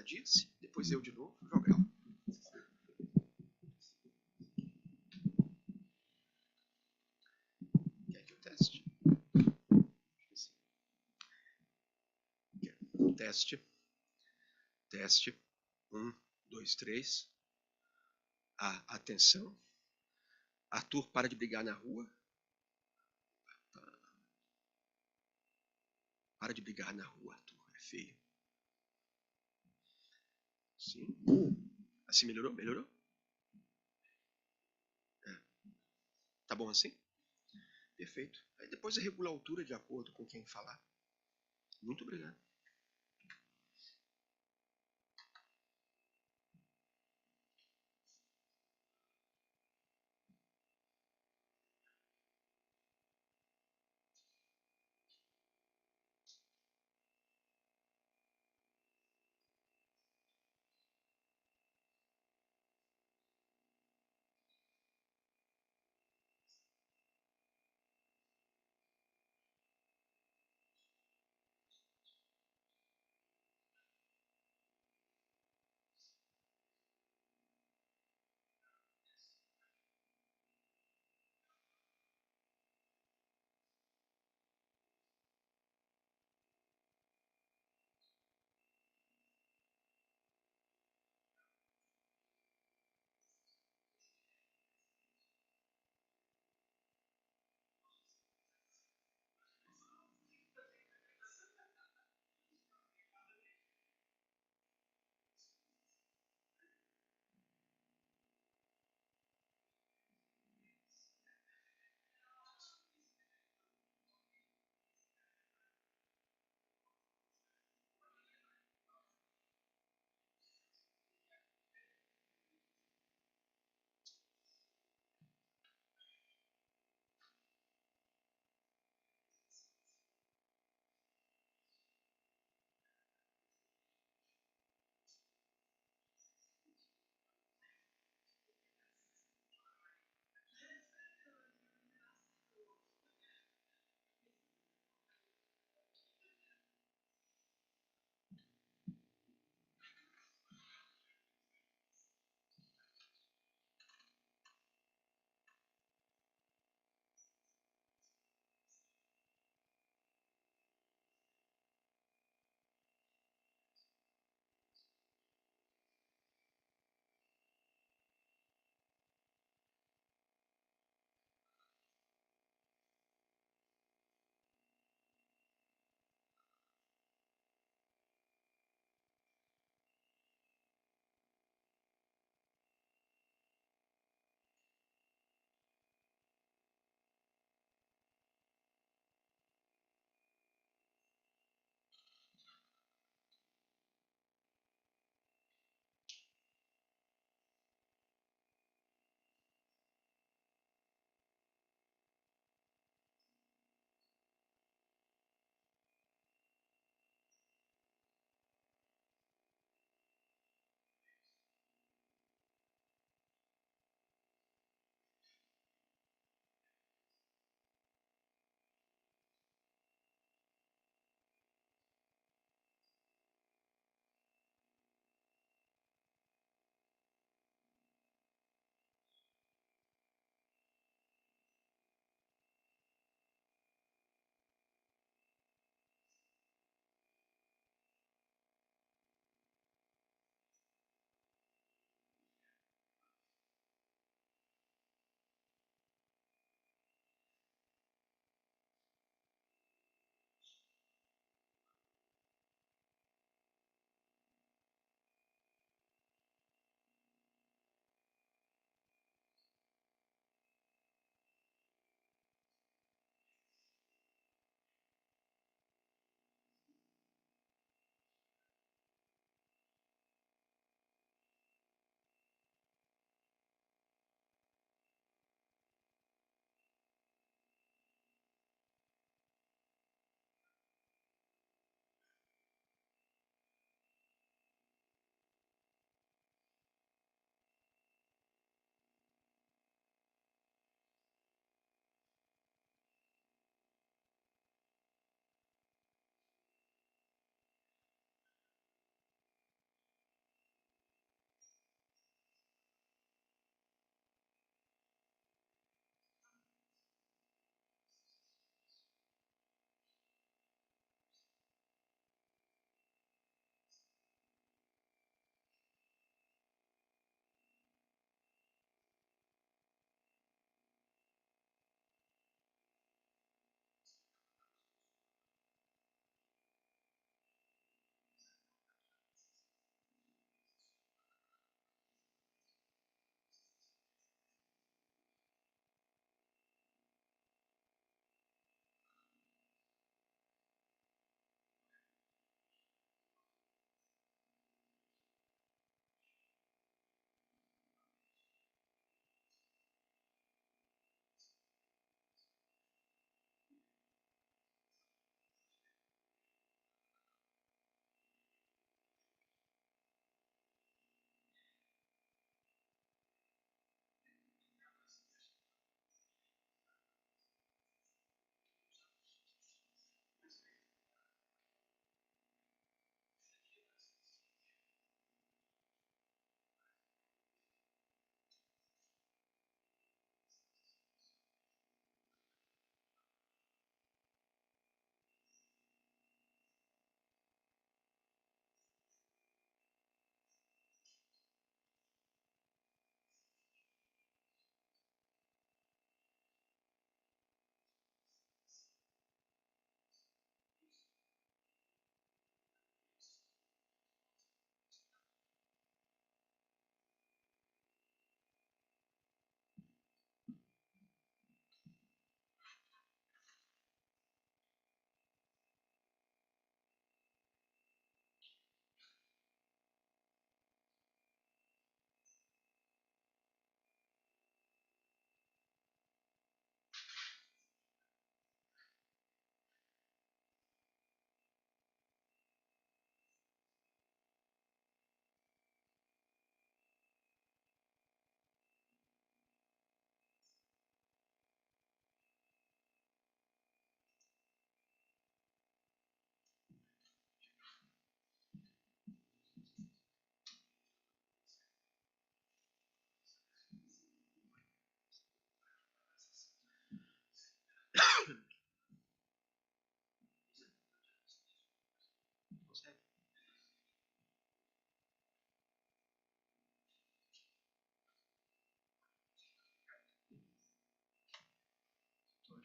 disse, depois eu de novo, jogar. Quer que eu teste? Teste. Teste. 1, 2, 3. Atenção. Arthur, para de brigar na rua. Para de brigar na rua, Arthur. É feio. Sim. Assim melhorou? Melhorou? É. Tá bom assim? Perfeito. Aí depois você regula a altura de acordo com quem falar. Muito obrigado.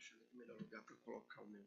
achando aqui o melhor lugar para colocar o meu.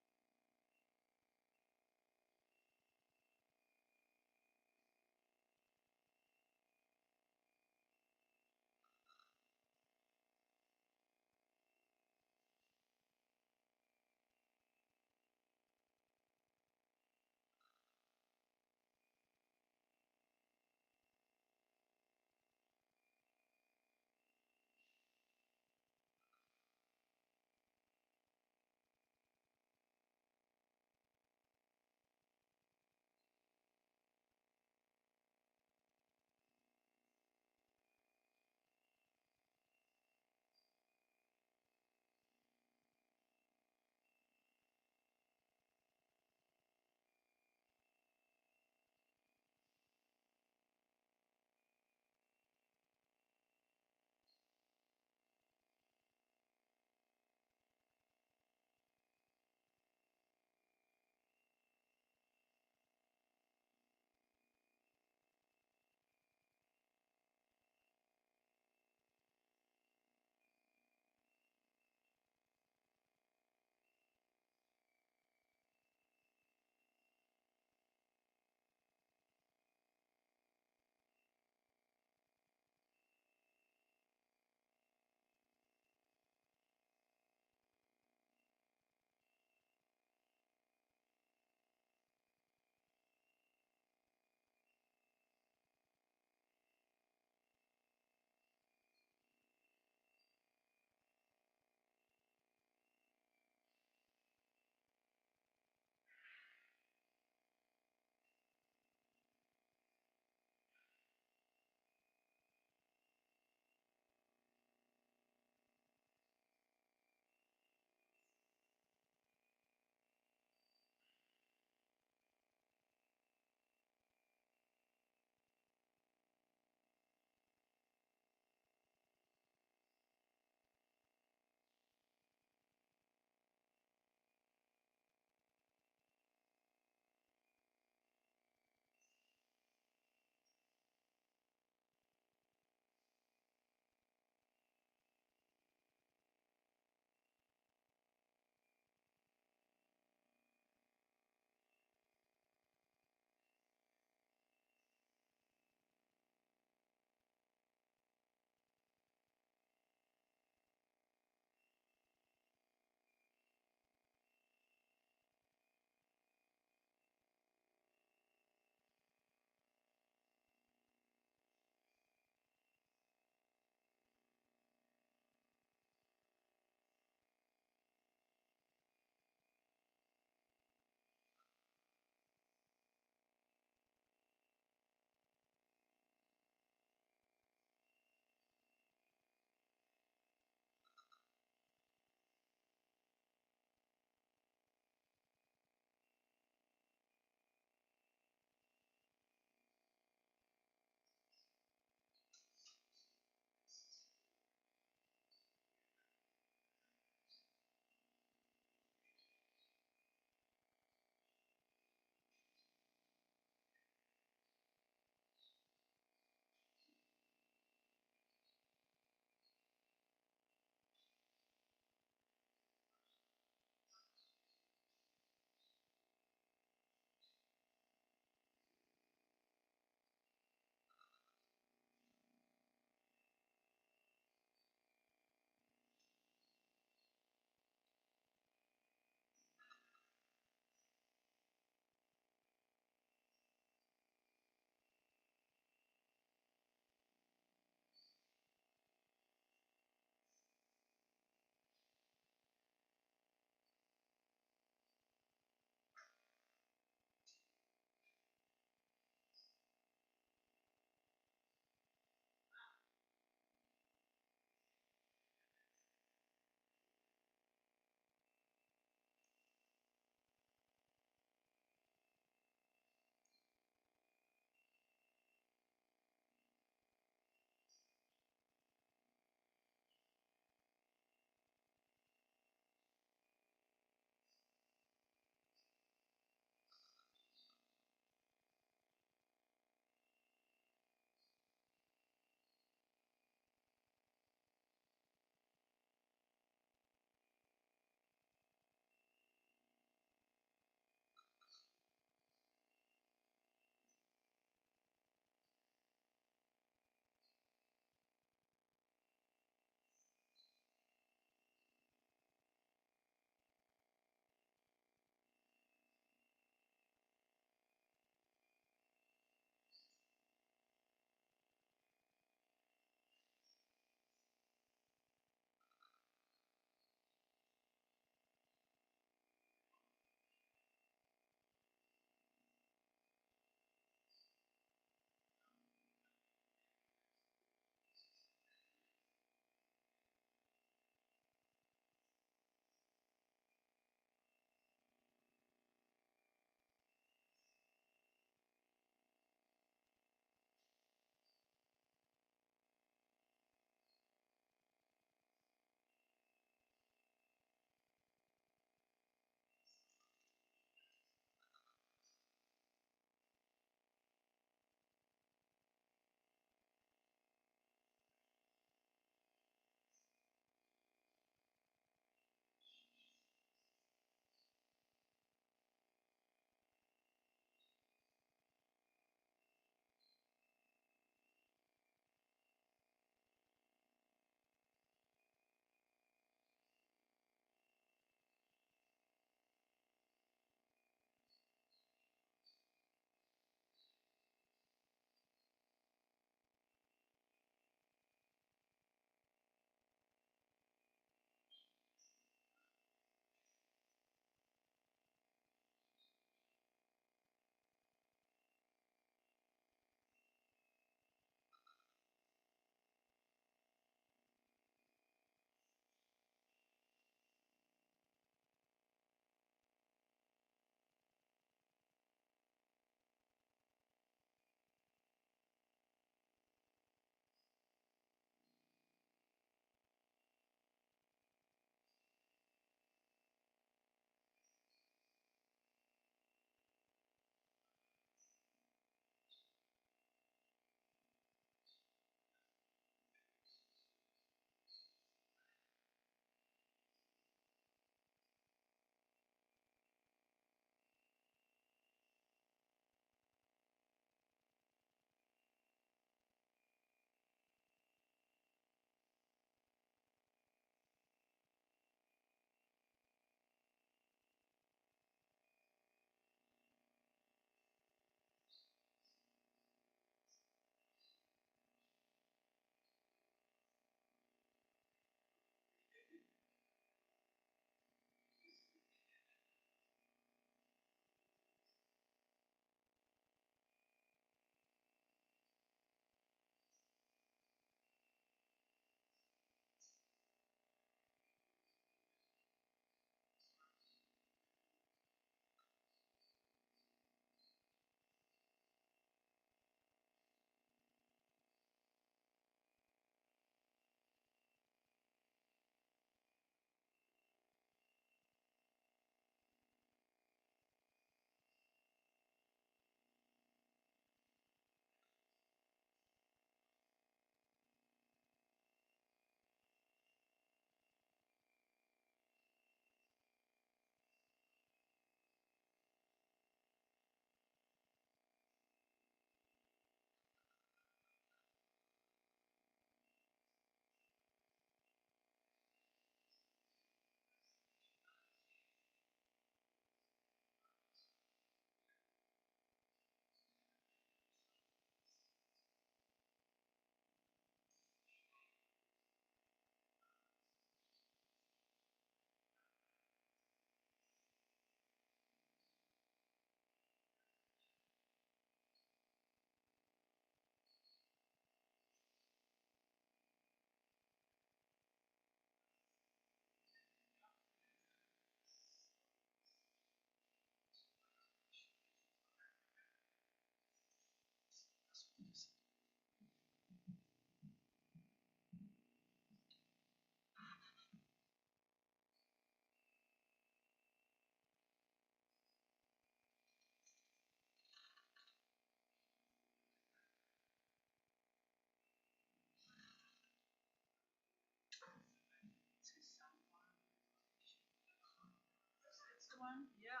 one? Yeah.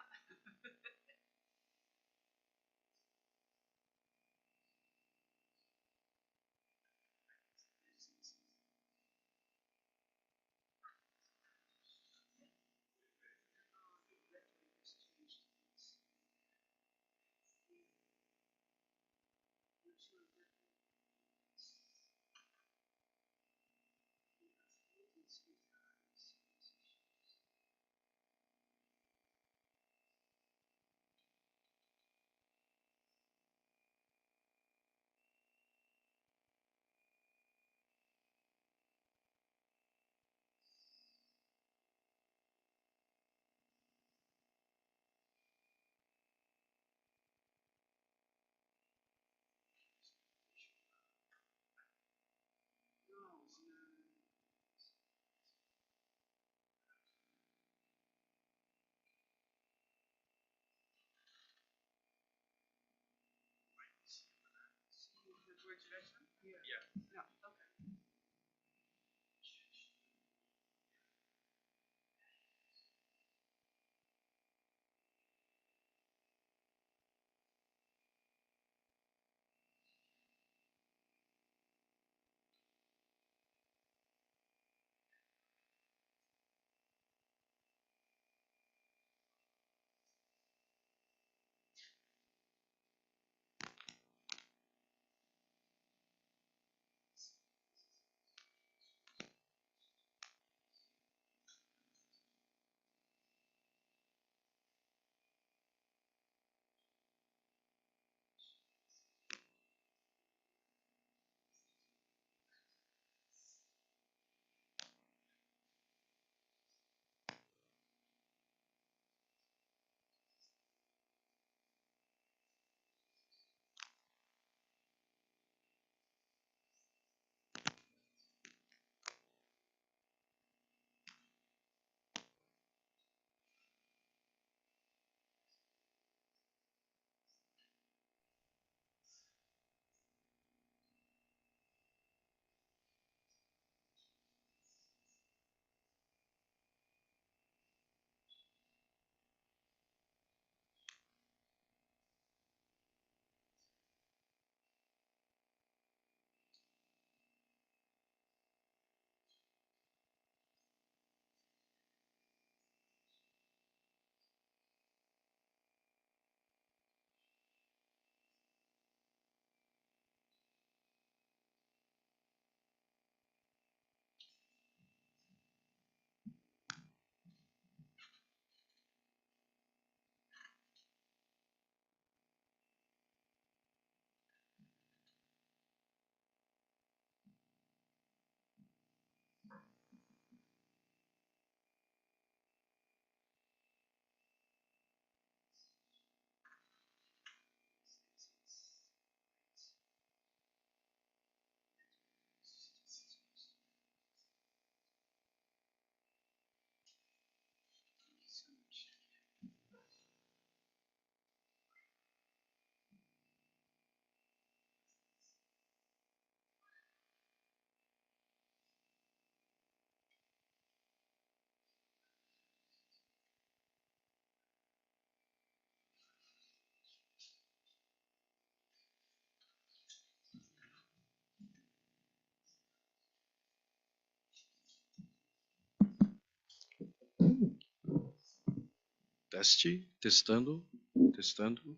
Yeah. No. Okay. Teste, testando, testando.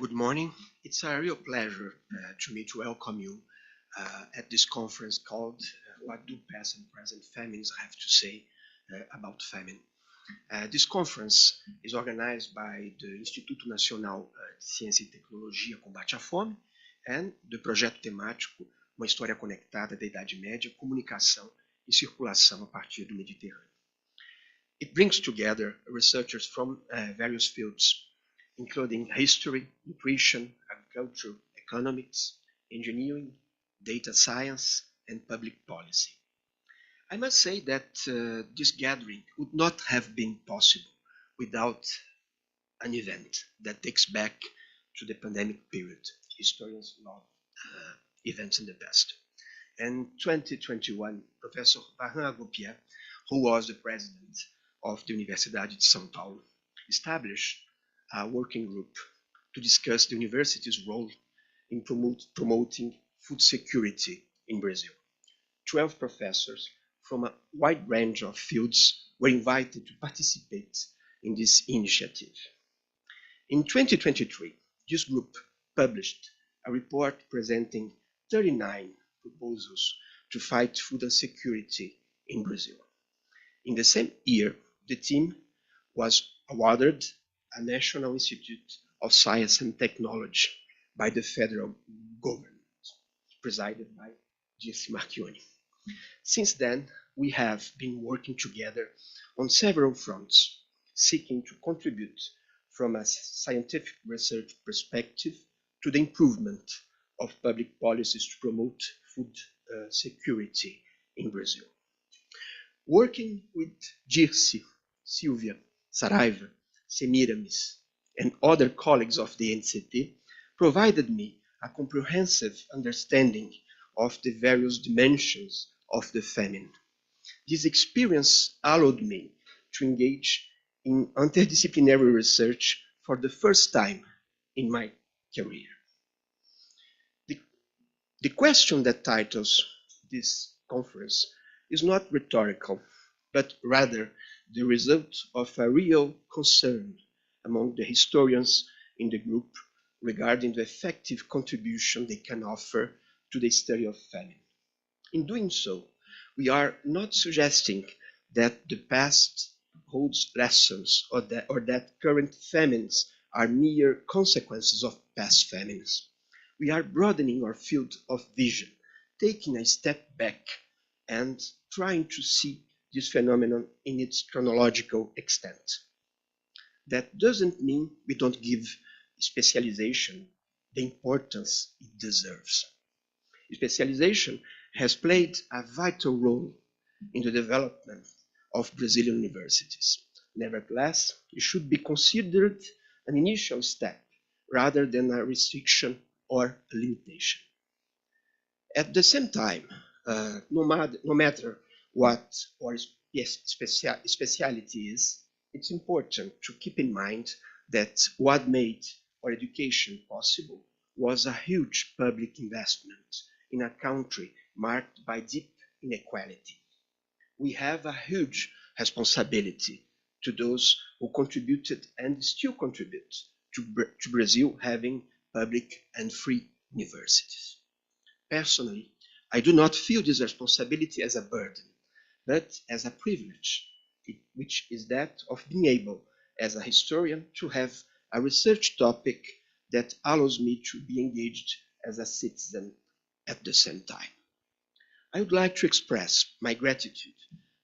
Good morning. It's a real pleasure to me to welcome you at this conference called What Do Past and Present Famines Have to Say About Famine? This conference is organized by the Instituto Nacional de Ciência, Tecnologia, Combate, Fome and the Projeto Temático, uma História Conectada da Idade Média, Comunicação e Circulação a partir do Mediterrâneo. It brings together researchers from various fields, including history, nutrition, agriculture, economics, engineering, data science, and public policy. I must say that this gathering would not have been possible without an event that takes back to the pandemic period. Historians love events in the past. In 2021, Professor Varran Agopia, who was the president of the Universidade de São Paulo, established a working group to discuss the university's role in promoting food security in Brazil. 12 professors from a wide range of fields were invited to participate in this initiative. In 2023, this group published a report presenting 39 proposals to fight food insecurity in Brazil. In the same year, the team was awarded a National Institute of Science and Technology by the federal government, presided by G.C. Marchioni. Since then, we have been working together on several fronts, seeking to contribute from a scientific research perspective to the improvement of public policies to promote food security in Brazil. Working with Dirce, Silvia, Saraiva, Semiramis, and other colleagues of the NCT provided me a comprehensive understanding of the various dimensions of the famine. This experience allowed me to engage in interdisciplinary research for the first time in my career. The question that titles this conference is not rhetorical, but rather the result of a real concern among the historians in the group regarding the effective contribution they can offer to the study of famine. In doing so, we are not suggesting that the past holds lessons or that current famines are mere consequences of past famines. We are broadening our field of vision, taking a step back and trying to see this phenomenon in its chronological extent. That doesn't mean we don't give specialization the importance it deserves. Specialization has played a vital role in the development of Brazilian universities. Nevertheless, it should be considered an initial step rather than a restriction or a limitation. At the same time, no matter what our speciality is, it's important to keep in mind that what made our education possible was a huge public investment in a country marked by deep inequality. We have a huge responsibility to those who contributed and still contribute to Brazil having public and free universities. Personally, I do not feel this responsibility as a burden, but as a privilege, which is that of being able, as a historian, to have a research topic that allows me to be engaged as a citizen at the same time. I would like to express my gratitude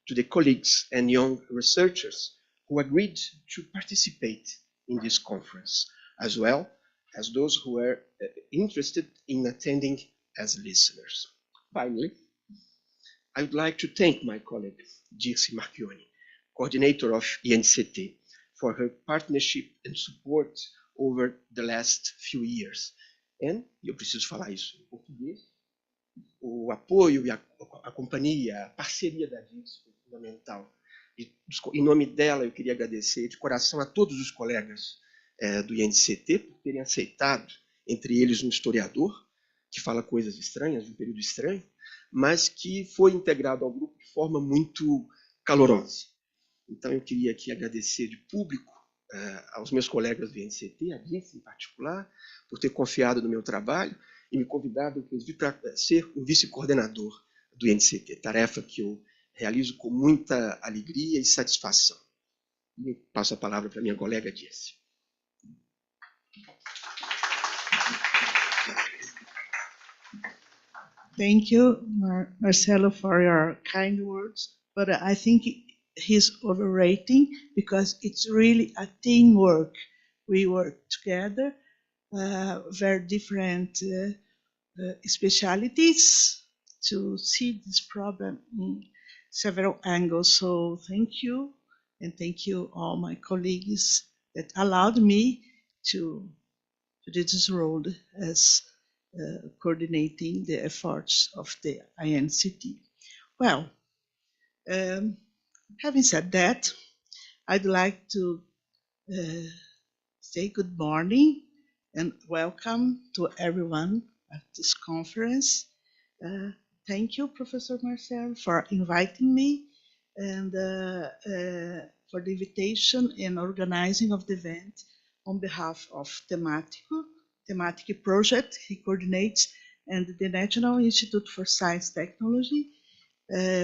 to the colleagues and young researchers who agreed to participate in this conference, as well as those who were interested in attending as listeners. Finally, I would like to thank my colleague, Dirce Marchioni, coordinator of INCT, for her partnership and support over the last few years. E eu preciso falar isso em português, o apoio e a companhia, a parceria da Dirce foi fundamental. E, em nome dela, eu queria agradecer de coração a todos os colegas do INCT por terem aceitado, entre eles um historiador, que fala coisas estranhas, de um período estranho, mas que foi integrado ao grupo de forma muito calorosa. Então, eu queria aqui agradecer de público aos meus colegas do INCT, a Dirce em particular, por ter confiado no meu trabalho e me convidado, inclusive, para ser o vice-coordenador do INCT, tarefa que eu realizo com muita alegria e satisfação. E passo a palavra para minha colega Dirce. Thank you, Marcelo, for your kind words, but I think he's overrating because it's really a teamwork. We work together, very different specialities to see this problem in several angles. So thank you, and thank you all my colleagues that allowed me to do this role as coordinating the efforts of the INCT. Well, having said that, I'd like to say good morning and welcome to everyone at this conference. Thank you, Professor Marcel, for inviting me and for the invitation and organizing of the event on behalf of Temático project he coordinates, and the National Institute for Science Technology,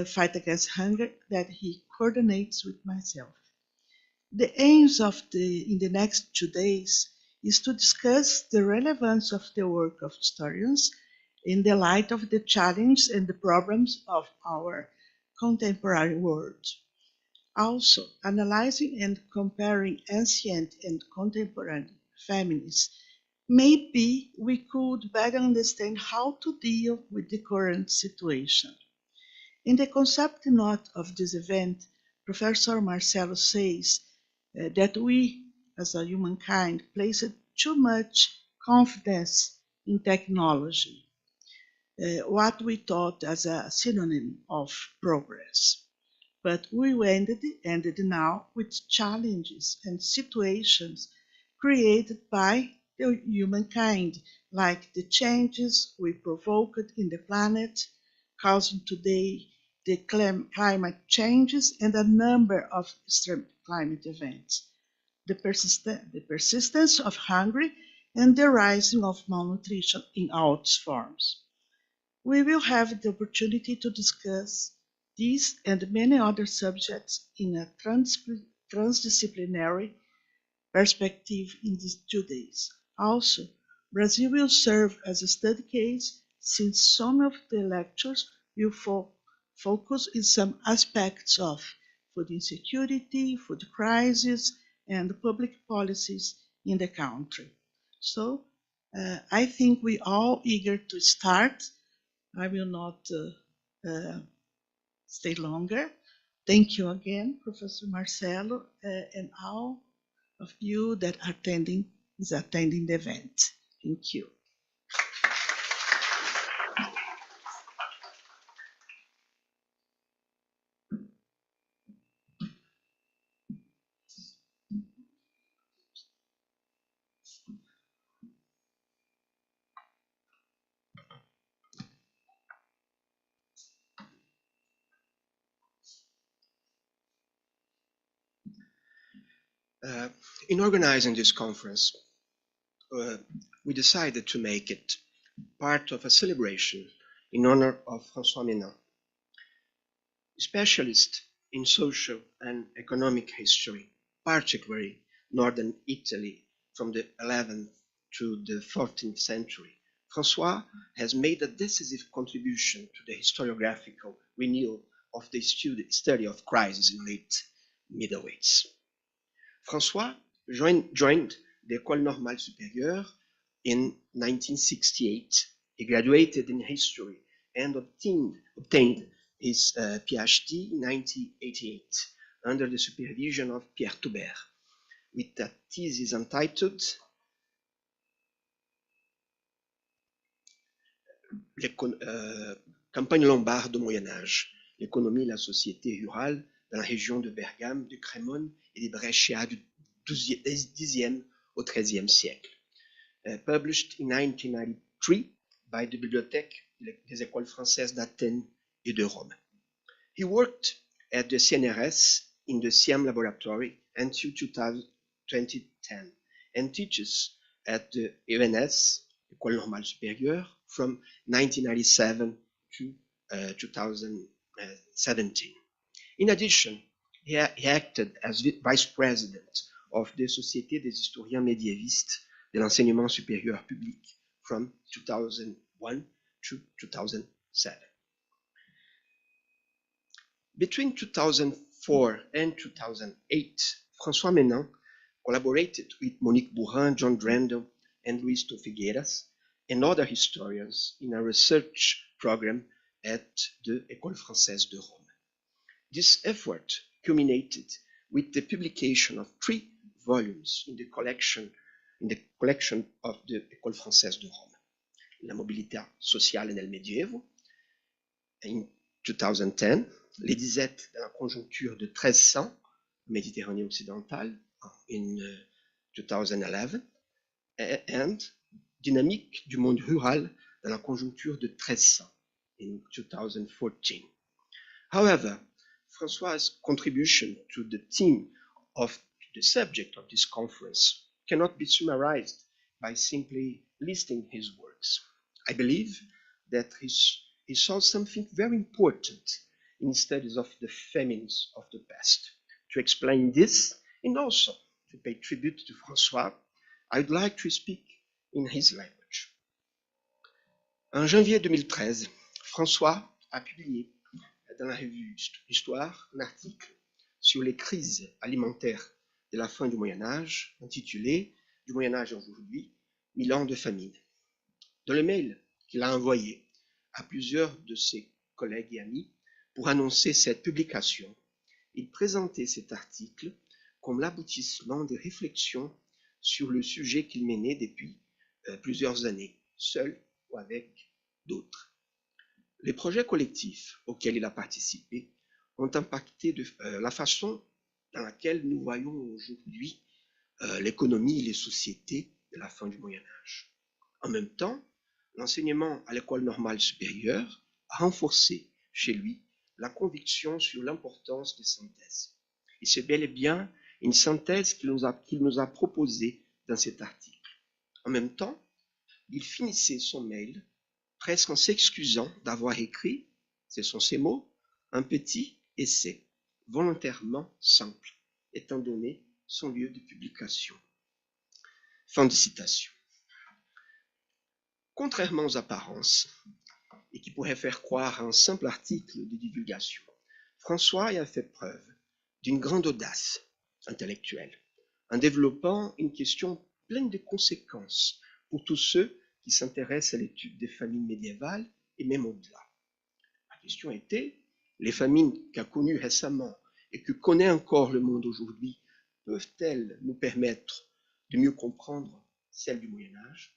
Fight Against Hunger, that he coordinates with myself. The aims in the next 2 days is to discuss the relevance of the work of historians in the light of the challenges and the problems of our contemporary world. Also, analyzing and comparing ancient and contemporary famines, maybe we could better understand how to deal with the current situation. In the concept note of this event, Professor Marcelo says that we, as a humankind, placed too much confidence in technology, what we thought as a synonym of progress. But we ended now with challenges and situations created by the humankind, like the changes we provoked in the planet, causing today the climate changes and a number of extreme climate events, the persistence of hunger and the rising of malnutrition in all its forms. We will have the opportunity to discuss these and many other subjects in a transdisciplinary perspective in these 2 days. Also, Brazil will serve as a study case since some of the lectures will focus in some aspects of food insecurity, food crisis, and public policies in the country. So, I think we all eager to start. I will not stay longer. Thank you again, Professor Marcelo, and all of you that is attending the event. Thank you. In organizing this conference, we decided to make it part of a celebration in honor of François Menin, specialist in social and economic history, particularly northern Italy from the 11th to the 14th century. François has made a decisive contribution to the historiographical renewal of the study of crisis in late Middle Ages. François joined the École Normale Supérieure in 1968. He graduated in history and obtained his PhD in 1988 under the supervision of Pierre Toubert with a thesis entitled Campagne lombarde au Moyen-Âge, l'économie et la société rurale dans la région de Bergame, de Crémone et des Brescia du Xe au XIIIe siècle. Published in 1993 by the Bibliothèque des Écoles françaises d'Athènes et de Rome. He worked at the CNRS in the SIAM laboratory until 2010 and teaches at the ENS, École Normale Supérieure, from 1997 to 2017. In addition, he acted as vice president of the Société des historiens médiévistes de l'enseignement supérieur public from 2001 to 2007. Between 2004 and 2008, François Menin collaborated with Monique Bourrin, John Drendel, and Luis Figueiras, and other historians in a research program at the École Française de Rome. This effort culminated with the publication of 3 volumes in the collection of the École Française de Rome, La mobilità sociale nel Medioevo, in 2010, Les disettes dans la conjoncture de 1300, Méditerranée occidentale, in 2011, and Dynamique du monde rural dans la conjoncture de 1300, in 2014. However, François' contribution to the theme of the subject of this conference cannot be summarized by simply listing his works. I believe that he saw something very important in studies of the famines of the past. To explain this, and also to pay tribute to François, I would like to speak in his language. En janvier 2013, François a publié dans la revue Histoire un article sur les crises alimentaires de la fin du Moyen-Âge, intitulé « Du Moyen-Âge aujourd'hui, 1000 ans de famine ». Dans le mail qu'il a envoyé à plusieurs de ses collègues et amis pour annoncer cette publication, il présentait cet article comme l'aboutissement des réflexions sur le sujet qu'il menait depuis plusieurs années, seul ou avec d'autres. Les projets collectifs auxquels il a participé ont impacté la façon dans laquelle nous voyons aujourd'hui l'économie et les sociétés de la fin du Moyen-Âge. En même temps, l'enseignement à l'école normale supérieure a renforcé chez lui la conviction sur l'importance des synthèses. Et c'est bel et bien une synthèse qu'il nous a proposée dans cet article. En même temps, il finissait son mail presque en s'excusant d'avoir écrit, ce sont ces mots, un petit essai volontairement simple, étant donné son lieu de publication. Fin de citation. Contrairement aux apparences, et qui pourraient faire croire à un simple article de divulgation, François a fait preuve d'une grande audace intellectuelle en développant une question pleine de conséquences pour tous ceux qui s'intéressent à l'étude des famines médiévales et même au-delà. La question était, les famines qu'a connues récemment et que connaît encore le monde aujourd'hui, peuvent-elles nous permettre de mieux comprendre celles du Moyen-Âge?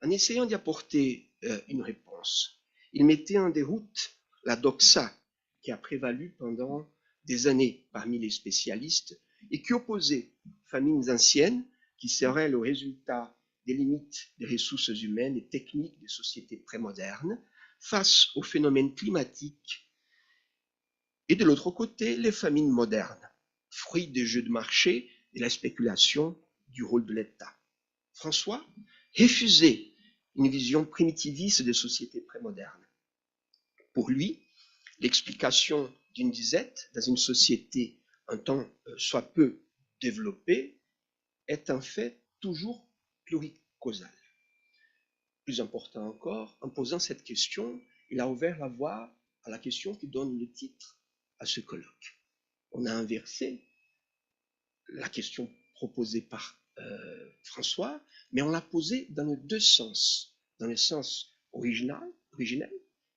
En essayant d'y apporter une réponse, il mettait en déroute la doxa qui a prévalu pendant des années parmi les spécialistes et qui opposait famines anciennes qui seraient le résultat des limites des ressources humaines et techniques des sociétés prémodernes face aux phénomènes climatiques, et de l'autre côté, les famines modernes, fruits des jeux de marché et la spéculation du rôle de l'État. François refusait une vision primitiviste des sociétés prémodernes. Pour lui, l'explication d'une disette dans une société un temps soit peu développée est en fait toujours pluricausale. Plus important encore, en posant cette question, il a ouvert la voie à la question qui donne le titre à ce colloque. On a inversé la question proposée par François, mais on l'a posée dans les deux sens, dans le sens originel,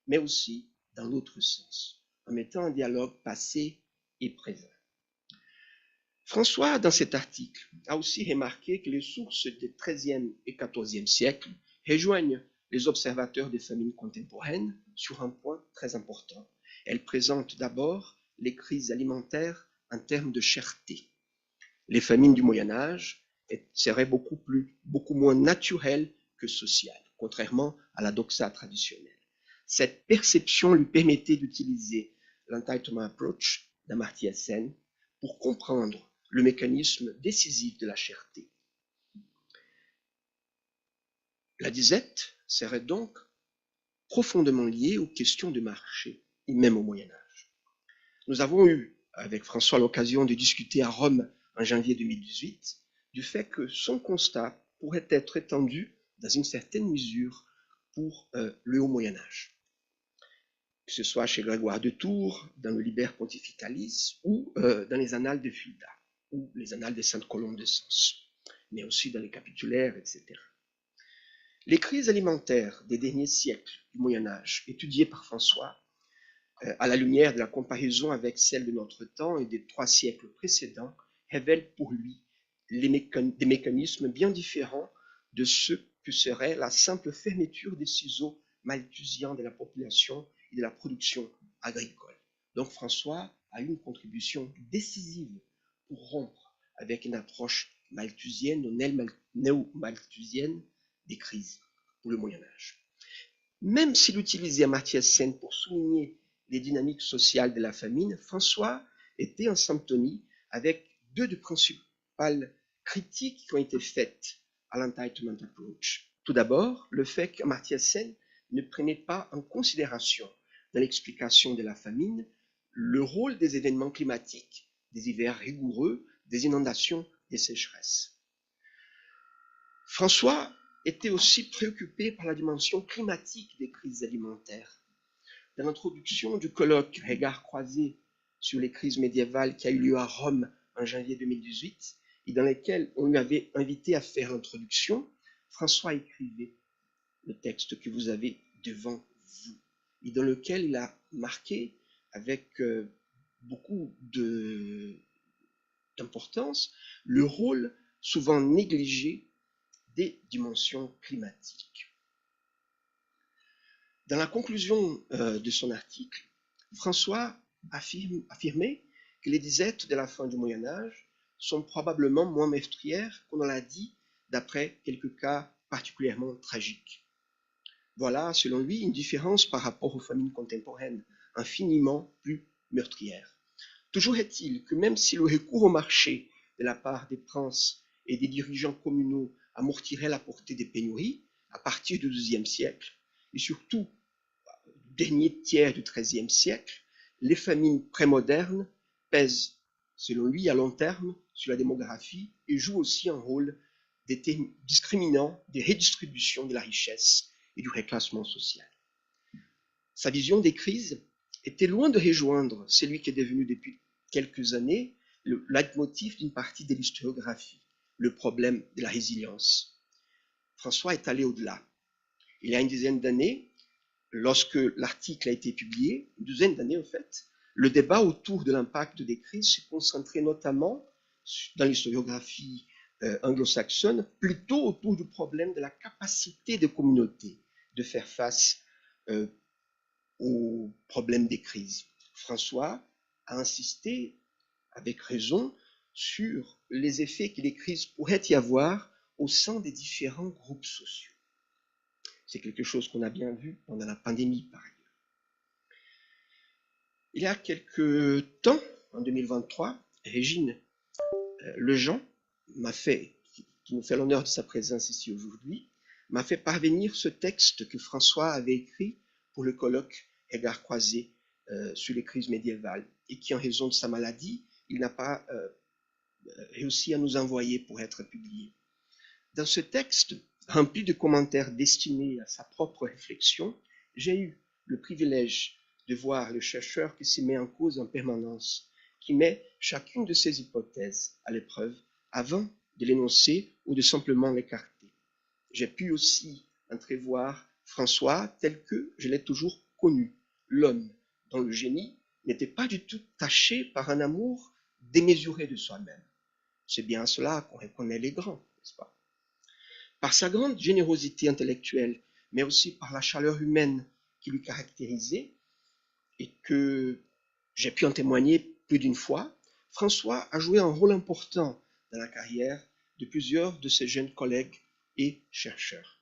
mais aussi dans l'autre sens, en mettant en dialogue passé et présent. François, dans cet article, a aussi remarqué que les sources des XIIIe et XIVe siècles rejoignent les observateurs des famines contemporaines sur un point très important. Elles présentent d'abord les crises alimentaires en termes de cherté. Les famines du Moyen-Âge seraient beaucoup moins naturelles que sociales, contrairement à la doxa traditionnelle. Cette perception lui permettait d'utiliser l'entitlement approach d'Amartya Sen pour comprendre le mécanisme décisif de la cherté. La disette serait donc profondément liée aux questions de marché, et même au Moyen-Âge. Nous avons eu, avec François, l'occasion de discuter à Rome en janvier 2018, du fait que son constat pourrait être étendu dans une certaine mesure pour le haut Moyen-Âge, que ce soit chez Grégoire de Tours, dans le Liber Pontificalis, ou dans les Annales de Fulda, ou les Annales de Sainte Colombe de Sens, mais aussi dans les capitulaires, etc. Les crises alimentaires des derniers siècles du Moyen-Âge, étudiées par François, à la lumière de la comparaison avec celle de notre temps et des 3 siècles précédents, révèlent pour lui des mécanismes bien différents de ce que serait la simple fermeture des ciseaux malthusiens de la population et de la production agricole. Donc François a eu une contribution décisive pour rompre avec une approche malthusienne ou néo-malthusienne des crises pour le Moyen-Âge. Même s'il utilisait Amartya Sen pour souligner les dynamiques sociales de la famine, François était en symptonie avec 2 des principales critiques qui ont été faites à l'entitlement approach. Tout d'abord, le fait qu'Amartya Sen ne prenait pas en considération dans l'explication de la famine le rôle des événements climatiques, des hivers rigoureux, des inondations, des sécheresses. François était aussi préoccupé par la dimension climatique des crises alimentaires. Dans l'introduction du colloque Regards croisés sur les crises médiévales qui a eu lieu à Rome en janvier 2018 et dans lequel on lui avait invité à faire l'introduction, François écrivait le texte que vous avez devant vous et dans lequel il a marqué avec beaucoup d'importance le rôle souvent négligé des dimensions climatiques. Dans la conclusion de son article, François affirmait que les disettes de la fin du Moyen-Âge sont probablement moins meurtrières qu'on l'a dit d'après quelques cas particulièrement tragiques. Voilà, selon lui, une différence par rapport aux famines contemporaines, infiniment plus meurtrières. Toujours est-il que même si le recours au marché de la part des princes et des dirigeants communaux amortirait la portée des pénuries à partir du XIIe siècle, et surtout du dernier tiers du XIIIe siècle, les famines prémodernes pèsent, selon lui, à long terme sur la démographie et jouent aussi un rôle discriminant des redistributions de la richesse et du reclassement social. Sa vision des crises était loin de rejoindre celui qui est devenu depuis quelques années le leitmotiv d'une partie de l'historiographie, le problème de la résilience. François est allé au-delà. Il y a une dizaine d'années, lorsque l'article a été publié, une douzaine d'années en fait, le débat autour de l'impact des crises s'est concentré notamment dans l'historiographie anglo-saxonne, plutôt autour du problème de la capacité des communautés de faire face aux problèmes des crises. François a insisté, avec raison, sur les effets que les crises pourraient y avoir au sein des différents groupes sociaux. C'est quelque chose qu'on a bien vu pendant la pandémie, par ailleurs. Il y a quelques temps, en 2023, Régine Lejean qui nous fait l'honneur de sa présence ici aujourd'hui, m'a fait parvenir ce texte que François avait écrit pour le colloque Regards croisés sur les crises médiévales et qui, en raison de sa maladie, il n'a pas réussi à nous envoyer pour être publié. Dans ce texte, rempli de commentaires destinés à sa propre réflexion, j'ai eu le privilège de voir le chercheur qui s'y met en cause en permanence, qui met chacune de ses hypothèses à l'épreuve avant de l'énoncer ou de simplement l'écarter. J'ai pu aussi entrevoir François tel que je l'ai toujours connu, l'homme dont le génie n'était pas du tout taché par un amour démesuré de soi-même. C'est bien cela qu'on reconnaît les grands, n'est-ce pas? Par sa grande générosité intellectuelle, mais aussi par la chaleur humaine qui lui caractérisait et que j'ai pu en témoigner plus d'une fois, François a joué un rôle important dans la carrière de plusieurs de ses jeunes collègues et chercheurs.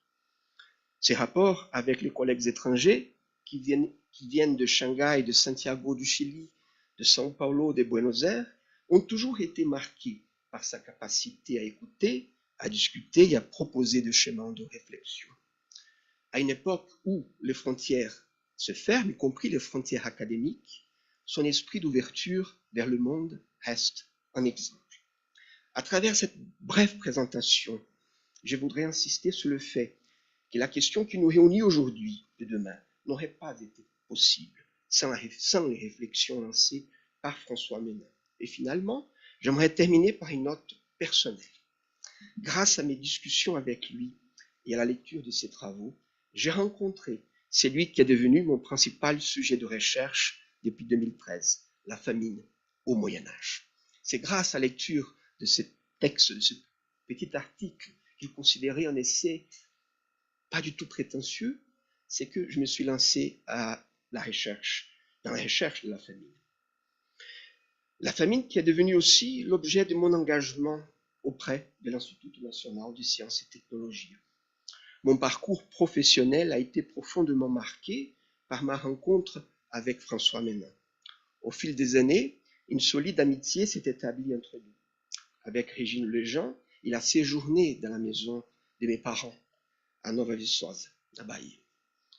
Ses rapports avec les collègues étrangers qui viennent de Shanghai, de Santiago du Chili, de São Paulo, de Buenos Aires, ont toujours été marqués par sa capacité à écouter, à discuter et à proposer des chemins de réflexion. À une époque où les frontières se ferment, y compris les frontières académiques, son esprit d'ouverture vers le monde reste un exemple. À travers cette brève présentation, je voudrais insister sur le fait que la question qui nous réunit aujourd'hui et demain n'aurait pas été possible sans les réflexions lancées par François Menin. Et finalement, j'aimerais terminer par une note personnelle. Grâce à mes discussions avec lui et à la lecture de ses travaux, j'ai rencontré celui qui est devenu mon principal sujet de recherche depuis 2013, la famine au Moyen-Âge. C'est grâce à la lecture de ce texte, de ce petit article qu'il considérait un essai pas du tout prétentieux, c'est que je me suis lancé dans la recherche de la famine. La famine qui est devenue aussi l'objet de mon engagement auprès de l'Institut Nacional de Ciência et Tecnologia. Mon parcours professionnel a été profondément marqué par ma rencontre avec François Menin. Au fil des années, une solide amitié s'est établie entre nous. Avec Régine Lejean, il a séjourné dans la maison de mes parents, à Nova Viçosa, à Bahia.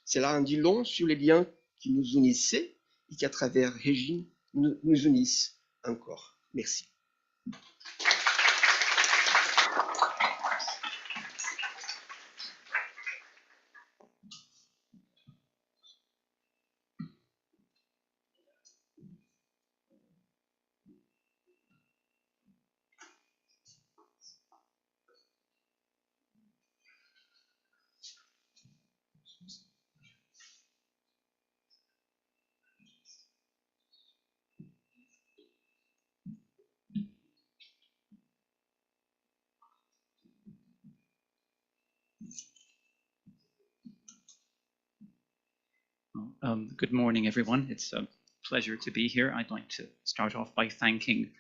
Cela en dit long sur les liens qui nous unissaient et qui, à travers Régine, nous unissent encore. Merci. Good morning, everyone. It's a pleasure to be here. I'd like to start off by thanking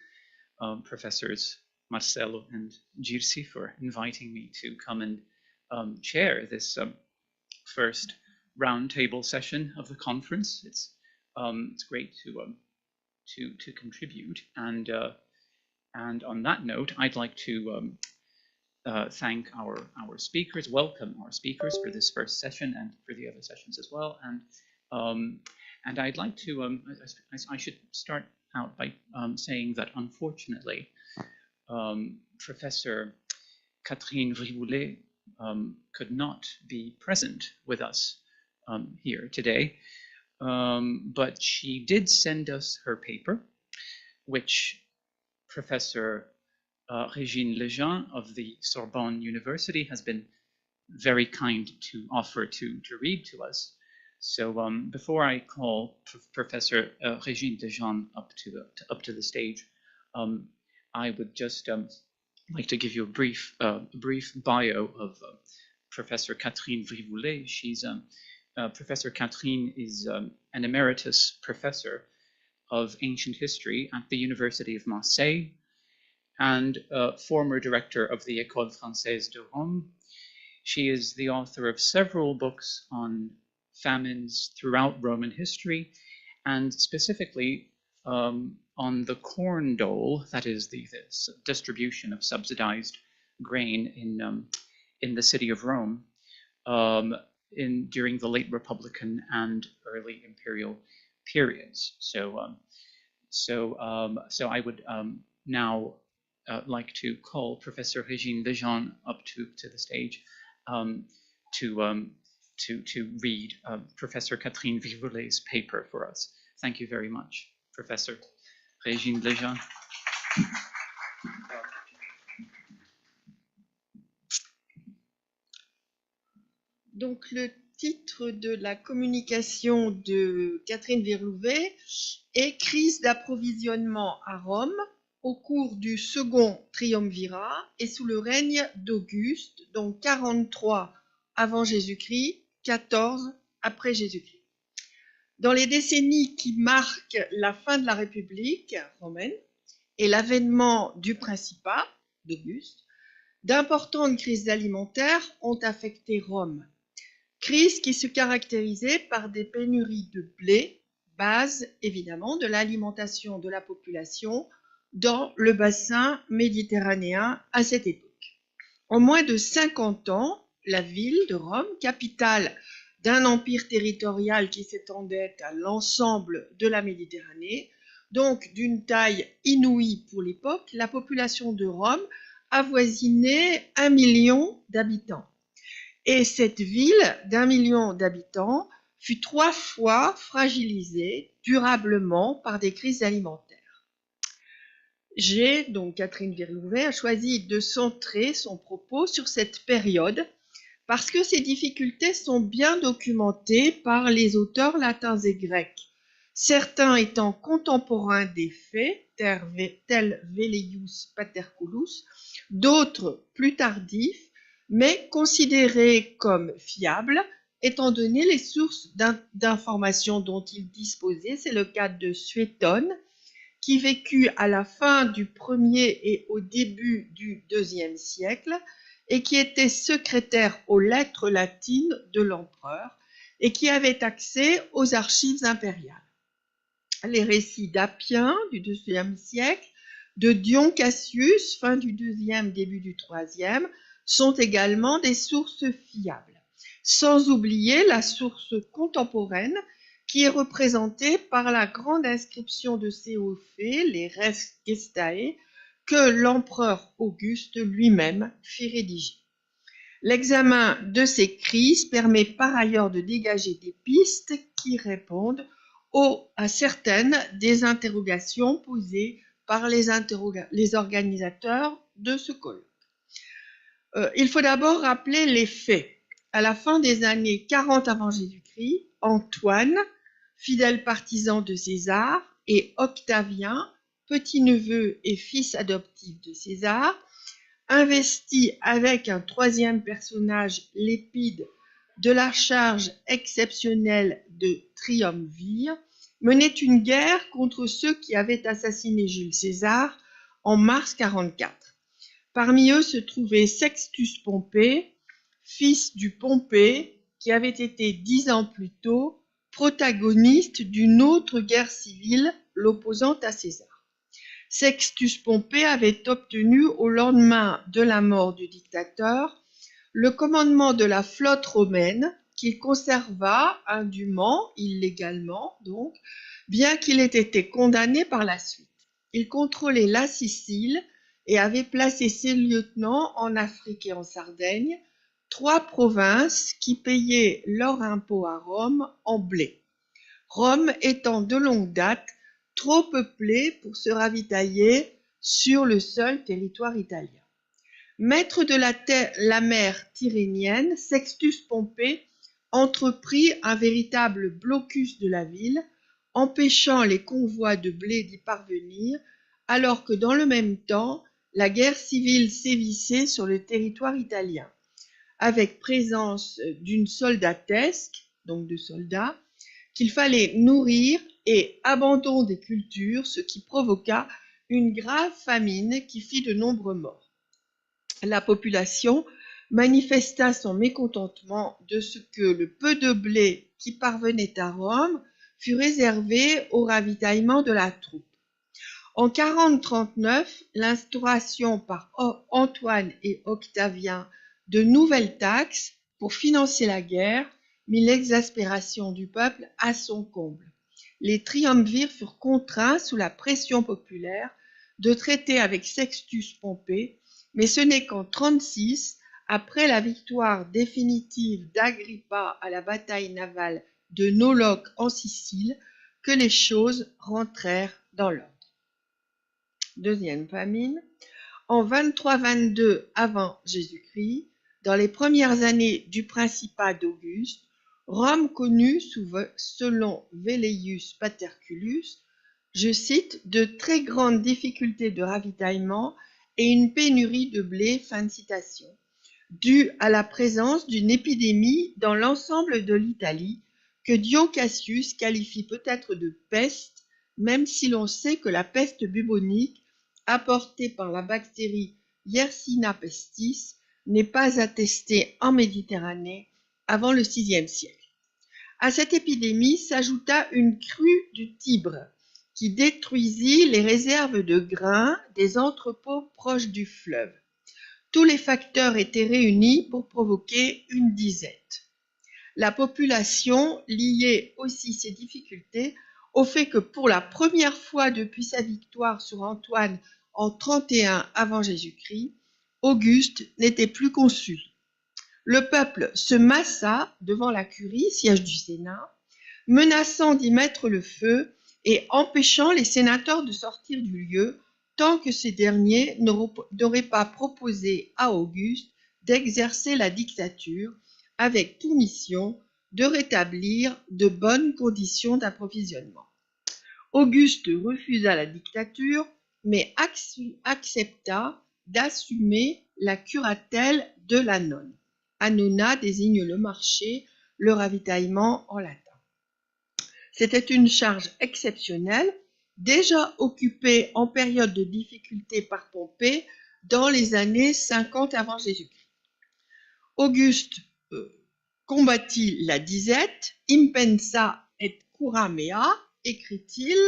Professors Marcelo and Girsi for inviting me to come and chair this first roundtable session of the conference. It's great to contribute, and on that note, I'd like to thank our speakers, welcome our speakers for this first session and for the other sessions as well. And I'd like to, I should start out by saying that unfortunately, Professor Catherine Vriboulet could not be present with us here today, but she did send us her paper, which Professor Régine Lejean of the Sorbonne University has been very kind to offer to read to us. So before I call Professor Régine Dejean up to the stage, I would just like to give you a brief bio of Professor Catherine Vrivoulet. She's Professor Catherine is an emeritus professor of ancient history at the University of Marseille and former director of the École Française de Rome. She is the author of several books on famines throughout Roman history, and specifically on the corn dole, that is the distribution of subsidized grain in the city of Rome during the late Republican and early imperial periods. So I would now like to call Professor Régine Dejean up to the stage to read Professor Catherine Vrivoulet's paper for us. Thank you very much, Professor Régine Dejean. Donc, le titre de la communication de Catherine Vrivoulet est « Crise d'approvisionnement à Rome au cours du second triumvirat et sous le règne d'Auguste, donc 43 avant Jésus-Christ, 14 après Jésus-Christ. Dans les décennies qui marquent la fin de la République romaine et l'avènement du Principat d'Auguste, d'importantes crises alimentaires ont affecté Rome. Crise qui se caractérisait par des pénuries de blé, base évidemment de l'alimentation de la population dans le bassin méditerranéen à cette époque. En moins de 50 ans, la ville de Rome, capitale d'un empire territorial qui s'étendait à l'ensemble de la Méditerranée, donc d'une taille inouïe pour l'époque, la population de Rome avoisinait 1 million d'habitants. Et cette ville d'1 million d'habitants fut 3 fois fragilisée durablement par des crises alimentaires. Donc Catherine Vrivoulet, a choisi de centrer son propos sur cette période parce que ces difficultés sont bien documentées par les auteurs latins et grecs, certains étant contemporains des faits, tels Velleius Paterculus, d'autres plus tardifs, mais considérés comme fiables, étant donné les sources d'informations dont ils disposaient. C'est le cas de Suétone, qui vécut à la fin du 1er et au début du 2e siècle, et qui était secrétaire aux lettres latines de l'empereur, et qui avait accès aux archives impériales. Les récits d'Appien du 2e siècle, de Dion Cassius, fin du 2e, début du 3e, sont également des sources fiables, sans oublier la source contemporaine qui est représentée par la grande inscription de Céophée, les Res Gestae, que l'empereur Auguste lui-même fit rédiger. L'examen de ces crises permet par ailleurs de dégager des pistes qui répondent à certaines des interrogations posées par les organisateurs de ce colloque. Il faut d'abord rappeler les faits. À la fin des années 40 avant Jésus-Christ, Antoine, fidèle partisan de César, et Octavien, petit-neveu et fils adoptif de César, investi avec un 3e personnage, Lépide, de la charge exceptionnelle de triumvir, menait une guerre contre ceux qui avaient assassiné Jules César en mars 44. Parmi eux se trouvait Sextus Pompée, fils du Pompée, qui avait été 10 ans plus tôt protagoniste d'une autre guerre civile l'opposant à César. Sextus Pompée avait obtenu au lendemain de la mort du dictateur le commandement de la flotte romaine qu'il conserva indûment, illégalement donc, bien qu'il ait été condamné par la suite. Il contrôlait la Sicile et avait placé ses lieutenants en Afrique et en Sardaigne, 3 provinces qui payaient leur impôt à Rome en blé. Rome étant de longue date trop peuplée pour se ravitailler sur le seul territoire italien. Maître de la mer Tyrrhénienne, Sextus Pompée entreprit un véritable blocus de la ville, empêchant les convois de blé d'y parvenir, alors que dans le même temps, la guerre civile sévissait sur le territoire italien, avec présence d'une soldatesque, donc de soldats, qu'il fallait nourrir et abandon des cultures, ce qui provoqua une grave famine qui fit de nombreux morts. La population manifesta son mécontentement de ce que le peu de blé qui parvenait à Rome fut réservé au ravitaillement de la troupe. En 40-39, l'instauration par Antoine et Octavien de nouvelles taxes pour financer la guerre mit l'exaspération du peuple à son comble. Les triumvirs furent contraints, sous la pression populaire, de traiter avec Sextus Pompée, mais ce n'est qu'en 36, après la victoire définitive d'Agrippa à la bataille navale de Noloque en Sicile, que les choses rentrèrent dans l'ordre. Deuxième famine. En 23-22 avant Jésus-Christ, dans les premières années du principat d'Auguste, Rome connut, selon Velleius Paterculus, je cite, de très grandes difficultés de ravitaillement et une pénurie de blé, fin de citation, due à la présence d'une épidémie dans l'ensemble de l'Italie que Dion Cassius qualifie peut-être de peste, même si l'on sait que la peste bubonique apportée par la bactérie Yersinia pestis n'est pas attestée en Méditerranée avant le VIe siècle. À cette épidémie s'ajouta une crue du Tibre qui détruisit les réserves de grains des entrepôts proches du fleuve. Tous les facteurs étaient réunis pour provoquer une disette. La population liait aussi ces difficultés au fait que pour la première fois depuis sa victoire sur Antoine en 31 avant Jésus-Christ, Auguste n'était plus consul. Le peuple se massa devant la curie, siège du Sénat, menaçant d'y mettre le feu et empêchant les sénateurs de sortir du lieu tant que ces derniers n'auraient pas proposé à Auguste d'exercer la dictature avec pour mission de rétablir de bonnes conditions d'approvisionnement. Auguste refusa la dictature, mais accepta d'assumer la curatelle de l'annone. Annona désigne le marché, le ravitaillement en latin. C'était une charge exceptionnelle, déjà occupée en période de difficulté par Pompée dans les années 50 avant Jésus-Christ. Auguste combattit la disette, impensa et curamea, écrit-il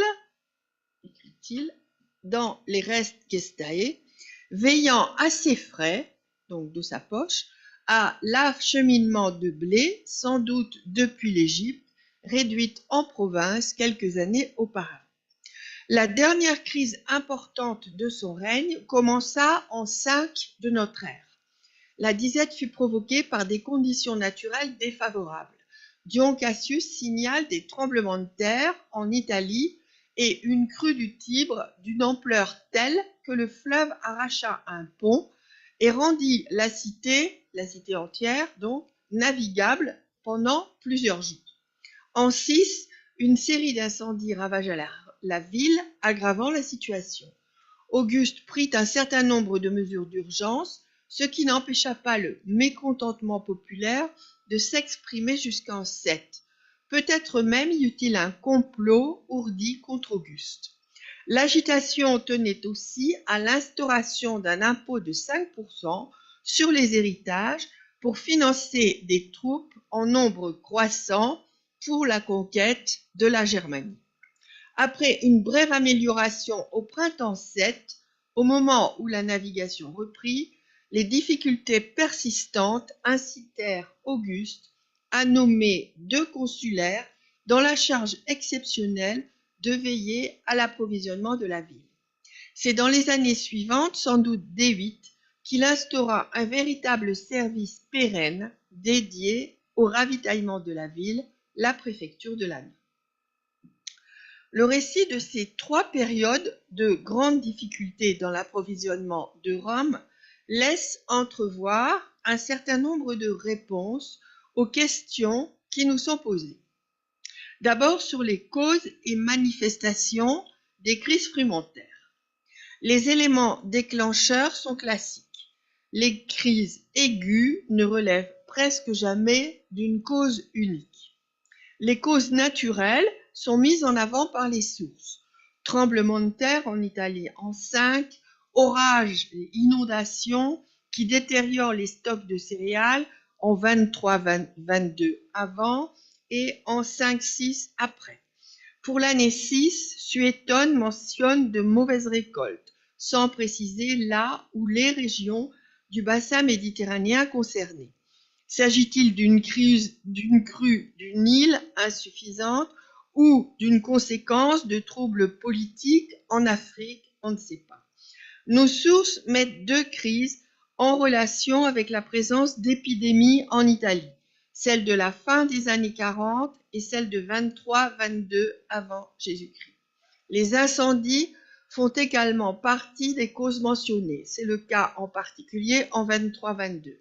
dans les Restes Gestae, veillant à ses frais, donc de sa poche, à l'acheminement de blé, sans doute depuis l'Égypte, réduite en province quelques années auparavant. La dernière crise importante de son règne commença en 5 de notre ère. La disette fut provoquée par des conditions naturelles défavorables. Dion Cassius signale des tremblements de terre en Italie et une crue du Tibre d'une ampleur telle que le fleuve arracha un pont et rendit la cité entière, donc, navigable pendant plusieurs jours. En 6, une série d'incendies ravagea la ville, aggravant la situation. Auguste prit un certain nombre de mesures d'urgence, ce qui n'empêcha pas le mécontentement populaire de s'exprimer jusqu'en 7. Peut-être même y eut-il un complot ourdi contre Auguste. L'agitation tenait aussi à l'instauration d'un impôt de 5% sur les héritages pour financer des troupes en nombre croissant pour la conquête de la Germanie. Après une brève amélioration au printemps 7, au moment où la navigation reprit, les difficultés persistantes incitèrent Auguste à nommer 2 consulaires dans la charge exceptionnelle de veiller à l'approvisionnement de la ville. C'est dans les années suivantes, sans doute dès 8, qu'il instaura un véritable service pérenne dédié au ravitaillement de la ville, la préfecture de la mer. Le récit de ces 3 périodes de grandes difficultés dans l'approvisionnement de Rome laisse entrevoir un certain nombre de réponses aux questions qui nous sont posées. D'abord sur les causes et manifestations des crises frumentaires. Les éléments déclencheurs sont classiques. Les crises aiguës ne relèvent presque jamais d'une cause unique. Les causes naturelles sont mises en avant par les sources. Tremblements de terre en Italie en 5, orages et inondations qui détériorent les stocks de céréales en 23-22 avant et en 5-6 après. Pour l'année 6, Suétone mentionne de mauvaises récoltes, sans préciser là où les régions du bassin méditerranéen concernées. S'agit-il d'une crue d'une île insuffisante ou d'une conséquence de troubles politiques en Afrique? On ne sait pas. Nos sources mettent deux crises en relation avec la présence d'épidémies en Italie, celle de la fin des années 40 et celle de 23-22 avant Jésus-Christ. Les incendies font également partie des causes mentionnées. C'est le cas en particulier en 23-22.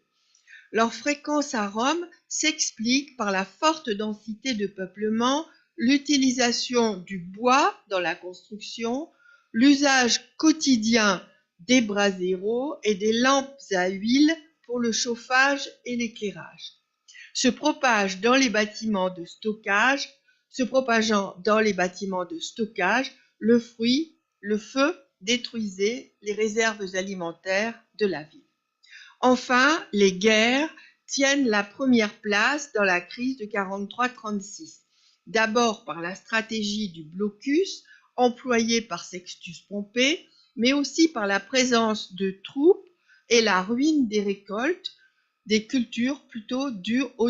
Leur fréquence à Rome s'explique par la forte densité de peuplement, l'utilisation du bois dans la construction, l'usage quotidien des braseros et des lampes à huile pour le chauffage et l'éclairage. Se propageant dans les bâtiments de stockage, le feu détruisait les réserves alimentaires de la ville. Enfin, les guerres tiennent la première place dans la crise de 43-36. D'abord par la stratégie du blocus employée par Sextus Pompée, mais aussi par la présence de troupes et la ruine des récoltes, des cultures plutôt dues au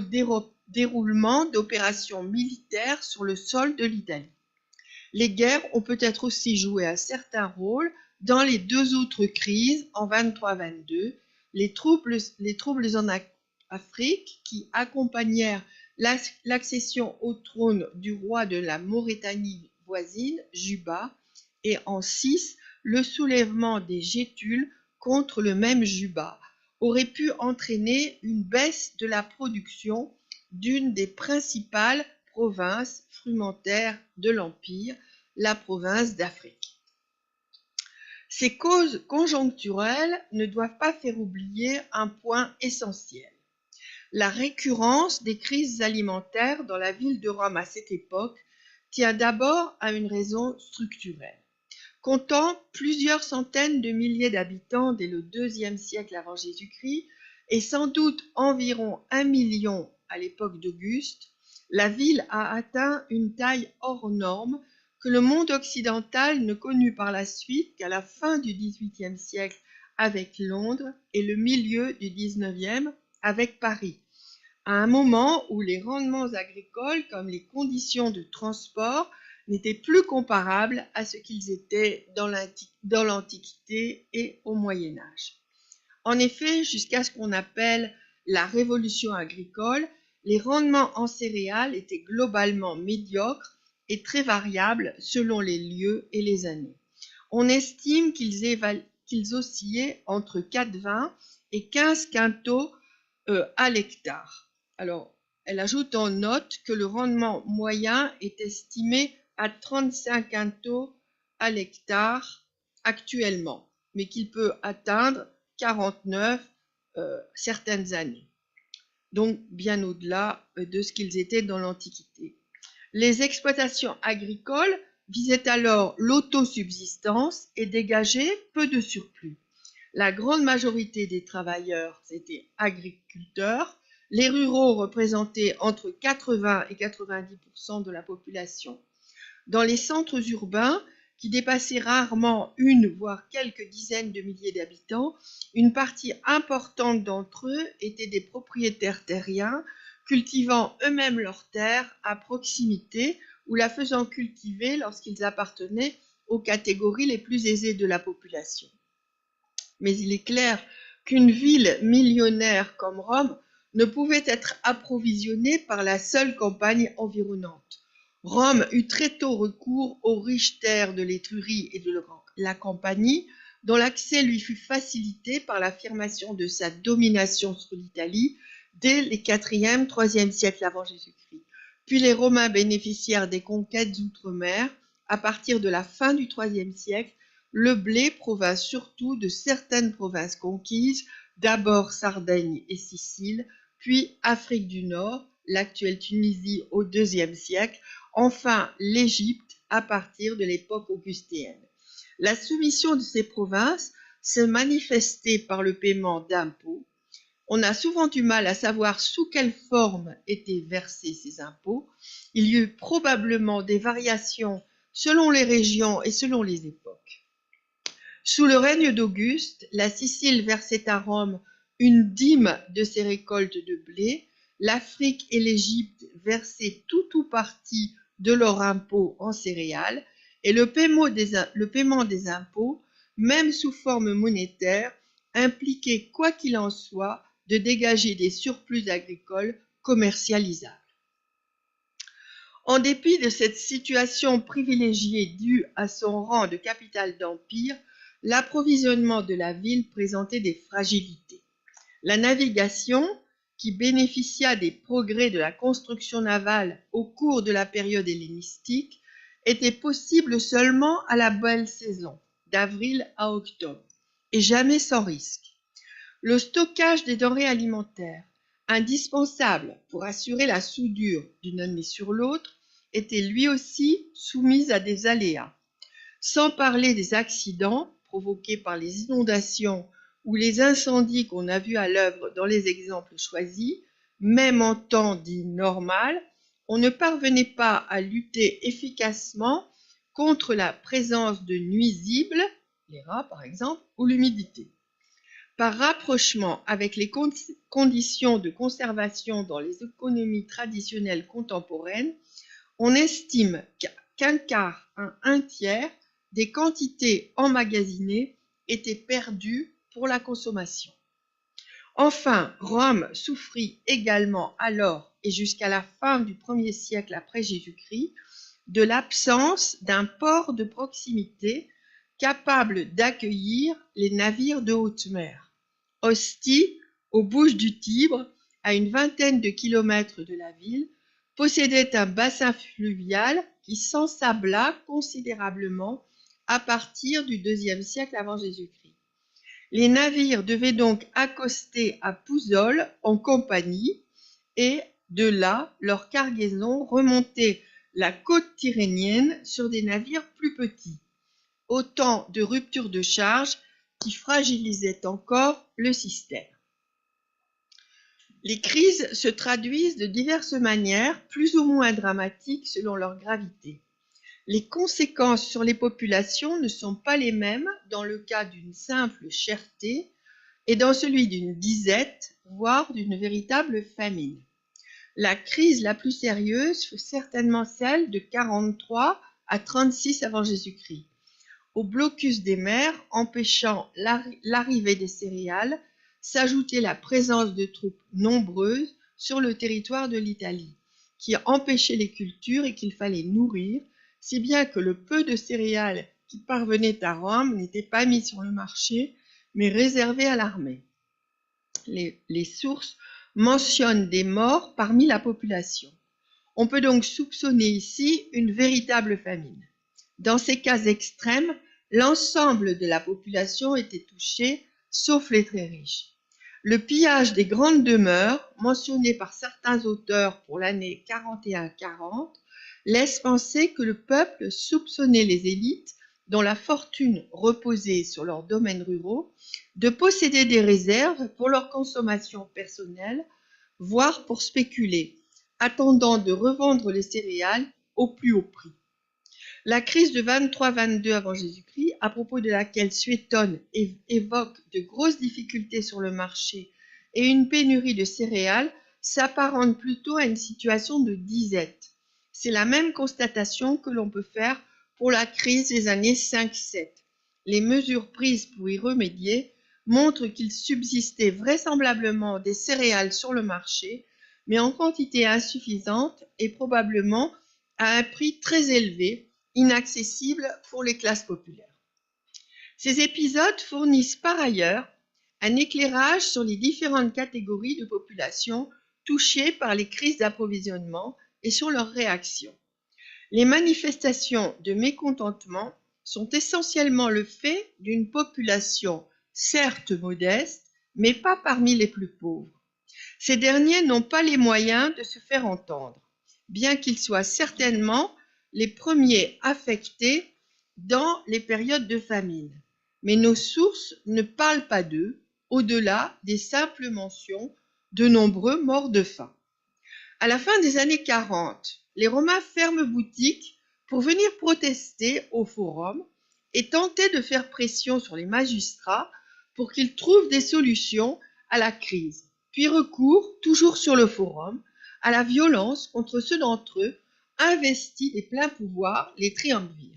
déroulement d'opérations militaires sur le sol de l'Italie. Les guerres ont peut-être aussi joué un certain rôle dans les deux autres crises en 23-22, les troubles en Afrique qui accompagnèrent l'accession au trône du roi de la Mauritanie voisine, Juba, et en 6, le soulèvement des Gétules contre le même Juba aurait pu entraîner une baisse de la production d'une des principales provinces frumentaires de l'Empire, la province d'Afrique. Ces causes conjoncturelles ne doivent pas faire oublier un point essentiel. La récurrence des crises alimentaires dans la ville de Rome à cette époque tient d'abord à une raison structurelle. Comptant plusieurs centaines de milliers d'habitants dès le IIe siècle avant Jésus-Christ et sans doute environ 1 million à l'époque d'Auguste, la ville a atteint une taille hors norme que le monde occidental ne connut par la suite qu'à la fin du XVIIIe siècle avec Londres et le milieu du XIXe avec Paris, à un moment où les rendements agricoles comme les conditions de transport n'étaient plus comparables à ce qu'ils étaient dans l'Antiquité et au Moyen-Âge. En effet, jusqu'à ce qu'on appelle la révolution agricole, les rendements en céréales étaient globalement médiocres et très variables selon les lieux et les années. On estime qu'ils oscillaient entre 4,20 et 15 quintaux à l'hectare. Alors, elle ajoute en note que le rendement moyen est estimé à 35 quintaux à l'hectare actuellement, mais qu'il peut atteindre 49 certaines années, donc bien au-delà de ce qu'ils étaient dans l'Antiquité. Les exploitations agricoles visaient alors l'autosubsistance et dégageaient peu de surplus. La grande majorité des travailleurs étaient agriculteurs. Les ruraux représentaient entre 80 et 90% de la population. Dans les centres urbains, qui dépassaient rarement une, voire quelques dizaines de milliers d'habitants, une partie importante d'entre eux étaient des propriétaires terriens, cultivant eux-mêmes leurs terres à proximité ou la faisant cultiver lorsqu'ils appartenaient aux catégories les plus aisées de la population. Mais il est clair qu'une ville millionnaire comme Rome ne pouvait être approvisionnée par la seule campagne environnante. Rome eut très tôt recours aux riches terres de l'Étrurie et de la Campanie dont l'accès lui fut facilité par l'affirmation de sa domination sur l'Italie dès les 4e, 3e siècles avant Jésus-Christ. Puis les Romains bénéficièrent des conquêtes d'outre-mer. À partir de la fin du IIIe siècle, le blé provint surtout de certaines provinces conquises, d'abord Sardaigne et Sicile, puis Afrique du Nord, l'actuelle Tunisie au IIe siècle, enfin l'Égypte à partir de l'époque augustéenne. La soumission de ces provinces se manifestait par le paiement d'impôts. On a souvent du mal à savoir sous quelle forme étaient versés ces impôts. Il y eut probablement des variations selon les régions et selon les époques. Sous le règne d'Auguste, la Sicile versait à Rome une dîme de ses récoltes de blé, l'Afrique et l'Égypte versaient tout ou partie de leur impôt en céréales, et le paiement des impôts, même sous forme monétaire, impliquait, quoi qu'il en soit, de dégager des surplus agricoles commercialisables. En dépit de cette situation privilégiée due à son rang de capitale d'empire, l'approvisionnement de la ville présentait des fragilités. La navigation, qui bénéficia des progrès de la construction navale au cours de la période hellénistique, était possible seulement à la belle saison, d'avril à octobre, et jamais sans risque. Le stockage des denrées alimentaires, indispensable pour assurer la soudure d'une année sur l'autre, était lui aussi soumis à des aléas. Sans parler des accidents provoqués par les inondations ou les incendies qu'on a vus à l'œuvre dans les exemples choisis, même en temps dit normal, on ne parvenait pas à lutter efficacement contre la présence de nuisibles, les rats par exemple, ou l'humidité. Par rapprochement avec les conditions de conservation dans les économies traditionnelles contemporaines, on estime qu'un quart à un tiers des quantités emmagasinées étaient perdues pour la consommation. Enfin, Rome souffrit également alors et jusqu'à la fin du 1er siècle après Jésus-Christ de l'absence d'un port de proximité capable d'accueillir les navires de haute mer. Ostie, aux Bouches du Tibre, à une vingtaine de kilomètres de la ville, possédait un bassin fluvial qui s'ensabla considérablement à partir du IIe siècle avant Jésus-Christ. Les navires devaient donc accoster à Pouzzoles en compagnie et de là, leur cargaison remontait la côte tyrrhénienne sur des navires plus petits. Autant de ruptures de charge qui fragilisaient encore le système. Les crises se traduisent de diverses manières, plus ou moins dramatiques selon leur gravité. Les conséquences sur les populations ne sont pas les mêmes dans le cas d'une simple cherté et dans celui d'une disette, voire d'une véritable famine. La crise la plus sérieuse fut certainement celle de 43 à 36 avant Jésus-Christ. Au blocus des mers, empêchant l'arrivée des céréales, s'ajoutait la présence de troupes nombreuses sur le territoire de l'Italie, qui empêchait les cultures et qu'il fallait nourrir, si bien que le peu de céréales qui parvenaient à Rome n'était pas mis sur le marché, mais réservé à l'armée. Les sources mentionnent des morts parmi la population. On peut donc soupçonner ici une véritable famine. Dans ces cas extrêmes, l'ensemble de la population était touchée, sauf les très riches. Le pillage des grandes demeures, mentionné par certains auteurs pour l'année 41-40, laisse penser que le peuple soupçonnait les élites, dont la fortune reposait sur leurs domaines ruraux, de posséder des réserves pour leur consommation personnelle, voire pour spéculer, attendant de revendre les céréales au plus haut prix. La crise de 23-22 avant Jésus-Christ, à propos de laquelle Suétone évoque de grosses difficultés sur le marché et une pénurie de céréales, s'apparente plutôt à une situation de disette. C'est la même constatation que l'on peut faire pour la crise des années 5-7. Les mesures prises pour y remédier montrent qu'il subsistait vraisemblablement des céréales sur le marché, mais en quantité insuffisante et probablement à un prix très élevé, inaccessible pour les classes populaires. Ces épisodes fournissent par ailleurs un éclairage sur les différentes catégories de population touchées par les crises d'approvisionnement et sur leurs réactions. Les manifestations de mécontentement sont essentiellement le fait d'une population certes modeste, mais pas parmi les plus pauvres. Ces derniers n'ont pas les moyens de se faire entendre, bien qu'ils soient certainement les premiers affectés dans les périodes de famine. Mais nos sources ne parlent pas d'eux, au-delà des simples mentions de nombreux morts de faim. À la fin des années 40, les Romains ferment boutique pour venir protester au forum et tenter de faire pression sur les magistrats pour qu'ils trouvent des solutions à la crise, puis recourent, toujours sur le forum, à la violence contre ceux d'entre eux investis des pleins pouvoirs, les triumvirs.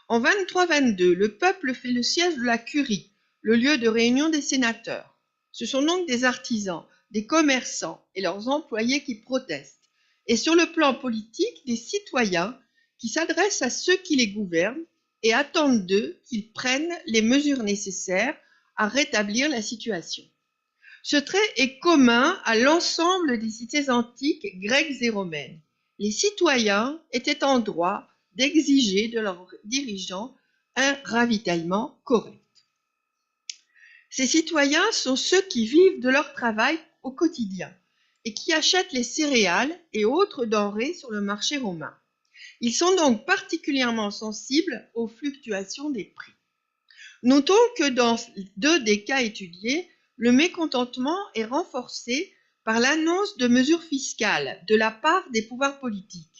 En 23-22, le peuple fait le siège de la curie, le lieu de réunion des sénateurs. Ce sont donc des artisans, des commerçants et leurs employés qui protestent, et sur le plan politique, des citoyens qui s'adressent à ceux qui les gouvernent et attendent d'eux qu'ils prennent les mesures nécessaires à rétablir la situation. Ce trait est commun à l'ensemble des cités antiques grecques et romaines. Les citoyens étaient en droit d'exiger de leurs dirigeants un ravitaillement correct. Ces citoyens sont ceux qui vivent de leur travail au quotidien et qui achètent les céréales et autres denrées sur le marché romain. Ils sont donc particulièrement sensibles aux fluctuations des prix. Notons que dans 2 des cas étudiés, le mécontentement est renforcé par l'annonce de mesures fiscales de la part des pouvoirs politiques.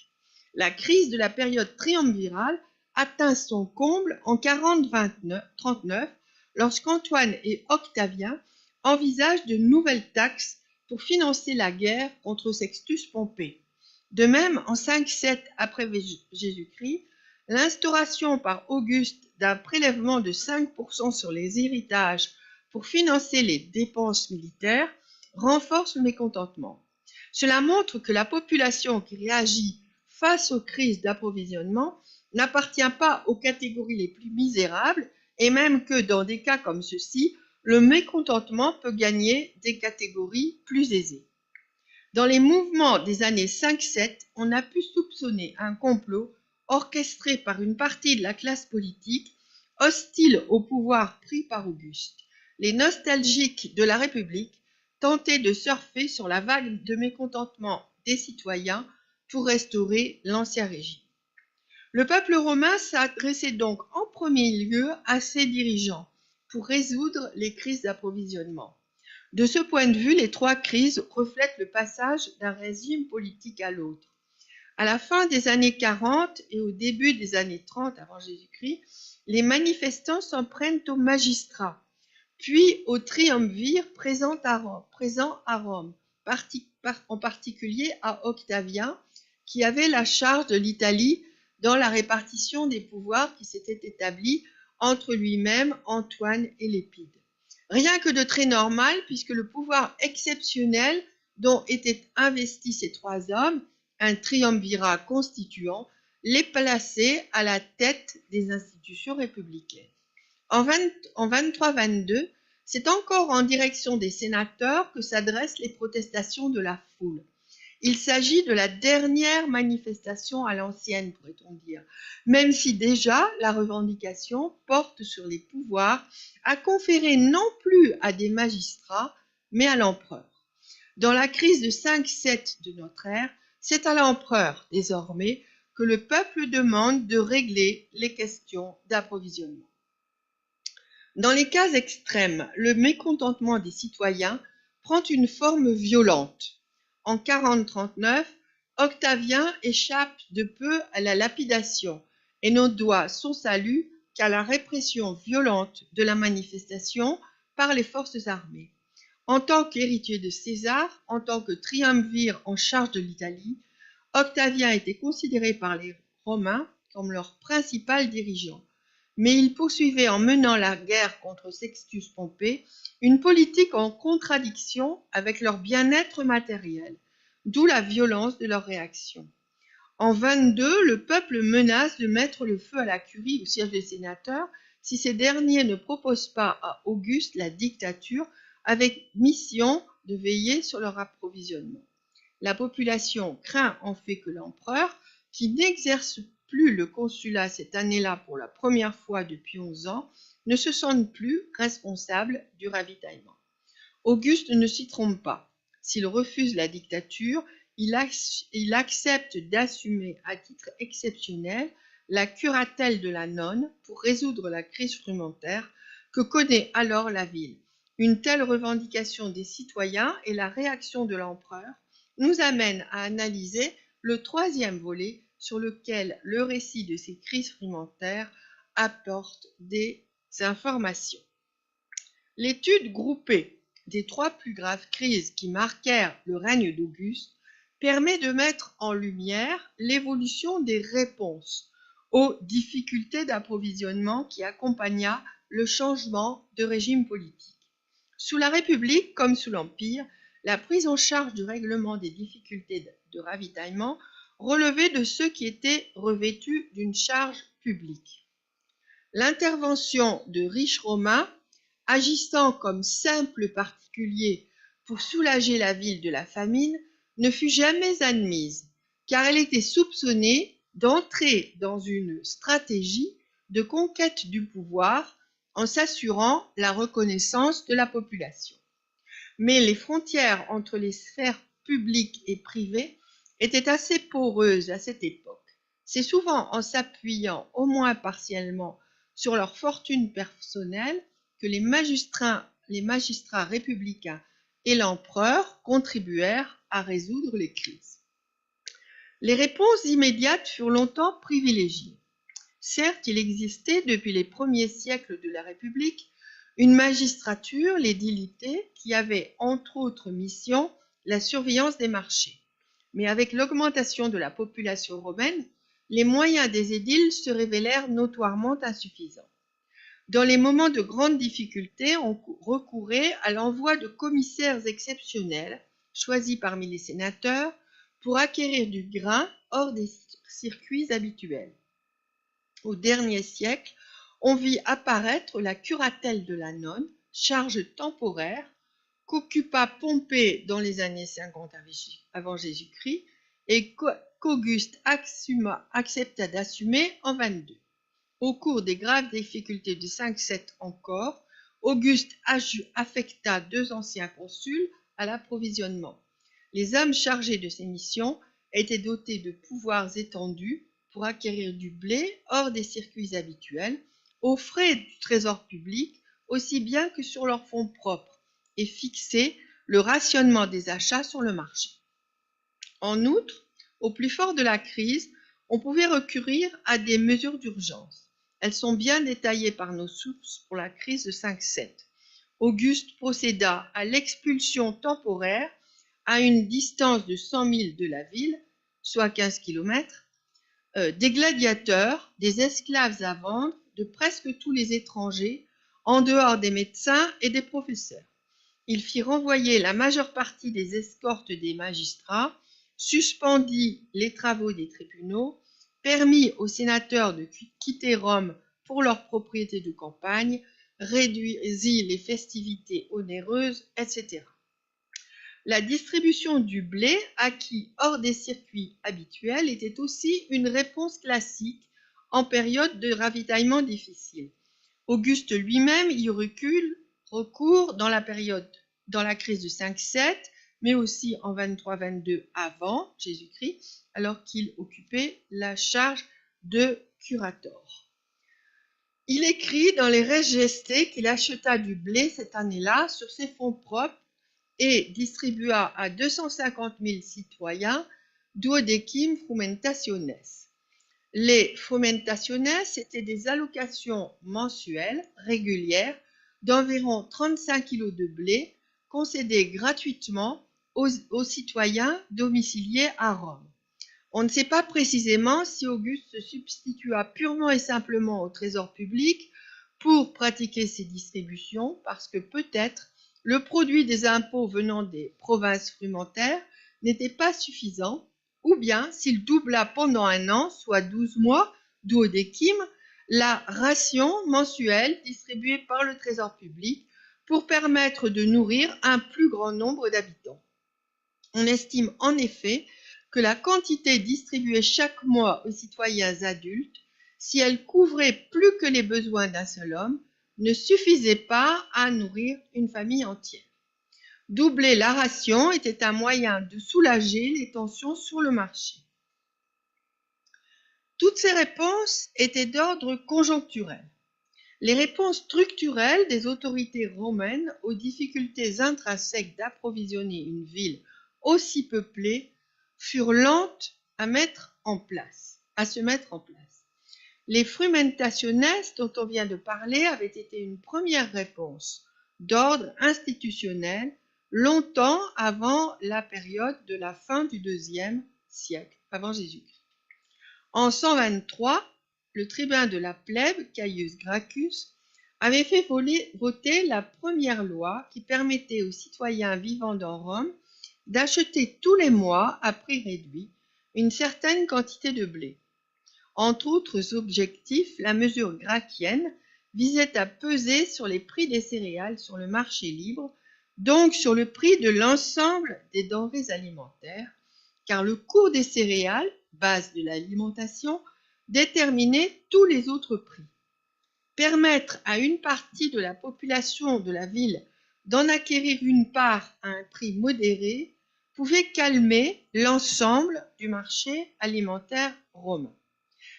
La crise de la période triumvirale atteint son comble en 40-39 lorsqu'Antoine et Octavien envisagent de nouvelles taxes pour financer la guerre contre Sextus Pompée. De même, en 5-7 après Jésus-Christ, l'instauration par Auguste d'un prélèvement de 5% sur les héritages pour financer les dépenses militaires renforce le mécontentement. Cela montre que la population qui réagit face aux crises d'approvisionnement n'appartient pas aux catégories les plus misérables et même que dans des cas comme ceux-ci, le mécontentement peut gagner des catégories plus aisées. Dans les mouvements des années 5-7, on a pu soupçonner un complot orchestré par une partie de la classe politique hostile au pouvoir pris par Auguste. Les nostalgiques de la République tentaient de surfer sur la vague de mécontentement des citoyens pour restaurer l'Ancien Régime. Le peuple romain s'adressait donc en premier lieu à ses dirigeants pour résoudre les crises d'approvisionnement. De ce point de vue, les 3 crises reflètent le passage d'un régime politique à l'autre. À la fin des années 40 et au début des années 30 avant Jésus-Christ, les manifestants s'en prennent aux magistrats, puis aux triumvirs présents à Rome, en particulier à Octavien, qui avait la charge de l'Italie dans la répartition des pouvoirs qui s'était établie entre lui-même, Antoine et Lépide. Rien que de très normal, puisque le pouvoir exceptionnel dont étaient investis ces 3 hommes, un triumvirat constituant, les plaçait à la tête des institutions républicaines. En 23-22, c'est encore en direction des sénateurs que s'adressent les protestations de la foule. Il s'agit de la dernière manifestation à l'ancienne, pourrait-on dire, même si déjà la revendication porte sur les pouvoirs à conférer non plus à des magistrats, mais à l'empereur. Dans la crise de 5-7 de notre ère, c'est à l'empereur, désormais, que le peuple demande de régler les questions d'approvisionnement. Dans les cas extrêmes, le mécontentement des citoyens prend une forme violente. En 40-39, Octavien échappe de peu à la lapidation et ne doit son salut qu'à la répression violente de la manifestation par les forces armées. En tant qu'héritier de César, en tant que triumvir en charge de l'Italie, Octavien était considéré par les Romains comme leur principal dirigeant. Mais il poursuivait en menant la guerre contre Sextus Pompée une politique en contradiction avec leur bien-être matériel, d'où la violence de leur réaction. En 22, le peuple menace de mettre le feu à la curie au siège des sénateurs si ces derniers ne proposent pas à Auguste la dictature avec mission de veiller sur leur approvisionnement. La population craint en fait que l'empereur, qui n'exerce plus le consulat cette année-là pour la première fois depuis 11 ans, ne se sente plus responsable du ravitaillement. Auguste ne s'y trompe pas. S'il refuse la dictature, il accepte d'assumer à titre exceptionnel la curatelle de la nonne pour résoudre la crise frumentaire que connaît alors la ville. Une telle revendication des citoyens et la réaction de l'empereur nous amènent à analyser le troisième volet sur lequel le récit de ces crises frumentaires apporte des informations. L'étude groupée des trois plus graves crises qui marquèrent le règne d'Auguste permet de mettre en lumière l'évolution des réponses aux difficultés d'approvisionnement qui accompagna le changement de régime politique. Sous la République comme sous l'Empire, la prise en charge du règlement des difficultés de ravitaillement relevait de ceux qui étaient revêtus d'une charge publique. L'intervention de riches Romains, agissant comme simples particuliers pour soulager la ville de la famine, ne fut jamais admise, car elle était soupçonnée d'entrer dans une stratégie de conquête du pouvoir en s'assurant la reconnaissance de la population. Mais les frontières entre les sphères publiques et privées étaient assez poreuses à cette époque. C'est souvent en s'appuyant, au moins partiellement, sur leur fortune personnelle que les magistrats républicains et l'empereur contribuèrent à résoudre les crises. Les réponses immédiates furent longtemps privilégiées. Certes, il existait depuis les premiers siècles de la République une magistrature, l'édilité, qui avait entre autres mission la surveillance des marchés. Mais avec l'augmentation de la population romaine, les moyens des édiles se révélèrent notoirement insuffisants. Dans les moments de grande difficulté, on recourait à l'envoi de commissaires exceptionnels, choisis parmi les sénateurs, pour acquérir du grain hors des circuits habituels. Au dernier siècle, on vit apparaître la curatelle de la nonne, charge temporaire, qu'occupa Pompée dans les années 50 avant Jésus-Christ et qu'Auguste accepta d'assumer en 22. Au cours des graves difficultés de 5-7 encore, Auguste affecta 2 anciens consuls à l'approvisionnement. Les hommes chargés de ces missions étaient dotés de pouvoirs étendus pour acquérir du blé hors des circuits habituels, aux frais du trésor public, aussi bien que sur leurs fonds propres, et fixer le rationnement des achats sur le marché. En outre, au plus fort de la crise, on pouvait recourir à des mesures d'urgence. Elles sont bien détaillées par nos sources pour la crise de 5-7. Auguste procéda à l'expulsion temporaire à une distance de 100 000 de la ville, soit 15 km, des gladiateurs, des esclaves à vendre, de presque tous les étrangers, en dehors des médecins et des professeurs. Il fit renvoyer la majeure partie des escortes des magistrats, suspendit les travaux des tribunaux, permit aux sénateurs de quitter Rome pour leurs propriétés de campagne, réduisit les festivités onéreuses, etc. La distribution du blé acquis hors des circuits habituels était aussi une réponse classique en période de ravitaillement difficile. Auguste lui-même y recourt dans la crise de 5-7, mais aussi en 23-22 avant Jésus-Christ, alors qu'il occupait la charge de curator. Il écrit dans les Res Gestae qu'il acheta du blé cette année-là sur ses fonds propres et distribua à 250 000 citoyens duodecim frumentationes. Les frumentationes étaient des allocations mensuelles régulières d'environ 35 kg de blé concédées gratuitement aux citoyens domiciliés à Rome. On ne sait pas précisément si Auguste se substitua purement et simplement au trésor public pour pratiquer ces distributions, parce que peut-être le produit des impôts venant des provinces frumentaires n'était pas suffisant, ou bien s'il doubla pendant 1 an, soit 12 mois, duodecim, la ration mensuelle distribuée par le Trésor public pour permettre de nourrir un plus grand nombre d'habitants. On estime en effet que la quantité distribuée chaque mois aux citoyens adultes, si elle couvrait plus que les besoins d'un seul homme, ne suffisait pas à nourrir une famille entière. Doubler la ration était un moyen de soulager les tensions sur le marché. Toutes ces réponses étaient d'ordre conjoncturel. Les réponses structurelles des autorités romaines aux difficultés intrinsèques d'approvisionner une ville aussi peuplée furent lentes à se mettre en place. Les frumentationes dont on vient de parler avaient été une première réponse d'ordre institutionnel longtemps avant la période de la fin du IIe siècle avant Jésus-Christ. En 123, le tribun de la plèbe, Caius Gracchus, avait fait voter la première loi qui permettait aux citoyens vivant dans Rome d'acheter tous les mois, à prix réduit, une certaine quantité de blé. Entre autres objectifs, la mesure gracchienne visait à peser sur les prix des céréales sur le marché libre, donc sur le prix de l'ensemble des denrées alimentaires, car le cours des céréales, base de l'alimentation, déterminait tous les autres prix. Permettre à une partie de la population de la ville d'en acquérir une part à un prix modéré pouvait calmer l'ensemble du marché alimentaire romain.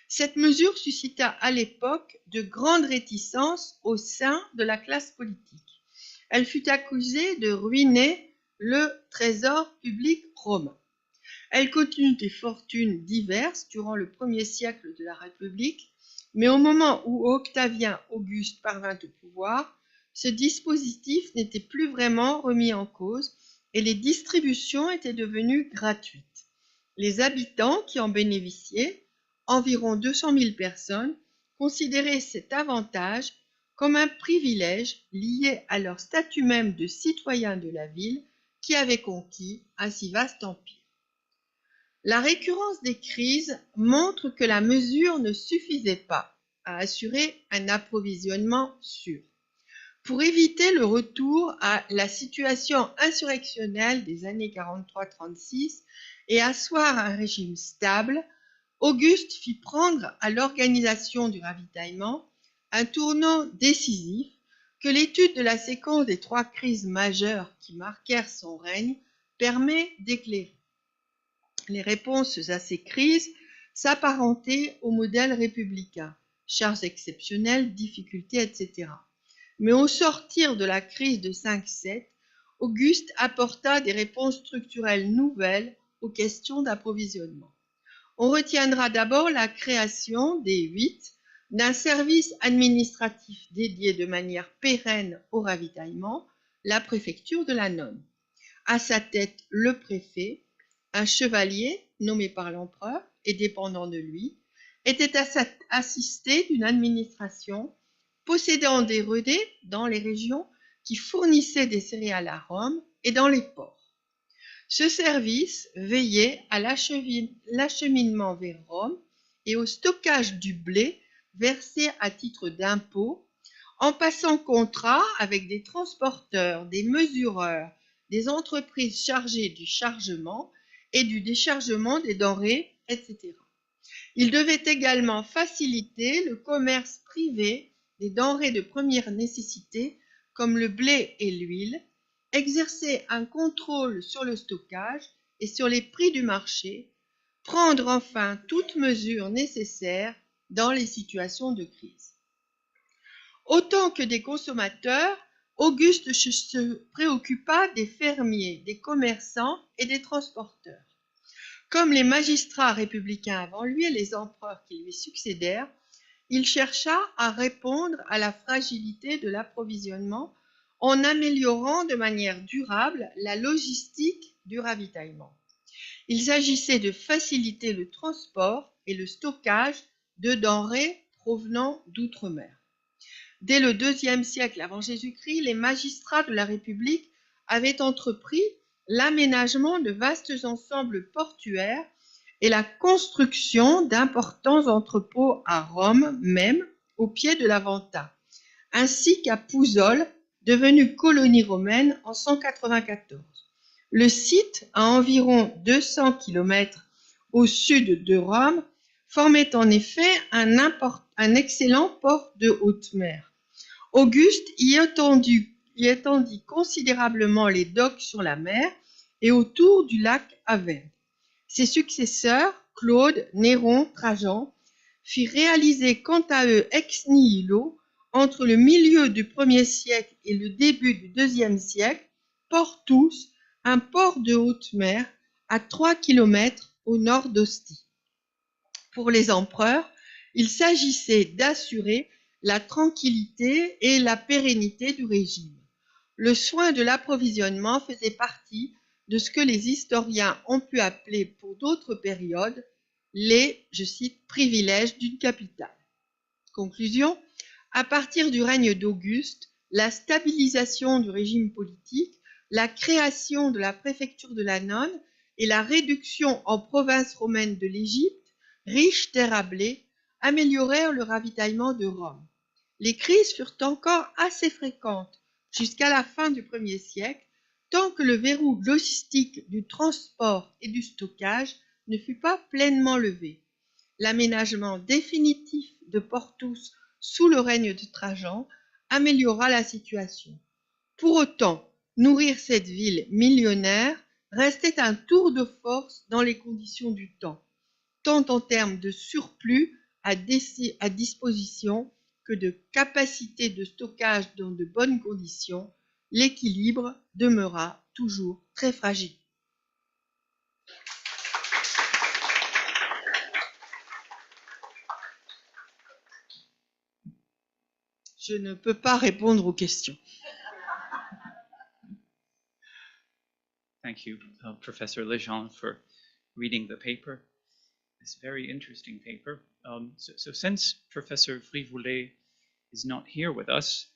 Cette mesure suscita à l'époque de grandes réticences au sein de la classe politique. Elle fut accusée de ruiner le trésor public romain. Elle connut des fortunes diverses durant le premier siècle de la République, mais au moment où Octavien Auguste parvint au pouvoir, ce dispositif n'était plus vraiment remis en cause et les distributions étaient devenues gratuites. Les habitants qui en bénéficiaient, environ 200 000 personnes, considéraient cet avantage comme un privilège lié à leur statut même de citoyens de la ville qui avaient conquis un si vaste empire. La récurrence des crises montre que la mesure ne suffisait pas à assurer un approvisionnement sûr. Pour éviter le retour à la situation insurrectionnelle des années 43-36 et asseoir un régime stable, Auguste fit prendre à l'organisation du ravitaillement un tournant décisif que l'étude de la séquence des 3 crises majeures qui marquèrent son règne permet d'éclairer. Les réponses à ces crises s'apparentaient au modèle républicain, charges exceptionnelles, difficultés, etc. Mais au sortir de la crise de 5-7, Auguste apporta des réponses structurelles nouvelles aux questions d'approvisionnement. On retiendra d'abord la création, dès 8, d'un service administratif dédié de manière pérenne au ravitaillement, la préfecture de la Nonne. À sa tête, le préfet, un chevalier nommé par l'empereur et dépendant de lui, était assisté d'une administration possédant des relais dans les régions qui fournissaient des céréales à Rome et dans les ports. Ce service veillait à l'acheminement vers Rome et au stockage du blé versé à titre d'impôt, en passant contrat avec des transporteurs, des mesureurs, des entreprises chargées du chargement et du déchargement des denrées, etc. Il devait également faciliter le commerce privé des denrées de première nécessité comme le blé et l'huile, exercer un contrôle sur le stockage et sur les prix du marché, prendre enfin toute mesure nécessaire dans les situations de crise. Autant que des consommateurs, Auguste se préoccupa des fermiers, des commerçants et des transporteurs. Comme les magistrats républicains avant lui et les empereurs qui lui succédèrent, il chercha à répondre à la fragilité de l'approvisionnement en améliorant de manière durable la logistique du ravitaillement. Il s'agissait de faciliter le transport et le stockage de denrées provenant d'outre-mer. Dès le IIe siècle avant Jésus-Christ, les magistrats de la République avaient entrepris l'aménagement de vastes ensembles portuaires et la construction d'importants entrepôts à Rome même au pied de l'Aventa, ainsi qu'à Pouzzoles, devenue colonie romaine en 194. Le site, à environ 200 km au sud de Rome, formait en effet un excellent port de haute mer. Auguste y étendit considérablement les docks sur la mer et autour du lac Averne. Ses successeurs, Claude, Néron, Trajan, firent réaliser quant à eux ex nihilo, entre le milieu du 1er siècle et le début du 2e siècle, Portus, un port de haute mer à 3 km au nord d'Ostie. Pour les empereurs, il s'agissait d'assurer la tranquillité et la pérennité du régime. Le soin de l'approvisionnement faisait partie de ce que les historiens ont pu appeler pour d'autres périodes les, je cite, privilèges d'une capitale. Conclusion, à partir du règne d'Auguste, la stabilisation du régime politique, la création de la préfecture de la Nonne et la réduction en province romaine de l'Égypte, riche terrablée, améliorèrent le ravitaillement de Rome. Les crises furent encore assez fréquentes jusqu'à la fin du 1er siècle, tant que le verrou logistique du transport et du stockage ne fut pas pleinement levé. L'aménagement définitif de Portus sous le règne de Trajan améliora la situation. Pour autant, nourrir cette ville millionnaire restait un tour de force dans les conditions du temps, tant en termes de surplus à disposition que de capacité de stockage dans de bonnes conditions. L'équilibre demeura toujours très fragile. Je ne peux pas répondre aux questions. Thank you, Professor Lejean, for reading the paper. This very interesting paper. So since Professor Frivoulet is not here with us,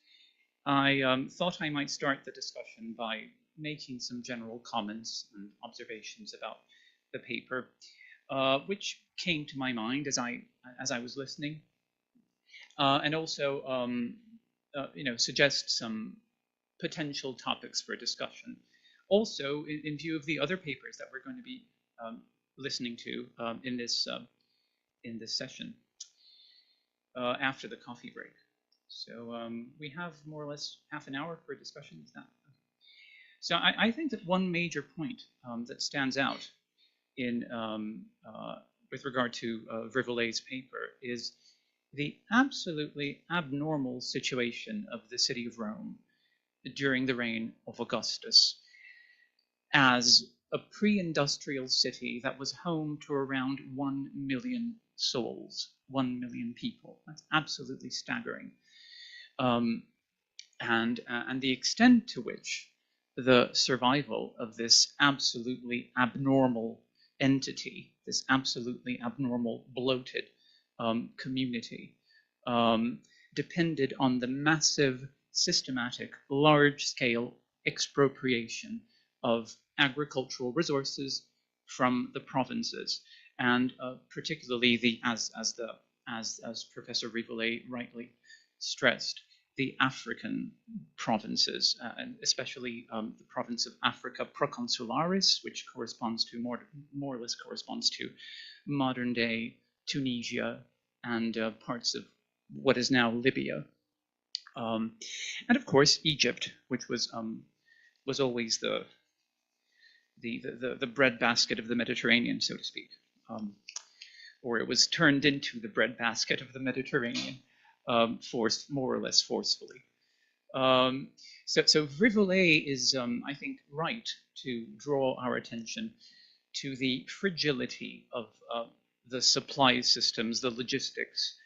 I thought I might start the discussion by making some general comments and observations about the paper, which came to my mind as I was listening, and also suggest some potential topics for discussion. Also, in view of the other papers that we're going to be listening to in this session after the coffee break. So we have more or less half an hour for a discussion. Is that? So I think that one major point that stands out in with regard to Vrivoulet's paper is the absolutely abnormal situation of the city of Rome during the reign of Augustus as a pre-industrial city that was home to around 1 million souls, 1 million people. That's absolutely staggering. And the extent to which the survival of this absolutely abnormal entity, this absolutely abnormal bloated community, depended on the massive, systematic, large-scale expropriation of agricultural resources from the provinces, and particularly as Professor Vrivoulet rightly stressed, the African provinces, and especially the province of Africa Proconsularis, which corresponds to more or less corresponds to modern day Tunisia and parts of what is now Libya, and of course Egypt, which was always the breadbasket of the Mediterranean, so to speak, or it was turned into the breadbasket of the Mediterranean, more or less forcefully. So Vrivoulet is, I think, right to draw our attention to the fragility of the supply systems, the logistics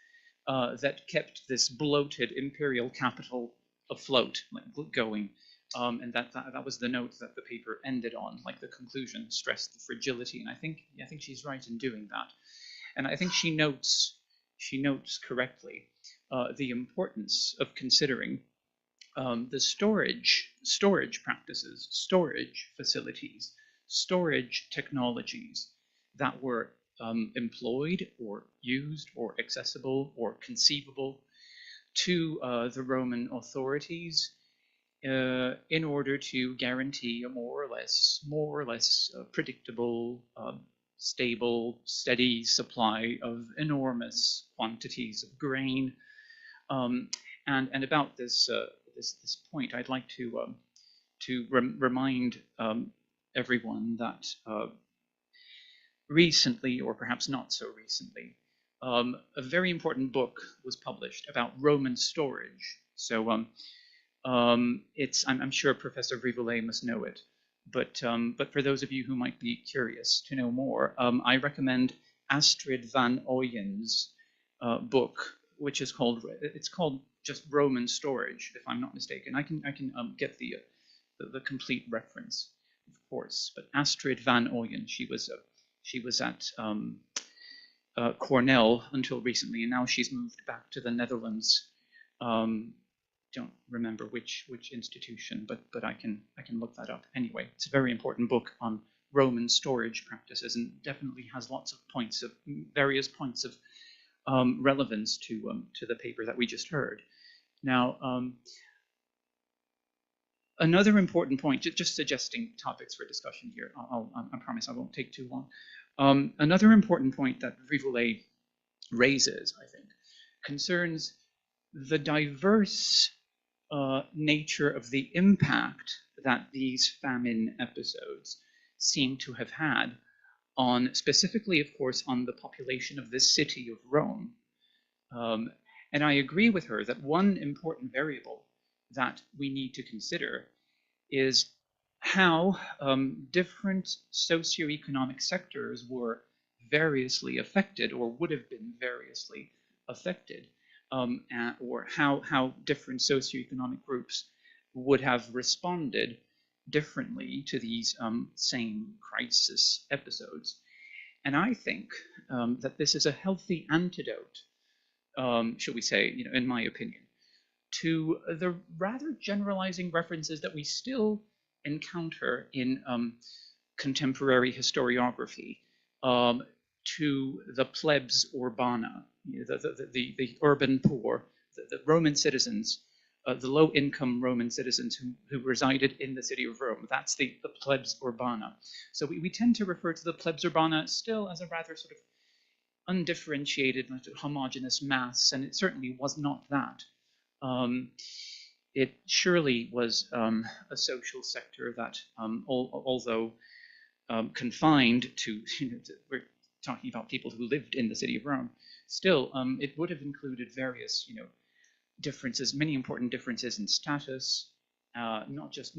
that kept this bloated imperial capital afloat, going. And that was the note that the paper ended on, like the conclusion stressed the fragility, and I think she's right in doing that. And I think she notes correctly the importance of considering the storage practices, storage facilities, storage technologies that were employed or used or accessible or conceivable to the Roman authorities in order to guarantee a more or less predictable, stable, steady supply of enormous quantities of grain. And about this point, I'd like to remind everyone that recently, or perhaps not so recently, a very important book was published about Roman storage. So I'm sure Professor Rivolet must know it, but for those of you who might be curious to know more, I recommend Astrid van Ooyen's book, which is called just Roman Storage, if I'm not mistaken. I can get the complete reference, of course. But Astrid van Ooyen, she was at Cornell until recently, and now she's moved back to the Netherlands. Don't remember which institution, but I can look that up. Anyway, it's a very important book on Roman storage practices, and definitely has lots of various points of relevance to the paper that we just heard. Now, another important point, just suggesting topics for discussion here. I promise I won't take too long. Another important point that Rivolet raises, I think, concerns the diverse nature of the impact that these famine episodes seem to have had on, specifically, of course, on the population of the city of Rome. And I agree with her that one important variable that we need to consider is how different socioeconomic sectors were variously affected, or would have been variously affected, or how different socioeconomic groups would have responded differently to these same crisis episodes. And I think that this is a healthy antidote, shall we say, in my opinion, to the rather generalizing references that we still encounter in contemporary historiography to the plebs urbana, the urban poor, the Roman citizens, the low-income Roman citizens who resided in the city of Rome. That's the plebs urbana. So we tend to refer to the plebs urbana still as a rather sort of undifferentiated, homogeneous mass, and it certainly was not that. It surely was a social sector that, although confined to, we're talking about people who lived in the city of Rome, still it would have included various, differences, many important differences in status, not just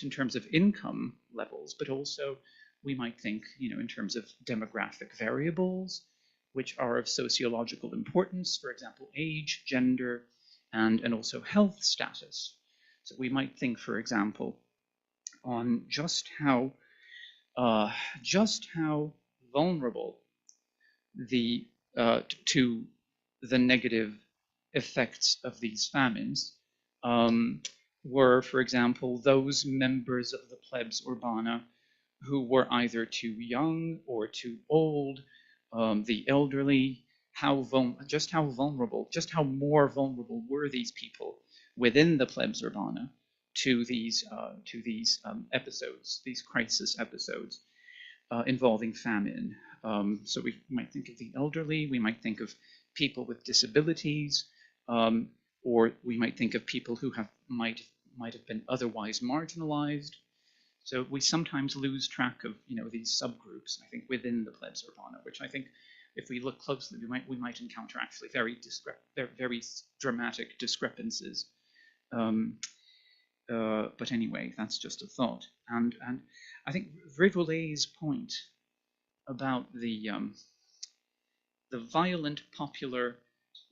in terms of income levels, but also we might think, in terms of demographic variables, which are of sociological importance, for example, age, gender, and also health status. So we might think, for example, on just how vulnerable to the negative effects of these famines were, for example, those members of the plebs urbana who were either too young or too old, the elderly. How more vulnerable were these people within the plebs urbana to these episodes, these crisis episodes involving famine. So we might think of the elderly, we might think of people with disabilities, or we might think of people who might have been otherwise marginalized. So we sometimes lose track of these subgroups, I think, within the plebs urbana, which I think, if we look closely, we might encounter actually very dramatic discrepancies. But anyway, that's just a thought. And I think Rivolet's point about the violent popular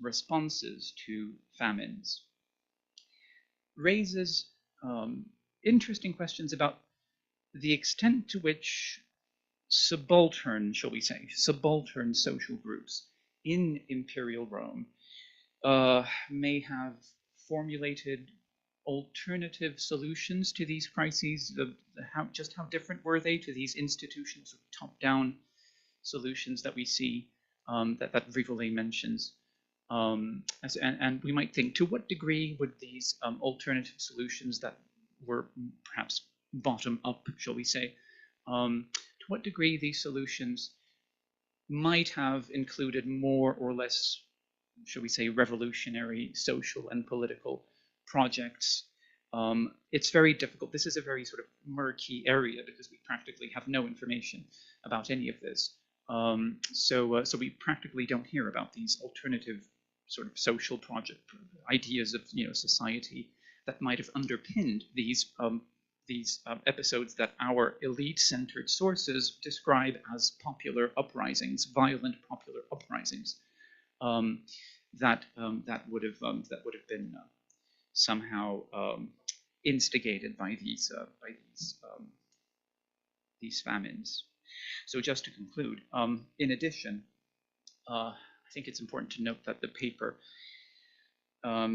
responses to famines raises interesting questions about the extent to which subaltern social groups in imperial Rome may have formulated alternative solutions to these crises. Just how different were they to these institutions of top-down solutions that we see, that Rivolet mentions? And we might think, to what degree would these alternative solutions that were perhaps bottom up, shall we say, to what degree these solutions might have included more or less, shall we say, revolutionary social and political projects. It's very difficult. This is a very sort of murky area because we practically have no information about any of this. So we practically don't hear about these alternative sort of social project ideas of society that might have underpinned these episodes that our elite-centered sources describe as popular uprisings, violent popular uprisings, that would have been somehow instigated by these famines. So just to conclude, in addition, I think it's important to note that the paper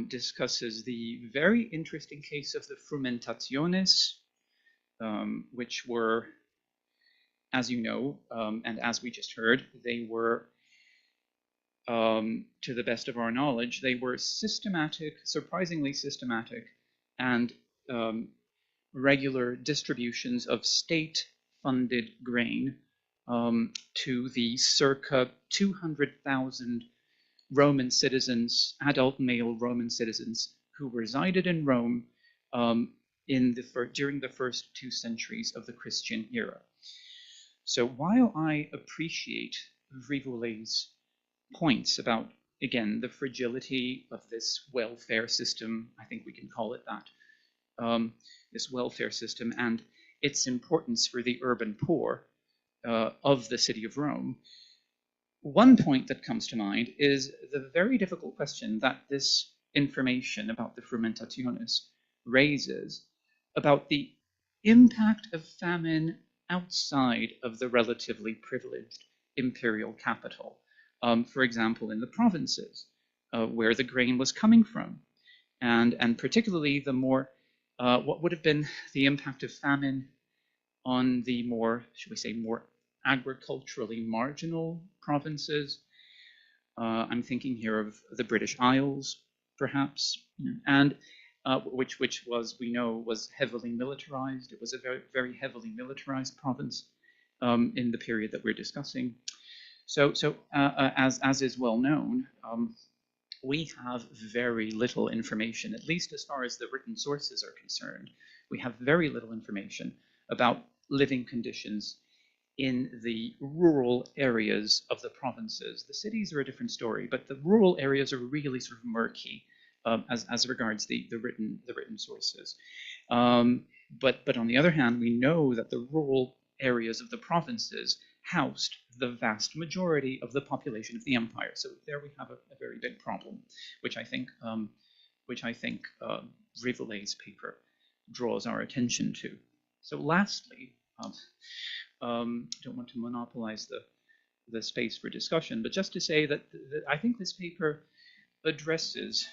discusses the very interesting case of the frumentationes, which were, as you know, and as we just heard, they were, to the best of our knowledge, they were systematic, surprisingly systematic, and regular distributions of state-funded grain to the circa 200,000 Roman citizens, adult male Roman citizens, who resided in Rome during the first 2 centuries of the Christian era. So while I appreciate Rivolet's points about, again, the fragility of this welfare system, I think we can call it that, this welfare system, and its importance for the urban poor of the city of Rome, one point that comes to mind is the very difficult question that this information about the frumentationes raises about the impact of famine outside of the relatively privileged imperial capital. For example, in the provinces where the grain was coming from, and particularly the more, what would have been the impact of famine on the more, should we say, more agriculturally marginal provinces. I'm thinking here of the British Isles, perhaps, and which was, we know, was heavily militarized. It was a very, very heavily militarized province in the period that we're discussing. So as is well known, we have very little information, at least as far as the written sources are concerned. We have very little information about living conditions in the rural areas of the provinces. The cities are a different story, but the rural areas are really sort of murky as regards the written sources. But on the other hand, we know that the rural areas of the provinces housed the vast majority of the population of the empire. So there we have a very big problem, which I think Rivolet's paper draws our attention to. So lastly, don't want to monopolize the space for discussion, but just to say that I think this paper addresses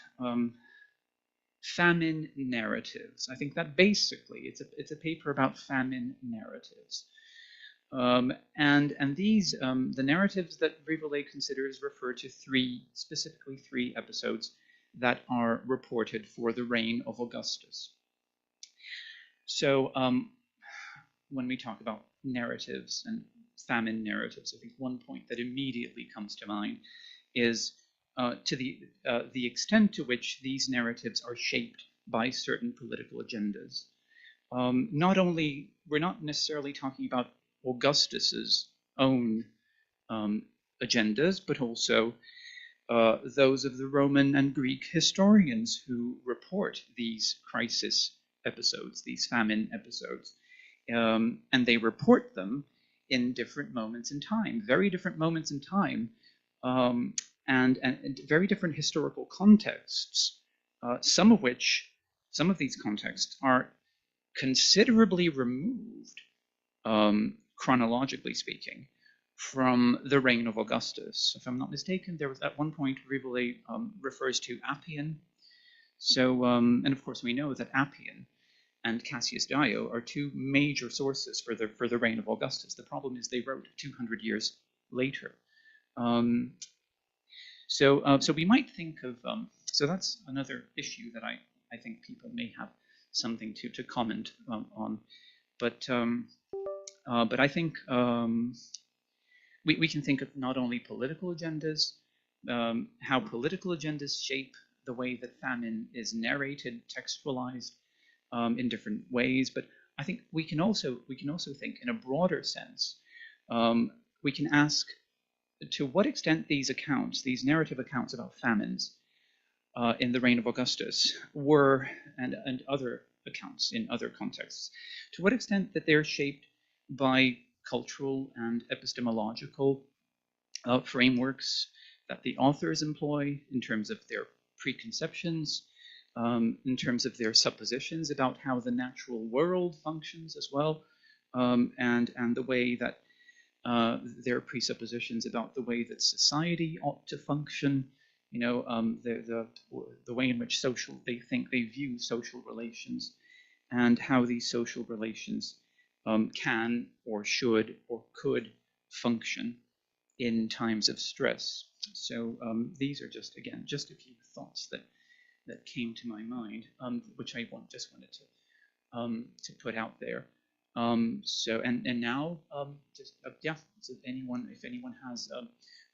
famine narratives. I think that basically it's a paper about famine narratives. And these, the narratives that Rivolet considers refer to specifically three episodes that are reported for the reign of Augustus. So when we talk about narratives and famine narratives, I think one point that immediately comes to mind is to the extent to which these narratives are shaped by certain political agendas. We're not necessarily talking about Augustus's own agendas, but also those of the Roman and Greek historians who report these crisis episodes, these famine episodes. And they report them in different moments in time, very different moments in time, and very different historical contexts, some of these contexts are considerably removed, chronologically speaking, from the reign of Augustus. If I'm not mistaken, there was at one point Rivolet refers to Appian. So, and of course we know that Appian and Cassius Dio are two major sources for the reign of Augustus. The problem is they wrote 200 years later. So we might think of, so that's another issue that I think people may have something to comment on. But I think we can think of not only political agendas, how political agendas shape the way that famine is narrated, textualized in different ways. But I think we can also think in a broader sense. We can ask to what extent these accounts, these narrative accounts about famines in the reign of Augustus were, and other accounts in other contexts, to what extent that they're shaped by cultural and epistemological frameworks that the authors employ in terms of their preconceptions, in terms of their suppositions about how the natural world functions as well, and the way that their presuppositions about the way that society ought to function, you know, the way in which they view social relations, and how these social relations can or should or could function in times of stress. So these are just a few thoughts that came to my mind, which I just wanted to put out there. So and now yeah. So if anyone has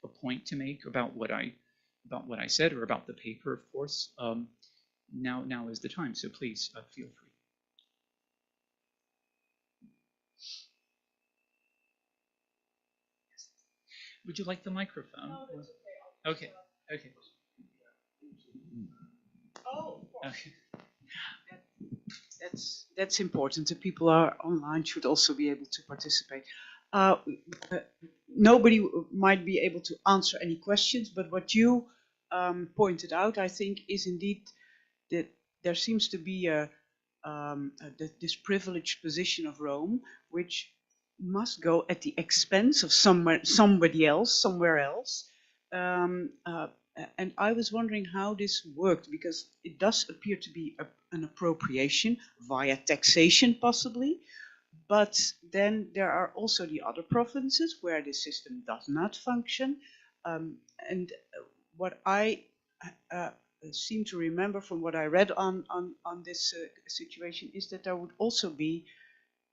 a point to make about what I said or about the paper, of course, now is the time. So please feel free. Would you like the microphone? No, that's okay. Okay. Oh, okay. That's important. The people are online should also be able to participate. Nobody might be able to answer any questions, but what you pointed out, I think, is indeed that there seems to be this privileged position of Rome, which must go at the expense of somebody else, somewhere else. And I was wondering how this worked, because it does appear to be an appropriation via taxation, possibly. But then there are also the other provinces where the system does not function. And what I seem to remember from what I read on this situation is that there would also be,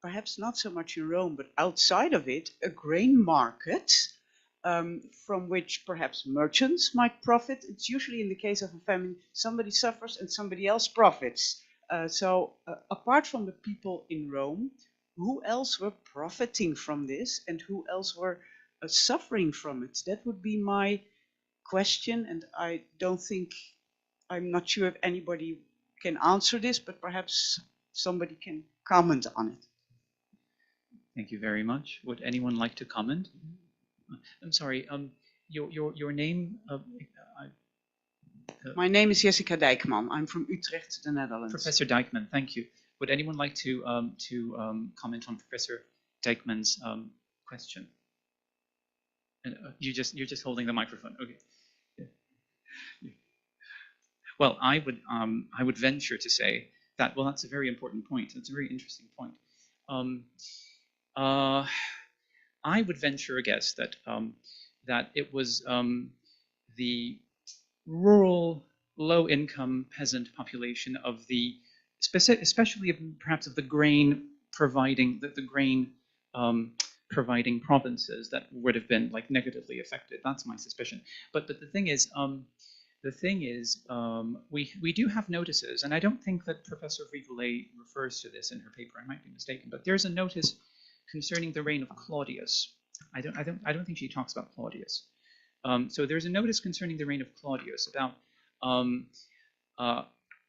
perhaps not so much in Rome, but outside of it, a grain market from which perhaps merchants might profit. It's usually in the case of a famine, somebody suffers and somebody else profits. So apart from the people in Rome, who else were profiting from this and who else were suffering from it? That would be my question, and I'm not sure if anybody can answer this, but perhaps somebody can comment on it. Thank you very much. Would anyone like to comment? I'm sorry. Your name? My name is Jessica Dijkman. I'm from Utrecht, the Netherlands. Professor Dijkman, thank you. Would anyone like to comment on Professor Dijkman's question? And you're just holding the microphone. Okay. Yeah. Well, I would venture to say that, well, that's a very important point. It's a very interesting point. I would venture a guess that that it was the rural, low-income peasant population of the, especially perhaps of the grain providing providing provinces that would have been like negatively affected. That's my suspicion. But the thing is, we do have notices, and I don't think that Professor Rigolet refers to this in her paper. I might be mistaken, but there's a notice concerning the reign of Claudius. I don't think she talks about Claudius. So there's a notice concerning the reign of Claudius about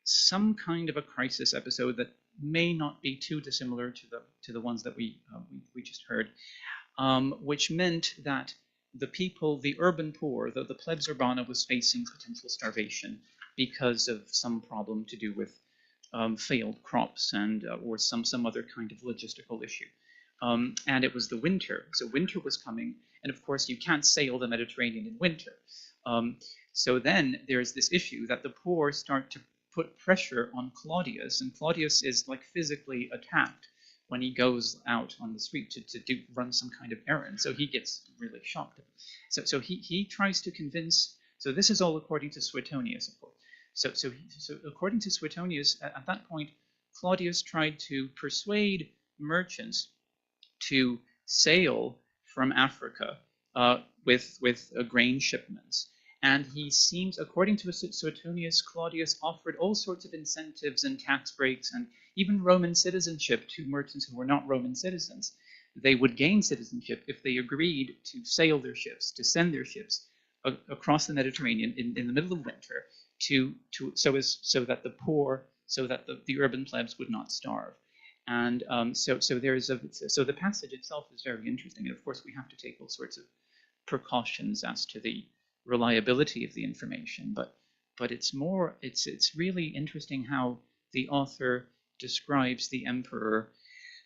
some kind of a crisis episode that may not be too dissimilar to the ones that we just heard, which meant that the people, the urban poor, the plebs urbana, was facing potential starvation because of some problem to do with failed crops and or some other kind of logistical issue. And it was the winter, so winter was coming, and of course you can't sail the Mediterranean in winter. So then there's this issue that the poor start to put pressure on Claudius, and Claudius is like physically attacked when he goes out on the street to run some kind of errand. So he gets really shocked. So he tries to convince So this is all according to Suetonius, of course. So according to Suetonius, at that point, Claudius tried to persuade merchants to sail from Africa with grain shipments. And he seems, according to Suetonius, Claudius offered all sorts of incentives and tax breaks and even Roman citizenship to merchants who were not Roman citizens. They would gain citizenship if they agreed to sail their ships, to send their ships across the Mediterranean in the middle of winter so that the poor, so that the urban plebs would not starve. And so the passage itself is very interesting. And of course, we have to take all sorts of precautions as to the reliability of the information. But it's really interesting how the author describes the emperor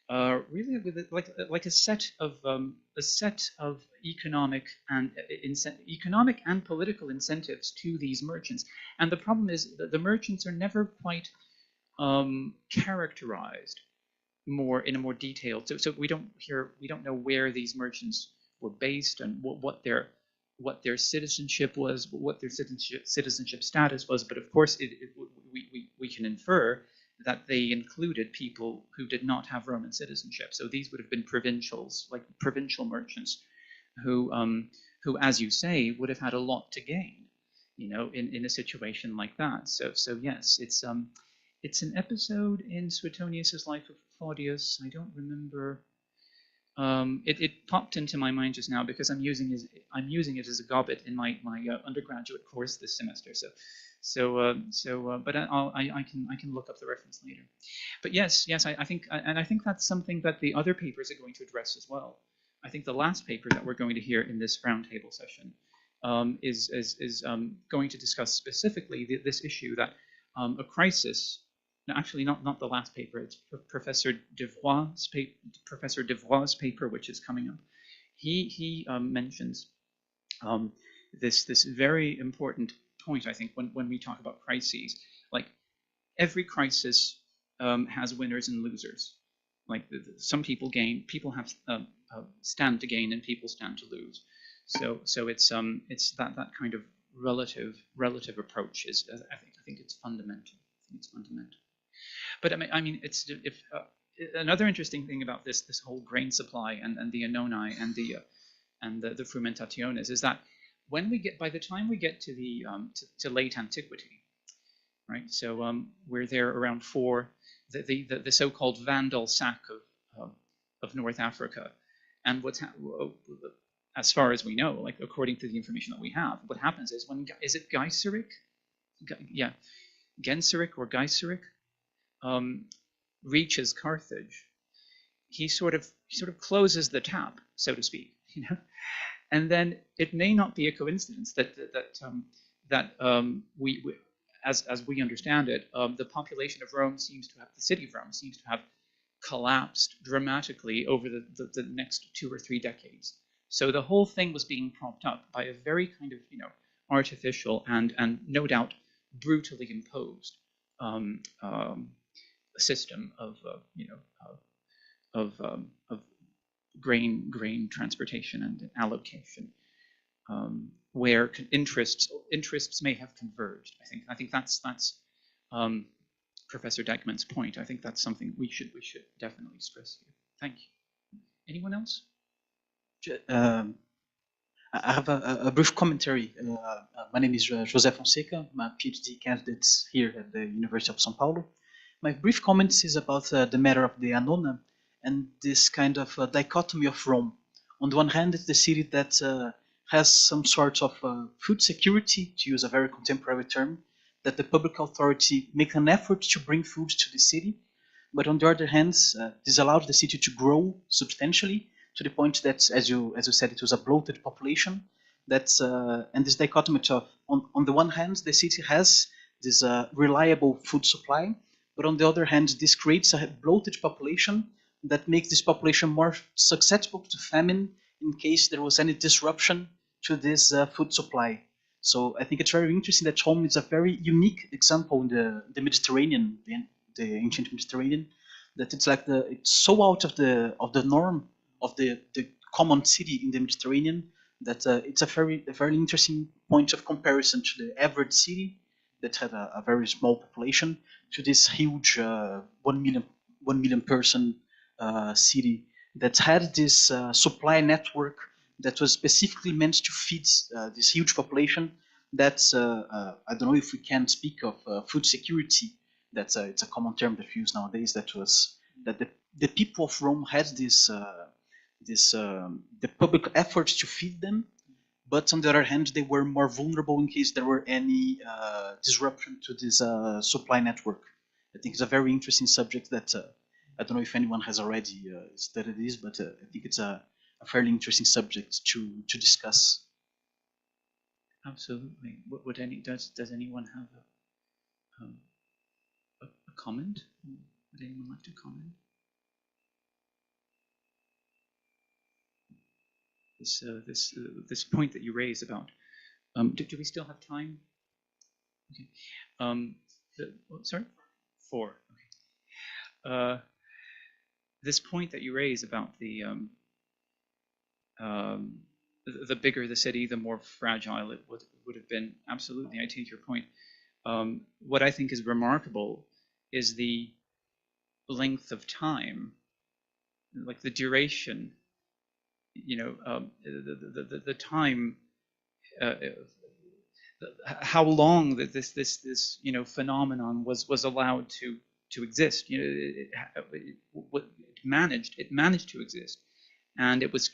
really with like a set of economic and political incentives to these merchants. And the problem is that the merchants are never quite characterized in a more detailed. So we don't know where these merchants were based and what their citizenship was, what their citizenship status was. But of course, we can infer that they included people who did not have Roman citizenship. So these would have been provincials, like provincial merchants, who, as you say, would have had a lot to gain, in a situation like that. So yes, it's an episode in Suetonius's life of Claudius. I don't remember. It popped into my mind just now because I'm using it as a goblet in my undergraduate course this semester. But I can look up the reference later. But yes, I think that's something that the other papers are going to address as well. I think the last paper that we're going to hear in this roundtable session is going to discuss specifically this issue that a crisis. No, actually, not the last paper. It's Professor Devroy's paper, which is coming up. He mentions this very important point. I think when we talk about crises, like every crisis has winners and losers. Like some people gain, people have stand to gain, and people stand to lose. So it's that kind of relative approach is I think it's fundamental. But I mean, it's another interesting thing about this whole grain supply and the annoni and the frumentationes is that by the time we get to the to late antiquity, right? So we're there around the so-called Vandal sack of North Africa, and as far as we know, like according to the information that we have, what happens is is it Genseric? Yeah, Genseric or Gaiseric reaches Carthage, he sort of closes the tap, so to speak, and then it may not be a coincidence that we as we understand it, the population of Rome the city of Rome seems to have collapsed dramatically over the next 2 or 3 decades. So the whole thing was being propped up by a very kind of artificial and no doubt brutally imposed system of grain transportation and allocation, where interests may have converged. I think that's Professor Dijkman's point. I think that's something we should definitely stress here. Thank you. Anyone else? I have a brief commentary. My name is José Fonseca. I'm a PhD candidate here at the University of São Paulo. My brief comment is about the matter of the Annona and this kind of dichotomy of Rome. On the one hand, it's the city that has some sort of food security, to use a very contemporary term, that the public authority make an effort to bring food to the city. But on the other hand, this allowed the city to grow substantially to the point that, as you said, it was a bloated population. And this dichotomy of, on the one hand, the city has this reliable food supply, but on the other hand, this creates a bloated population that makes this population more susceptible to famine in case there was any disruption to this food supply. So I think it's very interesting that Fome is a very unique example in the Mediterranean, the ancient Mediterranean, that it's like it's so out of the norm of the common city in the Mediterranean that it's a very interesting point of comparison to the average city that had a very small population to this huge 1 million person city that had this supply network that was specifically meant to feed this huge population. That's I don't know if we can speak of food security. That's it's a common term that we use nowadays. That the people of Rome had the public efforts to feed them, but on the other hand, they were more vulnerable in case there were any disruption to this supply network. I think it's a very interesting subject that I don't know if anyone has already studied this, but I think it's a fairly interesting subject to discuss. Absolutely. Does anyone have a comment? Would anyone like to comment? This point that you raised about do we still have time? Okay. Sorry, 4. Okay. This point that you raise about the bigger the city, the more fragile it would have been. Absolutely, I take your point. What I think is remarkable is the length of time, like the duration. The time, how long that this phenomenon was allowed to exist. It managed to exist, and it was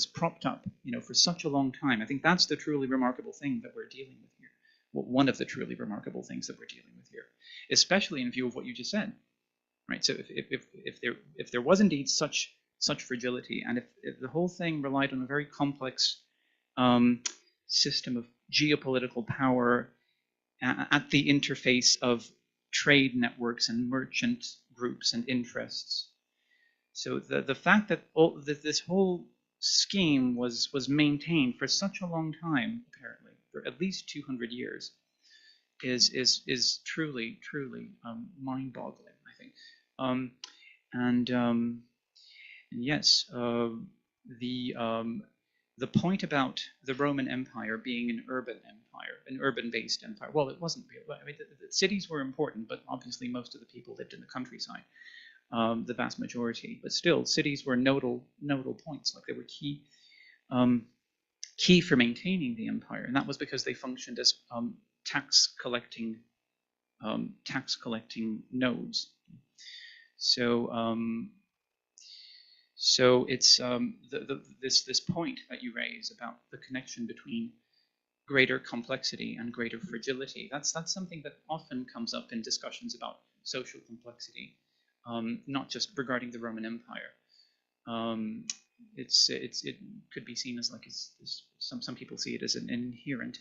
propped up, for such a long time. I think that's the truly remarkable thing that we're dealing with here. Well, one of the truly remarkable things that we're dealing with here, especially in view of what you just said, right? So if there was indeed such fragility, and if the whole thing relied on a very complex system of geopolitical power at the interface of trade networks and merchant groups and interests. So the fact that this whole scheme was maintained for such a long time, apparently for at least 200 years, is truly mind-boggling, I think. And yes, the point about the Roman Empire being an urban empire, an urban-based empire. Well, it wasn't. I mean, the cities were important, but obviously most of the people lived in the countryside, the vast majority. But still, cities were nodal points. Like they were key for maintaining the empire, and that was because they functioned as tax collecting nodes. So it's this point that you raise about the connection between greater complexity and greater fragility. That's something that often comes up in discussions about social complexity, not just regarding the Roman Empire. It could be seen as like some people see it as an inherent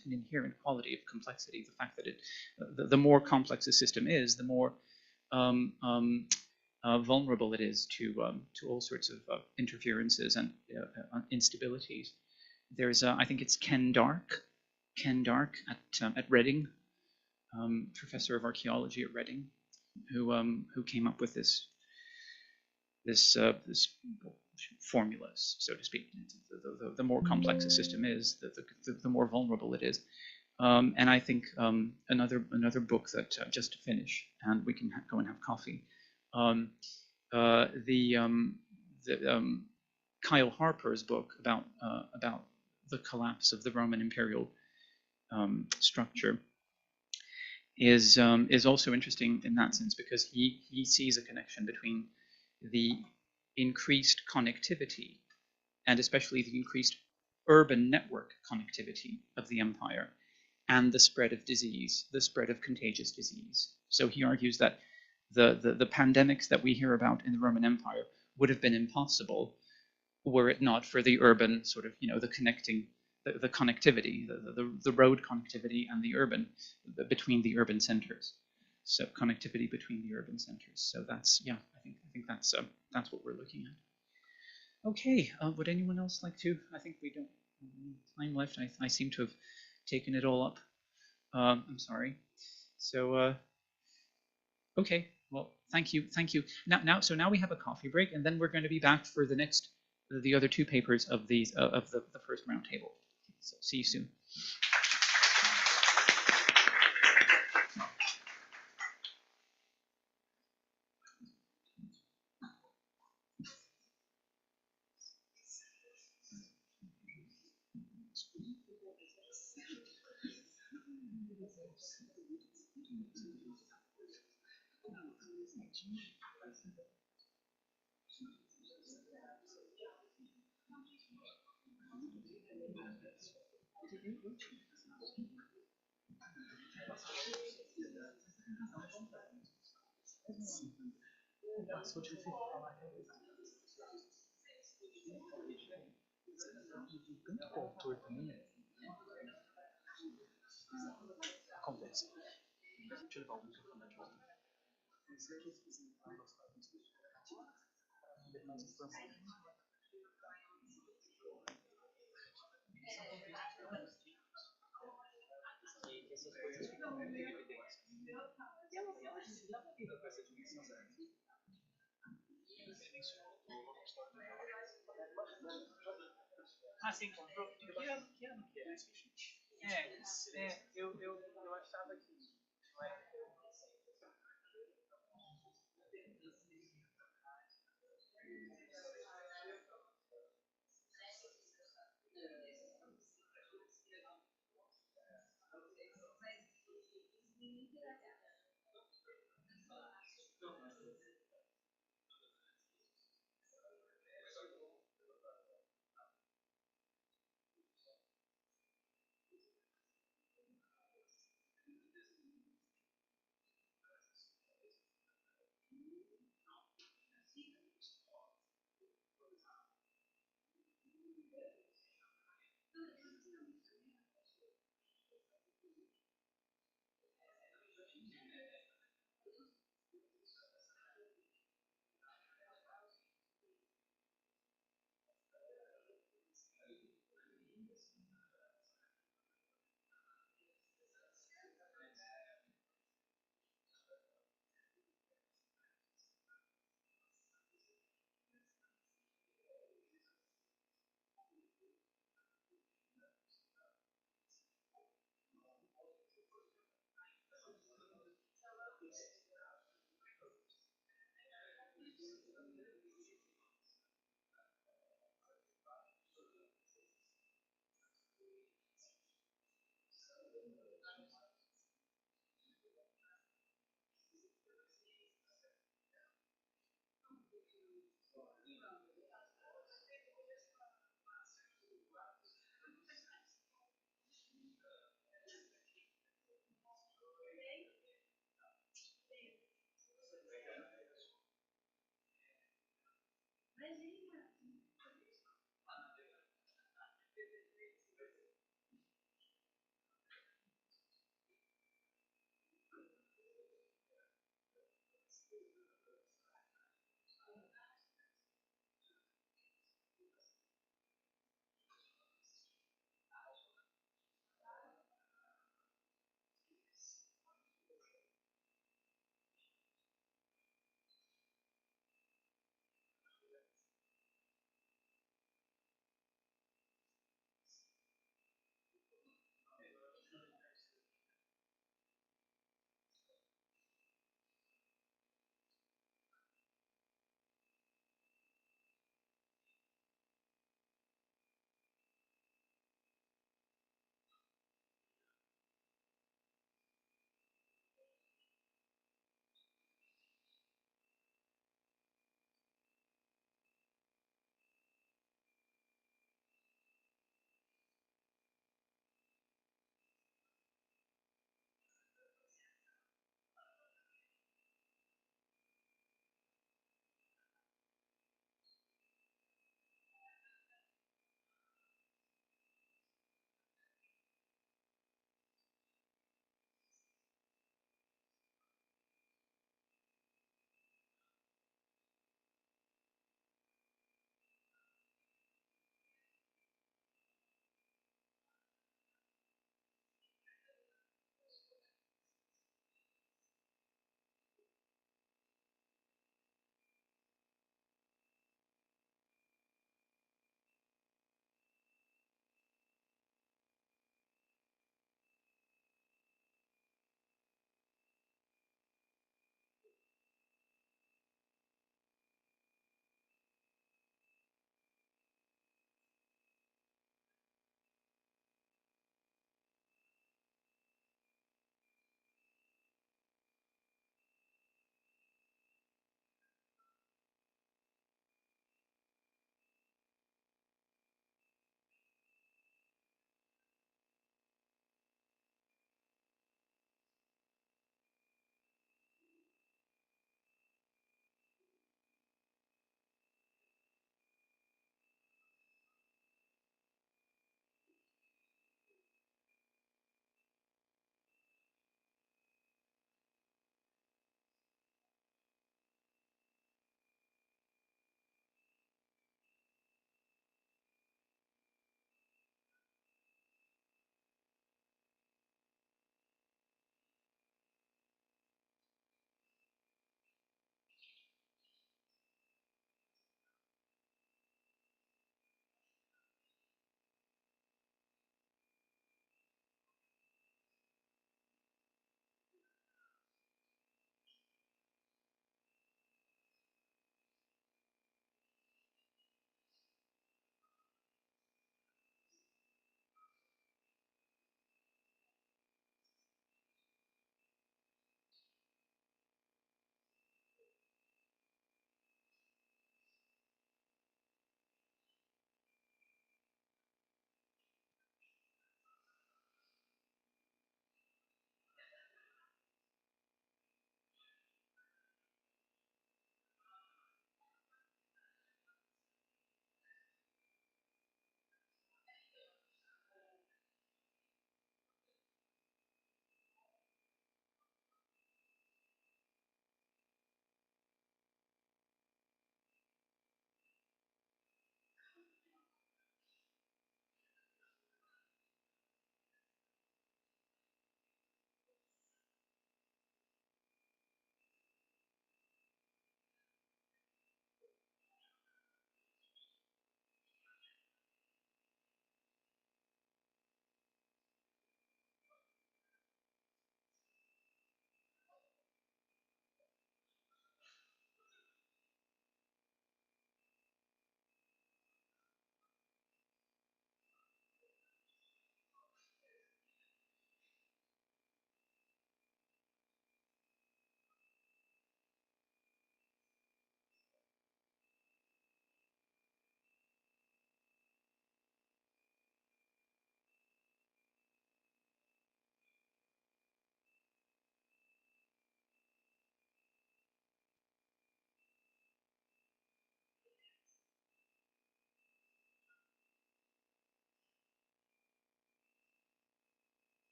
quality of complexity. The fact that the more complex a system is, the more vulnerable it is to all sorts of interferences and instabilities. There's I think it's Ken Dark at Reading, professor of archaeology at Reading, who came up with this formulas, so to speak. The more complex a system is, the more vulnerable it is. And I think another book that just to finish, and we can go and have coffee. Kyle Harper's book about the collapse of the Roman imperial structure is also interesting in that sense, because he sees a connection between the increased connectivity and especially the increased urban network connectivity of the empire and the spread of disease, the spread of contagious disease. So he argues that the pandemics that we hear about in the Roman Empire would have been impossible were it not for the urban sort of, the connectivity, the road connectivity and the urban, between the urban centers. So connectivity between the urban centers. So that's, yeah, I think that's what we're looking at. Okay, would anyone else like to? I think we don't have any time left. I seem to have taken it all up. I'm sorry. So, okay. Well, thank you. Now we have a coffee break, and then we're going to be back for the next the other two papers of these of the first roundtable. So see you soon. Tanto com o autor também acontece. Deixa eu levar o microfone de volta. Essas coisas ficam muito em evidência. E ela leva a vida com essa dimensão. Ah, você encontrou? Que ano que é? Eu achava que.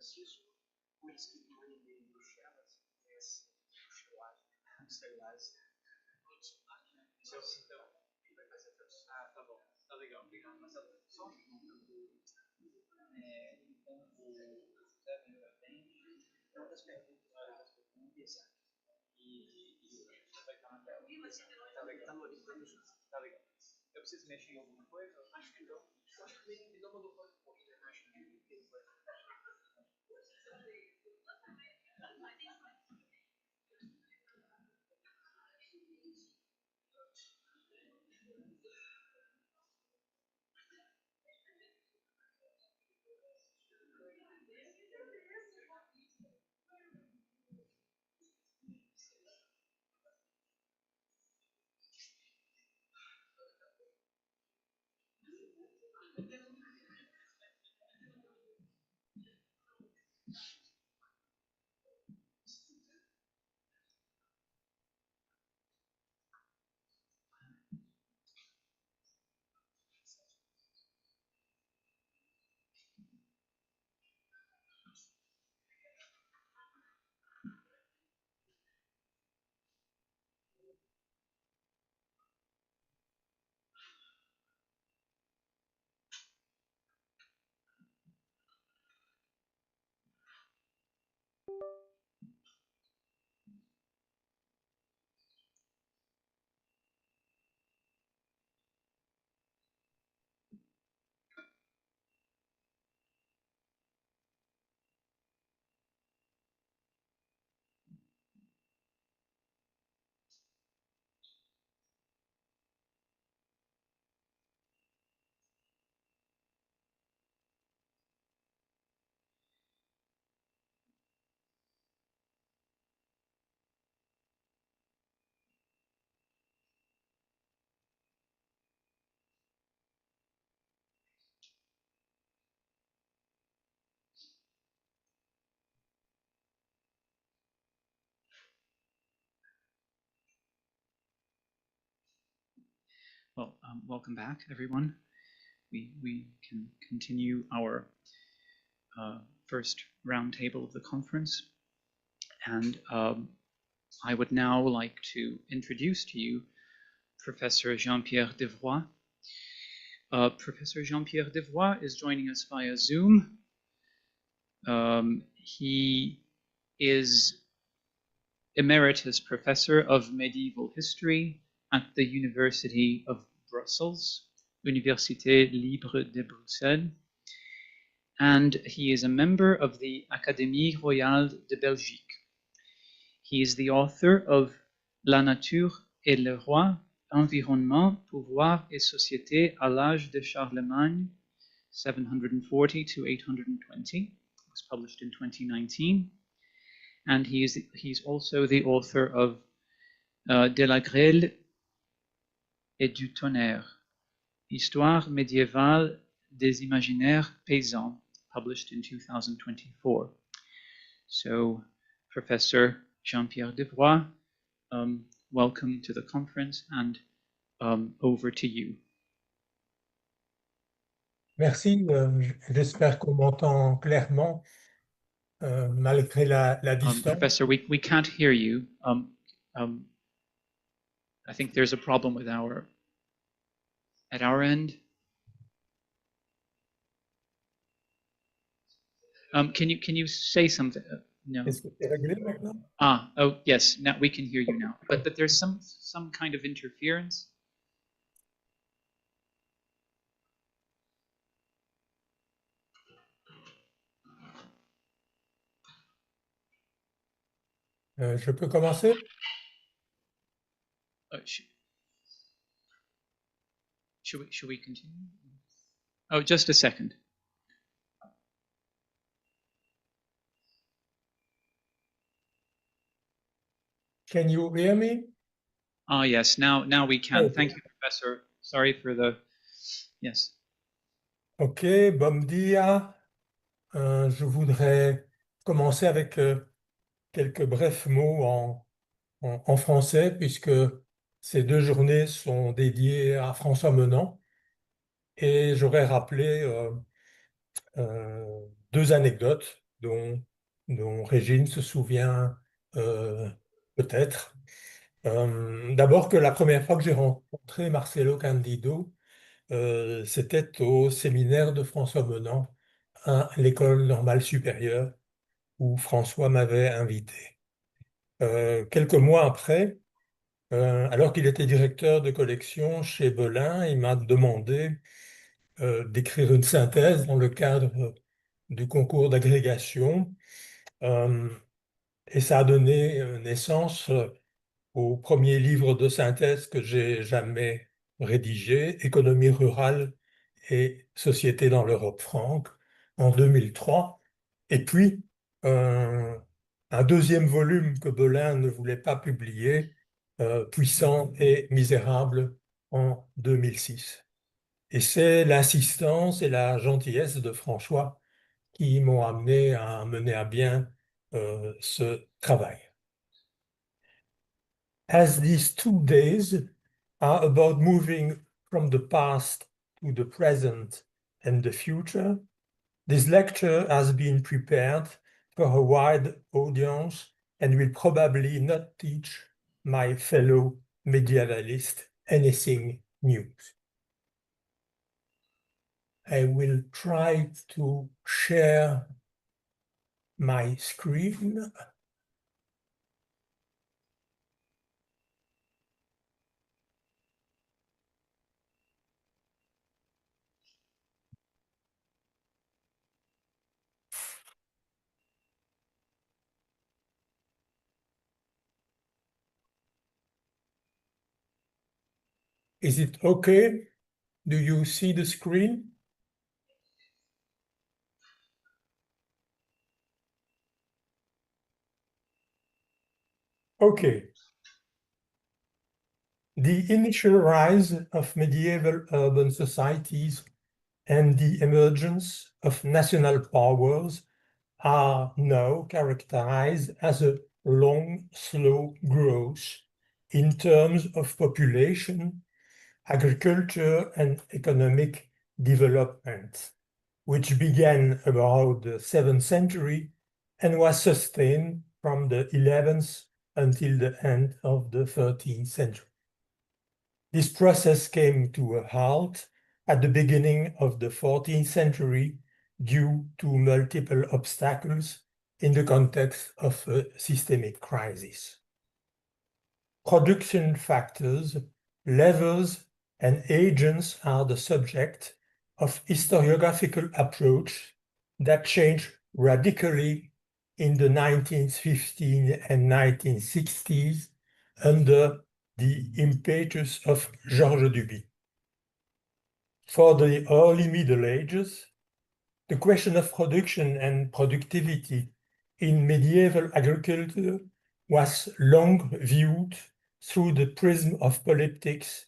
preciso, o escritor em Bruxelas, esterilized. Então, ele vai fazer a tradução. Ah, tá bom. Tá legal, obrigado. Marcelo, só um minuto. Então, o José vem uma das perguntas, exato. E vai estar na tela. Tá legal. Tá legal. Eu preciso mexer em alguma coisa? Acho que não. Acho que me dá uma do PowerPoint, né? Acho que Well, welcome back, everyone. We can continue our first roundtable of the conference. And I would now like to introduce to you Professor Jean-Pierre Devroy. Professor Jean-Pierre Devroy is joining us via Zoom. He is Emeritus Professor of Medieval History at the University of Brussels, Université Libre de Bruxelles, and he is a member of the Académie Royale de Belgique. He is the author of La nature et le roi, environnement, pouvoir et société à l'âge de Charlemagne, 740 to 820. It was published in 2019. And he's also the author of De la grêle et du tonnerre, Histoire médiévale des imaginaires paysans, published in 2024. So, Professor Jean-Pierre Devroy, welcome to the conference, and over to you. Merci, j'espère qu'on m'entend clairement, malgré la distance. Professor, we can't hear you. I think there's a problem with at our end. Can you say something? No. Est-ce que c'est réglé maintenant? Oh yes, now we can hear you now. But there's some kind of interference. Je peux commencer? Should we continue? Oh, just a second. Can you hear me? Yes, now we can. Okay. Thank you, Professor. Sorry for the... Yes. Ok, bom dia. Je voudrais commencer avec quelques brefs mots en français, puisque ces deux journées sont dédiées à François Menant. Et j'aurais rappelé deux anecdotes dont Régine se souvient peut-être. D'abord que la première fois que j'ai rencontré Marcelo Candido, c'était au séminaire de François Menant à l'École normale supérieure où François m'avait invité. Quelques mois après, alors qu'il était directeur de collection chez Belin, il m'a demandé d'écrire une synthèse dans le cadre du concours d'agrégation. Et ça a donné naissance au premier livre de synthèse que j'ai jamais rédigé, Économie rurale et société dans l'Europe franque, en 2003. Et puis, un deuxième volume que Belin ne voulait pas publier, Puissant et misérable, en 2006. Et c'est l'insistance et la gentillesse de François qui m'ont amené à mener à bien ce travail. As these 2 days are about moving from the past to the present and the future, this lecture has been prepared for a wide audience and will probably not teach my fellow medievalists anything new. I will try to share my screen. Is it okay? Do you see the screen? Okay. The initial rise of medieval urban societies and the emergence of national powers are now characterized as a long, slow growth in terms of population, agriculture, and economic development, which began about the 7th century and was sustained from the 11th until the end of the 13th century. This process came to a halt at the beginning of the 14th century due to multiple obstacles in the context of a systemic crisis. Production factors, levels, and agents are the subject of historiographical approach that changed radically in the 1950s and 1960s under the impetus of Georges Duby. For the early Middle Ages, the question of production and productivity in medieval agriculture was long viewed through the prism of politics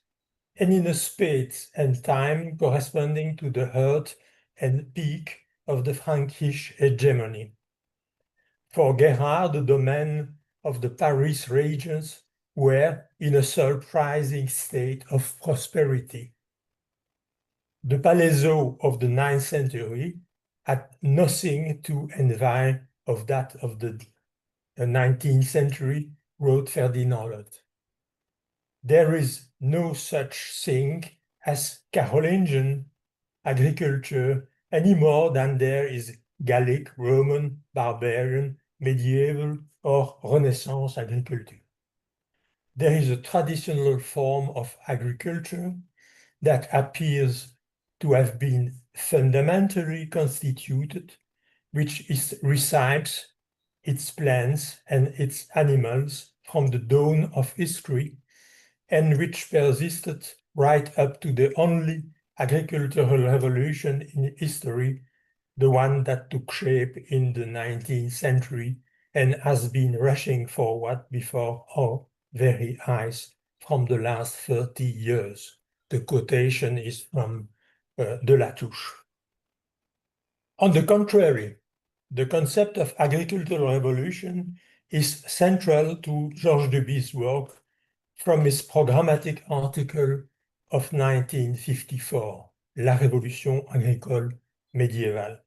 and in a space and time corresponding to the height and peak of the Frankish hegemony. For Gerhard, the domain of the Paris regions were in a surprising state of prosperity. The palazzo of the 9th century had nothing to envy of that of the 19th century, wrote Ferdinand Lot. There is no such thing as Carolingian agriculture any more than there is Gallic, Roman, barbarian, medieval, or Renaissance agriculture. There is a traditional form of agriculture that appears to have been fundamentally constituted, which receives its plants and its animals from the dawn of history, and which persisted right up to the only agricultural revolution in history, the one that took shape in the 19th century and has been rushing forward before our very eyes from the last 30 years. The quotation is from de Latouche. On the contrary, the concept of agricultural revolution is central to Georges Duby's work from his programmatic article of 1954, La Révolution agricole médiévale.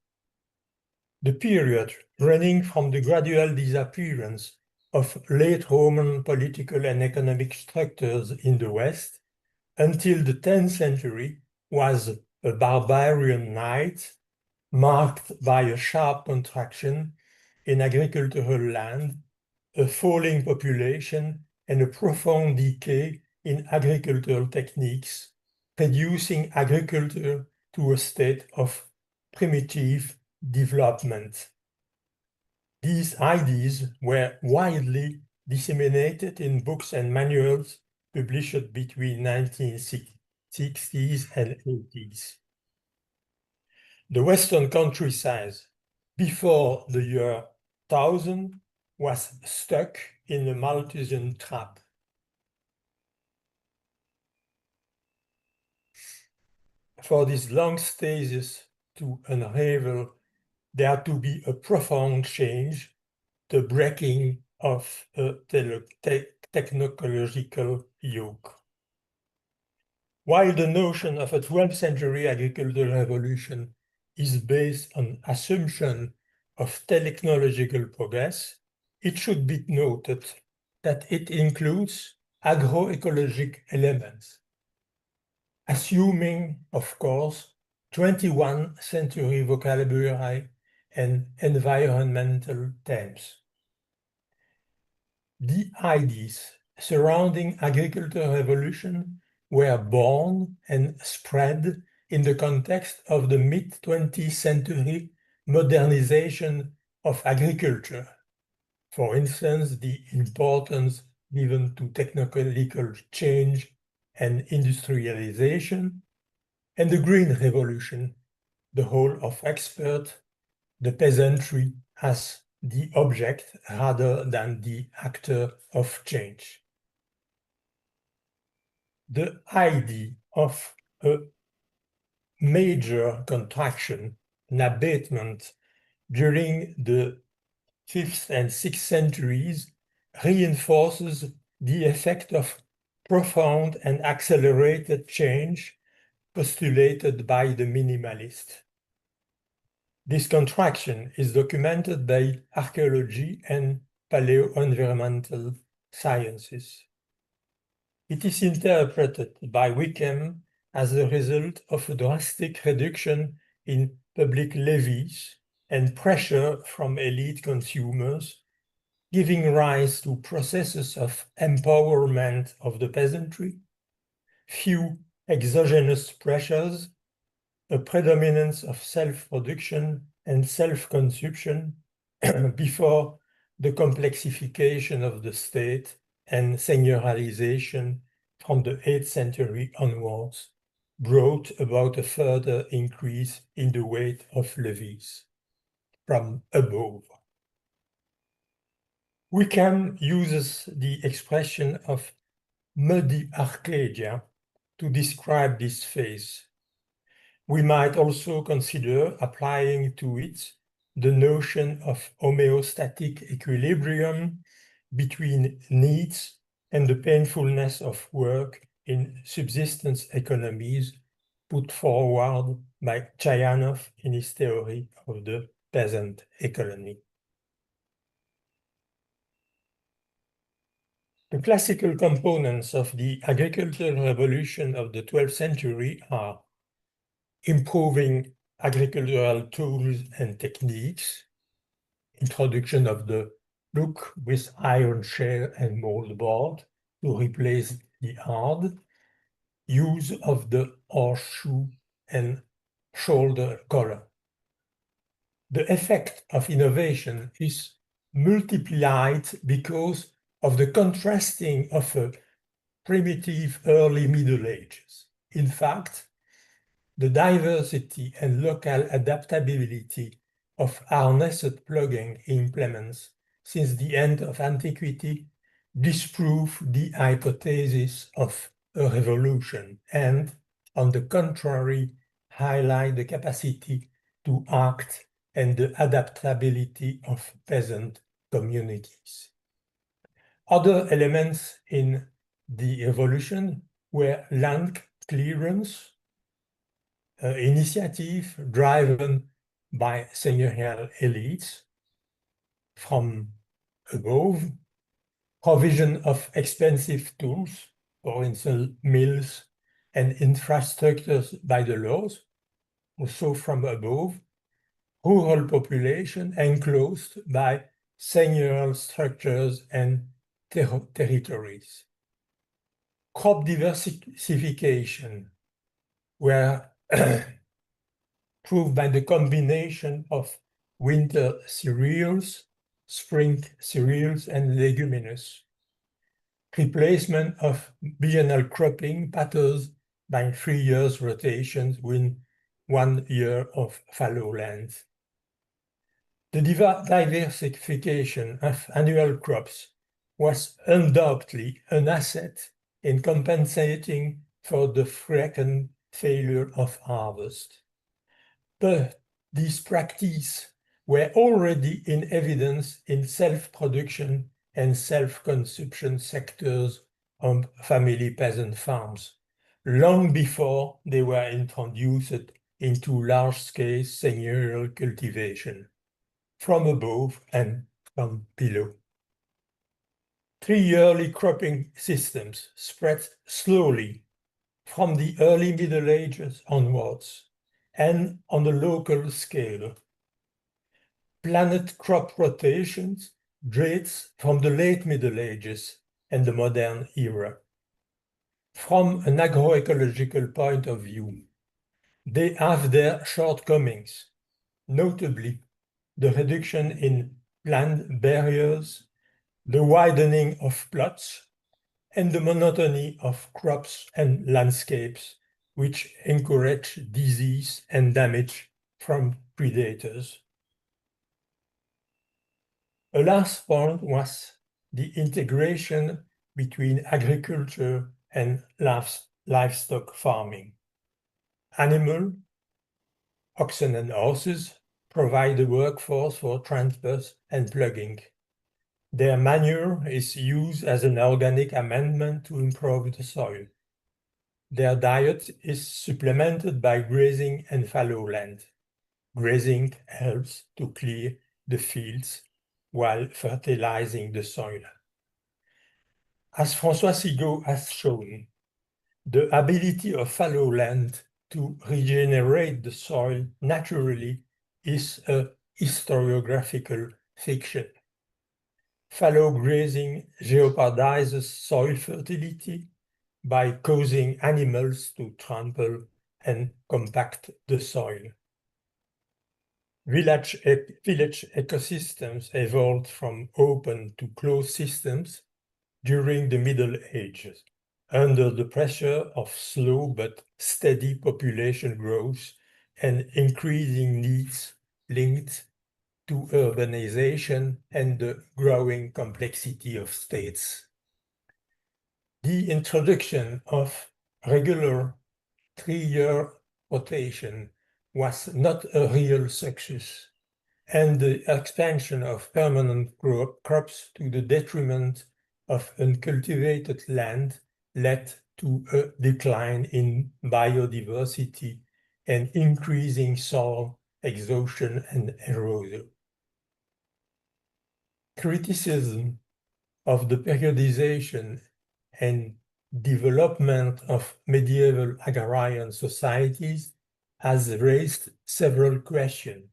The period running from the gradual disappearance of late Roman political and economic structures in the West until the 10th century was a barbarian night marked by a sharp contraction in agricultural land, a falling population, and a profound decay in agricultural techniques, reducing agriculture to a state of primitive development. These ideas were widely disseminated in books and manuals published between 1960s and 80s. The Western countryside before the year 1000 was stuck in a Malthusian trap. For these long stages to unravel, there had to be a profound change, the breaking of a technological yoke. While the notion of a 12th century agricultural revolution is based on assumption of technological progress, it should be noted that it includes agroecologic elements, assuming, of course, 21st century vocabulary and environmental terms. The ideas surrounding agricultural revolution were born and spread in the context of the mid-20th century modernization of agriculture. For instance, the importance given to technological change and industrialization, and the Green Revolution, the role of expert, the peasantry as the object rather than the actor of change. The idea of a major contraction, an abatement during the 5th and 6th centuries reinforces the effect of profound and accelerated change postulated by the minimalist. This contraction is documented by archaeology and paleo-environmental sciences. It is interpreted by Wickham as the result of a drastic reduction in public levies and pressure from elite consumers, giving rise to processes of empowerment of the peasantry, few exogenous pressures, a predominance of self-production and self-consumption before the complexification of the state and seigneurialization from the 8th century onwards brought about a further increase in the weight of levies from above. Wickham uses the expression of muddy Arcadia to describe this phase. We might also consider applying to it the notion of homeostatic equilibrium between needs and the painfulness of work in subsistence economies put forward by Chayanov in his theory of the peasant economy. The classical components of the agricultural revolution of the 12th century are improving agricultural tools and techniques, introduction of the look with iron share and moldboard to replace the hard, use of the horseshoe and shoulder collar. The effect of innovation is multiplied because of the contrasting of a primitive early Middle Ages. In fact, the diversity and local adaptability of harnessed plugging implements since the end of antiquity disprove the hypothesis of a revolution and, on the contrary, highlight the capacity to act and the adaptability of peasant communities. Other elements in the revolution were land clearance, initiative driven by seigneurial elites. From above, provision of expensive tools, for instance, mills and infrastructures by the lords, also from above, rural population enclosed by seigneurial structures and territories. Crop diversification were proved by the combination of winter cereals, spring cereals, and leguminous. Replacement of biennial cropping patterns by 3 years rotations with 1 year of fallow lands. The diversification of annual crops was undoubtedly an asset in compensating for the frequent failure of harvest. But these practices were already in evidence in self-production and self-consumption sectors of family peasant farms, long before they were introduced into large-scale seigneurial cultivation, from above and from below. 3-yearly cropping systems spread slowly from the early Middle Ages onwards, and on a local scale. Planned crop rotations dates from the late Middle Ages and the modern era. From an agroecological point of view, they have their shortcomings, notably the reduction in plant barriers, the widening of plots, and the monotony of crops and landscapes, which encourage disease and damage from predators. A last point was the integration between agriculture and livestock farming. Animal, oxen and horses, provide the workforce for transport and plugging. Their manure is used as an organic amendment to improve the soil. Their diet is supplemented by grazing and fallow land. Grazing helps to clear the fields while fertilizing the soil. As François Sigaud has shown, the ability of fallow land to regenerate the soil naturally is a historiographical fiction. Fallow grazing jeopardizes soil fertility by causing animals to trample and compact the soil. Village ecosystems evolved from open to closed systems during the Middle Ages, under the pressure of slow but steady population growth and increasing needs linked to urbanization and the growing complexity of states. The introduction of regular 3-year rotation was not a real success, and the expansion of permanent crops to the detriment of uncultivated land led to a decline in biodiversity and increasing soil exhaustion and erosion. Criticism of the periodization and development of medieval agrarian societies has raised several questions.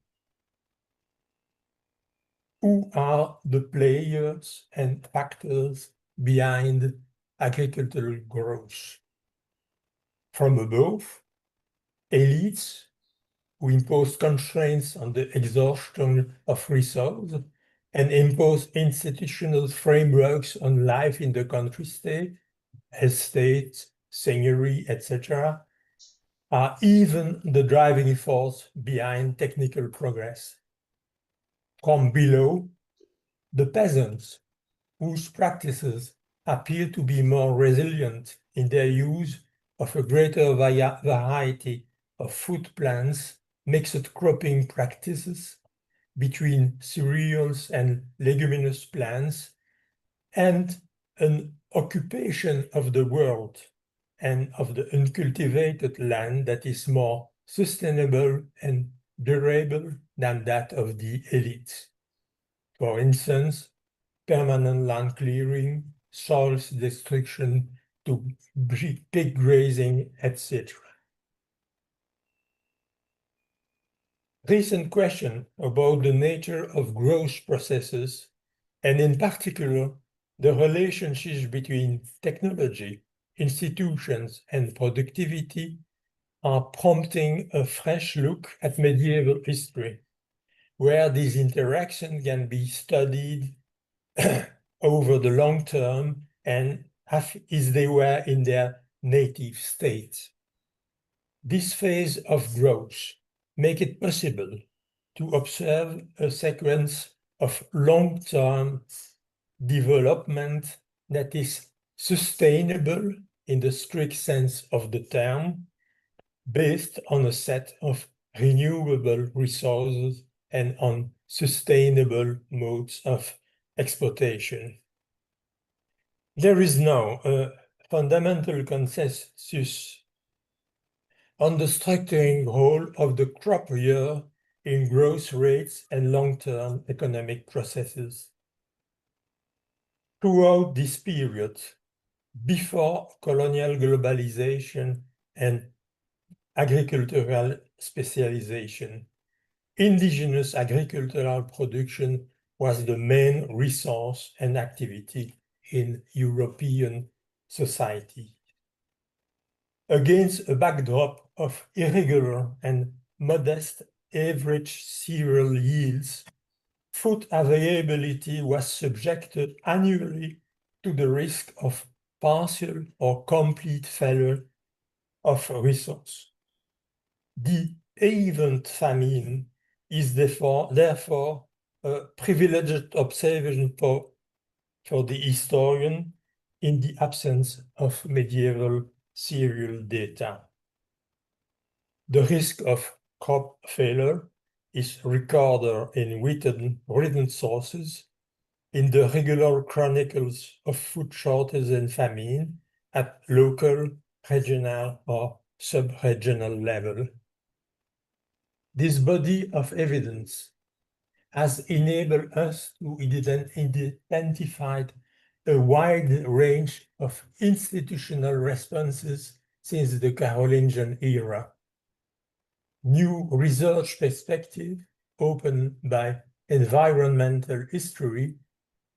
Who are the players and factors behind agricultural growth? From above, elites who impose constraints on the exhaustion of resources and impose institutional frameworks on life in the country state, estates, seigneury, etc., are even the driving force behind technical progress. From below, the peasants, whose practices appear to be more resilient in their use of a greater variety of food plants, mixed cropping practices between cereals and leguminous plants, and an occupation of the world and of the uncultivated land that is more sustainable and durable than that of the elite. For instance, permanent land clearing, soil destruction to pig grazing, etc. Recent question about the nature of growth processes, and in particular, the relationship between technology, institutions, and productivity are prompting a fresh look at medieval history, where these interactions can be studied over the long term and as they were in their native states. This phase of growth makes it possible to observe a sequence of long-term development that is sustainable in the strict sense of the term, based on a set of renewable resources and on sustainable modes of exploitation. There is now a fundamental consensus on the structuring role of the crop year in growth rates and long-term economic processes. Throughout this period, before colonial globalization and agricultural specialization, indigenous agricultural production was the main resource and activity in European society. Against a backdrop of irregular and modest average cereal yields, food availability was subjected annually to the risk of partial or complete failure of resource. The event famine is therefore a privileged observation for the historian in the absence of medieval cereal data. The risk of crop failure is recorded in written sources in the regular chronicles of food shortages and famine at local, regional, or sub-regional level. This body of evidence has enabled us to identify a wide range of institutional responses since the Carolingian era. New research perspectives opened by environmental history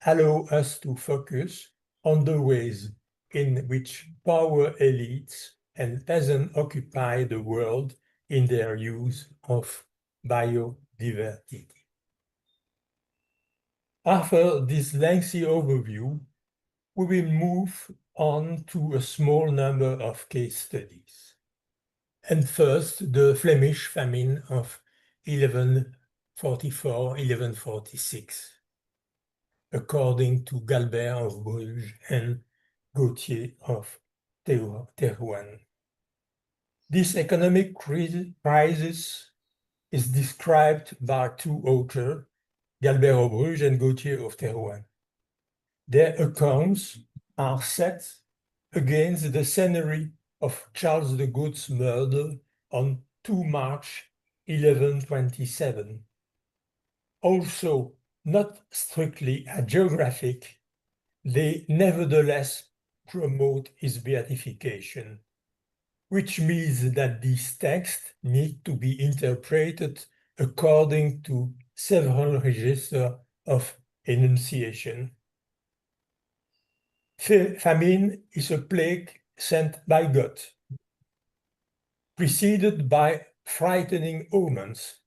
allow us to focus on the ways in which power elites and peasants occupy the world in their use of biodiversity. After this lengthy overview, we will move on to a small number of case studies. And first, the Flemish famine of 1144-1146, according to Galbert of Bruges and Gautier of Terouanne. This economic crisis is described by two authors, Galbert of Bruges and Gautier of Terouanne. Their accounts are set against the scenery of Charles the Good's murder on 2 March 1127. Also, not strictly hagiographic, they nevertheless promote his beatification, which means that these texts need to be interpreted according to several registers of enunciation. Famine is a plague sent by God, preceded by frightening omens,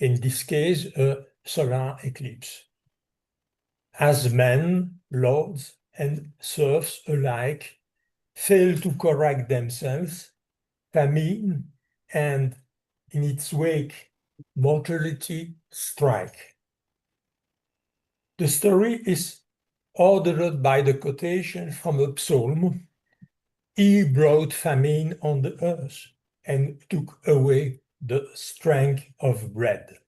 in this case a solar eclipse. As men, lords, and serfs alike fail to correct themselves, famine and, in its wake, mortality strike. The story is ordered by the quotation from a psalm, "He brought famine on the earth and took away the strength of bread."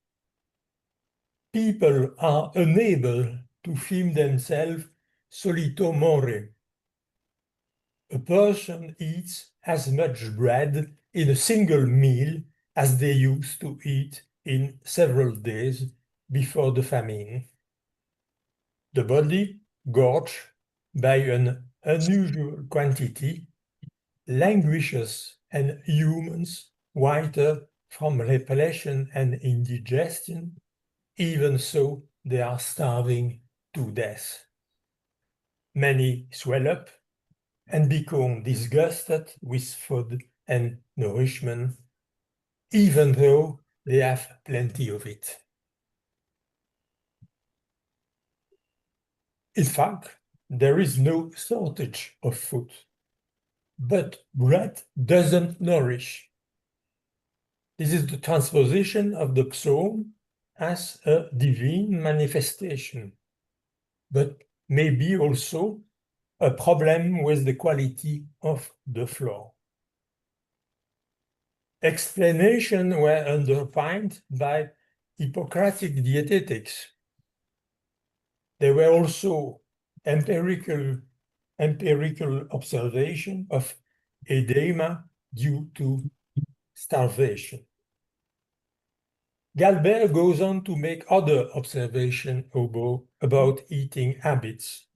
People are unable to feed themselves solito more. A person eats as much bread in a single meal as they used to eat in several days before the famine. The body, gorged by an unusual quantity, languishes, and humans, whiter from repletion and indigestion, even so they are starving to death. Many swell up and become disgusted with food and nourishment, even though they have plenty of it. In fact, there is no shortage of food, but bread doesn't nourish. This is the transposition of the psalm as a divine manifestation, but maybe also a problem with the quality of the flour. Explanations were underpinned by Hippocratic dietetics. There were also empirical observation of edema due to starvation. Galbert goes on to make other observations about eating habits.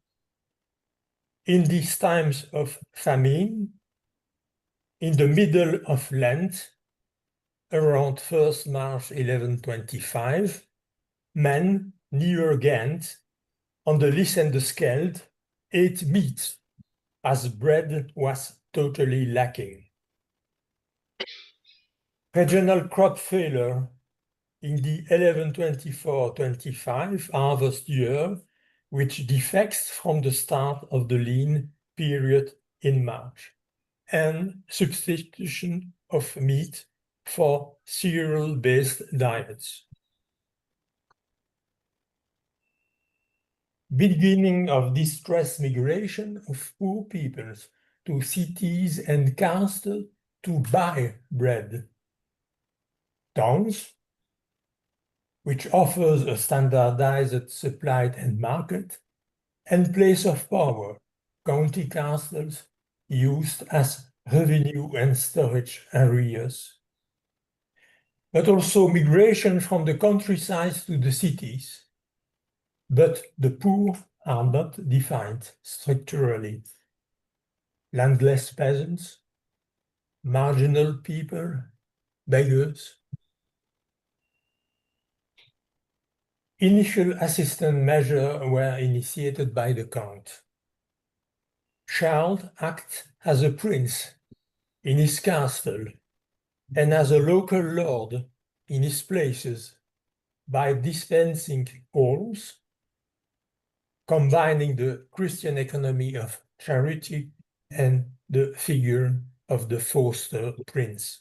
In these times of famine, in the middle of Lent, around 1st March 1125, men near Ghent, on the Lys and the Scheldt, ate meat, as bread was totally lacking. Regional crop failure in the 1124-25 harvest year, which defects from the start of the lean period in March, and substitution of meat for cereal-based diets. Beginning of distress migration of poor peoples to cities and castles to buy bread. Towns, which offers a standardized supply and market, and place of power, county castles used as revenue and storage areas. But also migration from the countryside to the cities. But the poor are not defined structurally. Landless peasants, marginal people, beggars. Initial assistance measures were initiated by the Count. Charles acted as a prince in his castle and as a local lord in his places by dispensing alms, combining the Christian economy of charity and the figure of the foster prince.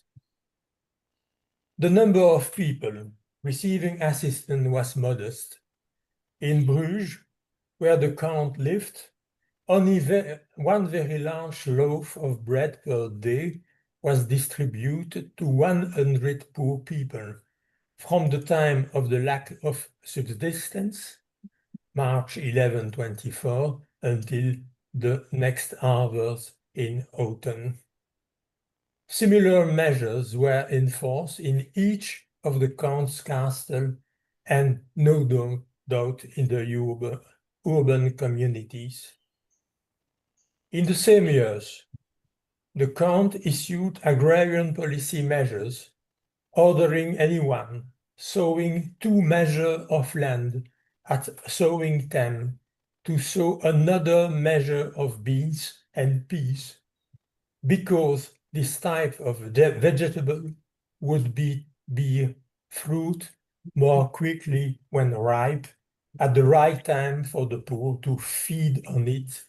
The number of people receiving assistance was modest. In Bruges, where the Count lived, only one very large loaf of bread per day was distributed to 100 poor people from the time of the lack of subsistence, March 1124, until the next harvest in autumn. Similar measures were enforced in each of the Count's castles and no doubt in the urban communities. In the same years, the Count issued agrarian policy measures ordering anyone sowing 2 measures of land at sowing time to sow another measure of beans and peas, because this type of vegetable would bear fruit more quickly when ripe, at the right time for the poor to feed on it,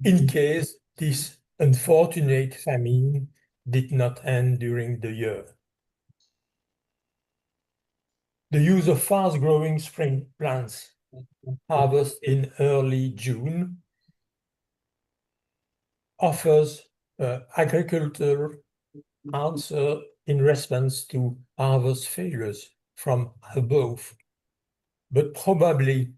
in case this unfortunate famine did not end during the year. The use of fast-growing spring plants, harvest in early June, offers agricultural answer in response to harvest failures from above, but probably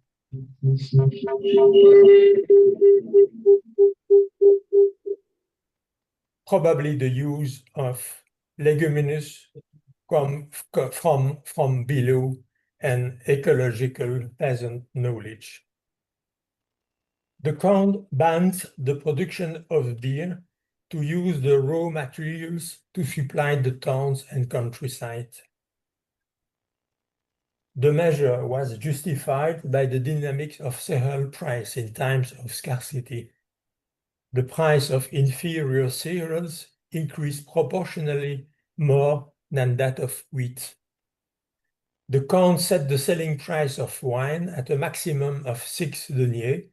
the use of leguminous from below and ecological peasant knowledge. The count bans the production of beer to use the raw materials to supply the towns and countryside. The measure was justified by the dynamics of cereal price in times of scarcity. The price of inferior cereals increased proportionally more than that of wheat. The count set the selling price of wine at a maximum of 6 deniers,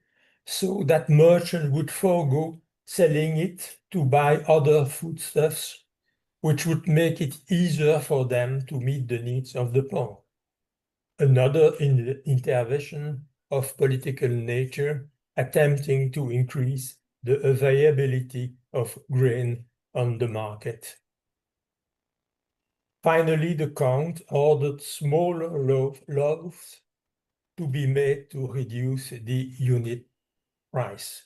so that merchants would forego selling it to buy other foodstuffs, which would make it easier for them to meet the needs of the poor. Another intervention of political nature attempting to increase the availability of grain on the market. Finally, the count ordered smaller loaves to be made to reduce the unit price.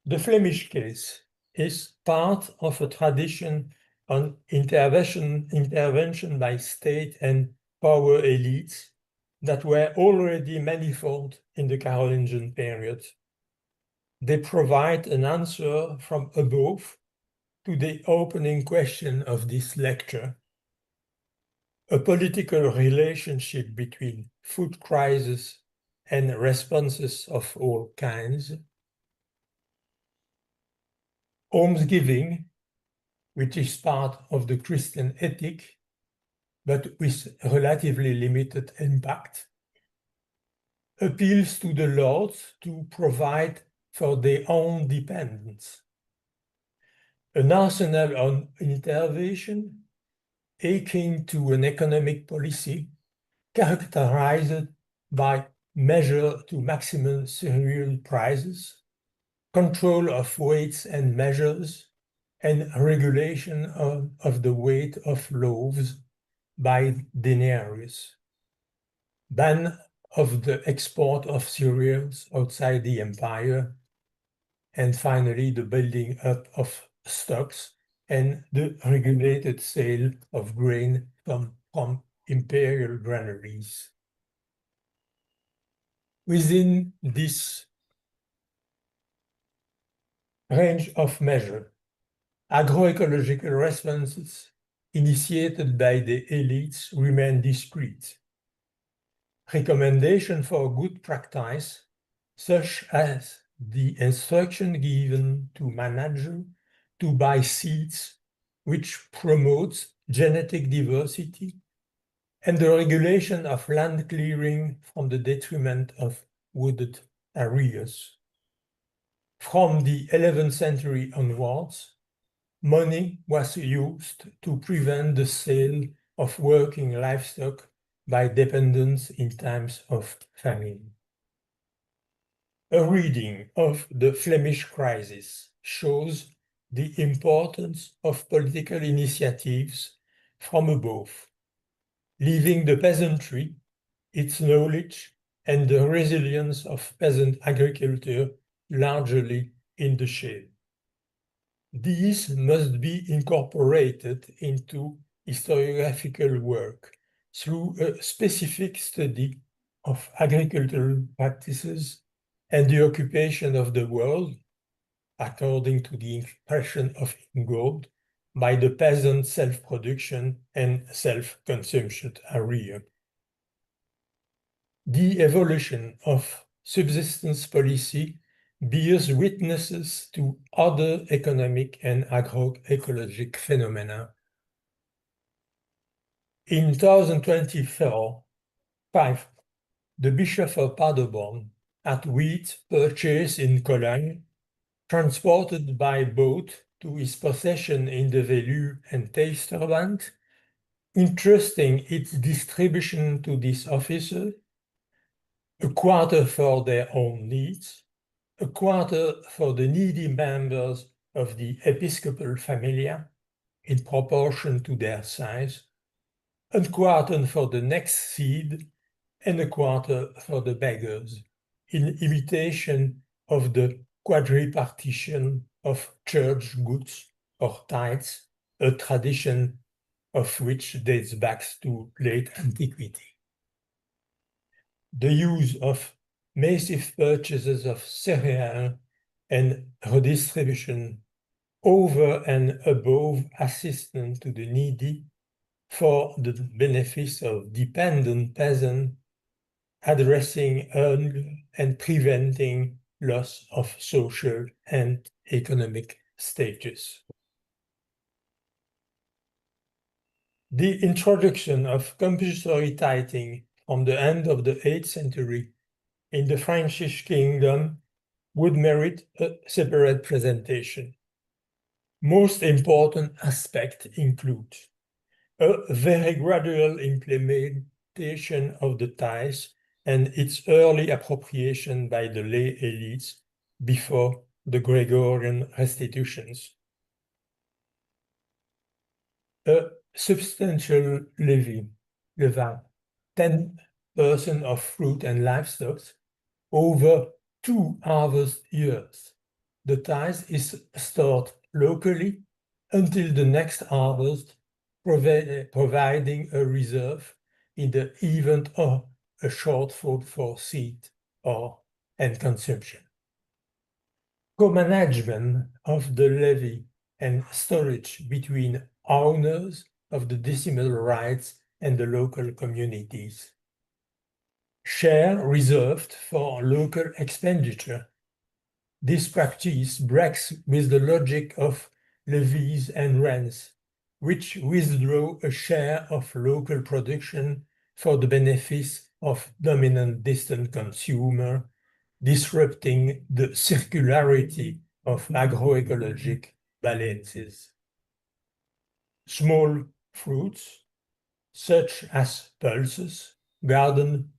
The Flemish case is part of a tradition on intervention by state and power elites that were already manifold in the Carolingian period. They provide an answer from above to the opening question of this lecture. A political relationship between food crisis and responses of all kinds. Almsgiving, which is part of the Christian ethic, but with relatively limited impact, appeals to the lords to provide for their own dependence. A national on intervention akin to an economic policy characterized by measure to maximum cereal prices, control of weights and measures, and regulation of the weight of loaves by denarius. Ban of the export of cereals outside the empire, and finally the building up of stocks and the regulated sale of grain from imperial granaries. Within this range of measure, agroecological responses initiated by the elites remain discrete. Recommendations for good practice, such as the instruction given to managers to buy seeds which promotes genetic diversity, and the regulation of land clearing from the detriment of wooded areas. From the 11th century onwards, money was used to prevent the sale of working livestock by dependents in times of famine. A reading of the Flemish crisis shows the importance of political initiatives from above, leaving the peasantry, its knowledge, and the resilience of peasant agriculture largely in the shade. These must be incorporated into historiographical work through a specific study of agricultural practices and the occupation of the world, according to the impression of Ingold, by the peasant self-production and self-consumption area. The evolution of subsistence policy bears witnesses to other economic and agroecologic phenomena. In 1024, the Bishop of Paderborn had wheat purchased in Cologne, transported by boat to his possession in the Veluwe and Taisterland, entrusting its distribution to this officer, a quarter for their own needs, a quarter for the needy members of the episcopal familia in proportion to their size, a quarter for the next seed, and a quarter for the beggars, in imitation of the quadripartition of church goods or tithes a tradition of which dates back to late antiquity. The use of massive purchases of cereal and redistribution over and above assistance to the needy for the benefit of dependent peasants, addressing hunger and preventing loss of social and economic status. The introduction of compulsory tithing from the end of the 8th century in the Frankish kingdom would merit a separate presentation. Most important aspects include a very gradual implementation of the tithes and its early appropriation by the lay elites before the Gregorian restitutions. A substantial levy, 10% of fruit and livestock over 2 harvest years. The tithe is stored locally until the next harvest, providing a reserve in the event of a shortfall for seed and consumption. Co-management of the levy and storage between owners of the decimal rights and the local communities. Share reserved for local expenditure. This practice breaks with the logic of levies and rents, which withdraw a share of local production for the benefit of dominant distant consumer, disrupting the circularity of agroecologic balances. Small fruits, such as pulses, garden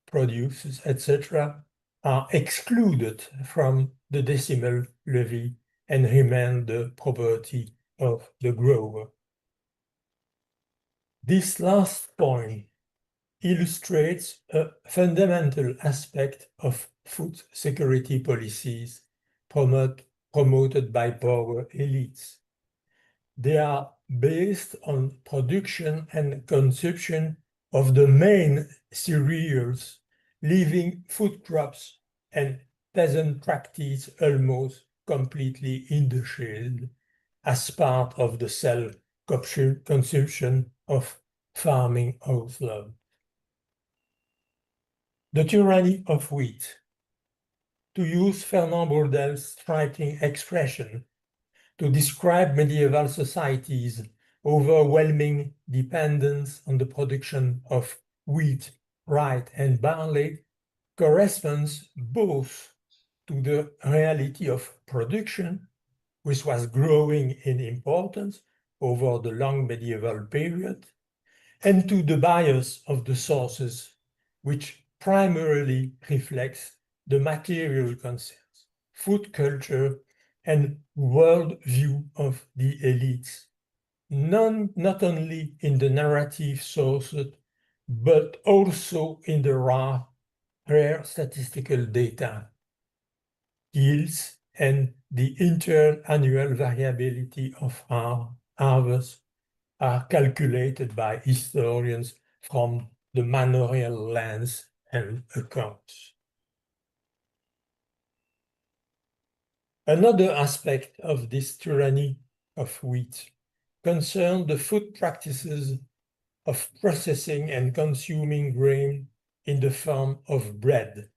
produces, etc., are excluded from the decimal levy and remain the property of the grower. This last point illustrates a fundamental aspect of food security policies promoted by power elites. They are based on production and consumption of the main cereals, leaving food crops and peasant practice almost completely in the shade as part of the self-consumption of farming households. The tyranny of wheat. To use Fernand Braudel's striking expression to describe medieval societies' overwhelming dependence on the production of wheat, rye, and barley corresponds both to the reality of production, which was growing in importance over the long medieval period, and to the bias of the sources, which primarily reflects the material concerns, food culture, and worldview of the elites, not only in the narrative sources, but also in the rare statistical data, yields, and the interannual variability of harvest are calculated by historians from the manorial lands and accounts. Another aspect of this tyranny of wheat concerns the food practices of processing and consuming grain in the form of bread.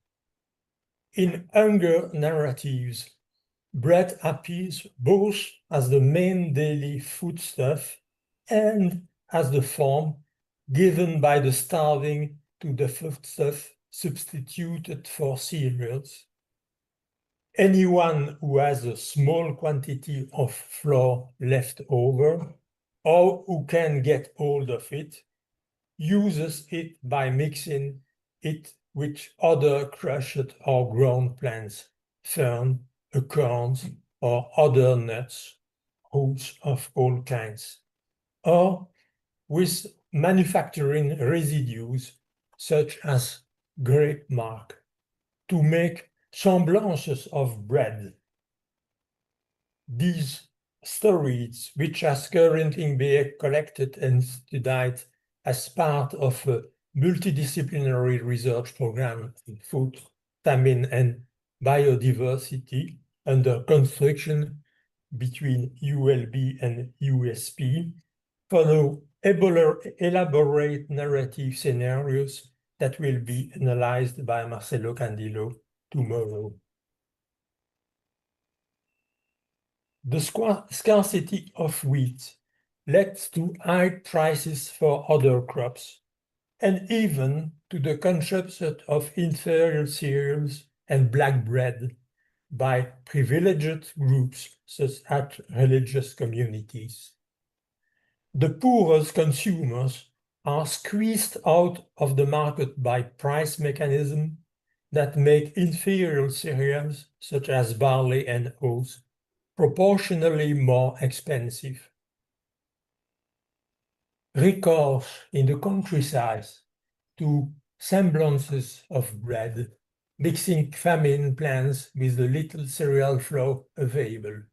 In hunger narratives, bread appears both as the main daily foodstuff and as the form given by the starving to the foodstuff substituted for cereals. Anyone who has a small quantity of flour left over, or who can get hold of it, uses it by mixing it with other crushed or ground plants, fern, acorns, or other nuts, roots of all kinds, or with manufacturing residues such as grape marc to make semblances of bread. These stories which are currently being collected and studied as part of a multidisciplinary research program in food, famine, and biodiversity under construction between ULB and USP, follow elaborate narrative scenarios that will be analyzed by Marcelo Candilo tomorrow. The scarcity of wheat led to high prices for other crops, and even to the consumption of inferior cereals and black bread by privileged groups such as religious communities. The poorest consumers are squeezed out of the market by price mechanisms that make inferior cereals such as barley and oats proportionally more expensive. Recourse in the countryside to semblances of bread, mixing famine plants with the little cereal flour available.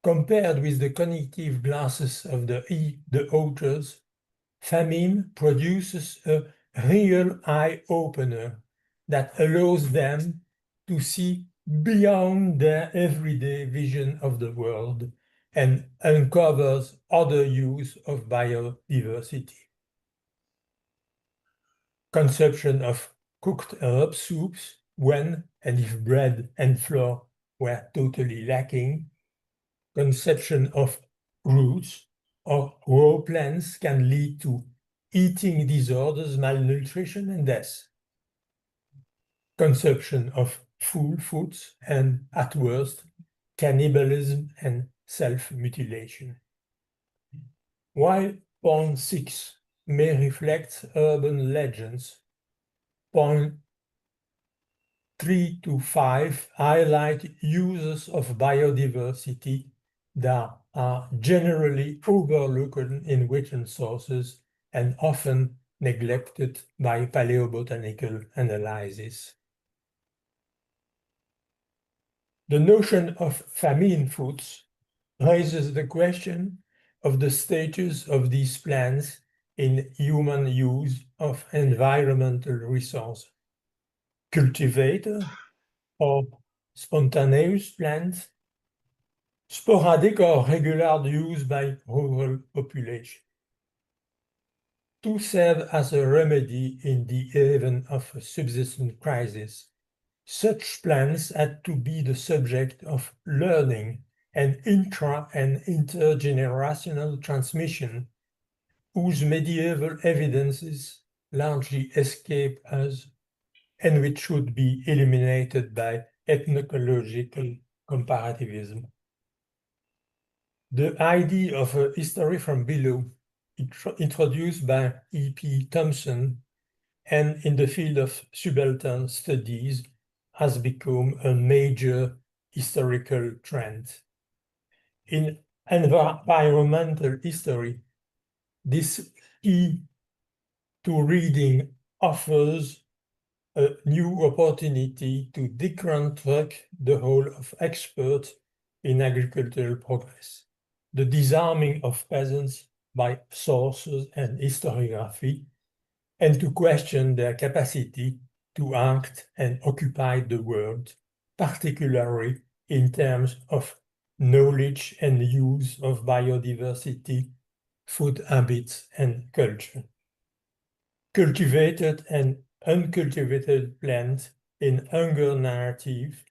Compared with the cognitive glasses of the authors, Famine produces a real eye-opener that allows them to see beyond their everyday vision of the world and uncovers other use of biodiversity. Consumption of cooked herb soups when and if bread and flour were totally lacking. Consumption of roots or raw plants can lead to eating disorders, malnutrition, and death. Consumption of full foods and, at worst, cannibalism and self-mutilation. While point 6 may reflect urban legends, point 3 to 5 highlight uses of biodiversity that are generally overlooked in written sources and often neglected by paleobotanical analysis. The notion of famine foods raises the question of the status of these plants in human use of environmental resources. Cultivated or spontaneous plants, sporadic or regular use by rural population, to serve as a remedy in the event of a subsistence crisis. Such plans had to be the subject of learning and intra- and intergenerational transmission, whose medieval evidences largely escape us and which should be eliminated by ethnological comparativism. The idea of a history from below, introduced by E.P. Thompson and in the field of subaltern studies, has become a major historical trend. In environmental history, this key to reading offers a new opportunity to deconstruct the role of experts in agricultural progress, the disarming of peasants by sources and historiography, and to question their capacity to act and occupy the world, particularly in terms of knowledge and use of biodiversity, food habits, and culture. Cultivated and uncultivated plants in hunger narrative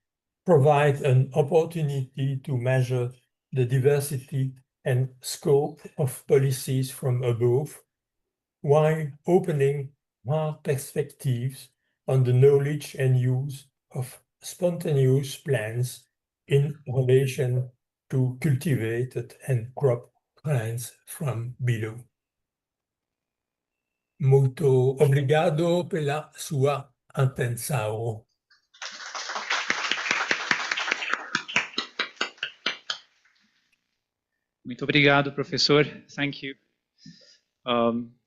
provide an opportunity to measure the diversity and scope of policies from above, while opening hard perspectives on the knowledge and use of spontaneous plants in relation to cultivated and crop plants from below. Muito obrigado pela sua atenção. Muito obrigado, professor. Thank you,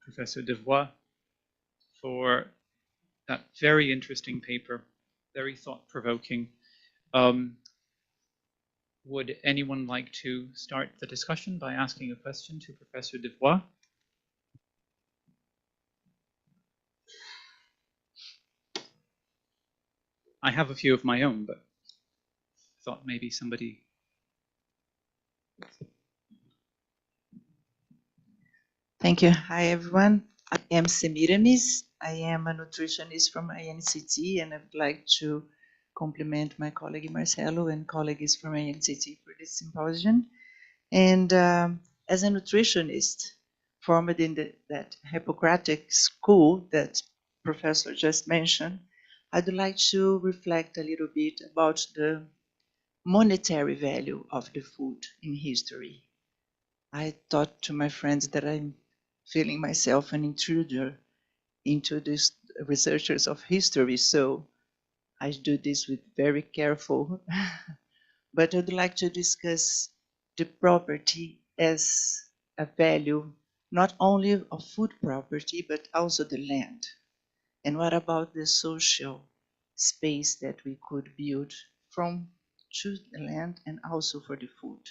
Professor Devois, for that very interesting paper, very thought-provoking. Would anyone like to start the discussion by asking a question to Professor Devois? I have a few of my own, but I thought maybe somebody... Thank you. Hi, everyone. I am Semiramis. I am a nutritionist from INCT, and I would like to compliment my colleague Marcelo and colleagues from INCT for this symposium. And as a nutritionist, formed in that Hippocratic school that Professor just mentioned, I'd like to reflect a little bit about the monetary value of the food in history. I thought to my friends that I'm feeling myself an intruder into these researchers of history, so I do this with very careful. But I'd like to discuss the property as a value, not only of food property, but also the land. And what about the social space that we could build from to the land and also for the food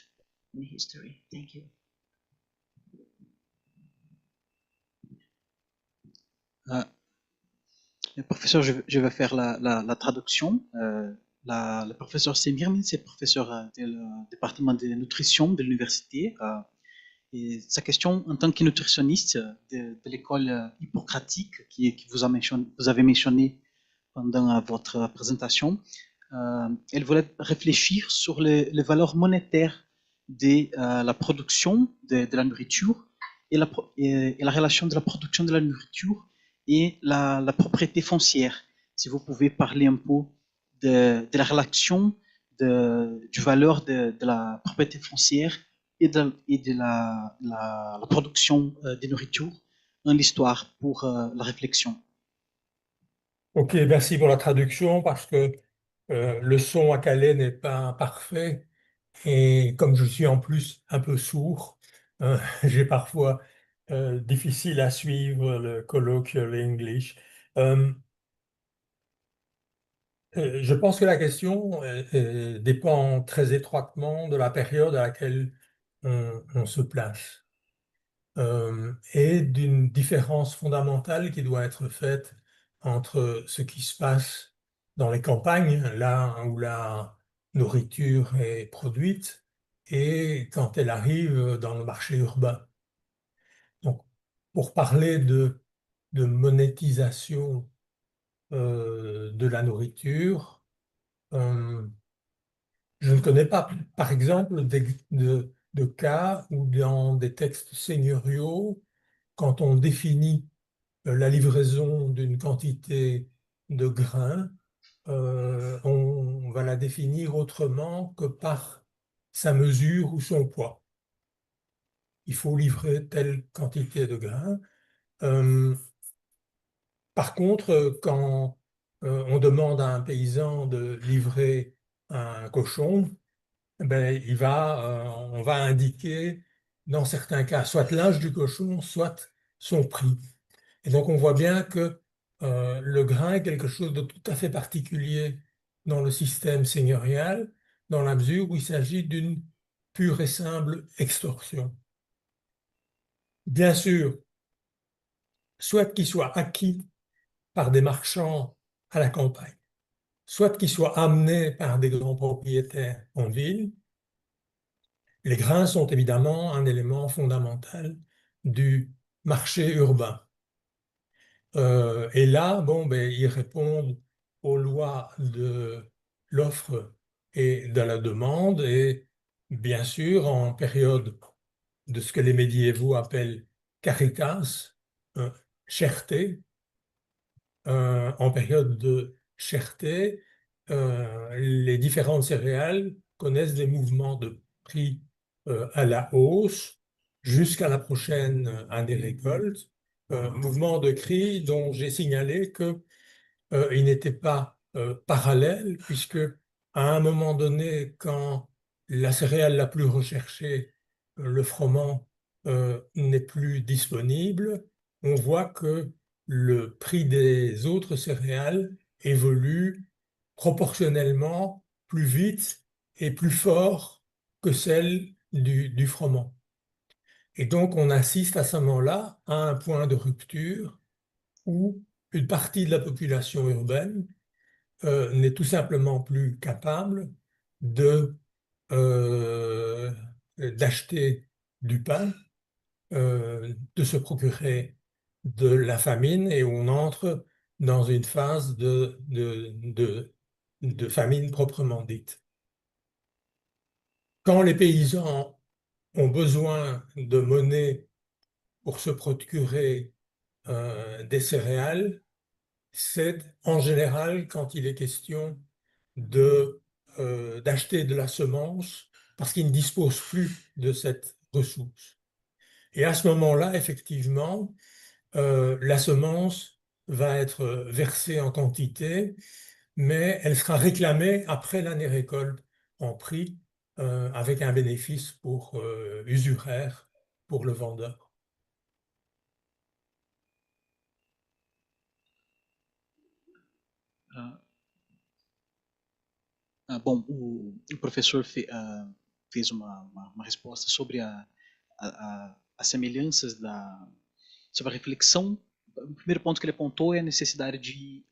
in history? Thank you. Professeur, je vais faire la traduction. Le professeur Semiramis, c'est professeur du département de nutrition de l'université. Et sa question, en tant que nutritionniste de l'école hippocratique qui vous avez mentionné pendant votre présentation, elle voulait réfléchir sur les valeurs monétaires de la production de la nourriture et la relation de la production de la nourriture et la propriété foncière. Si vous pouvez parler un peu de la relation du valeur de la propriété foncière et de la production de nourriture dans l'histoire pour la réflexion. Ok, merci pour la traduction parce que le son à Calais n'est pas parfait et comme je suis en plus un peu sourd, j'ai parfois difficile à suivre le colloquial English. Je pense que la question dépend très étroitement de la période à laquelle on se place et d'une différence fondamentale qui doit être faite entre ce qui se passe dans les campagnes, là où la nourriture est produite, et quand elle arrive dans le marché urbain. Donc, pour parler de monétisation de la nourriture, je ne connais pas, par exemple, de cas où dans des textes seigneuriaux, quand on définit la livraison d'une quantité de grains, on va la définir autrement que par sa mesure ou son poids. Il faut livrer telle quantité de grains. Par contre, quand on demande à un paysan de livrer un cochon, ben, on va indiquer dans certains cas soit l'âge du cochon, soit son prix. Et donc on voit bien que le grain est quelque chose de tout à fait particulier dans le système seigneurial, dans la mesure où il s'agit d'une pure et simple extorsion. Bien sûr, soit qu'il soit acquis par des marchands à la campagne, soit qu'il soit amené par des grands propriétaires en ville, les grains sont évidemment un élément fondamental du marché urbain. Et là, bon, ben, ils répondent aux lois de l'offre et de la demande, et bien sûr, en période de ce que les médiévaux appellent caritas, cherté, en période de cherté, les différentes céréales connaissent des mouvements de prix à la hausse jusqu'à la prochaine année récolte. Mouvement de prix dont j'ai signalé qu'il n'était pas parallèle, puisque à un moment donné, quand la céréale la plus recherchée, le froment, n'est plus disponible, on voit que le prix des autres céréales évolue proportionnellement plus vite et plus fort que celle du froment. Et donc, on assiste à ce moment-là à un point de rupture où une partie de la population urbaine n'est tout simplement plus capable d'acheter du pain, de se procurer de la famine, et on entre dans une phase de famine proprement dite. Quand les paysans ont besoin de monnaie pour se procurer des céréales, c'est en général quand il est question d'acheter de la semence parce qu'ils ne disposent plus de cette ressource. Et à ce moment-là, effectivement, la semence va être versée en quantité, mais elle sera réclamée après l'année récolte en prix avec un bénéfice usuraire pour le vendeur. Bom, o professor fez uma resposta sobre as semelhanças sobre a reflexão. O primeiro ponto que ele apontou é a necessidade de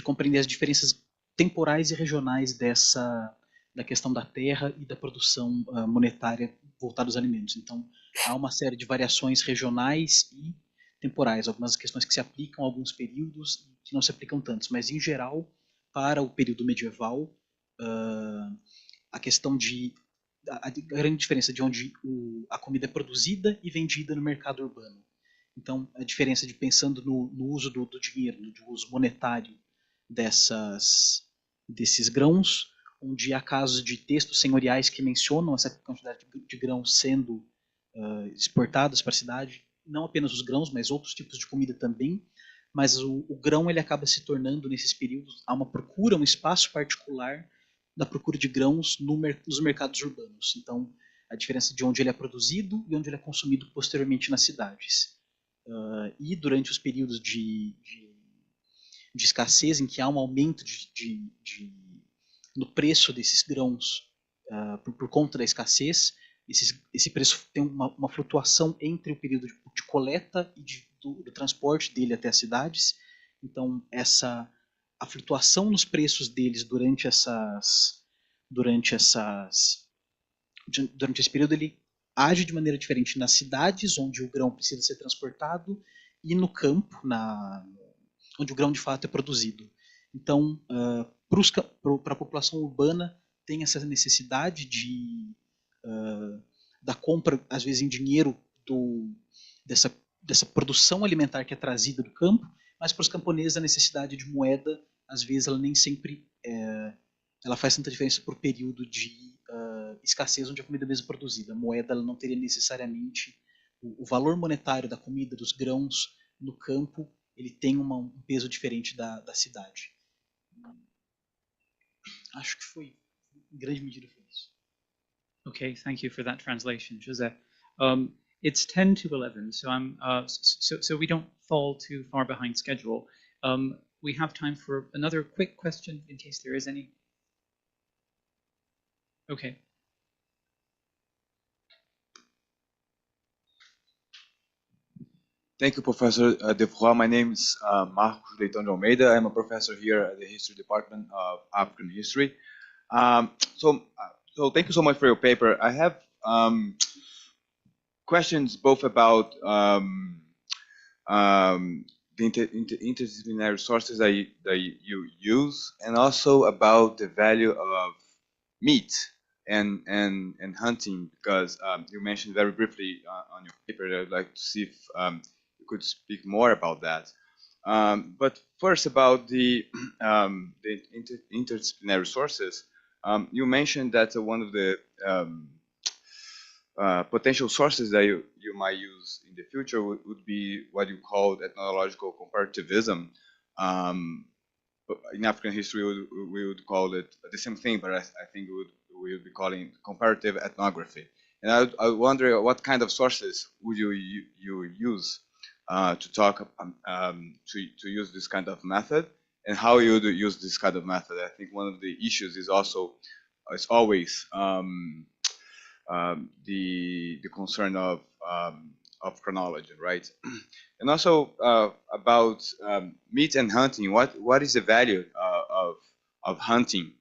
compreender as diferenças temporais e regionais da questão da terra e da produção monetária voltada aos alimentos. Então, há uma série de variações regionais e temporais, algumas questões que se aplicam a alguns períodos e que não se aplicam tantos, mas em geral, para o período medieval, a questão a grande diferença de onde a comida é produzida e vendida no mercado urbano. Então, a diferença de pensando no uso do dinheiro, no uso monetário desses grãos, onde há casos de textos senhoriais que mencionam essa quantidade de grãos sendo exportados para a cidade, não apenas os grãos, mas outros tipos de comida também, mas o grão ele acaba se tornando, nesses períodos, há uma procura, um espaço particular da procura de grãos nos mercados urbanos. Então, a diferença de onde ele é produzido e onde ele é consumido posteriormente nas cidades. E durante os períodos de escassez, em que há um aumento no preço desses grãos por conta da escassez, esse preço tem uma flutuação entre o período de coleta e do transporte dele até as cidades. Então, a flutuação nos preços deles durante esse período, ele age de maneira diferente nas cidades, onde o grão precisa ser transportado, e no campo, onde o grão de fato é produzido. Então, para a população urbana, tem essa necessidade da compra, às vezes em dinheiro, dessa produção alimentar que é trazida do campo, mas para os camponeses a necessidade de moeda, às vezes ela nem sempre ela faz tanta diferença por período de escassez onde a comida é mesmo produzida. A moeda ela não teria necessariamente o valor monetário da comida, dos grãos no campo, ele tem um peso diferente da cidade. Acho que foi, em grande medida, foi isso. Okay, thank you for that translation, José. It's 10 to 11, so so we don't fall too far behind schedule. We have time for another quick question in case there is any. Okay. Thank you, Professor Devroy. My name is Marcos Leitão de Almeida. I'm a professor here at the History Department of African History. So thank you so much for your paper. I have questions both about the interdisciplinary sources that you use, and also about the value of meat and hunting, because you mentioned very briefly on your paper. I'd like to see if you could speak more about that. But first, about the interdisciplinary sources, you mentioned that one of the potential sources that you might use in the future would be what you called ethnological comparativism. In African history, we would call it the same thing, but I think we would be calling it comparative ethnography. And I wonder what kind of sources would you use to talk to use this kind of method, and how you would use this kind of method. I think one of the issues is also is always the concern of chronology, right? And also about meat and hunting. What is the value of hunting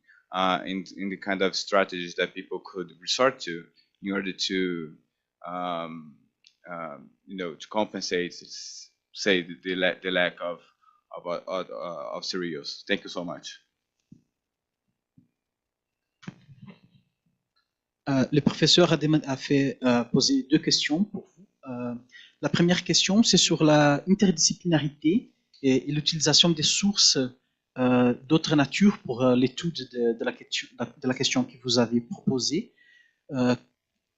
in the kind of strategies that people could resort to in order to to compensate, say, the lack of cereals. Thank you so much. Le professeur a fait poser deux questions pour vous. La première question, c'est sur la interdisciplinarité et l'utilisation des sources d'autres natures pour l'étude de la question que vous avez proposée.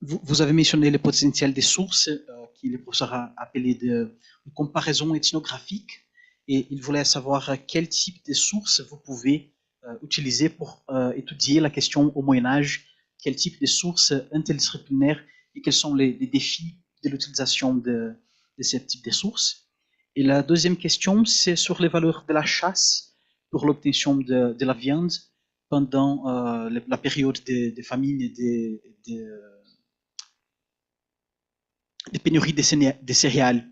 Vous avez mentionné le potentiel des sources, qui le professeur a appelé de comparaison ethnographique, et il voulait savoir quel type de sources vous pouvez utiliser pour étudier la question au Moyen-Âge, quel type de sources interdisciplinaires et quels sont les défis de l'utilisation de ce type de sources. Et la deuxième question, c'est sur les valeurs de la chasse pour l'obtention de la viande pendant la période de famine et des pénuries de céréales.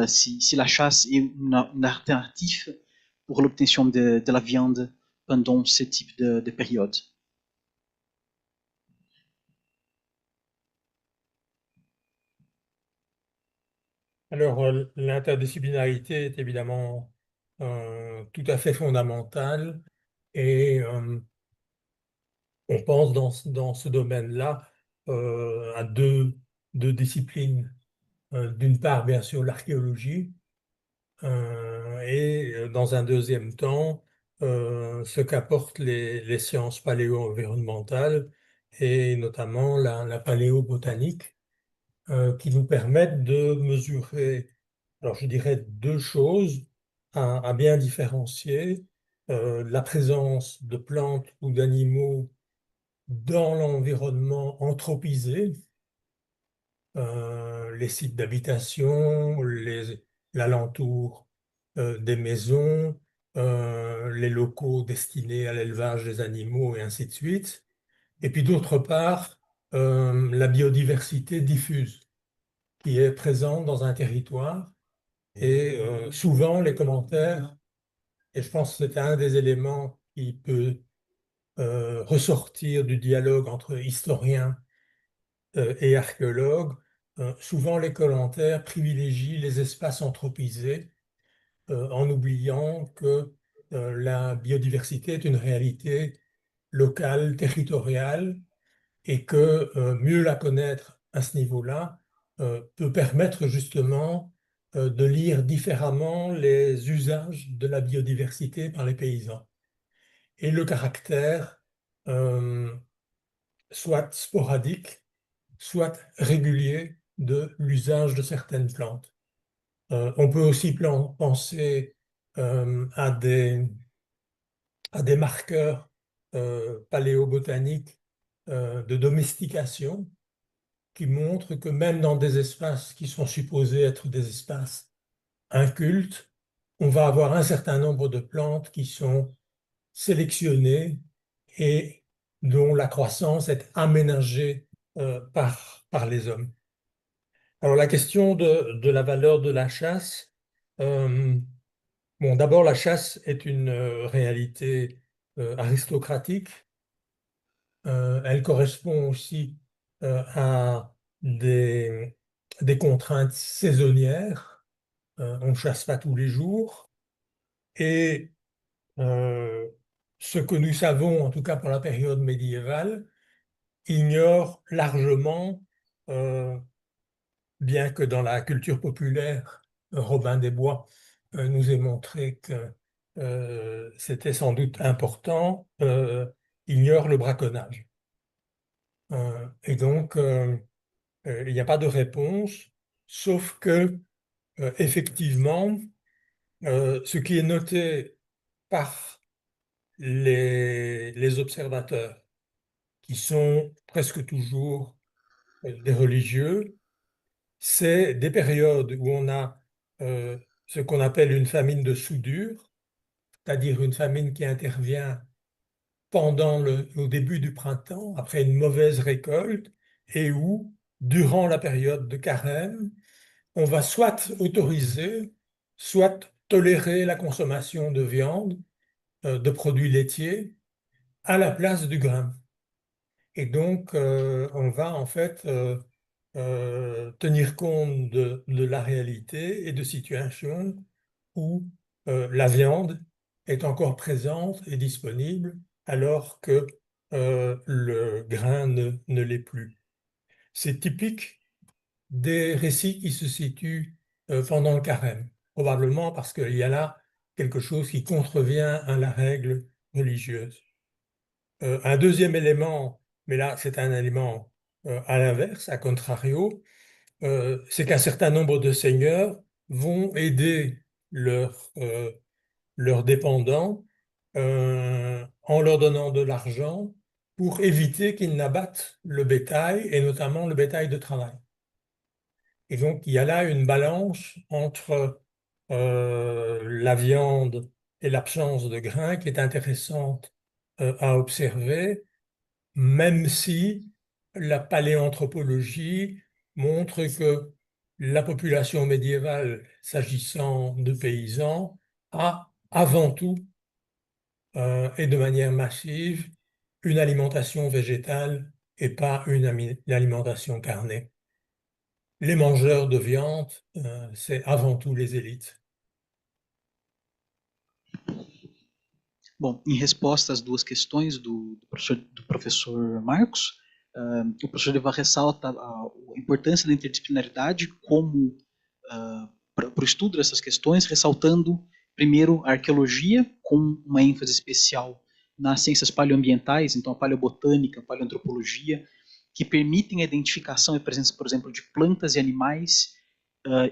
Si la chasse est une alternative pour l'obtention de la viande pendant ce type de période. Alors, l'interdisciplinarité est évidemment tout à fait fondamentale et on pense dans ce domaine-là à deux disciplines. D'une part, bien sûr, l'archéologie et dans un deuxième temps, ce qu'apportent les sciences paléo-environnementales et notamment la paléobotanique. Qui nous permettent de mesurer, alors je dirais deux choses à bien différencier, la présence de plantes ou d'animaux dans l'environnement anthropisé, les sites d'habitation, l'alentour des maisons, les locaux destinés à l'élevage des animaux et ainsi de suite. Et puis d'autre part, la biodiversité diffuse qui est présente dans un territoire. Et souvent, les commentaires, et je pense que c'est un des éléments qui peut ressortir du dialogue entre historiens et archéologues, souvent les commentaires privilégient les espaces anthropisés en oubliant que la biodiversité est une réalité locale, territoriale, et que mieux la connaître à ce niveau-là peut permettre justement de lire différemment les usages de la biodiversité par les paysans et le caractère soit sporadique, soit régulier de l'usage de certaines plantes. On peut aussi penser à des marqueurs paléobotaniques de domestication qui montrent que même dans des espaces qui sont supposés être des espaces incultes, on va avoir un certain nombre de plantes qui sont sélectionnées et dont la croissance est aménagée par les hommes. Alors la question de la valeur de la chasse, bon, d'abord la chasse est une réalité aristocratique. Elle correspond aussi à des contraintes saisonnières. On ne chasse pas tous les jours. Et ce que nous savons, en tout cas pour la période médiévale, ignore largement, bien que dans la culture populaire, Robin des Bois nous ait montré que c'était sans doute important, ignore le braconnage. Et donc, il n'y a pas de réponse, sauf que, effectivement, ce qui est noté par les observateurs, qui sont presque toujours des religieux, c'est des périodes où on a ce qu'on appelle une famine de soudure, c'est-à-dire une famine qui intervient au début du printemps, après une mauvaise récolte, et où, durant la période de carême, on va soit autoriser, soit tolérer la consommation de viande, de produits laitiers, à la place du grain. Et donc, on va en fait tenir compte de la réalité et de situations où la viande est encore présente et disponible alors que le grain ne l'est plus. C'est typique des récits qui se situent pendant le carême, probablement parce qu'il y a là quelque chose qui contrevient à la règle religieuse. Un deuxième élément, mais là c'est un élément à l'inverse, à contrario, c'est qu'un certain nombre de seigneurs vont aider leurs dépendants en leur donnant de l'argent pour éviter qu'ils n'abattent le bétail, et notamment le bétail de travail. Et donc, il y a là une balance entre la viande et l'absence de grains qui est intéressante à observer, même si la paléanthropologie montre que la population médiévale, s'agissant de paysans, a avant tout et de manière massive une alimentation végétale et pas une alimentation carnée. Les mangeurs de viande, c'est avant tout les élites. Bom, em resposta às duas questões do professor Marcos, o professor Deval ressalta a importância da interdisciplinaridade como para o estudo dessas questões, ressaltando, primeiro, a arqueologia, com uma ênfase especial nas ciências paleoambientais, então a paleobotânica, a paleoantropologia, que permitem a identificação e presença, por exemplo, de plantas e animais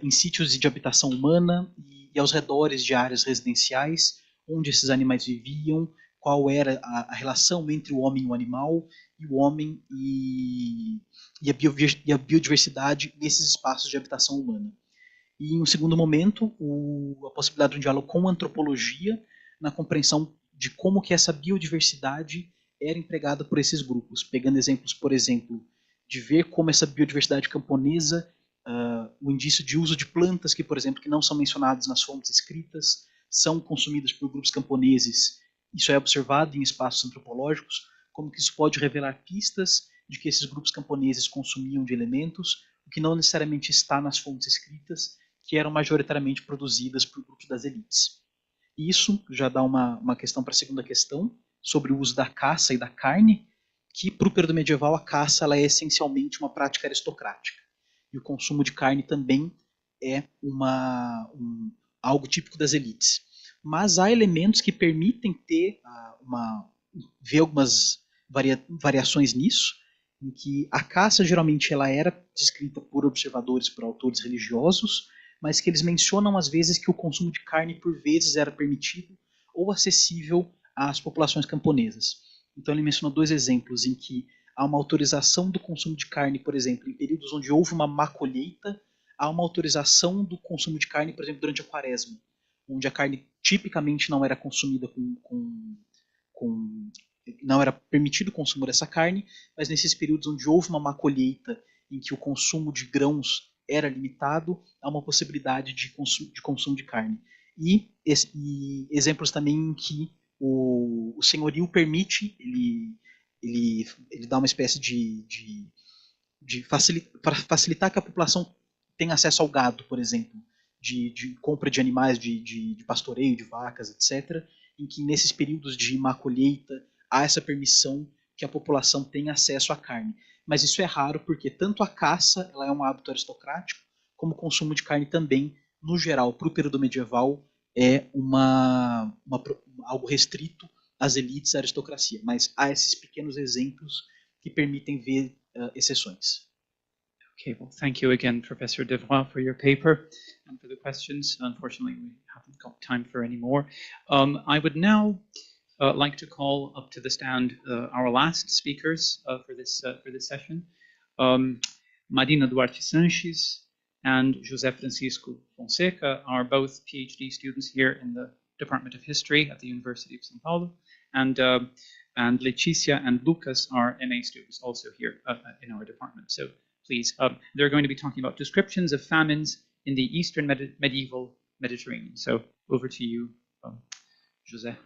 em sítios de habitação humana e aos redores de áreas residenciais, onde esses animais viviam, qual era a relação entre o homem e o animal, e o homem e a biodiversidade nesses espaços de habitação humana. E, em um segundo momento, a possibilidade de um diálogo com a antropologia, na compreensão de como que essa biodiversidade era empregada por esses grupos, pegando exemplos, por exemplo, de ver como essa biodiversidade camponesa, o indício de uso de plantas que, por exemplo, que não são mencionadas nas fontes escritas, são consumidas por grupos camponeses. Isso é observado em espaços antropológicos, como que isso pode revelar pistas de que esses grupos camponeses consumiam de elementos, o que não necessariamente está nas fontes escritas, que eram majoritariamente produzidas por grupos das elites. E isso já dá uma questão para a segunda questão, sobre o uso da caça e da carne, que para o período medieval a caça ela é essencialmente uma prática aristocrática. E o consumo de carne também é algo típico das elites. Mas há elementos que permitem ver algumas variações nisso, em que a caça geralmente ela era descrita por observadores, por autores religiosos, mas que eles mencionam às vezes que o consumo de carne por vezes era permitido ou acessível às populações camponesas. Então ele mencionou dois exemplos em que há uma autorização do consumo de carne, por exemplo, em períodos onde houve uma má colheita, há uma autorização do consumo de carne, por exemplo, durante a quaresma, onde a carne tipicamente não era consumida não era permitido o consumo dessa carne, mas nesses períodos onde houve uma má colheita, em que o consumo de grãos era limitado, há uma possibilidade de consumo de carne. E exemplos também em que o senhorio permite, ele dá uma espécie de facilitar que a população tenha acesso ao gado, por exemplo, de compra de animais, de pastoreio, de vacas, etc., em que nesses períodos de má colheita há essa permissão que a população tenha acesso à carne. Mas isso é raro porque tanto a caça ela é um hábito aristocrático, como o consumo de carne também, no geral, para o período medieval, é algo restrito às elites, à aristocracia. Mas há esses pequenos exemplos que permitem ver exceções. Okay, well, thank you again, Professor Devroy, for your paper and for the questions. Unfortunately, we haven't got time for any more. I would now like to call up to the stand our last speakers for this session, Marina Duarte Sanches and José Francisco Fonseca are both PhD students here in the Department of History at the University of São Paulo, and And Leticia and Lucas are MA students also here in our department. So please, they're going to be talking about descriptions of famines in the Eastern medieval Mediterranean. So over to you, José.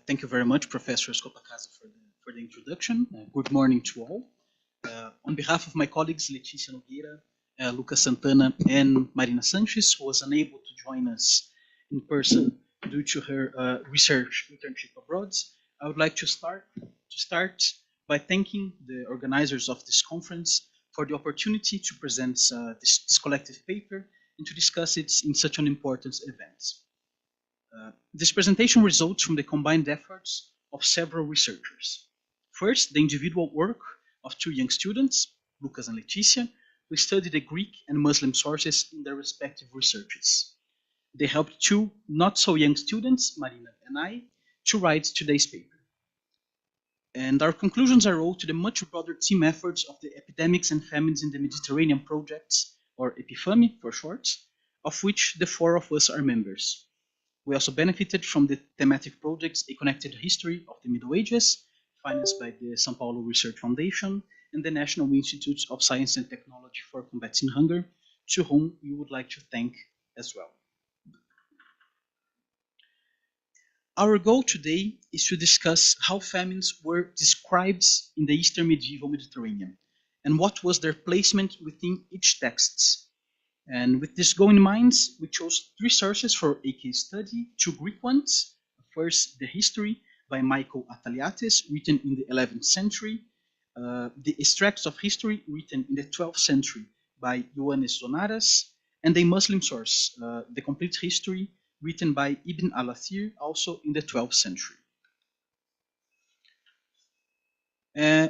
Thank you very much, Professor Scopacasa, for the introduction. Good morning to all. On behalf of my colleagues Leticia Nogueira, Lucas Santana, and Marina Sanchez, who was unable to join us in person due to her research internship abroad, I would like to start by thanking the organizers of this conference for the opportunity to present this collective paper and to discuss it in such an important event. This presentation results from the combined efforts of several researchers. First, the individual work of two young students, Lucas and Leticia, who studied the Greek and Muslim sources in their respective researches. They helped two not-so-young students, Marina and I, to write today's paper. And our conclusions are owed to the much broader team efforts of the Epidemics and Famines in the Mediterranean projects, or EpiFame for short, of which the four of us are members. We also benefited from the thematic projects A Connected History of the Middle Ages, financed by the São Paulo Research Foundation and the National Institute of Science and Technology for Combating Hunger, to whom we would like to thank as well. Our goal today is to discuss how famines were described in the Eastern medieval Mediterranean and what was their placement within each text. And with this goal in mind, we chose three sources for a case study, two Greek ones. First, the History by Michael Ataliates, written in the 11th century, the Extracts of History, written in the 12th century by Ioannis Zonaras, and a Muslim source, the Complete History, written by Ibn al-Athir, also in the 12th century.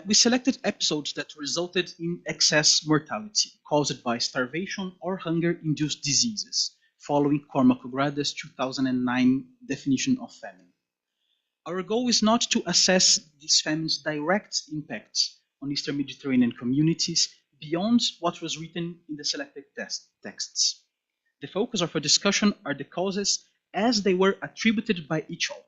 We selected episodes that resulted in excess mortality caused by starvation or hunger-induced diseases, following Cormac O'Grada's 2009 definition of famine. Our goal is not to assess these famines' direct impacts on Eastern Mediterranean communities beyond what was written in the selected texts. The focus of our discussion are the causes as they were attributed by each author.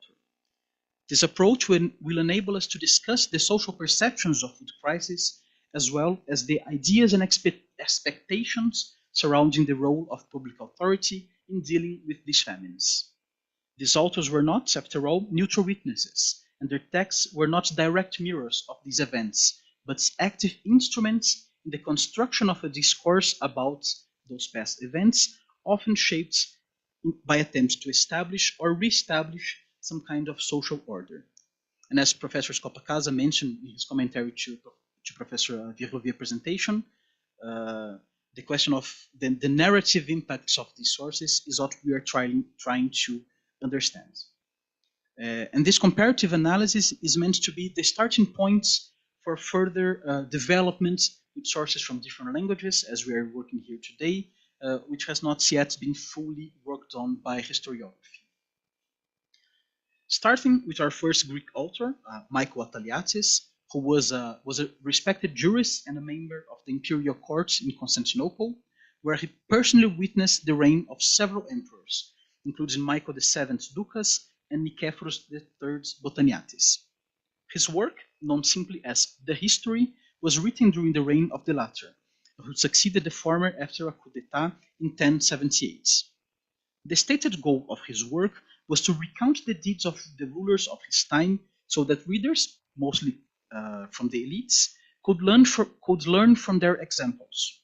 This approach will enable us to discuss the social perceptions of food crisis, as well as the ideas and expectations surrounding the role of public authority in dealing with these famines. These authors were not, after all, neutral witnesses, and their texts were not direct mirrors of these events, but active instruments in the construction of a discourse about those past events, often shaped by attempts to establish or re-establish some kind of social order. And as Professor Scopacasa mentioned in his commentary to Professor Virlovier's presentation, the question of the narrative impacts of these sources is what we are trying to understand. And this comparative analysis is meant to be the starting point for further development with sources from different languages, as we are working here today, which has not yet been fully worked on by historiography. Starting with our first Greek author, Michael Ataliates, who was a respected jurist and a member of the imperial court in Constantinople, where he personally witnessed the reign of several emperors, including Michael VII Ducas and Nicephorus III Botaniates. His work, known simply as The History, was written during the reign of the latter, who succeeded the former after a coup d'etat in 1078. The stated goal of his work was to recount the deeds of the rulers of his time so that readers, mostly from the elites, could learn from their examples.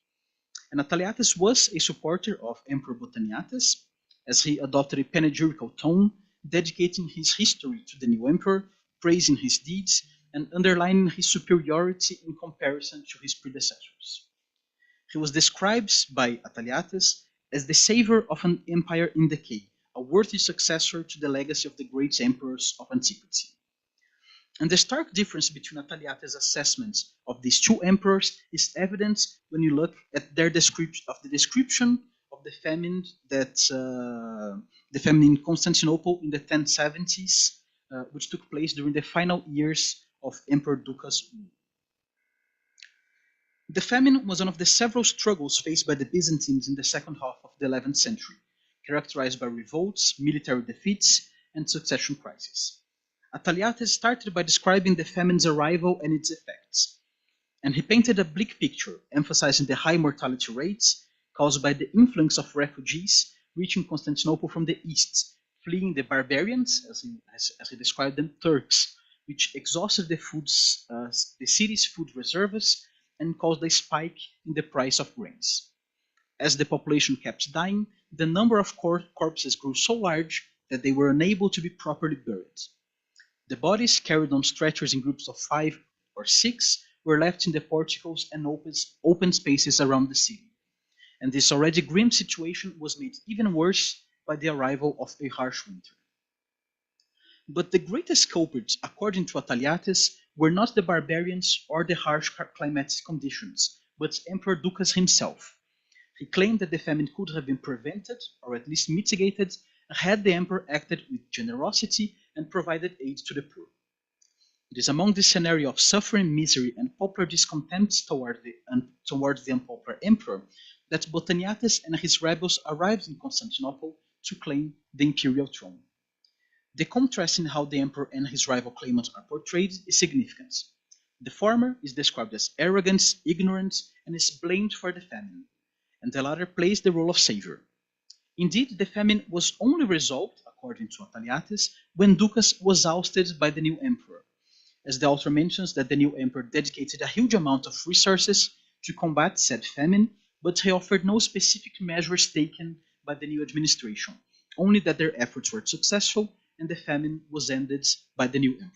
And Ataliates was a supporter of Emperor Botaniates, as he adopted a panegyrical tone, dedicating his history to the new emperor, praising his deeds, and underlining his superiority in comparison to his predecessors. He was described by Ataliates as the savior of an empire in decay, a worthy successor to the legacy of the great emperors of antiquity. And the stark difference between Ataliates' assessments of these two emperors is evident when you look at their description of of the famine in Constantinople in the 1070s, which took place during the final years of Emperor Ducas' rule. The famine was one of the several struggles faced by the Byzantines in the second half of the 11th century, characterized by revolts, military defeats, and succession crises. Ataliates started by describing the famine's arrival and its effects, and he painted a bleak picture, emphasizing the high mortality rates caused by the influx of refugees reaching Constantinople from the east, fleeing the barbarians, as he described them, Turks, which exhausted the city's food reserves and caused a spike in the price of grains. As the population kept dying, the number of corpses grew so large that they were unable to be properly buried. The bodies, carried on stretchers in groups of 5 or 6, were left in the porticos and open spaces around the city. And this already grim situation was made even worse by the arrival of a harsh winter. But the greatest culprits, according to Ataliates, were not the barbarians or the harsh climatic conditions, but Emperor Ducas himself. He claimed that the famine could have been prevented, or at least mitigated, had the emperor acted with generosity and provided aid to the poor. It is among this scenario of suffering, misery, and popular discontent towards the unpopular emperor that Botaniates and his rebels arrived in Constantinople to claim the imperial throne. The contrast in how the emperor and his rival claimants are portrayed is significant. The former is described as arrogant, ignorant, and is blamed for the famine, and the latter plays the role of savior. Indeed, the famine was only resolved, according to Ataliates, when Ducas was ousted by the new emperor, as the author mentions that the new emperor dedicated a huge amount of resources to combat said famine, but he offered no specific measures taken by the new administration, only that their efforts were successful and the famine was ended by the new emperor.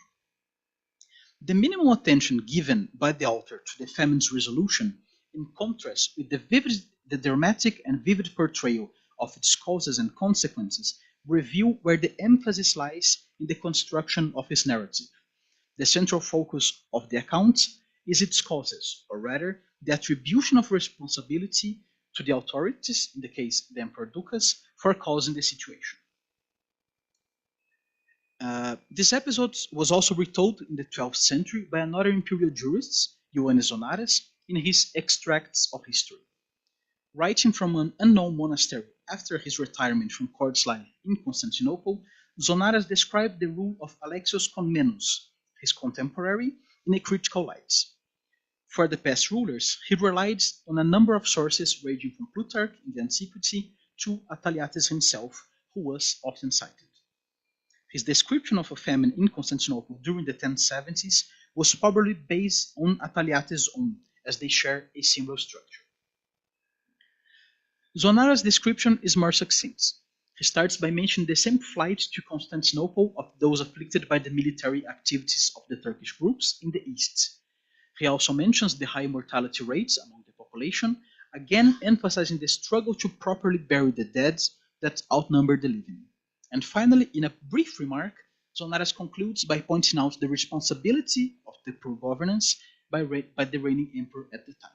The minimum attention given by the author to the famine's resolution, in contrast with the dramatic and vivid portrayal of its causes and consequences, reveal where the emphasis lies in the construction of his narrative. The central focus of the account is its causes, or rather, the attribution of responsibility to the authorities, in the case the Emperor Ducas, for causing the situation. This episode was also retold in the 12th century by another imperial jurist, Ioannis Zonaras, in his Extracts of History. Writing from an unknown monastery after his retirement from court life in Constantinople, Zonaras described the rule of Alexios Komnenos, his contemporary, in a critical light. For the past rulers, he relied on a number of sources ranging from Plutarch in the Antiquity to Ataliates himself, who was often cited. His description of a famine in Constantinople during the 1070s was probably based on Ataliates' own, as they share a similar structure. Zonaras' description is more succinct. He starts by mentioning the same flight to Constantinople of those afflicted by the military activities of the Turkish groups in the east. He also mentions the high mortality rates among the population, again emphasizing the struggle to properly bury the dead that outnumber the living. And finally, in a brief remark, Zonaras concludes by pointing out the responsibility of the poor governance by the reigning emperor at the time.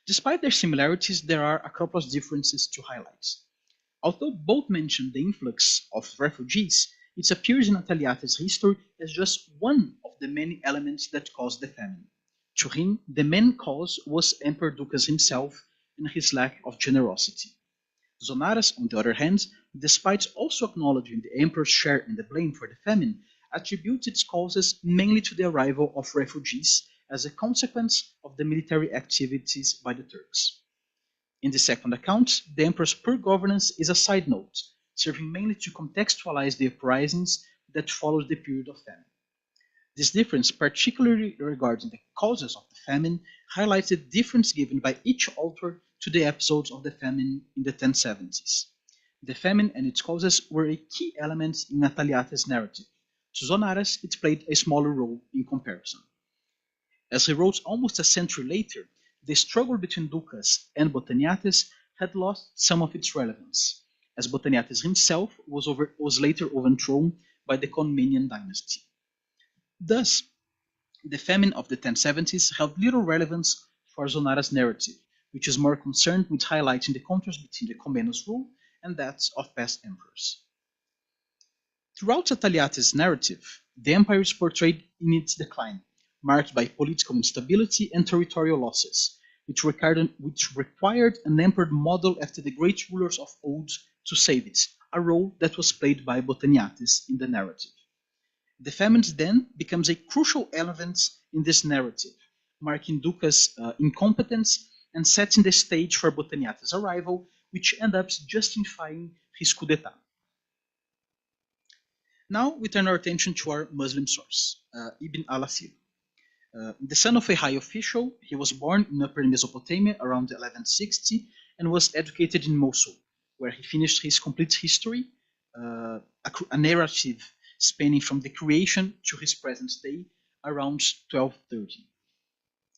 Despite their similarities, there are a couple of differences to highlight. Although both mention the influx of refugees, it appears in Ataliates' history as just one of the many elements that caused the famine. To him, the main cause was Emperor Ducas himself and his lack of generosity. Zonaras, on the other hand, despite also acknowledging the emperor's share in the blame for the famine, attributes its causes mainly to the arrival of refugees as a consequence of the military activities by the Turks. In the second account, the emperor's poor governance is a side note, serving mainly to contextualize the uprisings that followed the period of famine. This difference, particularly regarding the causes of the famine, highlights the difference given by each author to the episodes of the famine in the 1070s. The famine and its causes were a key element in Ataliates' narrative. To Zonaras, it played a smaller role in comparison. As he wrote almost a century later, the struggle between Ducas and Botaniates had lost some of its relevance, as Botaniates himself was later overthrown by the Comnenian dynasty. Thus, the famine of the 1070s held little relevance for Zonaras' narrative, which is more concerned with highlighting the contrast between the Comnenus rule and that of past emperors. Throughout Attaliate's narrative, the empire is portrayed in its decline, marked by political instability and territorial losses, which required an emperor modeled after the great rulers of old to save it, a role that was played by Botaniates in the narrative. The famines then becomes a crucial element in this narrative, marking Duca's incompetence and setting the stage for Botaniates' arrival, which ends up justifying his coup d'etat. Now we turn our attention to our Muslim source, Ibn al-Asir. The son of a high official, he was born in Upper Mesopotamia around 1160 and was educated in Mosul, where he finished his complete history, a narrative spanning from the creation to his present day around 1230.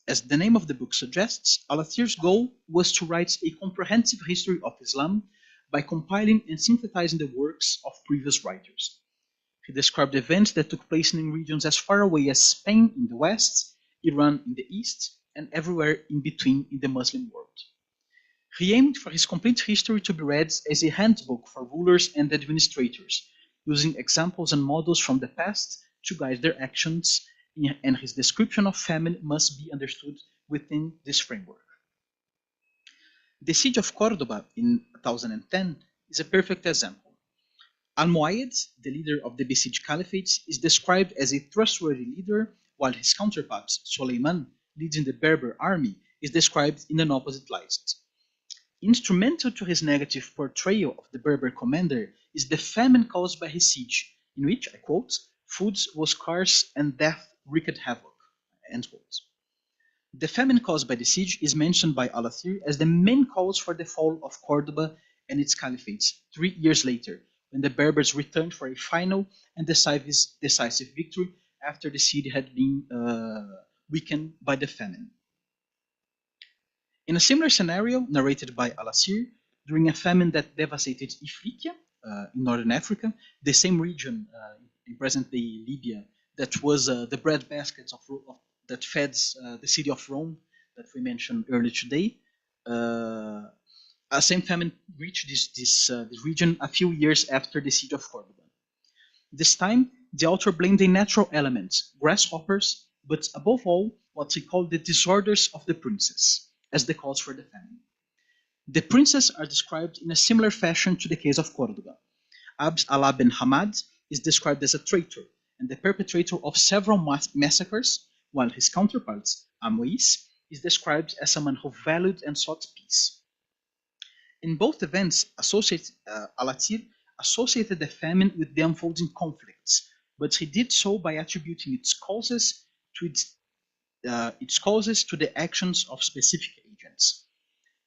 As the name of the book suggests, al-Asir's goal was to write a comprehensive history of Islam by compiling and synthesizing the works of previous writers. He described events that took place in regions as far away as Spain in the west, Iran in the east, and everywhere in between in the Muslim world. He aimed for his complete history to be read as a handbook for rulers and administrators, using examples and models from the past to guide their actions, and his description of famine must be understood within this framework. The siege of Cordoba in 1010 is a perfect example. Almoayed, the leader of the besieged caliphate, is described as a trustworthy leader, while his counterpart, Suleiman, leading the Berber army, is described in an opposite light. Instrumental to his negative portrayal of the Berber commander is the famine caused by his siege, in which, I quote, food was scarce and death wreaked havoc, end quote. The famine caused by the siege is mentioned by al-Asir as the main cause for the fall of Cordoba and its caliphate 3 years later, when the Berbers returned for a final and decisive victory after the city had been weakened by the famine. In a similar scenario narrated by al-Asir, during a famine that devastated Ifriqiya in northern Africa, the same region in present-day Libya that was the breadbasket that fed the city of Rome that we mentioned earlier today, a same famine reached this region a few years after the siege of Cordoba. This time, the author blamed a natural element, grasshoppers, but above all, what he called the disorders of the princess, as the cause for the famine. The princes are described in a similar fashion to the case of Cordoba. Abd Allah bin Hamad is described as a traitor and the perpetrator of several massacres, while his counterpart, Amois, is described as someone who valued and sought peace. In both events, al-Asir associated the famine with the unfolding conflicts, but he did so by attributing its causes to the actions of specific agents.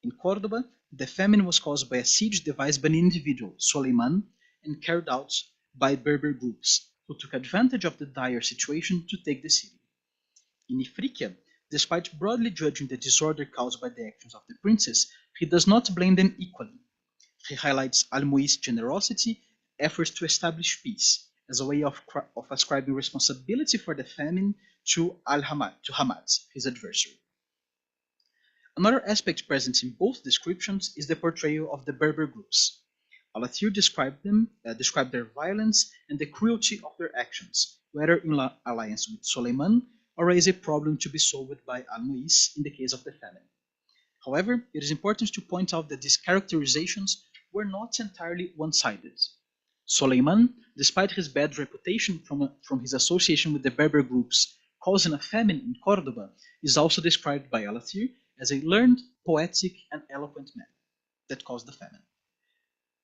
In Cordoba, the famine was caused by a siege devised by an individual, Suleiman, and carried out by Berber groups, who took advantage of the dire situation to take the city. In Ifriqiya, despite broadly judging the disorder caused by the actions of the princes, he does not blame them equally. He highlights Al-Muiz's generosity, efforts to establish peace, as a way of ascribing responsibility for the famine to Hamad, his adversary. Another aspect present in both descriptions is the portrayal of the Berber groups. Al-Asir described their violence and the cruelty of their actions, whether in alliance with Suleiman or as a problem to be solved by Al-Muiz in the case of the famine. However, it is important to point out that these characterizations were not entirely one-sided. Suleiman, despite his bad reputation from his association with the Berber groups causing a famine in Cordoba, is also described by al-Asir as a learned, poetic, and eloquent man that caused the famine.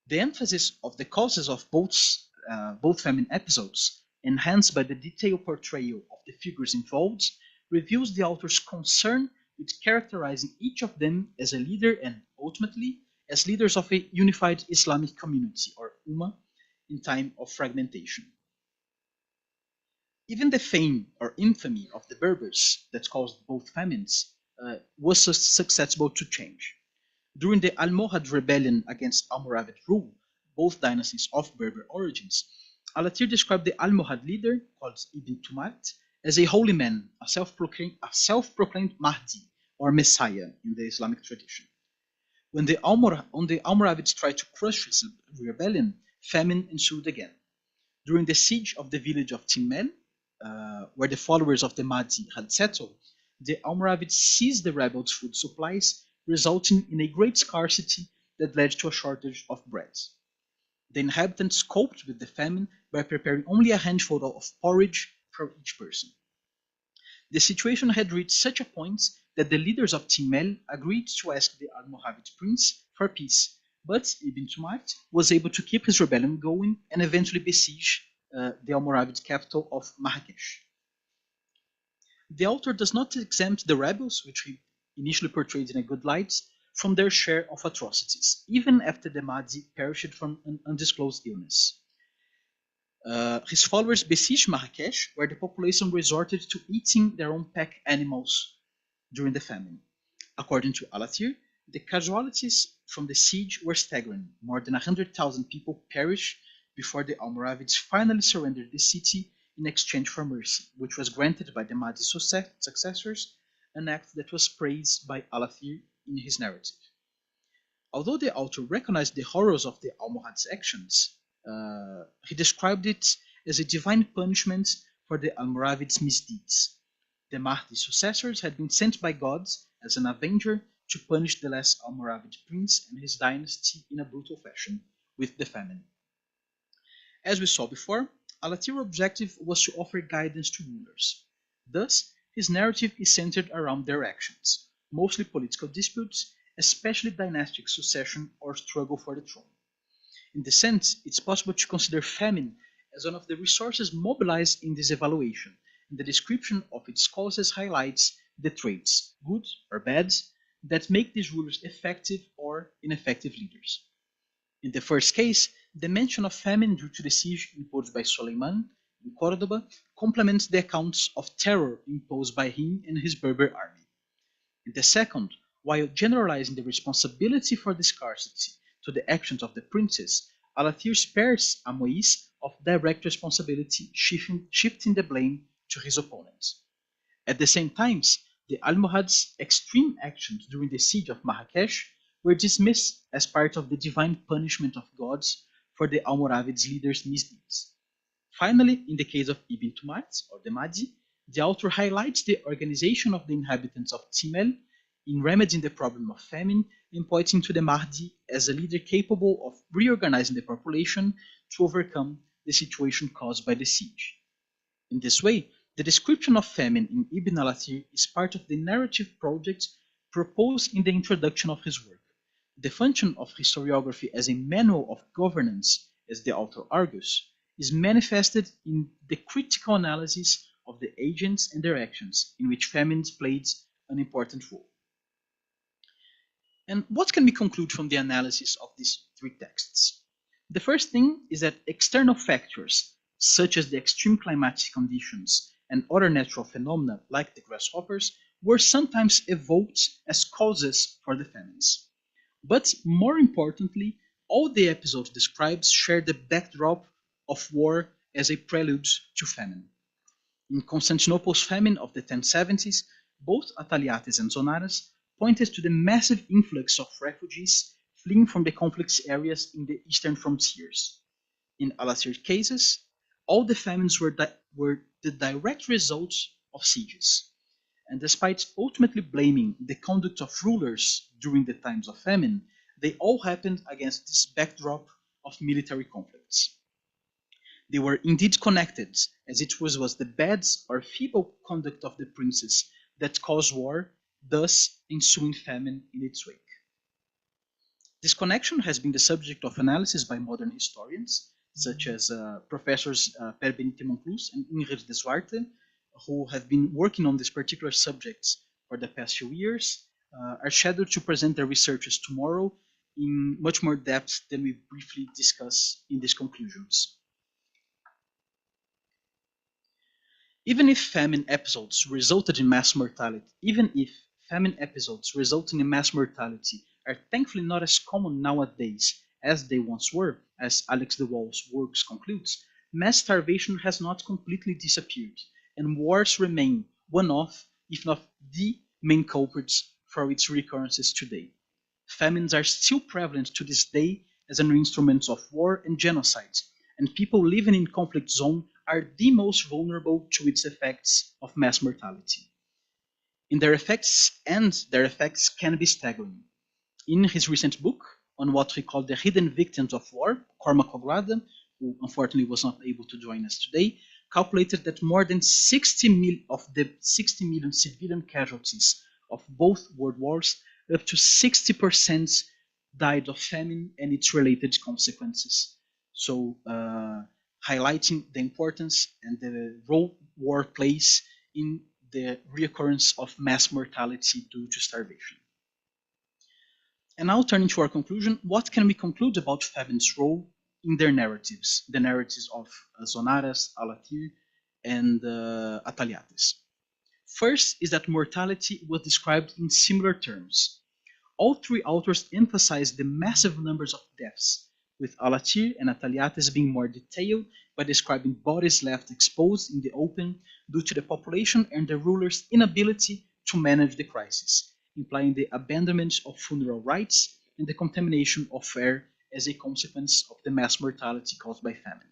The emphasis of the causes of both famine episodes, enhanced by the detailed portrayal of the figures involved, reveals the author's concern with characterizing each of them as a leader and, ultimately, as leaders of a unified Islamic community, or Ummah, in time of fragmentation. Even the fame or infamy of the Berbers that caused both famines was susceptible to change. During the Almohad rebellion against Almoravid rule, both dynasties of Berber origins, Al-Atir described the Almohad leader, called Ibn Tumat, as a holy man, a self-proclaimed Mahdi, or Messiah in the Islamic tradition. When the Almoravids tried to crush this rebellion, famine ensued again. During the siege of the village of Timmel, where the followers of the Mahdi had settled, the Almoravids seized the rebels' food supplies, resulting in a great scarcity that led to a shortage of bread. The inhabitants coped with the famine by preparing only a handful of porridge for each person. The situation had reached such a point that the leaders of Timmel agreed to ask the Almoravid prince for peace, but Ibn Tumart was able to keep his rebellion going and eventually besiege the Almoravid capital of Marrakesh. The author does not exempt the rebels, which he initially portrayed in a good light, from their share of atrocities, even after the Mahdi perished from an undisclosed illness. His followers besieged Marrakesh, where the population resorted to eating their own pack animals during the famine. According to Alathir, the casualties from the siege were staggering. More than 100,000 people perished before the Almoravids finally surrendered the city in exchange for mercy, which was granted by the Mahdi's successors, an act that was praised by Alathir in his narrative. Although the author recognized the horrors of the Almohads' actions, he described it as a divine punishment for the Almoravids' misdeeds. The Mahdi's successors had been sent by God as an avenger to punish the last Almoravid prince and his dynasty in a brutal fashion, with the famine. As we saw before, Alathir's objective was to offer guidance to rulers. Thus, his narrative is centered around their actions, mostly political disputes, especially dynastic succession or struggle for the throne. In this sense, it's possible to consider famine as one of the resources mobilized in this evaluation, and the description of its causes highlights the traits, good or bad, that make these rulers effective or ineffective leaders. In the first case, the mention of famine due to the siege imposed by Suleiman in Cordoba complements the accounts of terror imposed by him and his Berber army. In the second, while generalizing the responsibility for the scarcity to the actions of the princes, Alathir spares Amois of direct responsibility, shifting the blame to his opponents. At the same time, the Almohads' extreme actions during the siege of Marrakesh were dismissed as part of the divine punishment of gods for the Almoravids' leaders' misdeeds. Finally, in the case of Ibn Tumart, or the Mahdi, the author highlights the organization of the inhabitants of Timmel in remedying the problem of famine and pointing to the Mahdi as a leader capable of reorganizing the population to overcome the situation caused by the siege. In this way, the description of famine in Ibn al-Athir is part of the narrative project proposed in the introduction of his work. The function of historiography as a manual of governance, as the author argues, is manifested in the critical analysis of the agents and their actions, in which famines played an important role. And what can we conclude from the analysis of these three texts? The first thing is that external factors, such as the extreme climatic conditions and other natural phenomena like the grasshoppers, were sometimes evoked as causes for the famines. But more importantly, all the episode describes share the backdrop of war as a prelude to famine. In Constantinople's famine of the 1070s, both Ataliates and Zonaras pointed to the massive influx of refugees fleeing from the conflict areas in the eastern frontiers. In Alathir's cases, all the famines were the direct results of sieges. And despite ultimately blaming the conduct of rulers during the times of famine, they all happened against this backdrop of military conflicts. They were indeed connected, as it was the bad or feeble conduct of the princes that caused war, thus ensuing famine in its wake. This connection has been the subject of analysis by modern historians, such as Professors Per Benite Monclús and Ingrid de Zwarte, who have been working on this particular subject for the past few years, are scheduled to present their researches tomorrow in much more depth than we briefly discuss in these conclusions. Even if famine episodes resulting in mass mortality are thankfully not as common nowadays as they once were, as Alex de Waal's works concludes, mass starvation has not completely disappeared, and wars remain one of, if not the main culprits for its recurrences today. Famines are still prevalent to this day as an instrument of war and genocide, and people living in conflict zone are the most vulnerable to its effects of mass mortality. Their effects can be staggering. In his recent book on what we call the hidden victims of war, Cormac O'Grada, who unfortunately was not able to join us today, calculated that more than 60 million civilian casualties of both world wars, up to 60% died of famine and its related consequences. So, highlighting the importance and the role war plays in the reoccurrence of mass mortality due to starvation. And now turning to our conclusion, what can we conclude about famine's role in their narratives, the narratives of Zonaras, Alatir, and Ataliates? First is that mortality was described in similar terms. All three authors emphasize the massive numbers of deaths, with Alatir and Ataliates being more detailed by describing bodies left exposed in the open due to the population and the rulers' inability to manage the crisis, implying the abandonment of funeral rites and the contamination of air as a consequence of the mass mortality caused by famine.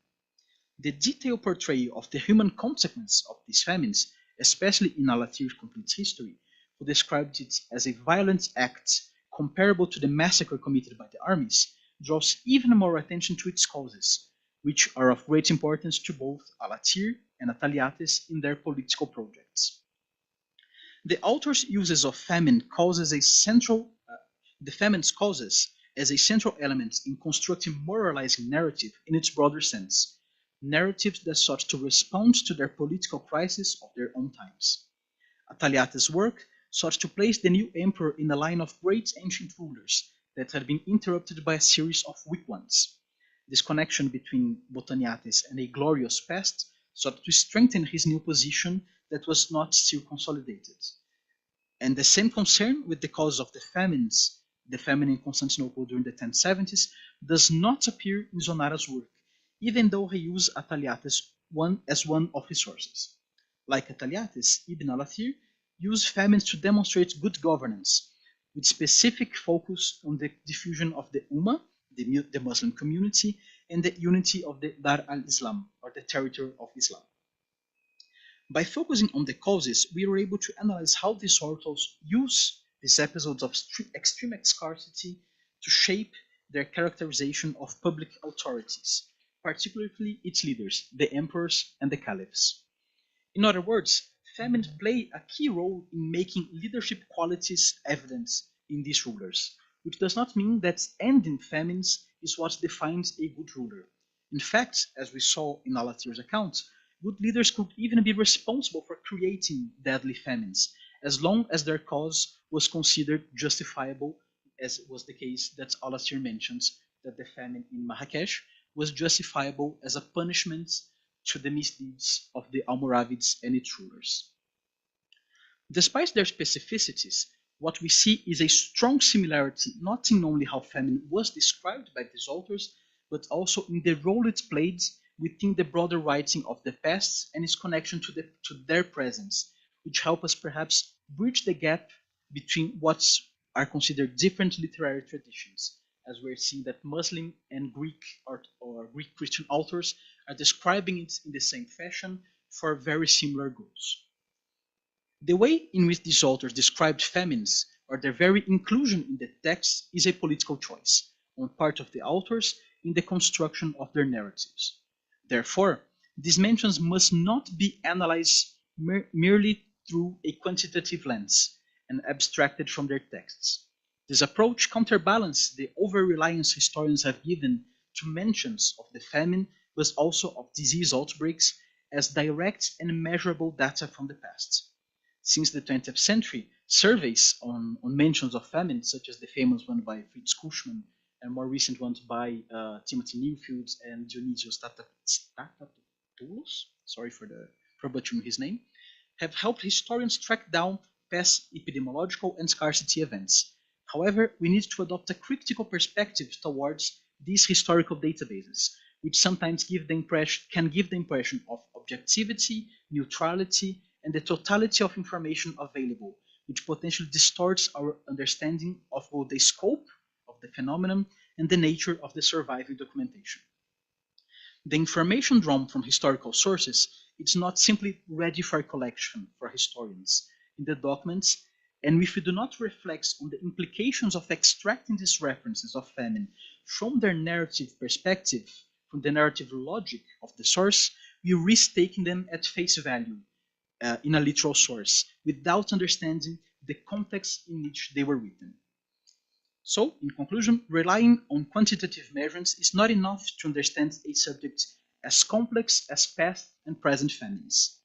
The detailed portrayal of the human consequence of these famines, especially in Alatir's complete history, who described it as a violent act comparable to the massacre committed by the armies, draws even more attention to its causes, which are of great importance to both Alatir and Ataliates in their political projects. The author's uses of famine the famine's causes as a central element in constructing moralizing narrative in its broader sense, narratives that sought to respond to their political crisis of their own times. Ataliates' work sought to place the new emperor in a line of great ancient rulers that had been interrupted by a series of weak ones. This connection between Botaniates and a glorious past sought to strengthen his new position that was not still consolidated. And the same concern with the cause of the famine in Constantinople during the 1070s, does not appear in Zonaras' work, even though he used Ataliates as one of his sources. Like Ataliates, Ibn Alathir used famines to demonstrate good governance, with specific focus on the diffusion of the Ummah, the Muslim community, and the unity of the Dar al-Islam, or the territory of Islam. By focusing on the causes, we were able to analyze how these authors use these episodes of extreme scarcity to shape their characterization of public authorities, particularly its leaders, the emperors and the caliphs. In other words, famines play a key role in making leadership qualities evident in these rulers, which does not mean that ending famines is what defines a good ruler. In fact, as we saw in Alatir's account, good leaders could even be responsible for creating deadly famines, as long as their cause was considered justifiable, as was the case that Alatir mentions, that the famine in Marrakech was justifiable as a punishment to the misdeeds of the Almoravids and its rulers. Despite their specificities, what we see is a strong similarity not in only how famine was described by these authors, but also in the role it played within the broader writing of the past and its connection to their presence, which help us perhaps bridge the gap between what are considered different literary traditions, as we're seeing that Muslim and Greek or Greek Christian authors are describing it in the same fashion for very similar goals. The way in which these authors described famines, or their very inclusion in the text, is a political choice on part of the authors in the construction of their narratives. Therefore, these mentions must not be analyzed merely through a quantitative lens and abstracted from their texts. This approach counterbalances the over-reliance historians have given to mentions of the famine, but also of disease outbreaks, as direct and measurable data from the past. Since the 20th century, surveys on mentions of famine, such as the famous one by Fritz Kuschmann and more recent ones by Timothy Newfield and Dionysios Tatapoulos, sorry for butchering his name, have helped historians track down past epidemiological and scarcity events. However, we need to adopt a critical perspective towards these historical databases, which sometimes can give the impression of objectivity, neutrality, and the totality of information available, which potentially distorts our understanding of both the scope of the phenomenon and the nature of the surviving documentation. The information drawn from historical sources is not simply ready for collection for historians in the documents, and if we do not reflect on the implications of extracting these references of famine from their narrative perspective, from the narrative logic of the source, we risk taking them at face value in a literal source without understanding the context in which they were written. So, in conclusion, relying on quantitative measurements is not enough to understand a subject as complex as past and present famines.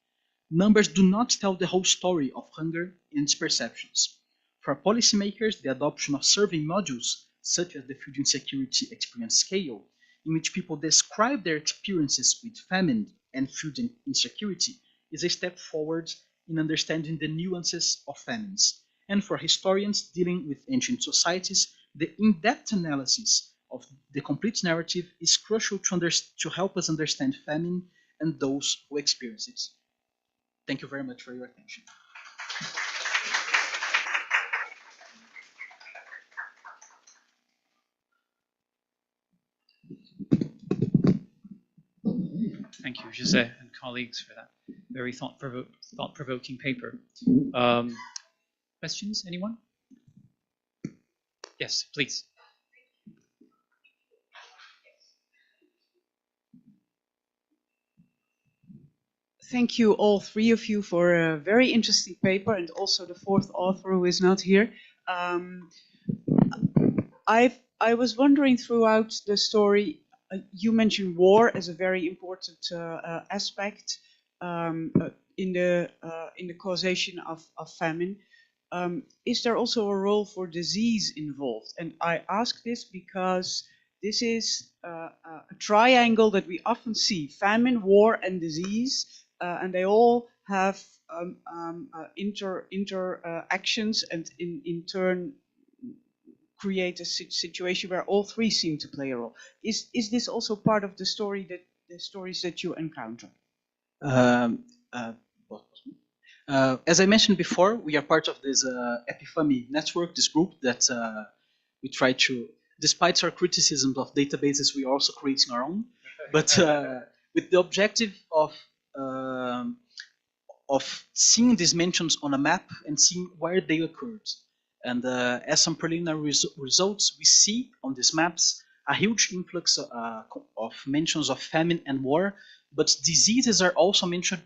Numbers do not tell the whole story of hunger and its perceptions. For policymakers, the adoption of survey modules, such as the Food Insecurity Experience Scale, in which people describe their experiences with famine and food insecurity, is a step forward in understanding the nuances of famines. And for historians dealing with ancient societies, the in-depth analysis of the complete narrative is crucial to help us understand famine and those who experience it. Thank you very much for your attention. Thank you, José and colleagues, for that very thought-provoking paper. Questions, anyone? Yes, please. Thank you, all three of you, for a very interesting paper, and also the fourth author who is not here. I was wondering throughout the story, you mentioned war as a very important aspect in the causation of famine. Is there also a role for disease involved? And I ask this because this is a triangle that we often see: famine, war, and disease, and they all have interactions, and in turn create a situation where all three seem to play a role. Is this also part of the stories that you encounter? As I mentioned before, we are part of this Fome network, this group that we try to, despite our criticisms of databases, we are also creating our own, but with the objective of seeing these mentions on a map and seeing where they occurred. And as some preliminary results, we see on these maps a huge influx of mentions of famine and war, but diseases are also mentioned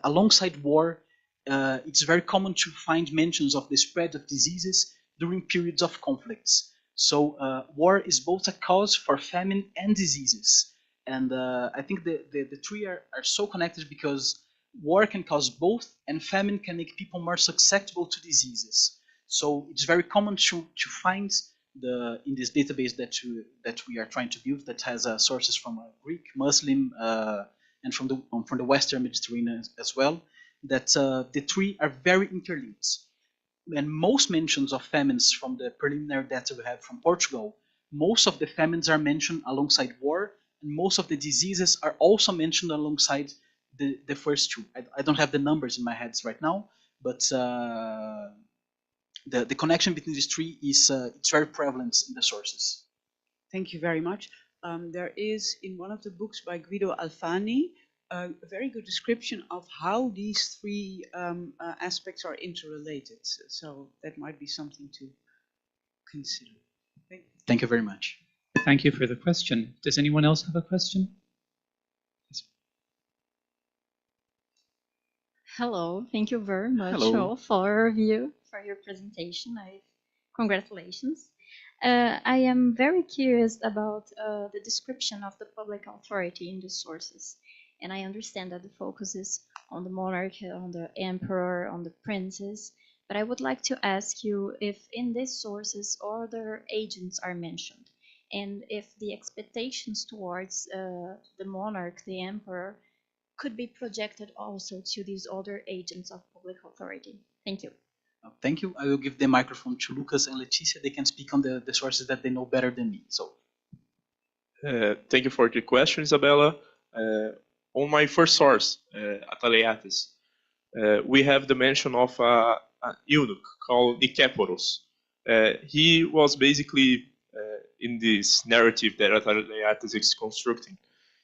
alongside war. It's very common to find mentions of the spread of diseases during periods of conflicts. So war is both a cause for famine and diseases. And I think the three are so connected because war can cause both, and famine can make people more susceptible to diseases. So it's very common to find in this database that we are trying to build, that has sources from Greek, Muslim, and from the Western Mediterranean as well, that the three are very interlinked. And most mentions of famines from the preliminary data we have from Portugal, most of the famines are mentioned alongside war, and most of the diseases are also mentioned alongside the first two. I don't have the numbers in my head right now, but the connection between these three is it's very prevalent in the sources. Thank you very much. There is in one of the books by Guido Alfani a very good description of how these three aspects are interrelated. So that might be something to consider. Thank you very much. Thank you for the question. Does anyone else have a question? Yes. Hello, thank you very much all for your presentation. Congratulations. I am very curious about the description of the public authority in the sources. And I understand that the focus is on the monarch, on the emperor, on the princes. But I would like to ask you if in these sources other agents are mentioned, and if the expectations towards the monarch, the emperor, could be projected also to these other agents of public authority. Thank you. Thank you. I will give the microphone to Lucas and Leticia. They can speak on the sources that they know better than me. So, thank you for the question, Isabella. On my first source, Ataleates, we have the mention of eunuch called Nikeporos. He was basically, in this narrative that Atalaiates is constructing,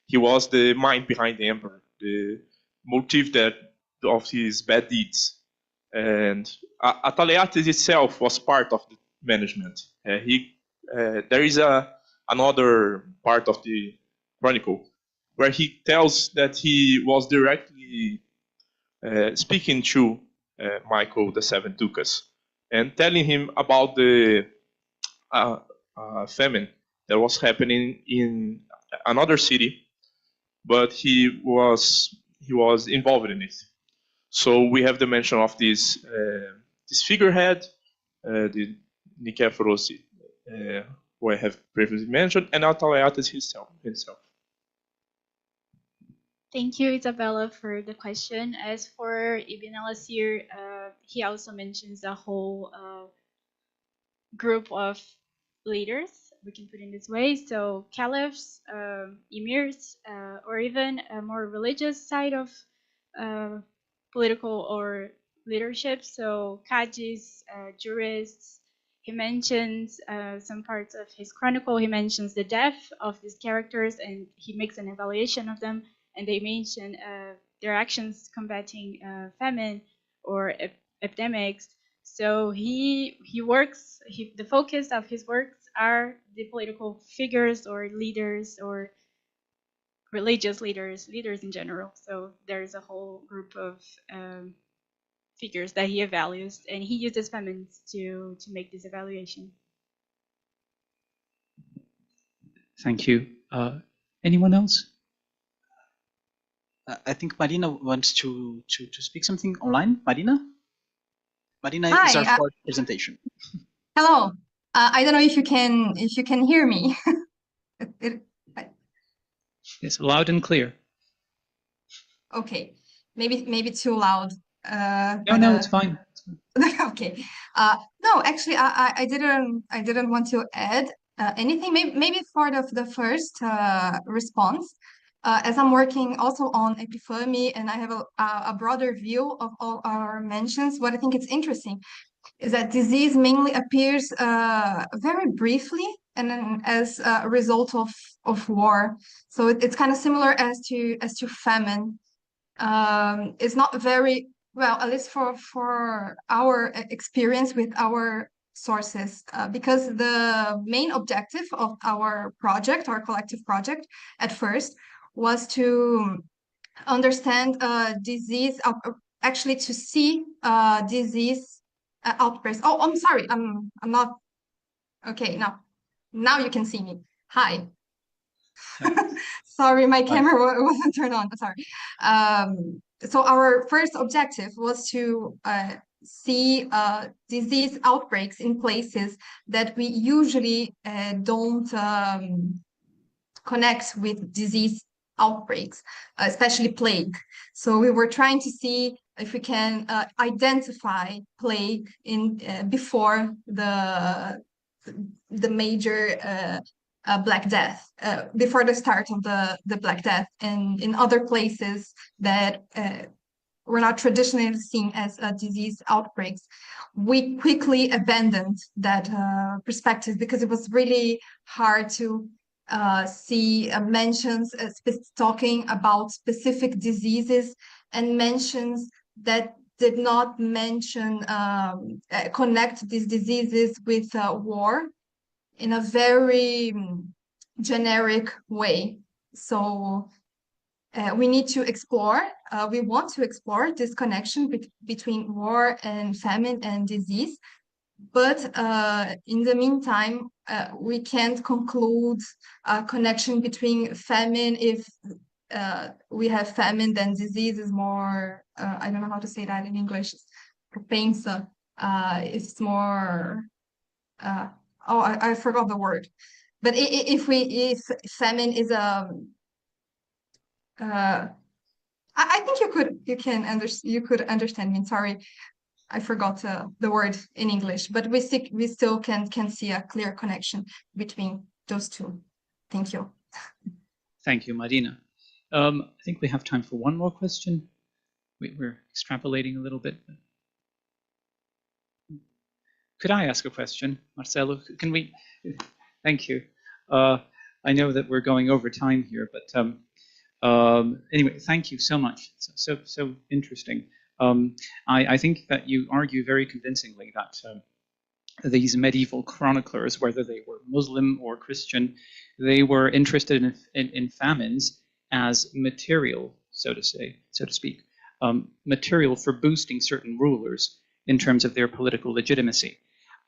he was the mind behind the emperor, the motive of his bad deeds. And Atalaiates itself was part of the management. There is another part of the chronicle where he tells that he was directly speaking to Michael the Seventh Ducas and telling him about the famine that was happening in another city, but he was involved in it. So we have the mention of this figurehead, the Nikephoros, who I have previously mentioned, and Atalaiates himself. Thank you, Isabella, for the question. As for Ibn al-Asir, he also mentions a whole group of leaders, we can put it this way. So caliphs, emirs, or even a more religious side of political or leadership. So qadis, jurists. He mentions some parts of his chronicle. He mentions the death of these characters, and he makes an evaluation of them. And they mention their actions combating famine or epidemics. So the focus of his works are the political figures or leaders or religious leaders in general. So there's a whole group of figures that he evaluates, and he uses famines to make this evaluation. Thank you. Anyone else? I think Marina wants to speak something online. Marina? Marina Hi, is our fourth presentation. Hello. I don't know if you can hear me. Yes, loud and clear. Okay, maybe too loud. No, it's fine. Okay. No, actually, I didn't want to add anything. Maybe part of the first response. As I'm working also on Epifome and I have a broader view of all our mentions, what I think it's interesting is that disease mainly appears very briefly and then as a result of war. So it's kind of similar as to famine. It's not very well, at least for our experience with our sources, because the main objective of our project, our collective project at first, was to understand disease, actually to see disease outbreaks. Oh, I'm sorry, I'm not, okay, now you can see me. Hi. Sorry, my camera wasn't turned on, sorry. So our first objective was to see disease outbreaks in places that we usually don't connect with disease outbreaks, especially plague. So we were trying to see if we can identify plague in before the major Black Death, before the start of the Black Death, and in other places that were not traditionally seen as disease outbreaks. We quickly abandoned that perspective because it was really hard to see mentions talking about specific diseases and mentions that did not mention connect these diseases with war in a very generic way. So we need to explore, we want to explore this connection between war and famine and disease. But in the meantime, we can't conclude a connection between famine. If we have famine, then disease is more, I don't know how to say that in English, propensa. It's more, I forgot the word. But if famine is I think you could understand me. Sorry, I forgot the word in English, but we still can see a clear connection between those two. Thank you. Thank you, Marina. I think we have time for one more question. We're extrapolating a little bit. Could I ask a question, Marcelo? Can we? Thank you. I know that we're going over time here, but anyway, thank you so much. So interesting. I think that you argue very convincingly that these medieval chroniclers, whether they were Muslim or Christian, they were interested in famines as material, so to speak, material for boosting certain rulers in terms of their political legitimacy.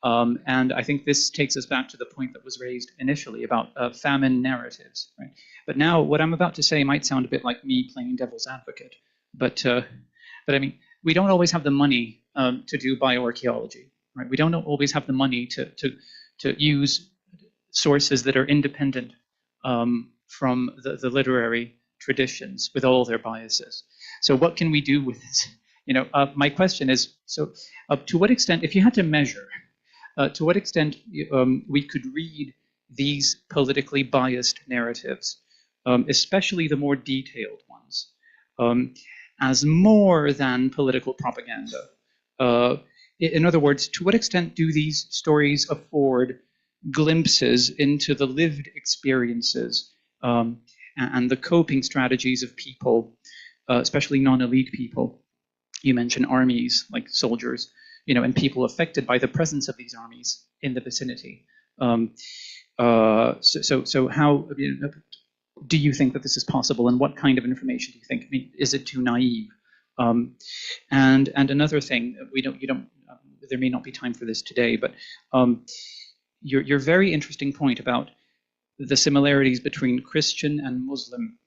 And I think this takes us back to the point that was raised initially about famine narratives. Right? But now, what I'm about to say might sound a bit like me playing devil's advocate, but I mean, we don't always have the money to do bioarchaeology. Right? We don't always have the money to use sources that are independent from the literary traditions with all their biases. So what can we do with this? You know, my question is, so to what extent, if you had to measure, to what extent we could read these politically biased narratives, especially the more detailed ones, as more than political propaganda? In other words, to what extent do these stories afford glimpses into the lived experiences and the coping strategies of people, especially non-elite people? You mentioned armies, like soldiers, you know, and people affected by the presence of these armies in the vicinity. So how do you think that this is possible, and what kind of information do you think? I mean, is it too naive? And another thing, there may not be time for this today, but your very interesting point about the similarities between Christian and Muslim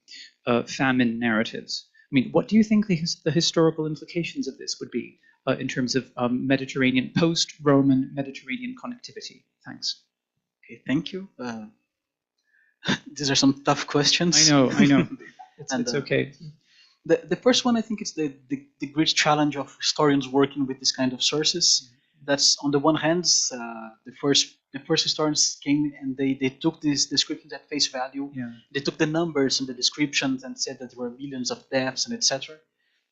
famine narratives. I mean, what do you think the historical implications of this would be in terms of Mediterranean, post-Roman Mediterranean connectivity? Thanks. Okay, thank you. These are some tough questions. I know. It's okay. The first one, I think, is the great challenge of historians working with this kind of sources. That's, on the one hand, the first historians came and they took these descriptions at face value. Yeah. They took the numbers and the descriptions and said that there were millions of deaths and etc.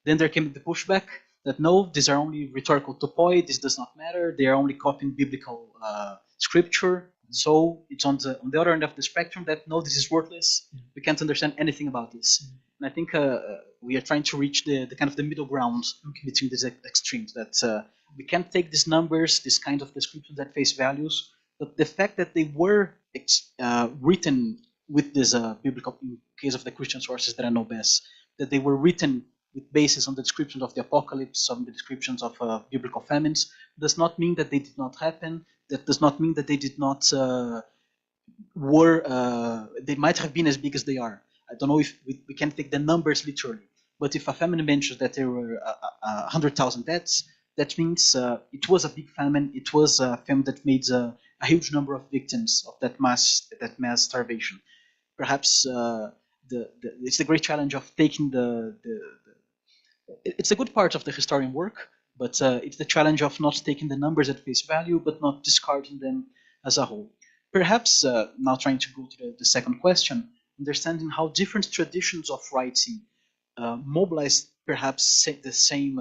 Then there came the pushback that no, these are only rhetorical topoi. This does not matter. They are only copying biblical scripture. So it's on the other end of the spectrum that no, this is worthless. We can't understand anything about this. And I think we are trying to reach the kind of the middle ground between these extremes. That we can't take these numbers, this kind of descriptions at face values, but the fact that they were written with this biblical, in case of the Christian sources that I know best, that they were written with basis on the descriptions of the apocalypse, on the descriptions of biblical famines, does not mean that they did not happen. That does not mean that they did not they might have been as big as they are. I don't know if we can take the numbers literally, but if a famine mentions that there were 100,000 deaths, that means it was a big famine. It was a famine that made a huge number of victims of that mass starvation. Perhaps it's the great challenge of taking it's a good part of the historian work, but it's the challenge of not taking the numbers at face value, but not discarding them as a whole. Perhaps, now trying to go to the second question, understanding how different traditions of writing mobilize perhaps the same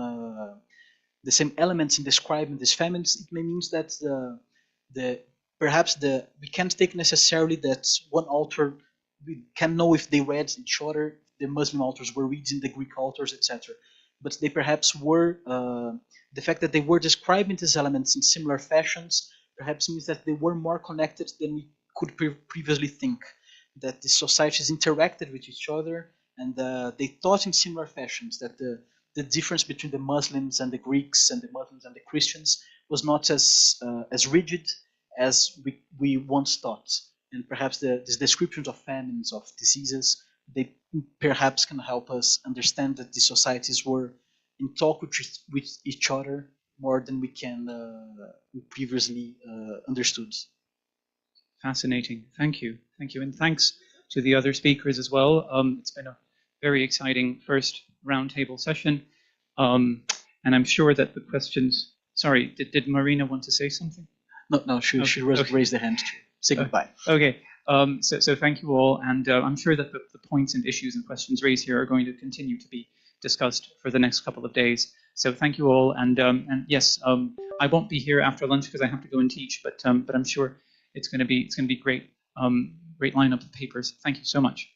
elements in describing these famines, it may mean that we can't take necessarily that one author, we can know if they read each other, the Muslim authors were reading the Greek authors, etc. But they perhaps were, the fact that they were describing these elements in similar fashions perhaps means that they were more connected than we could previously think, that the societies interacted with each other and they thought in similar fashions, that the difference between the Muslims and the Greeks and the Muslims and the Christians was not as rigid as we once thought. And perhaps these descriptions of famines, of diseases, they perhaps can help us understand that the societies were in talk with each other more than we can previously understood. Fascinating. Thank you. And thanks to the other speakers as well. It's been a very exciting first roundtable session. And I'm sure that the questions... Sorry, did Marina want to say something? No, she raised the hand to say goodbye. Okay. So thank you all, and I'm sure that the points and issues and questions raised here are going to continue to be discussed for the next couple of days. So thank you all, and yes, I won't be here after lunch because I have to go and teach, but I'm sure it's going to be great, great lineup of papers. Thank you so much.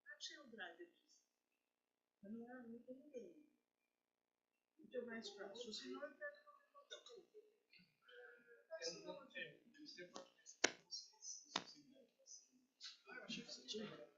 Achei o drive aqui. Mas não tem ninguém. Muito mais próximo. Senão eu pego eu achei que você tinha.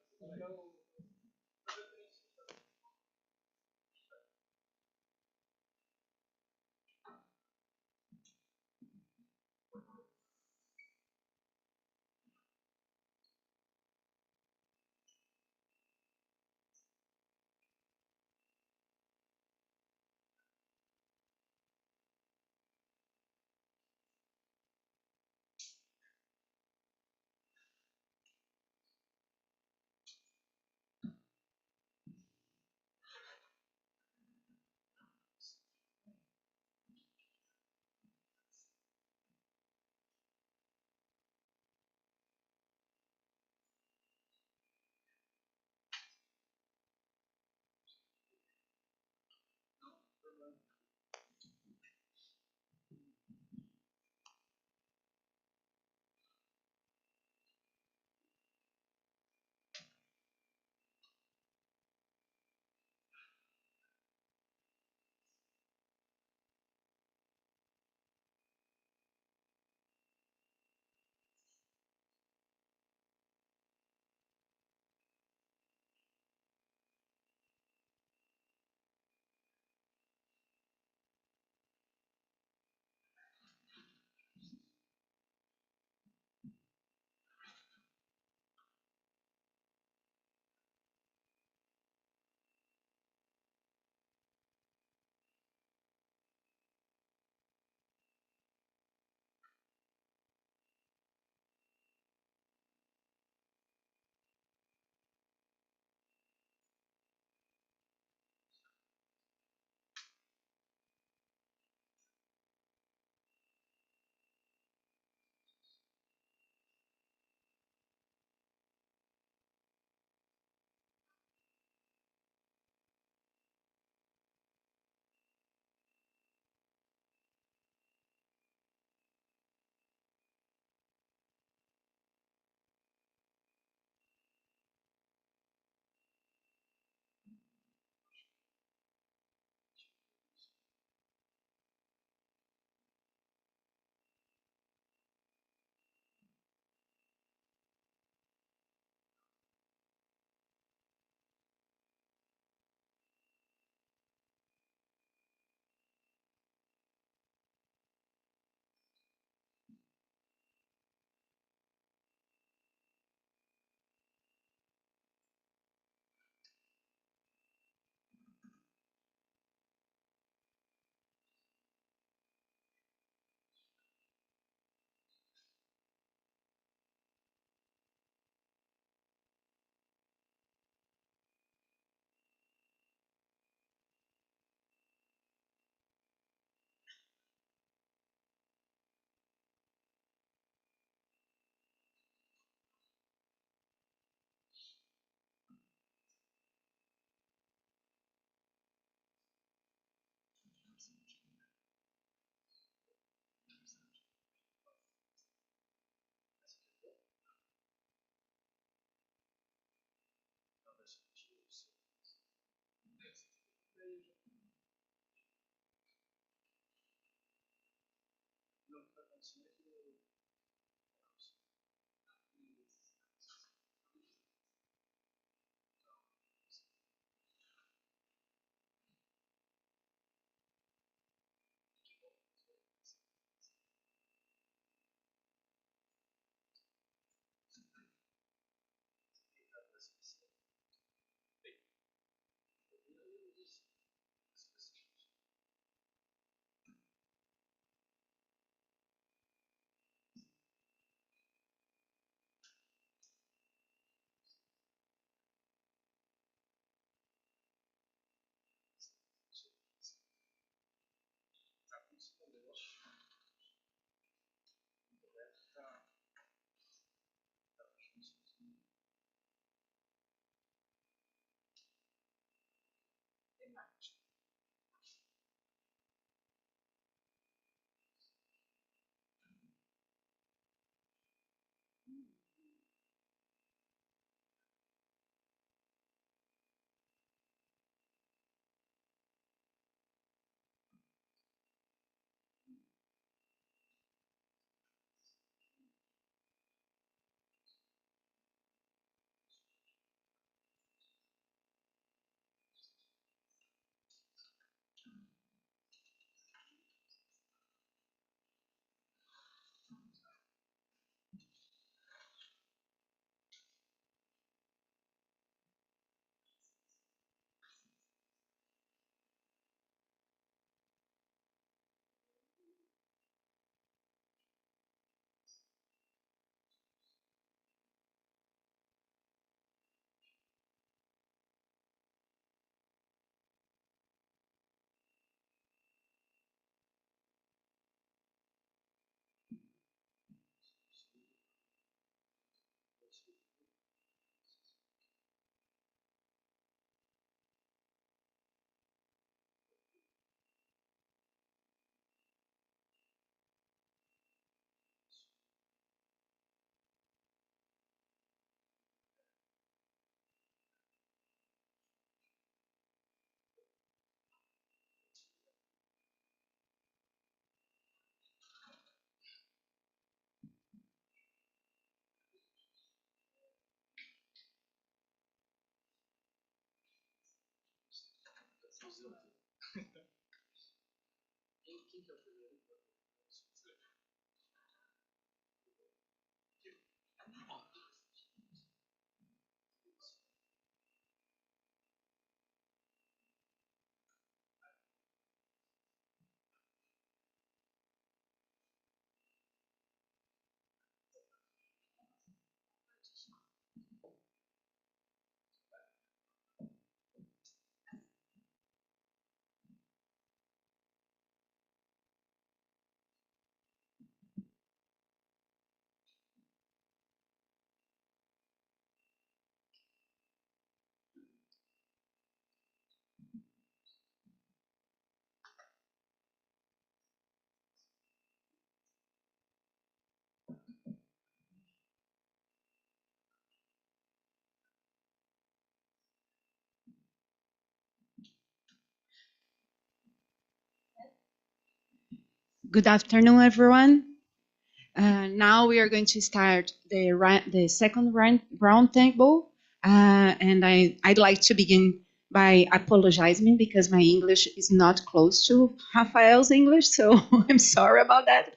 Good afternoon, everyone. Now we are going to start the second round table. And I'd like to begin by apologizing because my English is not close to Rafael's English, so I'm sorry about that.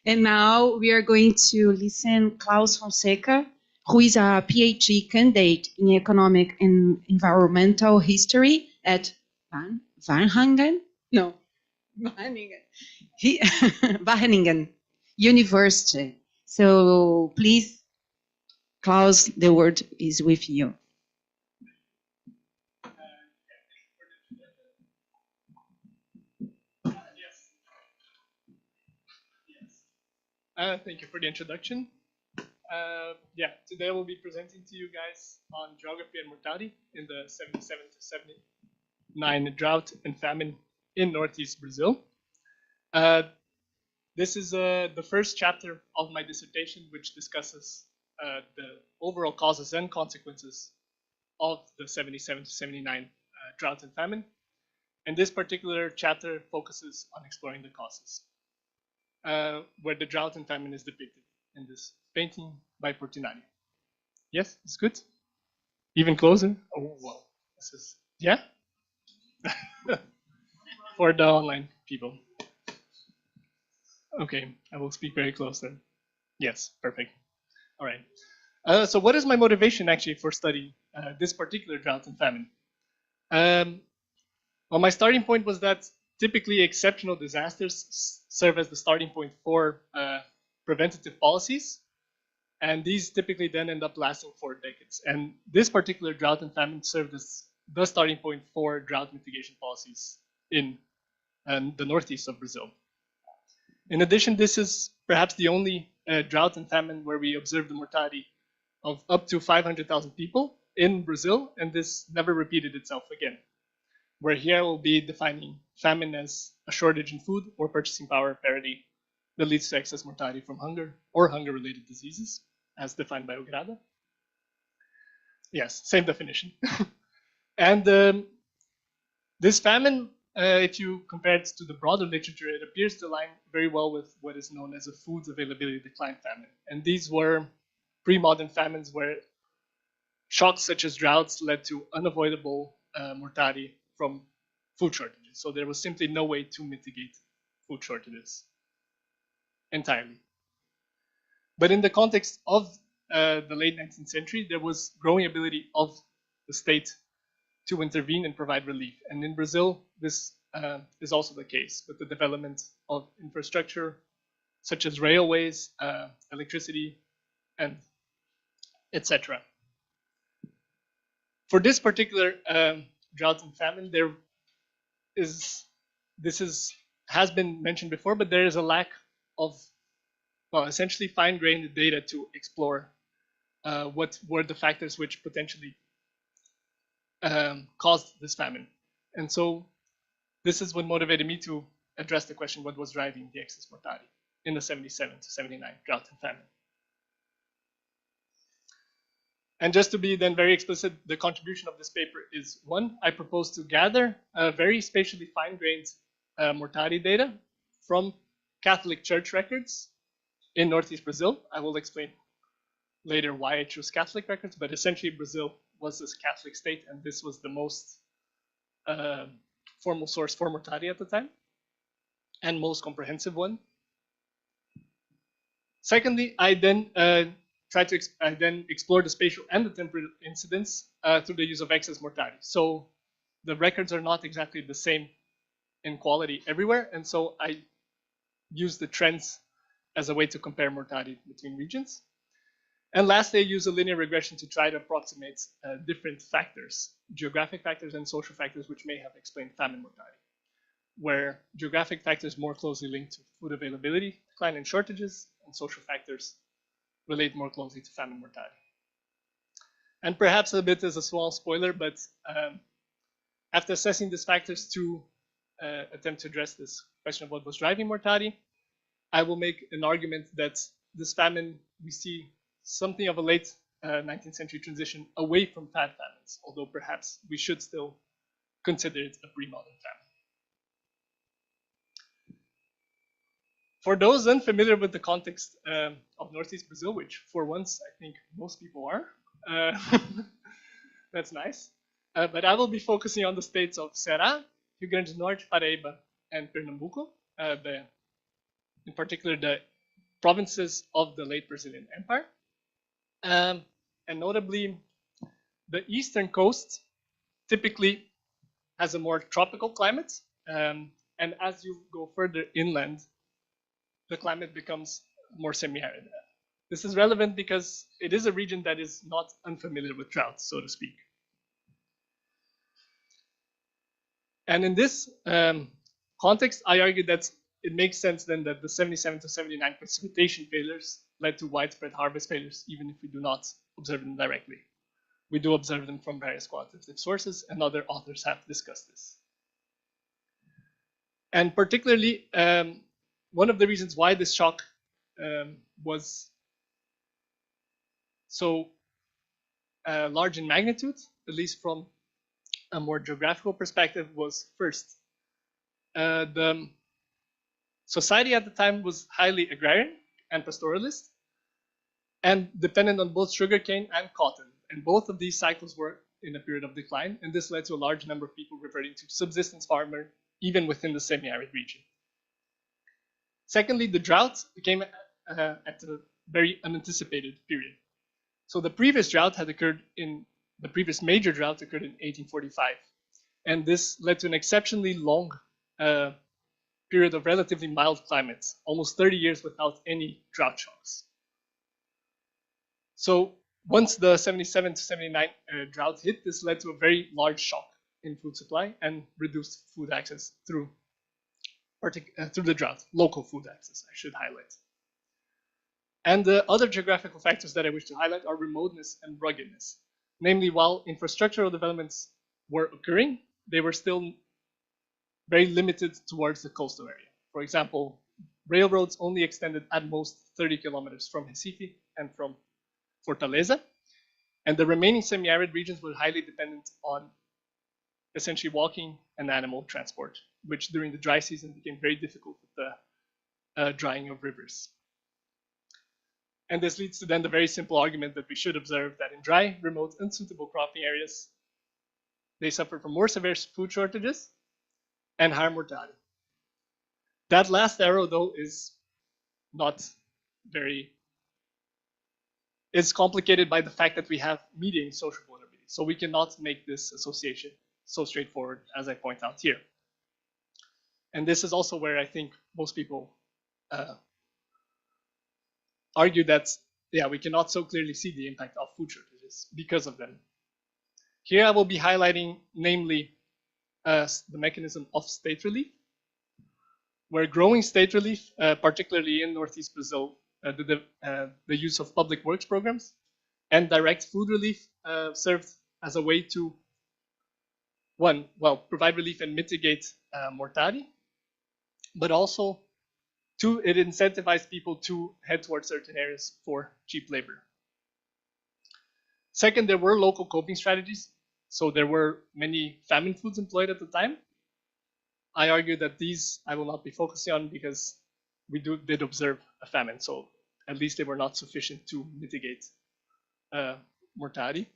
And now we are going to listen Klaus Fonseca, who is a PhD candidate in economic and environmental history at Wageningen University. So please, Klaus, the word is with you. Thank you for the introduction. Today I will be presenting to you guys on geography and mortality in the 77 to 79 drought and famine in Northeast Brazil. This is the first chapter of my dissertation, which discusses the overall causes and consequences of the 77 to 79 drought and famine. And this particular chapter focuses on exploring the causes, where the drought and famine is depicted in this painting by Portinari. Yes, it's good. Even closer. Oh wow, this is for the online people. Okay, I will speak very close then. Yes, perfect. All right. So what is my motivation actually for studying this particular drought and famine? Well, my starting point was that typically exceptional disasters serve as the starting point for preventative policies, and these typically then end up lasting for decades. And this particular drought and famine served as the starting point for drought mitigation policies in the northeast of Brazil. In addition, this is perhaps the only drought and famine where we observe the mortality of up to 500,000 people in Brazil, and this never repeated itself again. Where here we'll be defining famine as a shortage in food or purchasing power parity that leads to excess mortality from hunger or hunger-related diseases, as defined by Ograda. Yes, same definition. And this famine, if you compare it to the broader literature, it appears to align very well with what is known as a foods availability decline famine. And these were pre-modern famines where shocks such as droughts led to unavoidable mortality from food shortages. So there was simply no way to mitigate food shortages entirely. But in the context of the late 19th century, there was growing ability of the state to intervene and provide relief. And in Brazil, this is also the case with the development of infrastructure such as railways, electricity, and etc. For this particular drought and famine, has been mentioned before, but there is a lack of, well, essentially fine-grained data to explore what were the factors which potentially caused this famine. And so this is what motivated me to address the question, what was driving the excess mortality in the 77 to 79 drought and famine. And just to be then very explicit, the contribution of this paper is one, I propose to gather very spatially fine-grained mortality data from Catholic Church records in Northeast Brazil. I will explain later why I chose Catholic records, but essentially Brazil was this Catholic state, and this was the most formal source for mortality at the time, and most comprehensive one. Secondly, I then explore the spatial and the temporal incidence through the use of excess mortality. So the records are not exactly the same in quality everywhere, and so I use the trends as a way to compare mortality between regions. And lastly, I use a linear regression to try to approximate different factors, geographic factors and social factors, which may have explained famine mortality, where geographic factors more closely linked to food availability, decline and shortages, and social factors relate more closely to famine mortality. And perhaps a bit as a small spoiler, but after assessing these factors to attempt to address this question of what was driving mortality, I will make an argument that this famine, we see something of a late 19th century transition away from fad famines, although perhaps we should still consider it a pre-modern famine. For those unfamiliar with the context of Northeast Brazil, which for once I think most people are, that's nice. But I will be focusing on the states of Ceará, Rio Grande do Norte, Paraíba, and Pernambuco, in particular the provinces of the late Brazilian Empire. And notably, the eastern coast typically has a more tropical climate. And as you go further inland, the climate becomes more semi-arid. This is relevant because it is a region that is not unfamiliar with drought, so to speak. And in this context, I argue that it makes sense then that the 77 to 79 precipitation failures led to widespread harvest failures, even if we do not observe them directly. We do observe them from various qualitative sources, and other authors have discussed this. And particularly, one of the reasons why this shock was so large in magnitude, at least from a more geographical perspective, was first, the society at the time was highly agrarian and pastoralist, and dependent on both sugarcane and cotton. And both of these cycles were in a period of decline, and this led to a large number of people reverting to subsistence farming, even within the semi-arid region. Secondly, the drought came at a very unanticipated period. So the previous drought had occurred the previous major drought occurred in 1845. And this led to an exceptionally long period of relatively mild climates, almost 30 years without any drought shocks. So once the 77 to 79 drought hit, this led to a very large shock in food supply and reduced food access through the drought, local food access, I should highlight. And the other geographical factors that I wish to highlight are remoteness and ruggedness. Namely, while infrastructural developments were occurring, they were still very limited towards the coastal area. For example, railroads only extended at most 30 kilometers from Recife and from Fortaleza. And the remaining semi-arid regions were highly dependent on essentially walking and animal transport, which during the dry season became very difficult with the drying of rivers. And this leads to then the very simple argument that we should observe that in dry, remote, unsuitable cropping areas, they suffer from more severe food shortages and higher mortality. That last arrow, though, is not very, it's complicated by the fact that we have median social vulnerability. So we cannot make this association so straightforward as I point out here. And this is also where I think most people argue that, yeah, we cannot so clearly see the impact of food shortages because of them. Here I will be highlighting, namely, the mechanism of state relief, where growing state relief, particularly in Northeast Brazil, the use of public works programs and direct food relief served as a way to, provide relief and mitigate mortality, but also it incentivized people to head towards certain areas for cheap labor. Second, there were local coping strategies. So there were many famine foods employed at the time. I argue that these I will not be focusing on because we did observe a famine. So at least they were not sufficient to mitigate mortality.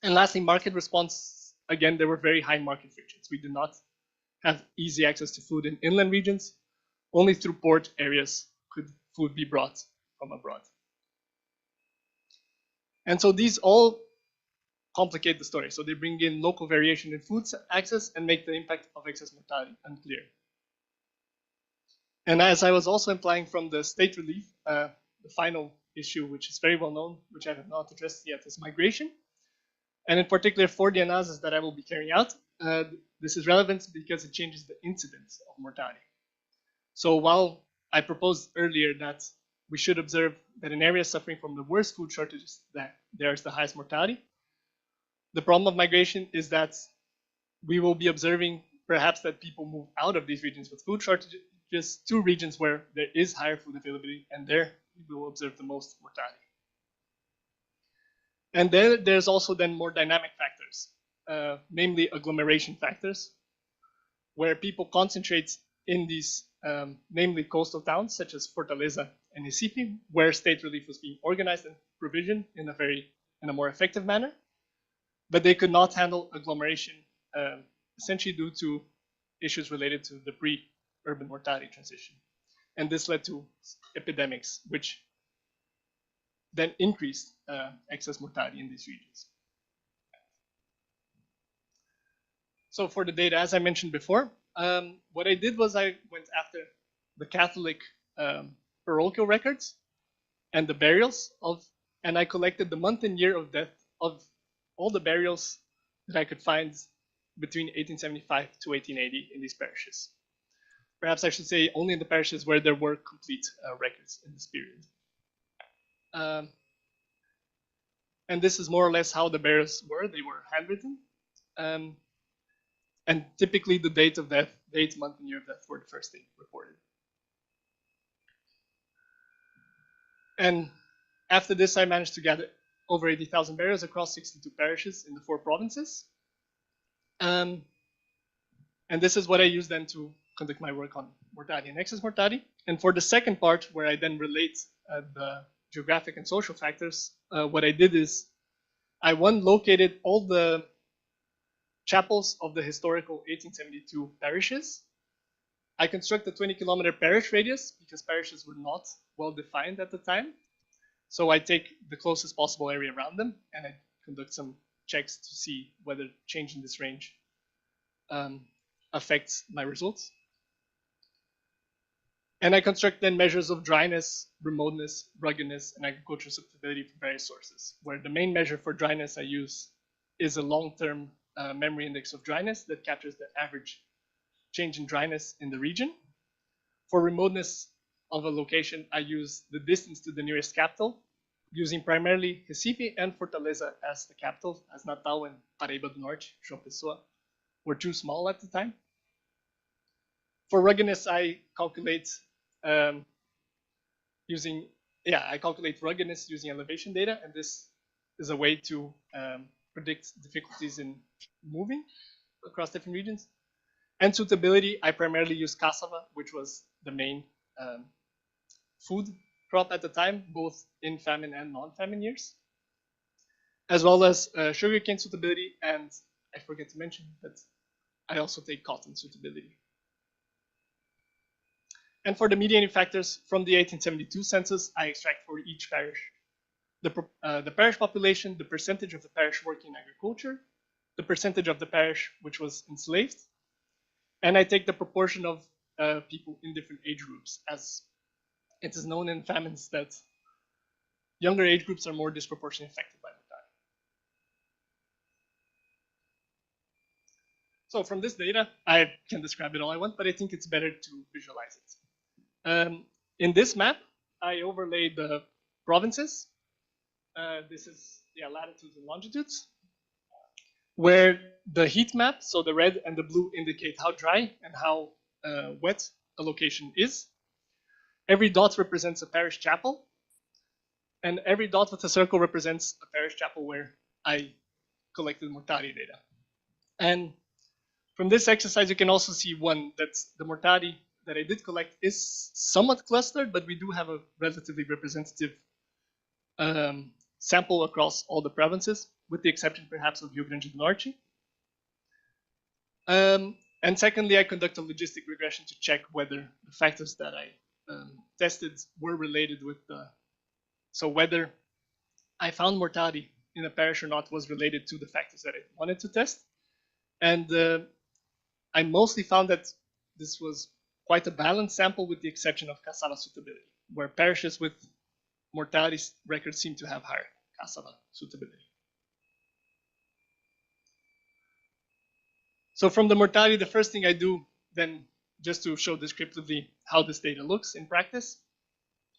And lastly, market response. Again, there were very high market frictions. We did not have easy access to food in inland regions. Only through port areas could food be brought from abroad. And so these all complicate the story. So they bring in local variation in food access and make the impact of excess mortality unclear. And as I was also implying from the state relief, the final issue, which is very well known, which I have not addressed yet, is migration. And in particular, for the analysis that I will be carrying out, this is relevant because it changes the incidence of mortality. So while I proposed earlier that we should observe that in areas suffering from the worst food shortages, that there's the highest mortality, the problem of migration is that we will be observing perhaps that people move out of these regions with food shortages to regions where there is higher food availability, and there we will observe the most mortality. And then there's also then more dynamic factors, namely agglomeration factors, where people concentrate in these, namely coastal towns such as Fortaleza and Recife, where state relief was being organized and provisioned in a more effective manner, but they could not handle agglomeration, essentially due to issues related to the pre-urban mortality transition. And this led to epidemics, which then increased excess mortality in these regions. So for the data, as I mentioned before, what I did was I went after the Catholic parochial records and the burials and I collected the month and year of death of all the burials that I could find between 1875 to 1880 in these parishes. Perhaps I should say only in the parishes where there were complete records in this period. And this is more or less how the burials were. They were handwritten. And typically the date of death, date, month, and year of death were the first thing reported. And after this, I managed to gather over 80,000 burials across 62 parishes in the 4 provinces. And this is what I used then to conduct my work on mortality and excess mortality. And for the second part, where I then relate the geographic and social factors, what I did is I located all the chapels of the historical 1872 parishes. I constructed a 20-kilometer parish radius because parishes were not well defined at the time. So I take the closest possible area around them and I conduct some checks to see whether change in this range affects my results. And I construct then measures of dryness, remoteness, ruggedness, and agricultural susceptibility from various sources, where the main measure for dryness I use is a long-term memory index of dryness that captures the average change in dryness in the region. For remoteness of a location, I use the distance to the nearest capital, using primarily Recife and Fortaleza as the capital, as Natal and Paraíba do Norte, João Pessoa, were too small at the time. For ruggedness, I calculate ruggedness using elevation data, and this is a way to predict difficulties in moving across different regions. And suitability, I primarily use cassava, which was the main food crop at the time, both in famine and non-famine years, as well as sugarcane suitability, and I forget to mention that I also take cotton suitability. And for the mediating factors from the 1872 census, I extract for each parish the parish population, the percentage of the parish working in agriculture, the percentage of the parish which was enslaved, and I take the proportion of people in different age groups, as it is known in famines that younger age groups are more disproportionately affected by mortality. So from this data, I can describe it all I want, but I think it's better to visualize it. In this map, I overlaid the provinces. This is latitudes and longitudes, where the heat map, so the red and the blue indicate how dry and how wet a location is. Every dot represents a parish chapel, and every dot with a circle represents a parish chapel where I collected mortality data. And from this exercise, you can also see that the mortality that I did collect is somewhat clustered, but we do have a relatively representative sample across all the provinces, with the exception perhaps of Rio Grande do Norte. And secondly, I conduct a logistic regression to check whether the factors that I tested were related with so whether I found mortality in a parish or not was related to the factors that I wanted to test. And I mostly found that this was quite a balanced sample with the exception of cassava suitability, where parishes with mortality records seem to have higher cassava suitability. So from the mortality, the first thing I do then, just to show descriptively how this data looks in practice,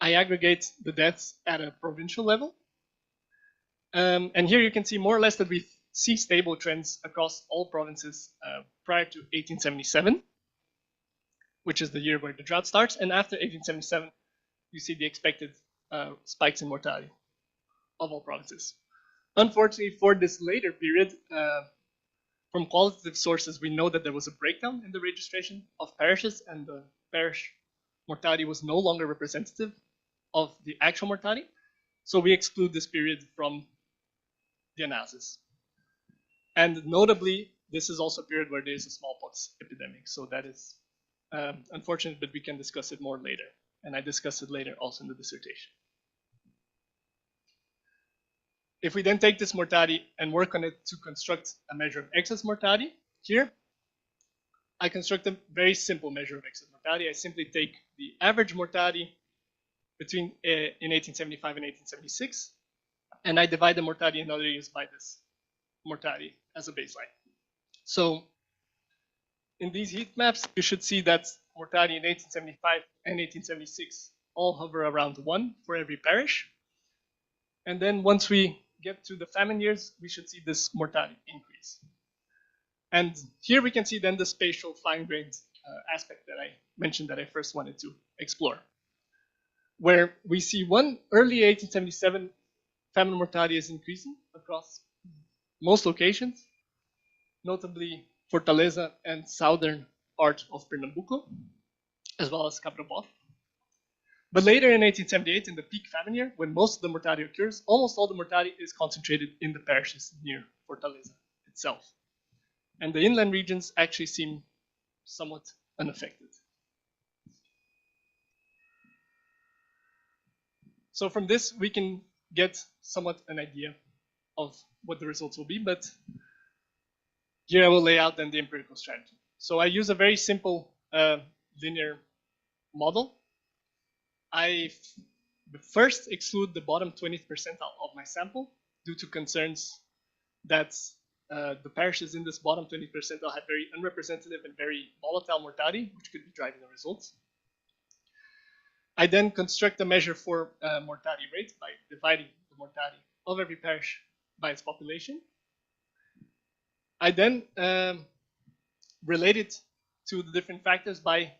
I aggregate the deaths at a provincial level. And here you can see more or less that we see stable trends across all provinces prior to 1877, which is the year where the drought starts. And after 1877, you see the expected spikes in mortality of all provinces. Unfortunately, for this later period, from qualitative sources, we know that there was a breakdown in the registration of parishes, and the parish mortality was no longer representative of the actual mortality. So we exclude this period from the analysis. And notably, this is also a period where there is a smallpox epidemic. So that is unfortunate, but we can discuss it more later. And I discuss it later also in the dissertation. If we then take this mortality and work on it to construct a measure of excess mortality, here I construct a very simple measure of excess mortality. I simply take the average mortality between in 1875 and 1876, and I divide the mortality in other years by this mortality as a baseline. So in these heat maps, you should see that mortality in 1875 and 1876 all hover around 1 for every parish. And then once we get to the famine years, we should see this mortality increase. And here we can see then the spatial fine-grained aspect that I mentioned that I first wanted to explore, where we see one early 1877 famine mortality is increasing across most locations, notably Fortaleza and southern part of Pernambuco, as well as Cabrobó. But later in 1878, in the peak famine year, when most of the mortality occurs, almost all the mortality is concentrated in the parishes near Fortaleza itself. And the inland regions actually seem somewhat unaffected. So from this, we can get somewhat an idea of what the results will be, but here I will lay out then the empirical strategy. So I use a very simple linear model. I first exclude the bottom 20th percentile of my sample due to concerns that the parishes in this bottom 20th percentile had very unrepresentative and very volatile mortality, which could be driving the results. I then construct a measure for mortality rates by dividing the mortality of every parish by its population. I then relate it to the different factors by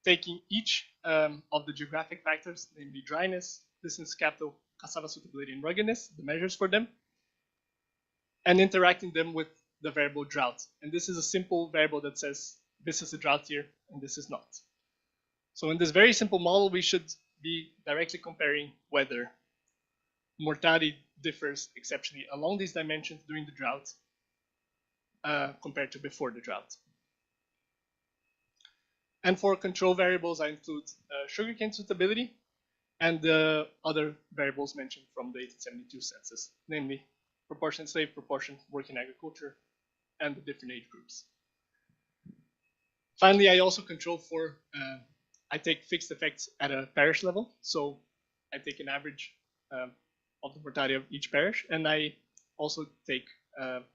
taking each of the geographic factors, namely dryness, distance capital, cassava suitability, and ruggedness, the measures for them, and interacting them with the variable drought. And this is a simple variable that says this is a drought year and this is not. So in this very simple model, we should be directly comparing whether mortality differs exceptionally along these dimensions during the drought compared to before the drought. And for control variables, I include sugarcane suitability and the other variables mentioned from the 1872 census, namely proportion slave, proportion working agriculture, and the different age groups. Finally, I also control for, I take fixed effects at a parish level. So I take an average of the mortality of each parish, and I also take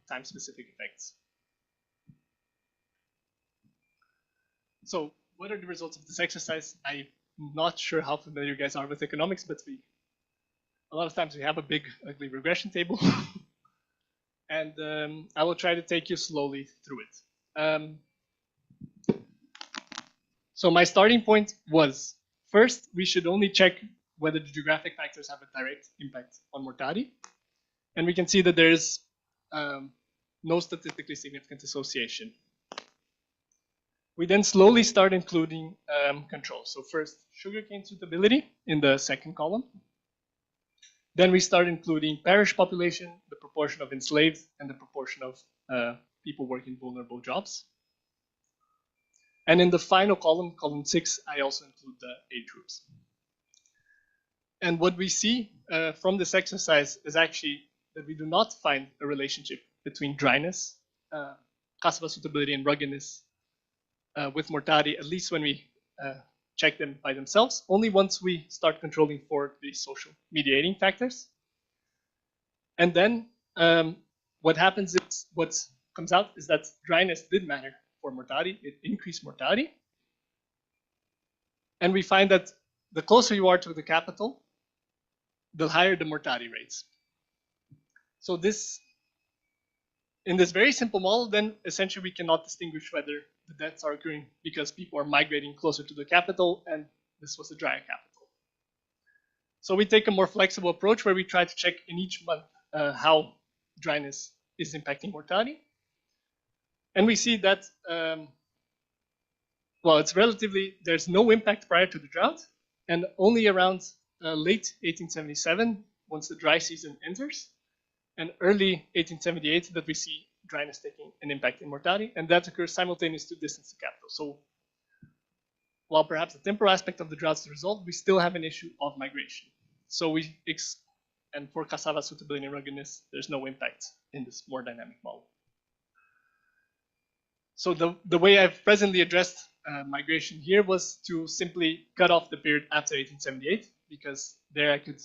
time-specific effects. So what are the results of this exercise? I'm not sure how familiar you guys are with economics, but a lot of times we have a big, ugly regression table. And I will try to take you slowly through it. So my starting point was, first, we should only check whether the geographic factors have a direct impact on mortality. And we can see that there is no statistically significant association. We then slowly start including controls. So first, sugarcane suitability in the second column. Then we start including parish population, the proportion of enslaved, and the proportion of people working vulnerable jobs. And in the final column, column 6, I also include the age groups. And what we see from this exercise is actually that we do not find a relationship between dryness, cassava suitability, and ruggedness with mortality, at least when we check them by themselves, only once we start controlling for the social mediating factors. And then what happens is, what comes out is that dryness did matter for mortality. It increased mortality. And we find that the closer you are to the capital, the higher the mortality rates. So this, in this very simple model, then essentially we cannot distinguish whether the deaths are occurring because people are migrating closer to the capital and this was a drier capital. So we take a more flexible approach where we try to check in each month how dryness is impacting mortality. And we see that, well, it's relatively, there's no impact prior to the drought, and only around late 1877, once the dry season enters, and early 1878 that we see dryness taking an impact in mortality, and that occurs simultaneous to distance to capital. So while perhaps the temporal aspect of the drought is resolved, we still have an issue of migration. So and for cassava suitability and ruggedness, there's no impact in this more dynamic model. So the way I've presently addressed migration here was to simply cut off the period after 1878, because there I could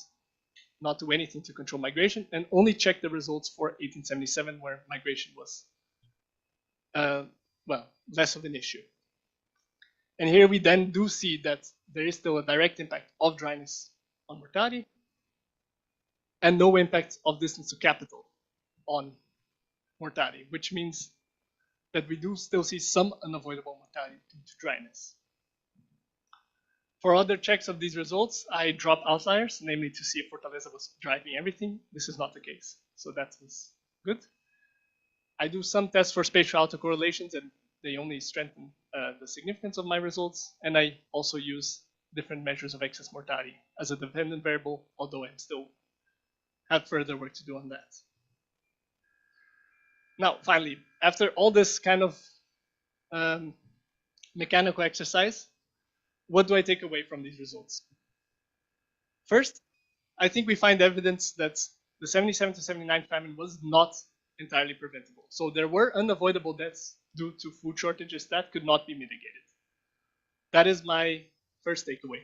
not do anything to control migration, and only check the results for 1877, where migration was, well, less of an issue. And here we then do see that there is still a direct impact of dryness on mortality, and no impact of distance to capital on mortality, which means that we do still see some unavoidable mortality due to dryness. For other checks of these results, I drop outliers, namely to see if Fortaleza was driving everything. This is not the case, so that is good. I do some tests for spatial autocorrelations, and they only strengthen the significance of my results. And I also use different measures of excess mortality as a dependent variable, although I still have further work to do on that. Now, finally, after all this kind of mechanical exercise, what do I take away from these results? First, I think we find evidence that the 77 to 79 famine was not entirely preventable. So there were unavoidable deaths due to food shortages that could not be mitigated. That is my first takeaway.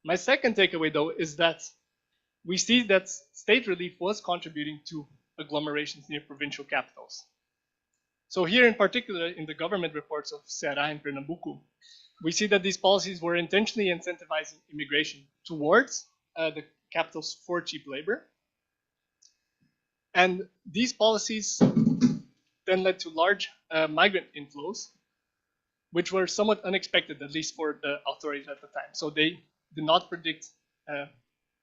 My second takeaway, though, is that we see that state relief was contributing to agglomerations near provincial capitals. So here in particular, in the government reports of Ceará and Pernambuco, we see that these policies were intentionally incentivizing immigration towards the capitals for cheap labor. And these policies then led to large migrant inflows, which were somewhat unexpected, at least for the authorities at the time. So they did not predict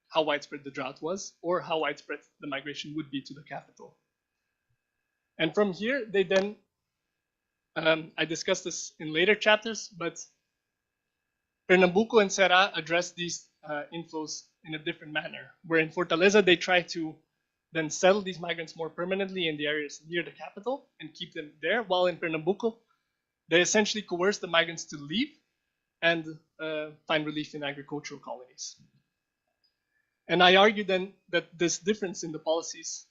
how widespread the drought was or how widespread the migration would be to the capital. And from here, they then, I discussed this in later chapters, but Pernambuco and Ceará addressed these inflows in a different manner, where in Fortaleza, they try to then settle these migrants more permanently in the areas near the capital and keep them there, while in Pernambuco, they essentially coerce the migrants to leave and find relief in agricultural colonies. And I argue then that this difference in the policies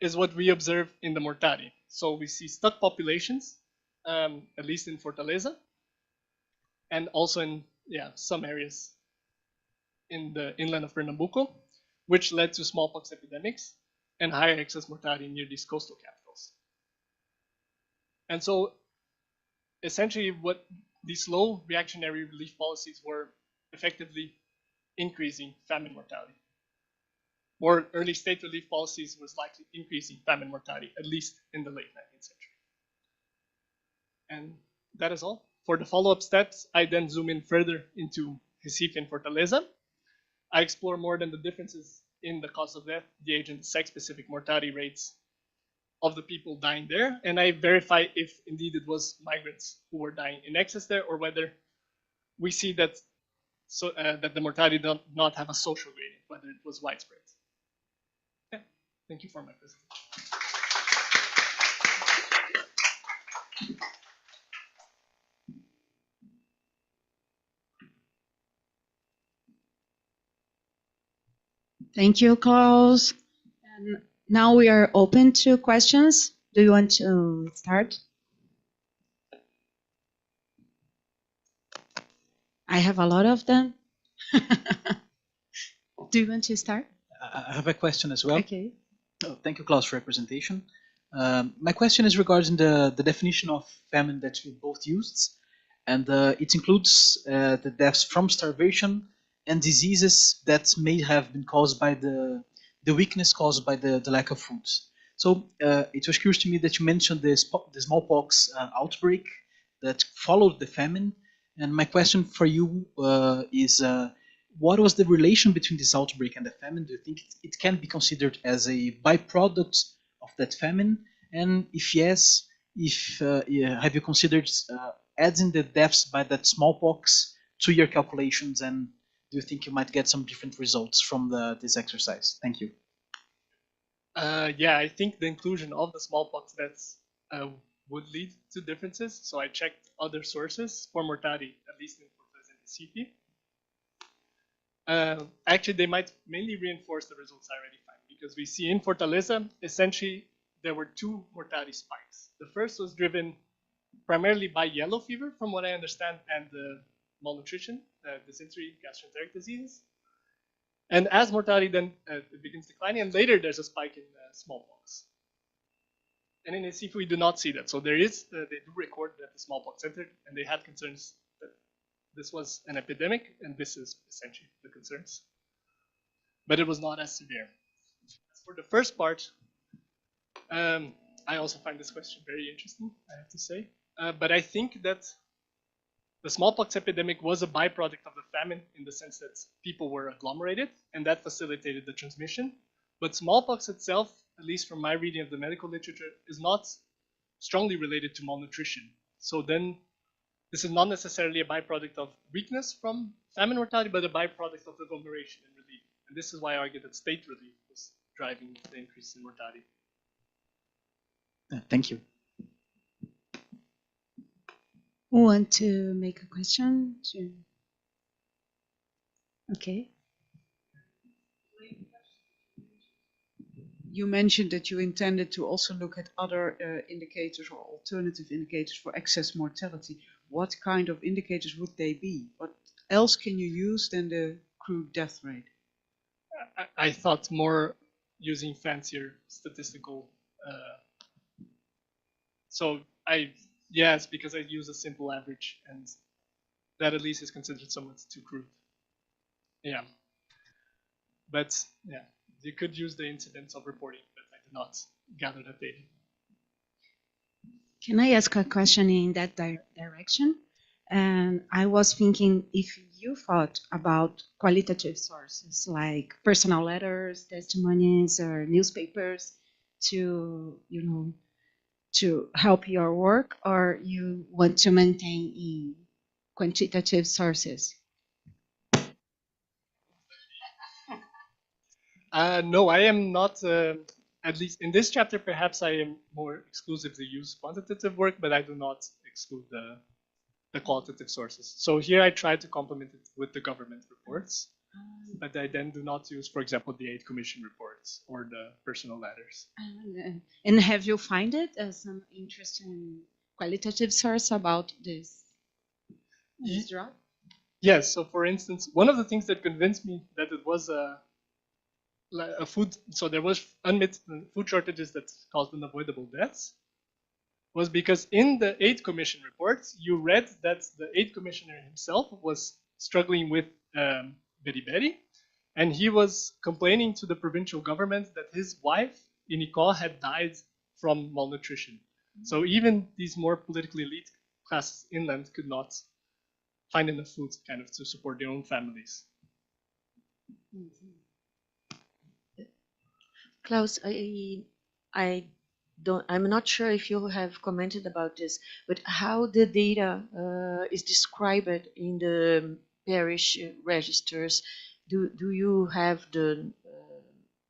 is what we observe in the mortality. So we see stuck populations, at least in Fortaleza, and also in some areas in the inland of Pernambuco, which led to smallpox epidemics and higher excess mortality near these coastal capitals. And so essentially what these low reactionary relief policies were effectively increasing famine mortality. More early state relief policies was likely increasing famine mortality, at least in the late 19th century. And that is all. For the follow-up steps, I then zoom in further into Recife and Fortaleza. I explore more than the differences in the cause of death, the age, and sex-specific mortality rates of the people dying there, and I verify if indeed it was migrants who were dying in excess there, or whether we see that that the mortality did not have a social gradient, whether it was widespread. Yeah, thank you for my presentation. Thank you, Klaus. And now we are open to questions. Do you want to start? I have a lot of them. Do you want to start? I have a question as well. Okay. Oh, thank you, Klaus, for your presentation. My question is regarding the definition of famine that you both used, and it includes the deaths from starvation and diseases that may have been caused by the weakness caused by the lack of food. So it was curious to me that you mentioned the smallpox outbreak that followed the famine, and my question for you is what was the relation between this outbreak and the famine? Do you think it can be considered as a byproduct of that famine? And if yes, have you considered adding the deaths by that smallpox to your calculations? And do you think you might get some different results from this exercise? Thank you. Yeah, I think the inclusion of the smallpox deaths would lead to differences. So I checked other sources for mortality, at least in Fortaleza and Recife. Actually, they might mainly reinforce the results I already find, because we see in Fortaleza, essentially, there were two mortality spikes. The first was driven primarily by yellow fever, from what I understand, and malnutrition, dysentery, gastroenteric diseases. And as mortality then it begins declining, and later there's a spike in smallpox. And in Recife, we do not see that. So there is, they do record that the smallpox entered, and they had concerns that this was an epidemic, and this is essentially the concerns. But it was not as severe. As for the first part, I also find this question very interesting, I have to say. But I think that the smallpox epidemic was a byproduct of the famine in the sense that people were agglomerated, and that facilitated the transmission. But smallpox itself, at least from my reading of the medical literature, is not strongly related to malnutrition. So then this is not necessarily a byproduct of weakness from famine mortality, but a byproduct of agglomeration and relief. And this is why I argue that state relief was driving the increase in mortality. Thank you. Who want to make a question? Okay. You mentioned that you intended to also look at other indicators or alternative indicators for excess mortality. What kind of indicators would they be? What else can you use than the crude death rate? I thought more using fancier statistical. Yes, because I use a simple average, and that at least is considered somewhat too crude. Yeah. But yeah, you could use the incidence of reporting, but I did not gather that data. Can I ask a question in that direction? And I was thinking if you thought about qualitative sources like personal letters, testimonies, or newspapers to, to help your work, or you want to maintain in quantitative sources? No, I am not, at least in this chapter, perhaps I am more exclusively use quantitative work, but I do not exclude the qualitative sources. So here I try to complement it with the government reports, but I then do not use, for example, the Aid Commission reports or the personal letters. And have you find it as some interesting qualitative source about this drug? Yes. So for instance, one of the things that convinced me that it was a food, so there was unmet food shortages that caused unavoidable deaths, was because in the Aid Commission reports, you read that the Aid Commissioner himself was struggling with beriberi, and he was complaining to the provincial government that his wife, Inicó, had died from malnutrition. So even these more politically elite classes inland could not find enough food kind of to support their own families. Klaus, I'm not sure if you have commented about this, but how the data is described in the parish registers? Do you have the,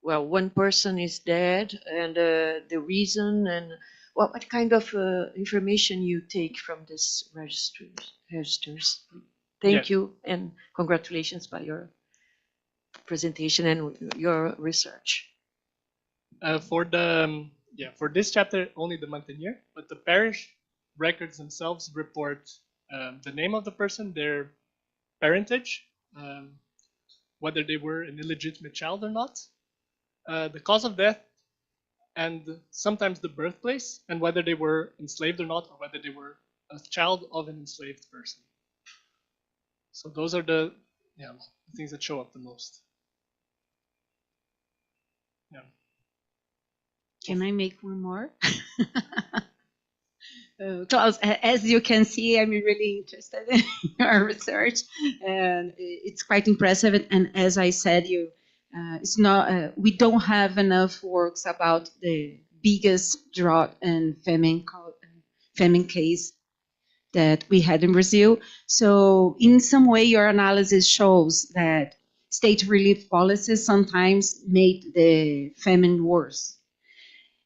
well, one person is dead and the reason, and what kind of information you take from this registers? Thank you and congratulations by your presentation and your research. For this chapter, only the month and year, but the parish records themselves report the name of the person, their parentage, whether they were an illegitimate child or not, the cause of death, and sometimes the birthplace, and whether they were enslaved or not, or whether they were a child of an enslaved person. So those are the things that show up the most. Yeah. Can I make one more? Klaus, as you can see, I'm really interested in your research, and it's quite impressive. And as I said, it's not we don't have enough works about the biggest drought and famine case that we had in Brazil. So, in some way, your analysis shows that state relief policies sometimes made the famine worse.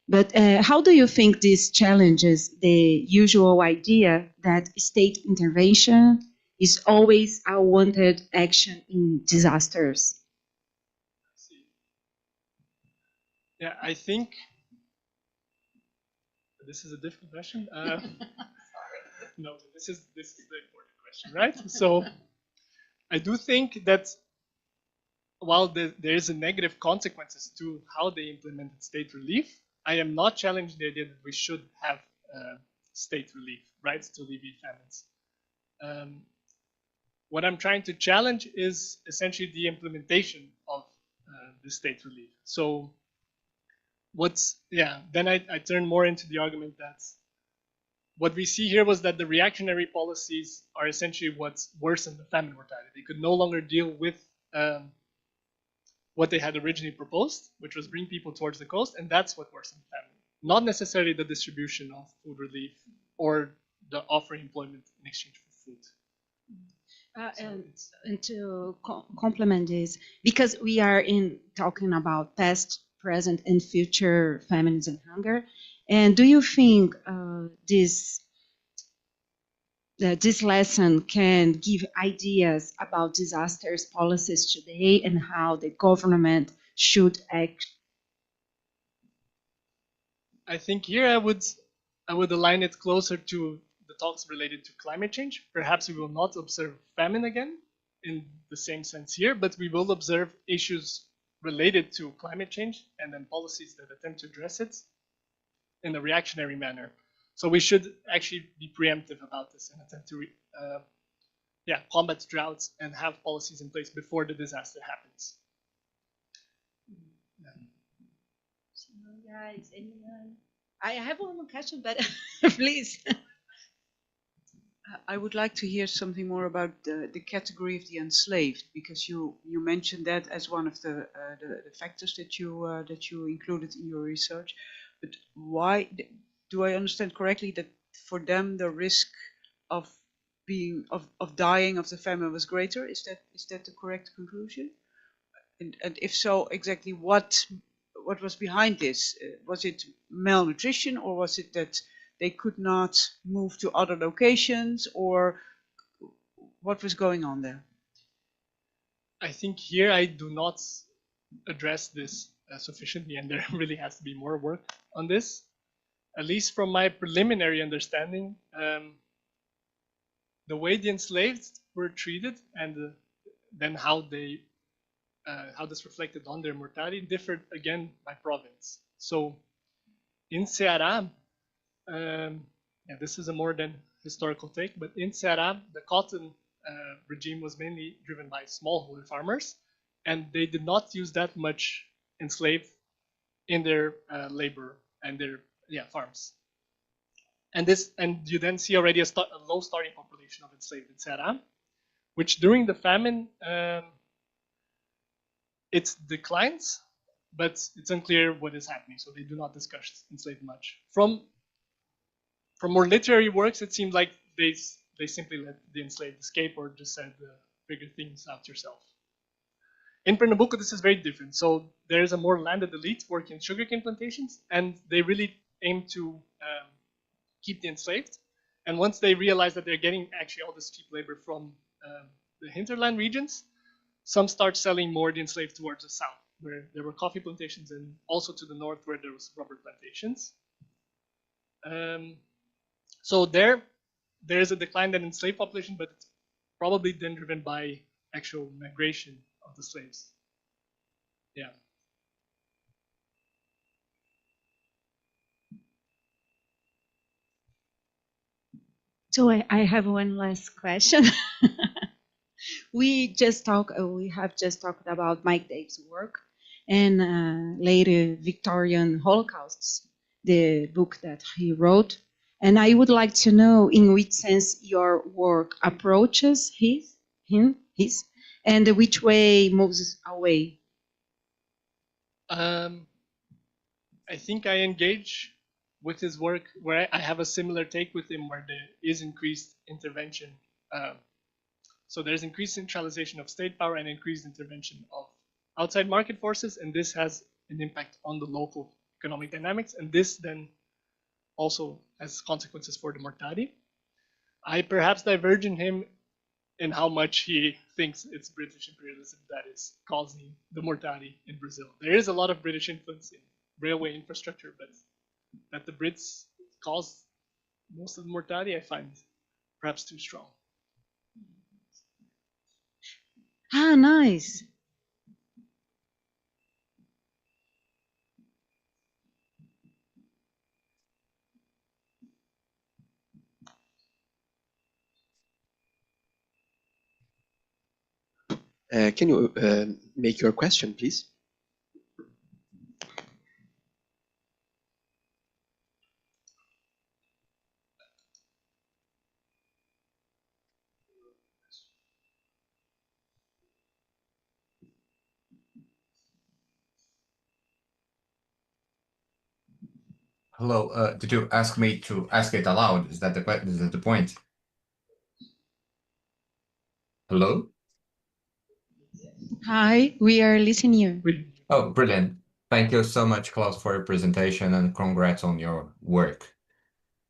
But how do you think this challenges the usual idea that state intervention is always a wanted action in disasters? Yeah, I think this is a difficult question. No, this is the important question, right? So I do think that while there is a negative consequences to how they implemented state relief, I am not challenging the idea that we should have state relief, rights to alleviate famines. What I'm trying to challenge is essentially the implementation of the state relief. So then I turn more into the argument that what we see here was that the reactionary policies are essentially what's worsened the famine mortality. They could no longer deal with what they had originally proposed, which was bring people towards the coast, and that's what worsened the famine. Not necessarily the distribution of food relief or the offering employment in exchange for food. And to complement this, because we are talking about past, present, and future famines and hunger, and do you think this lesson can give ideas about disasters policies today and how the government should act? I think here I would align it closer to the talks related to climate change. Perhaps we will not observe famine again in the same sense here, but we will observe issues related to climate change and then policies that attempt to address it in a reactionary manner. So we should actually be preemptive about this and attempt to combat droughts and have policies in place before the disaster happens. So, guys, anyone? I have one more question, but please. I would like to hear something more about the category of the enslaved, because you mentioned that as one of the factors that you included in your research. But why do I understand correctly that for them the risk of dying of the famine was greater? Is that the correct conclusion? And if so, exactly what was behind this? Was it malnutrition, or was it that they could not move to other locations, or what was going on there? I think here I do not address this sufficiently, and there really has to be more work on this. At least from my preliminary understanding, the way the enslaved were treated and then how this reflected on their mortality differed again by province. So in Ceará, this is a more than historical take, but in Ceará, the cotton regime was mainly driven by smallholder farmers, and they did not use that much enslaved in their labor and their farms. And you then see already a low starting population of enslaved in Ceará, which during the famine it declines, but it's unclear what is happening. So they do not discuss enslaved much. From more literary works, it seemed like they simply let the enslaved escape or just said figure things out yourself. In Pernambuco, this is very different. So there is a more landed elite working in sugarcane plantations, and they really aim to keep the enslaved. And once they realize that they're getting actually all this cheap labor from the hinterland regions, some start selling more the enslaved towards the south, where there were coffee plantations, and also to the north, where there was rubber plantations. So there is a decline in enslaved population, but it's probably then driven by actual migration of the slaves. Yeah. So I have one last question. We have just talked about Mike Dave's work and later Victorian Holocausts, the book that he wrote. And I would like to know in which sense your work approaches his, and which way moves away. I think I engage with his work where I have a similar take with him, where there is increased intervention. So there's increased centralization of state power and increased intervention of outside market forces, and this has an impact on the local economic dynamics, and this then also has consequences for the mortality. I perhaps diverge in him in how much he thinks it's British imperialism that is causing the mortality in Brazil. There is a lot of British influence in railway infrastructure, but that the Brits cause most of the mortality, I find perhaps too strong. Ah, nice. Can you make your question, please? Hello, did you ask me to ask it aloud? Is that the point? Hello? Hi, we are listening you. Oh, brilliant. Thank you so much, Klaus, for your presentation, and congrats on your work.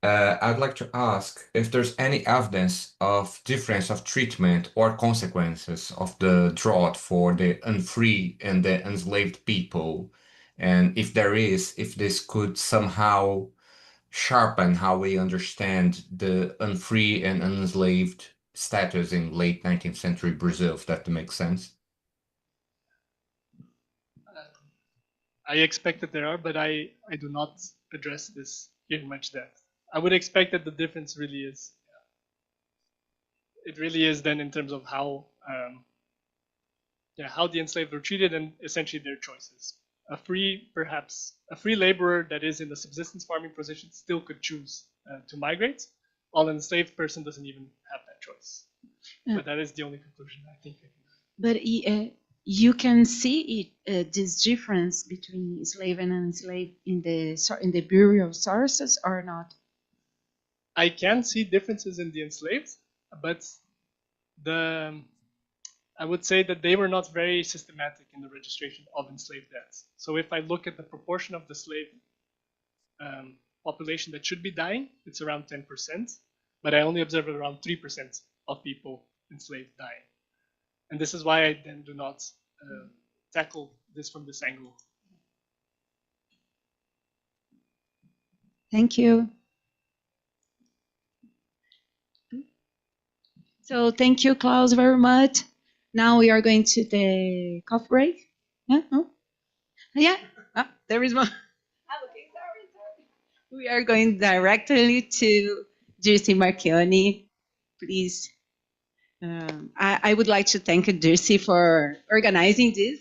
I'd like to ask if there's any evidence of difference of treatment or consequences of the drought for the unfree and the enslaved people, and if there is, if this could somehow sharpen how we understand the unfree and enslaved status in late 19th century Brazil, if that makes sense. I expect that there are, but I do not address this here in much depth. I would expect that the difference really is, it really is then in terms of how the enslaved were treated and essentially their choices. A free laborer that is in the subsistence farming position still could choose to migrate, while an enslaved person doesn't even have that choice. But that is the only conclusion I think. But you can see this difference between slave and enslaved in the burial sources or not? I can see differences in the enslaved, but I would say that they were not very systematic in the registration of enslaved deaths. So if I look at the proportion of the slave population that should be dying, it's around 10%, but I only observe around 3% of people enslaved dying. And this is why I then do not tackle this from this angle. Thank you. So thank you, Klaus, very much. Now we are going to the coffee break. Yeah? No? Yeah? Oh, there is one. Okay, sorry. We are going directly to Dirce Marchioni. Please. I would like to thank Dirce for organizing this.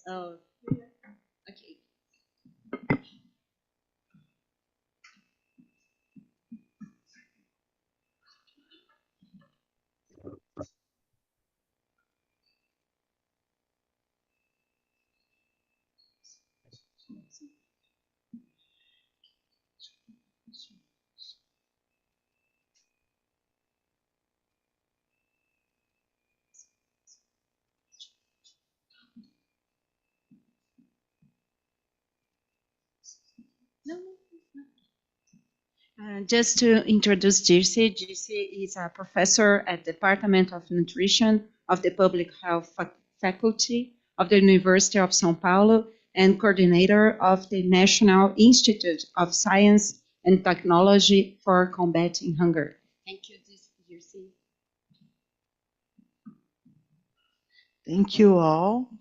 Oh, okay. Just to introduce Jirsi, Jirsi is a professor at the Department of Nutrition of the Public Health Faculty of the University of São Paulo and coordinator of the National Institute of Science and Technology for Combating Hunger. Thank you, Jirsi. Thank you all.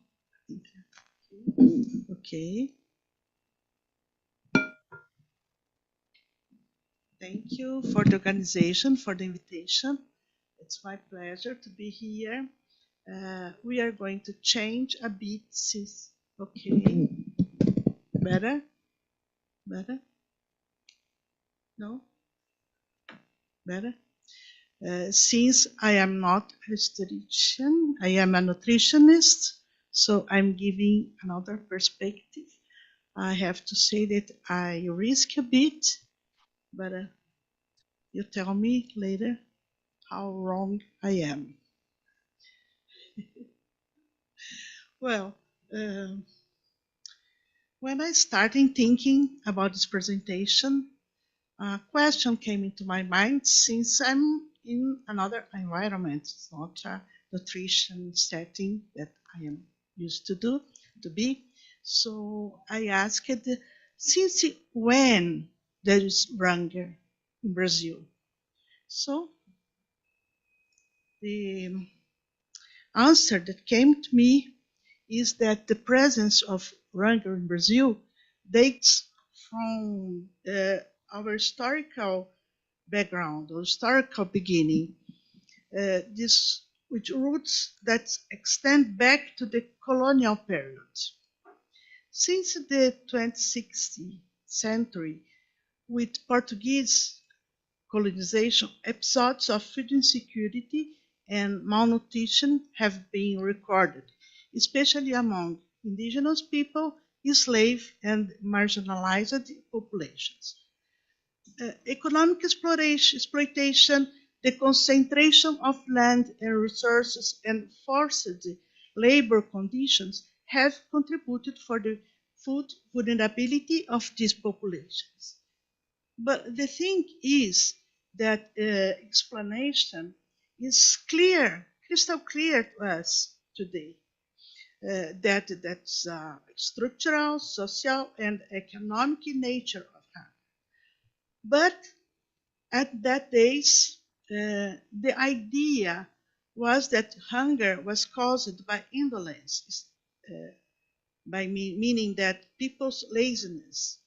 Okay. Thank you for the organization, for the invitation. It's my pleasure to be here. We are going to change a bit since, okay. Better? Better? No? Better? Since I am not a statistician, I am a nutritionist, so I'm giving another perspective. I have to say that I risk a bit, but you tell me later how wrong I am. Well, when I started thinking about this presentation, a question came into my mind since I'm in another environment. It's not a nutrition setting that I am used to be. So I asked, since when there is hunger in Brazil? So the answer that came to me is that the presence of hunger in Brazil dates from our historical background or historical beginning, this with roots that extend back to the colonial period. Since the 20th century, with Portuguese colonization, episodes of food insecurity and malnutrition have been recorded, especially among indigenous people, slave and marginalized populations. Economic exploitation, the concentration of land and resources, and forced labor conditions have contributed for the food vulnerability of these populations. But the thing is that explanation is clear, crystal clear to us today. That's structural, social, and economic nature of hunger. But at that days, the idea was that hunger was caused by indolence, meaning that people's laziness.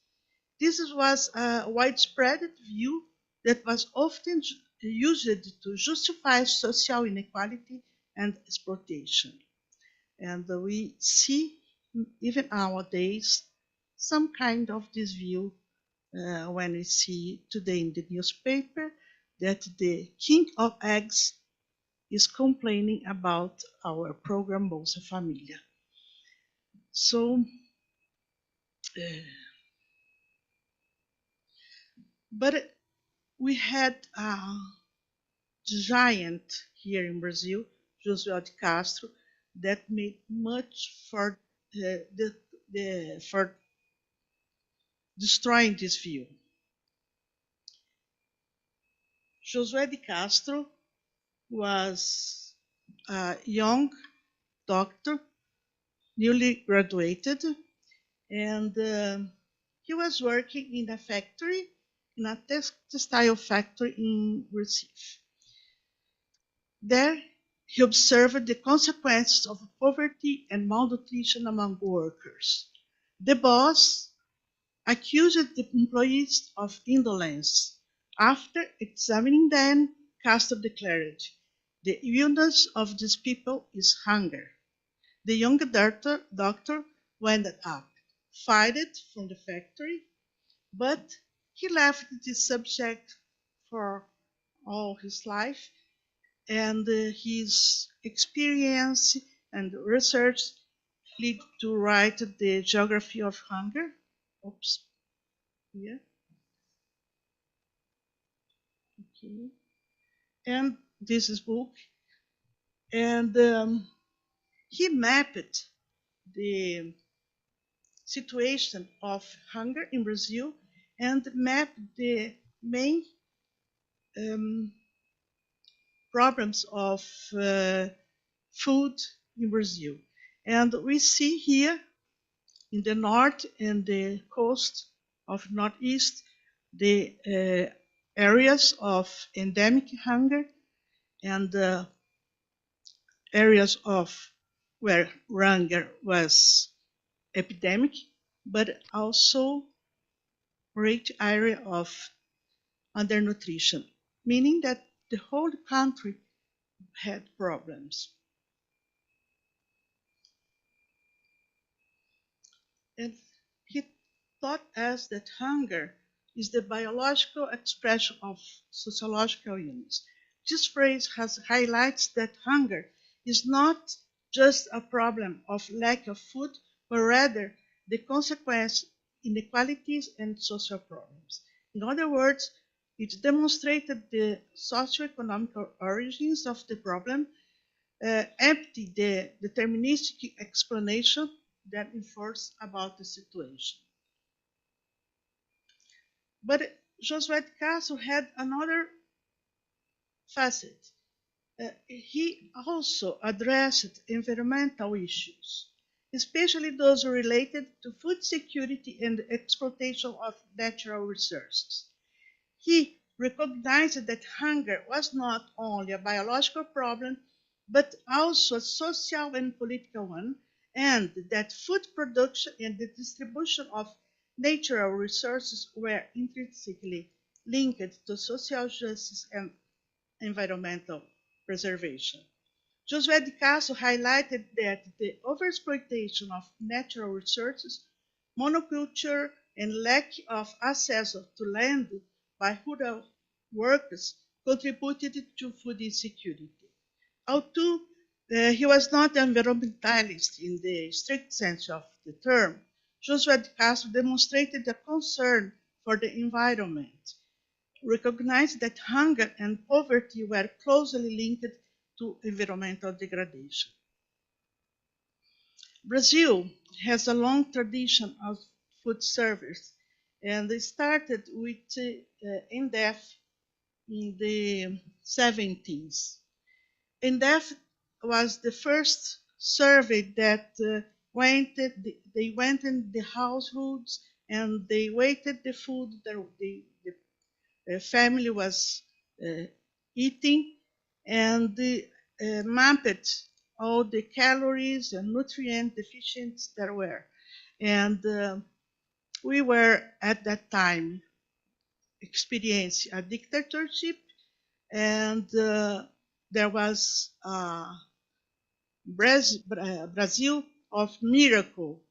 This was a widespread view that was often used to justify social inequality and exploitation. And we see, even nowadays, some kind of this view when we see today in the newspaper that the king of eggs is complaining about our program Bolsa Família. So, but we had a giant here in Brazil, Josué de Castro, that made much for for destroying this view. Josué de Castro was a young doctor, newly graduated, and he was working in a factory, in a textile factory in Recife. There, he observed the consequences of poverty and malnutrition among workers. The boss accused the employees of indolence. After examining them, Castro declared, "The illness of these people is hunger." The young doctor went up, fired from the factory, but he left this subject for all his life, and his experience and research led to write the Geography of Hunger. Oops. Here. Okay. And this is book. And he mapped the situation of hunger in Brazil and mapped the main problems of food in Brazil. And we see here in the north and the coast of Northeast the areas of endemic hunger and areas of where hunger was epidemic, but also great area of undernutrition, meaning that the whole country had problems. And he taught us that hunger is the biological expression of sociological units. This phrase highlights that hunger is not just a problem of lack of food, but rather the consequence inequalities and social problems. In other words, it demonstrated the socioeconomic origins of the problem, empty the deterministic explanation that informs about the situation. But Josué de Castro had another facet. He also addressed environmental issues, especially those related to food security and the exploitation of natural resources. He recognized that hunger was not only a biological problem, but also a social and political one, and that food production and the distribution of natural resources were intrinsically linked to social justice and environmental preservation. Josué de Castro highlighted that the overexploitation of natural resources, monoculture, and lack of access to land by rural workers contributed to food insecurity. Although he was not an environmentalist in the strict sense of the term, Josué de Castro demonstrated a concern for the environment, recognized that hunger and poverty were closely linked to environmental degradation. Brazil has a long tradition of food service, and it started with INDEF in the 70s. INDEF was the first survey that went in the households and they weighted the food that the family was eating, and mapped all the calories and nutrient deficiencies there were. And we were at that time experiencing a dictatorship, and there was Brazil of miracle,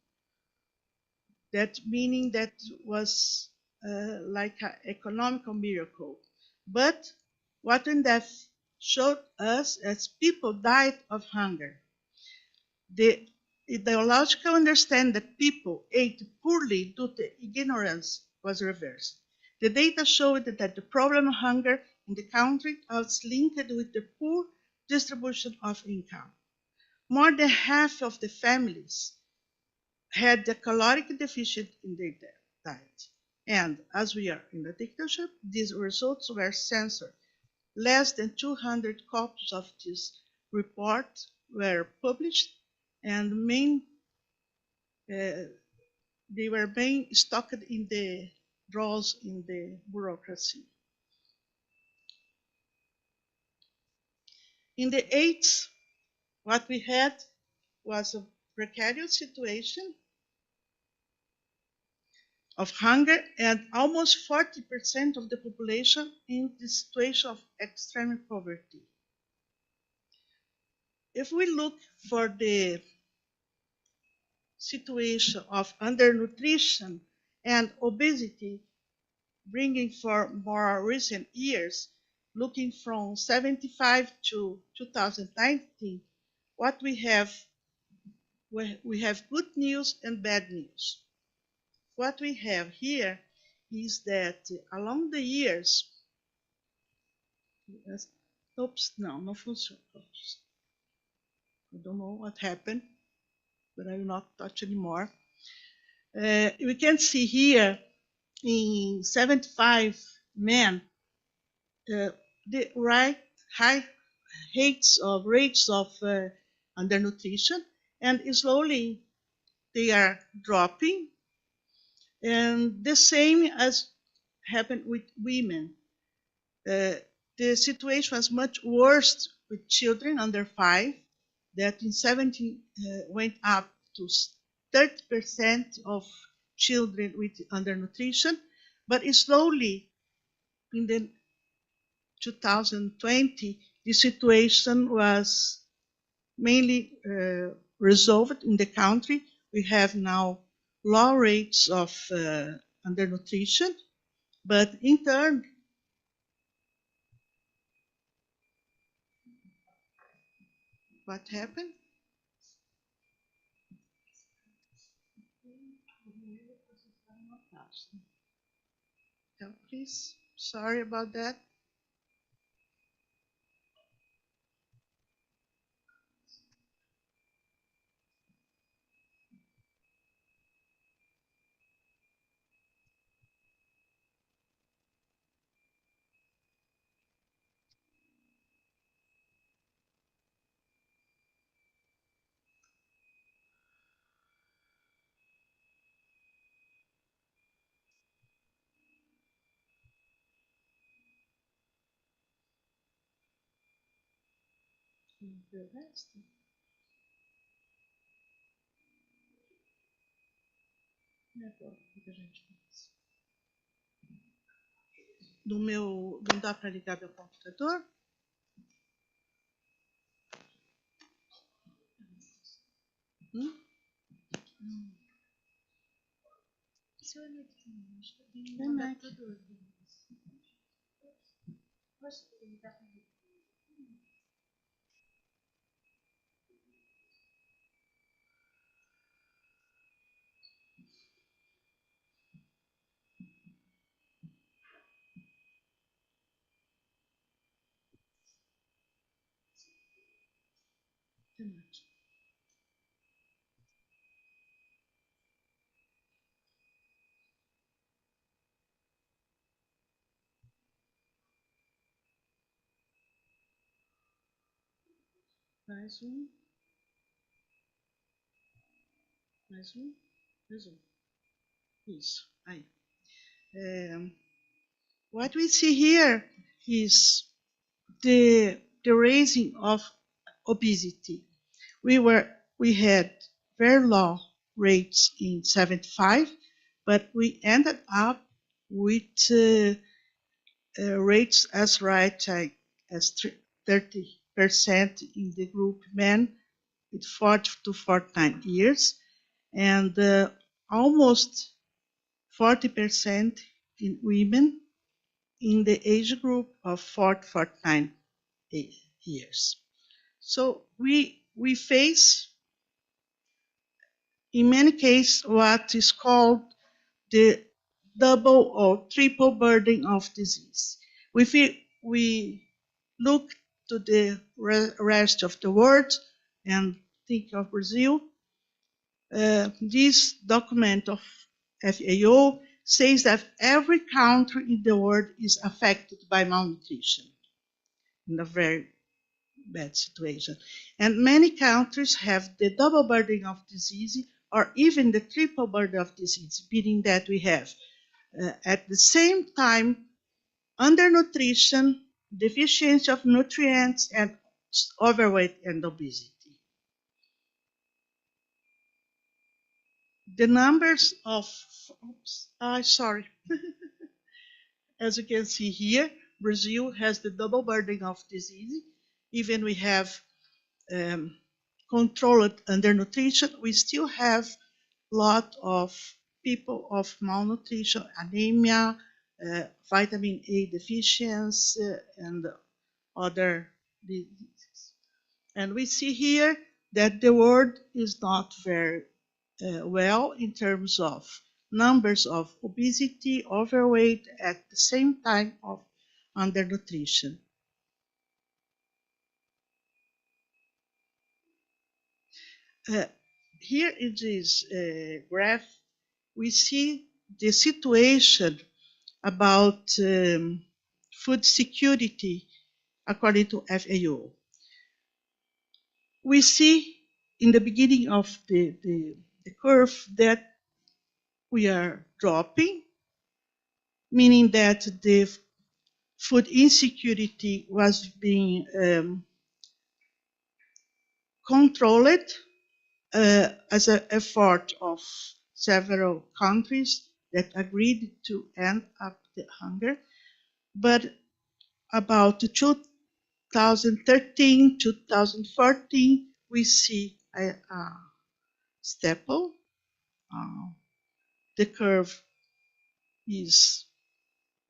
that meaning that was like an economical miracle. But what INDEF showed us as people died of hunger. The ideological understanding that people ate poorly due to ignorance was reversed. The data showed that the problem of hunger in the country was linked with the poor distribution of income. More than half of the families had the caloric deficit in their diet. And as we are in the dictatorship, these results were censored. Less than 200 copies of this report were published, and they were being stocked in the drawers in the bureaucracy. In the 80s, what we had was a precarious situation of hunger, and almost 40% of the population in the situation of extreme poverty. If we look for the situation of undernutrition and obesity, bringing for more recent years, looking from 75 to 2019, what we have good news and bad news. What we have here is that along the years, oops, não funciona. I don't know what happened, but I will not touch anymore. We can see here in 75, men, the high rates of undernutrition, and slowly they are dropping. And the same as happened with women. The situation was much worse with children under 5, that in 17 went up to 30% of children with undernutrition, but slowly in the 2020, the situation was mainly resolved in the country. We have now low rates of undernutrition, but in turn, what happened? Help, please. Sorry about that. The rest. Não dá para ligar meu computador? Mais um. Mais um. Mais um. Isso. Aí. What we see here is the raising of obesity. We had very low rates in 75, but we ended up with rates as high as 30% in the group men with 40 to 49 years, and almost 40% in women in the age group of 40 to 49 years. So we face, in many cases, what is called the double or triple burden of disease. We look to the rest of the world and think of Brazil. This document of FAO says that every country in the world is affected by malnutrition in a very bad situation. And many countries have the double burden of disease or even the triple burden of disease, meaning that we have at the same time undernutrition, deficiency of nutrients, and overweight and obesity. The numbers of, as you can see here, Brazil has the double burden of disease. Even we have controlled undernutrition, we still have a lot of people of malnutrition, anemia, vitamin A deficiency, and other diseases. And we see here that the world is not very well in terms of numbers of obesity, overweight, at the same time of undernutrition. Here in this graph, we see the situation about food security according to FAO. We see in the beginning of the curve that we are dropping, meaning that the food insecurity was being controlled as an effort of several countries that agreed to end up the hunger. But about 2013, 2014, we see a staple. The curve is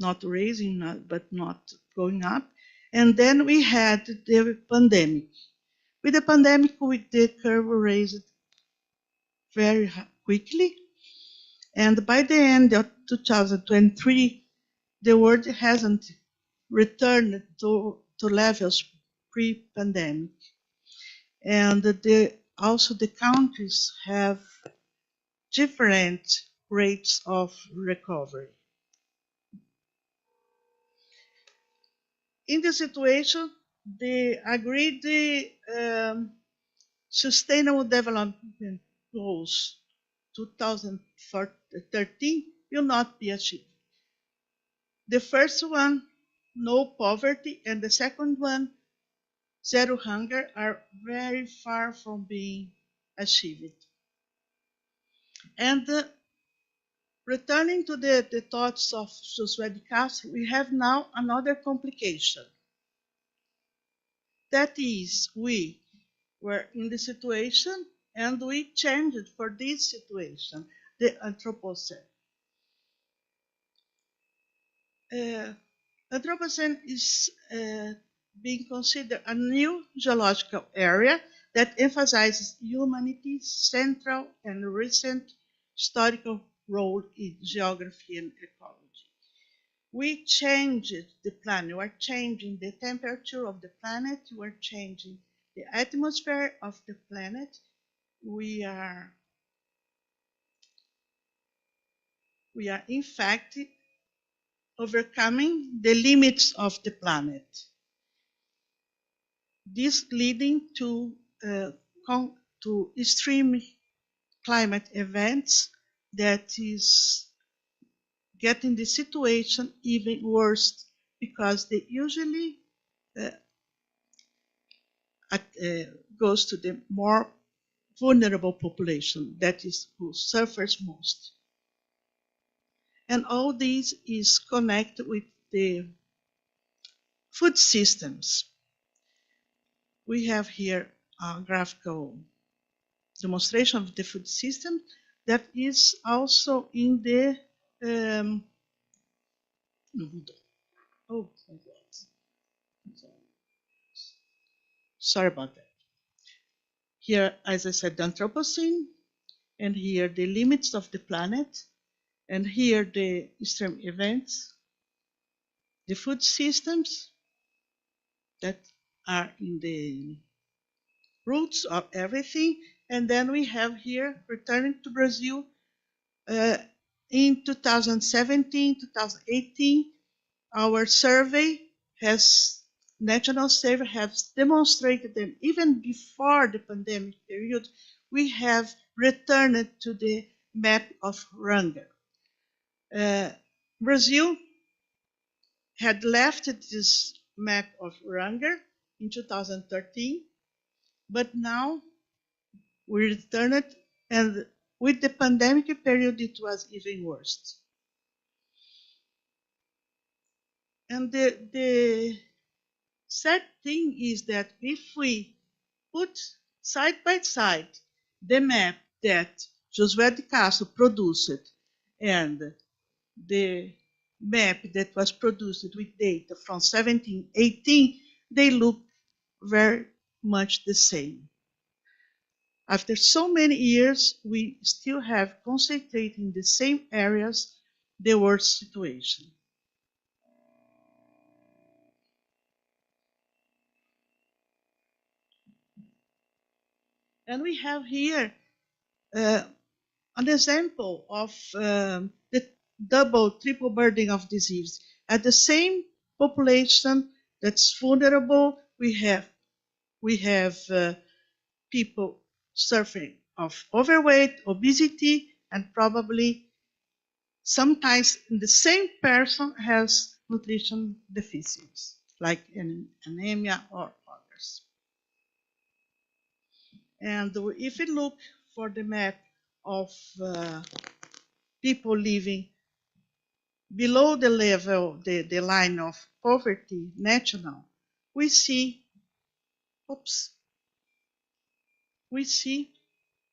not raising, but not going up. And then we had the pandemic. With the pandemic, the curve raised very quickly. And by the end of 2023, the world hasn't returned to levels pre-pandemic. And also the countries have different rates of recovery. In this situation, the agreed Sustainable Development Goals 2013 will not be achieved. The first one, no poverty, and the second one, zero hunger, are very far from being achieved. And returning to the thoughts of Josué de Castro, we have now another complication. That is, we were in the situation and we changed for this situation, the Anthropocene. Anthropocene is being considered a new geological area that emphasizes humanity's central and recent historical role in geography and ecology. We changed the planet, we are changing the temperature of the planet, we are changing the atmosphere of the planet, we are in fact overcoming the limits of the planet. This leading to extreme climate events that is getting the situation even worse because they usually goes to the more vulnerable population, that is who suffers most. And all this is connected with the food systems. We have here a graphical demonstration of the food system that is also in the oh my God. Sorry about that. Here, as I said, the Anthropocene, and here the limits of the planet, and here the extreme events, the food systems that are in the roots of everything, and then we have here, returning to Brazil, in 2017, 2018, our survey national survey has demonstrated that even before the pandemic period, we have returned to the map of hunger. Brazil had left this map of hunger in 2013, but now we returned, and with the pandemic period, it was even worse. And the sad thing is that if we put side by side the map that Josué de Castro produced and the map that was produced with data from 1718, they look very much the same. After so many years, we still have concentrated in the same areas the worst situation. And we have here an example of the double, triple burden of disease. At the same population that's vulnerable, we have people suffering of overweight, obesity, and probably sometimes the same person has nutrition deficiencies, like anemia or others. And if we look for the map of people living below the level, the line of poverty, national, we see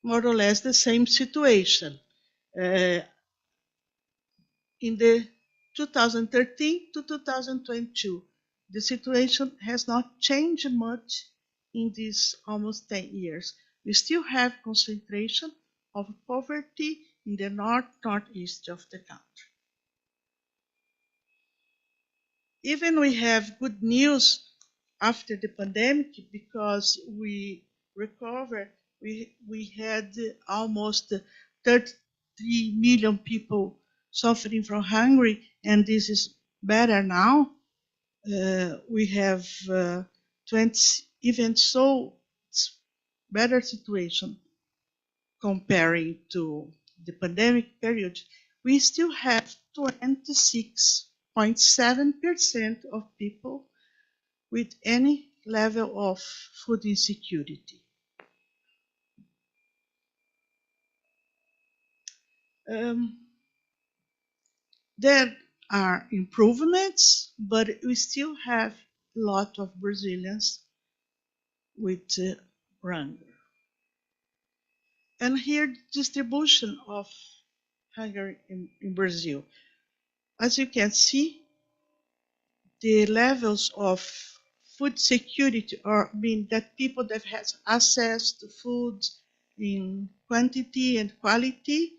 more or less the same situation. In the 2013 to 2022, the situation has not changed much in these almost 10 years. We still have concentration of poverty in the northeast of the country. Even we have good news after the pandemic because we recovered. We had almost 33 million people suffering from hunger, and this is better now. We have 20, even so, it's better situation comparing to the pandemic period. We still have 26.7% of people with any level of food insecurity. There are improvements, but we still have a lot of Brazilians with hunger. And here, distribution of hunger in Brazil. As you can see, the levels of food security, or mean that people that have access to food in quantity and quality,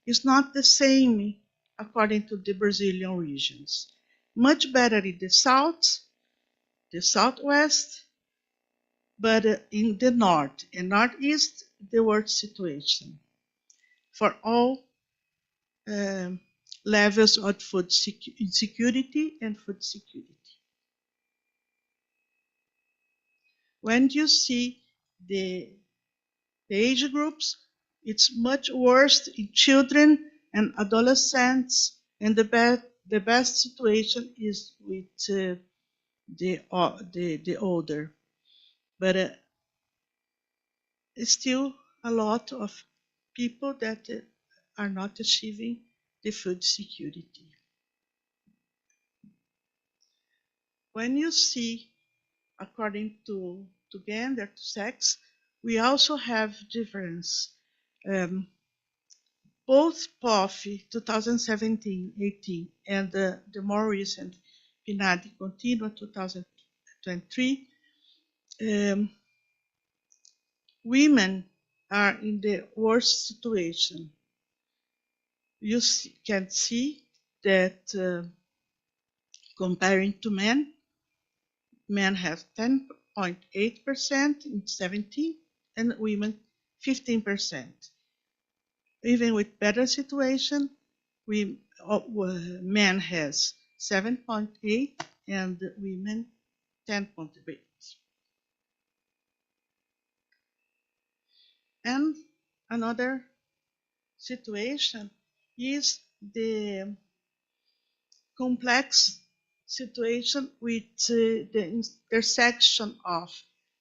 is not the same according to the Brazilian regions. Much better in the south, the southwest, but in the north and northeast, the worst situation for all levels of food insecurity and food security. When you see the age groups, it's much worse in children and adolescents, and the best situation is with the older. But it's still a lot of people that are not achieving the food security. When you see, according to gender, to sex, we also have difference. Both POF 2017-18 and the more recent PNAD Continua 2023, women are in the worst situation. You can see that comparing to men have 10.8% in 17 and women 15%. Even with better situation, men has 7.8 and women 10.8. And another situation is the complex situation with the intersection of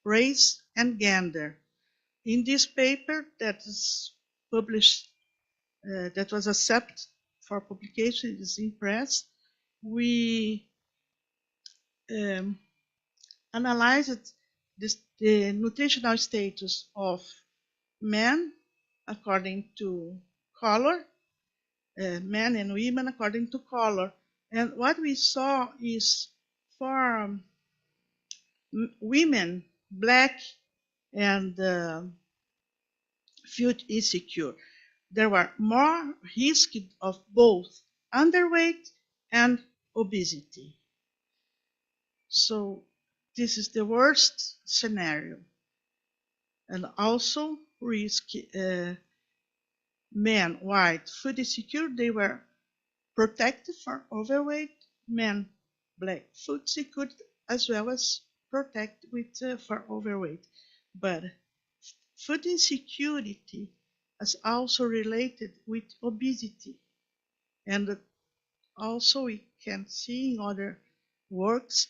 race and gender. In this paper that is published, that was accepted for publication, is in press, we analyzed the nutritional status of men according to color, men and women according to color. And what we saw is for women, black and food insecure, there were more risk of both underweight and obesity. So this is the worst scenario. And also risk men, white, food insecure, they were protect for overweight men, black food security, as well as protect for overweight. But food insecurity is also related with obesity, and also we can see in other works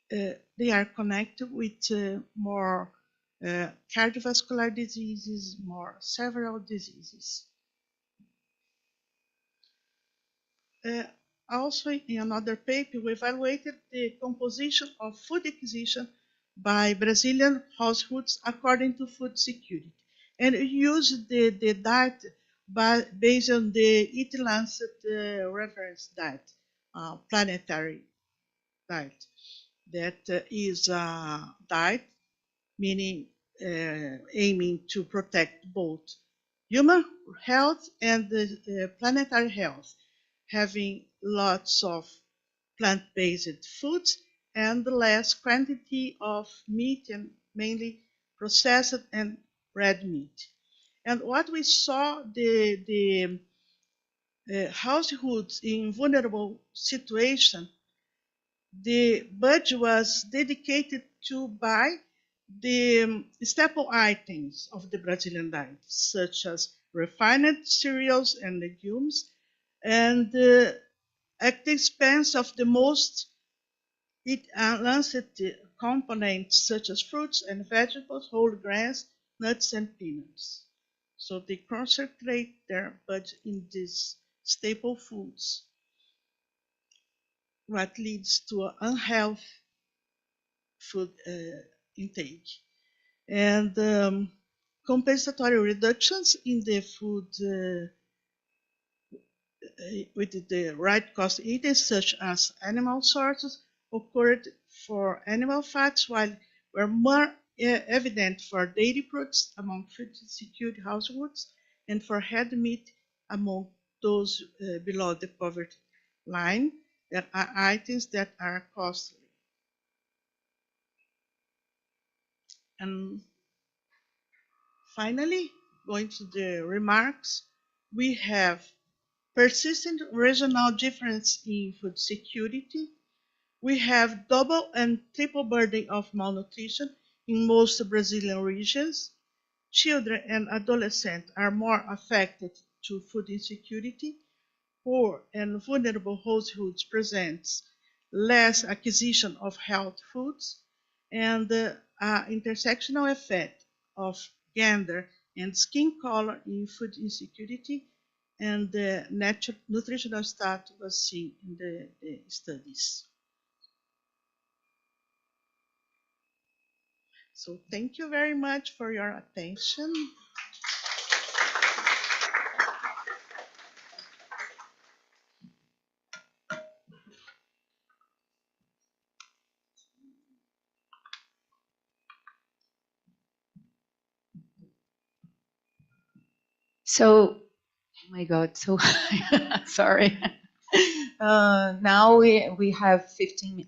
they are connected with more cardiovascular diseases, more several diseases. Also, in another paper, we evaluated the composition of food acquisition by Brazilian households according to food security. And we used the diet based on the Eat Lancet reference diet, planetary diet. That is a diet meaning aiming to protect both human health and the planetary health, having lots of plant-based foods and less quantity of meat and mainly processed and red meat. And what we saw, the households in vulnerable situation, the budget was dedicated to buy the staple items of the Brazilian diet, such as refined cereals and legumes, and at the expense of the most lancet components such as fruits and vegetables, whole grains, nuts, and peanuts. So they concentrate their budget in these staple foods, what leads to an unhealthy food intake. And compensatory reductions in the food with the right cost items such as animal sources occurred for animal fats, while were more evident for dairy products among food security households and for red meat among those below the poverty line, that are items that are costly. And finally, going to the remarks, we have persistent regional difference in food security. We have double and triple burden of malnutrition in most Brazilian regions. Children and adolescents are more affected to food insecurity. Poor and vulnerable households presents less acquisition of health foods, and the intersectional effect of gender and skin color in food insecurity, and the nutritional status was seen in the studies. So thank you very much for your attention. So, oh my God, so sorry. Now we have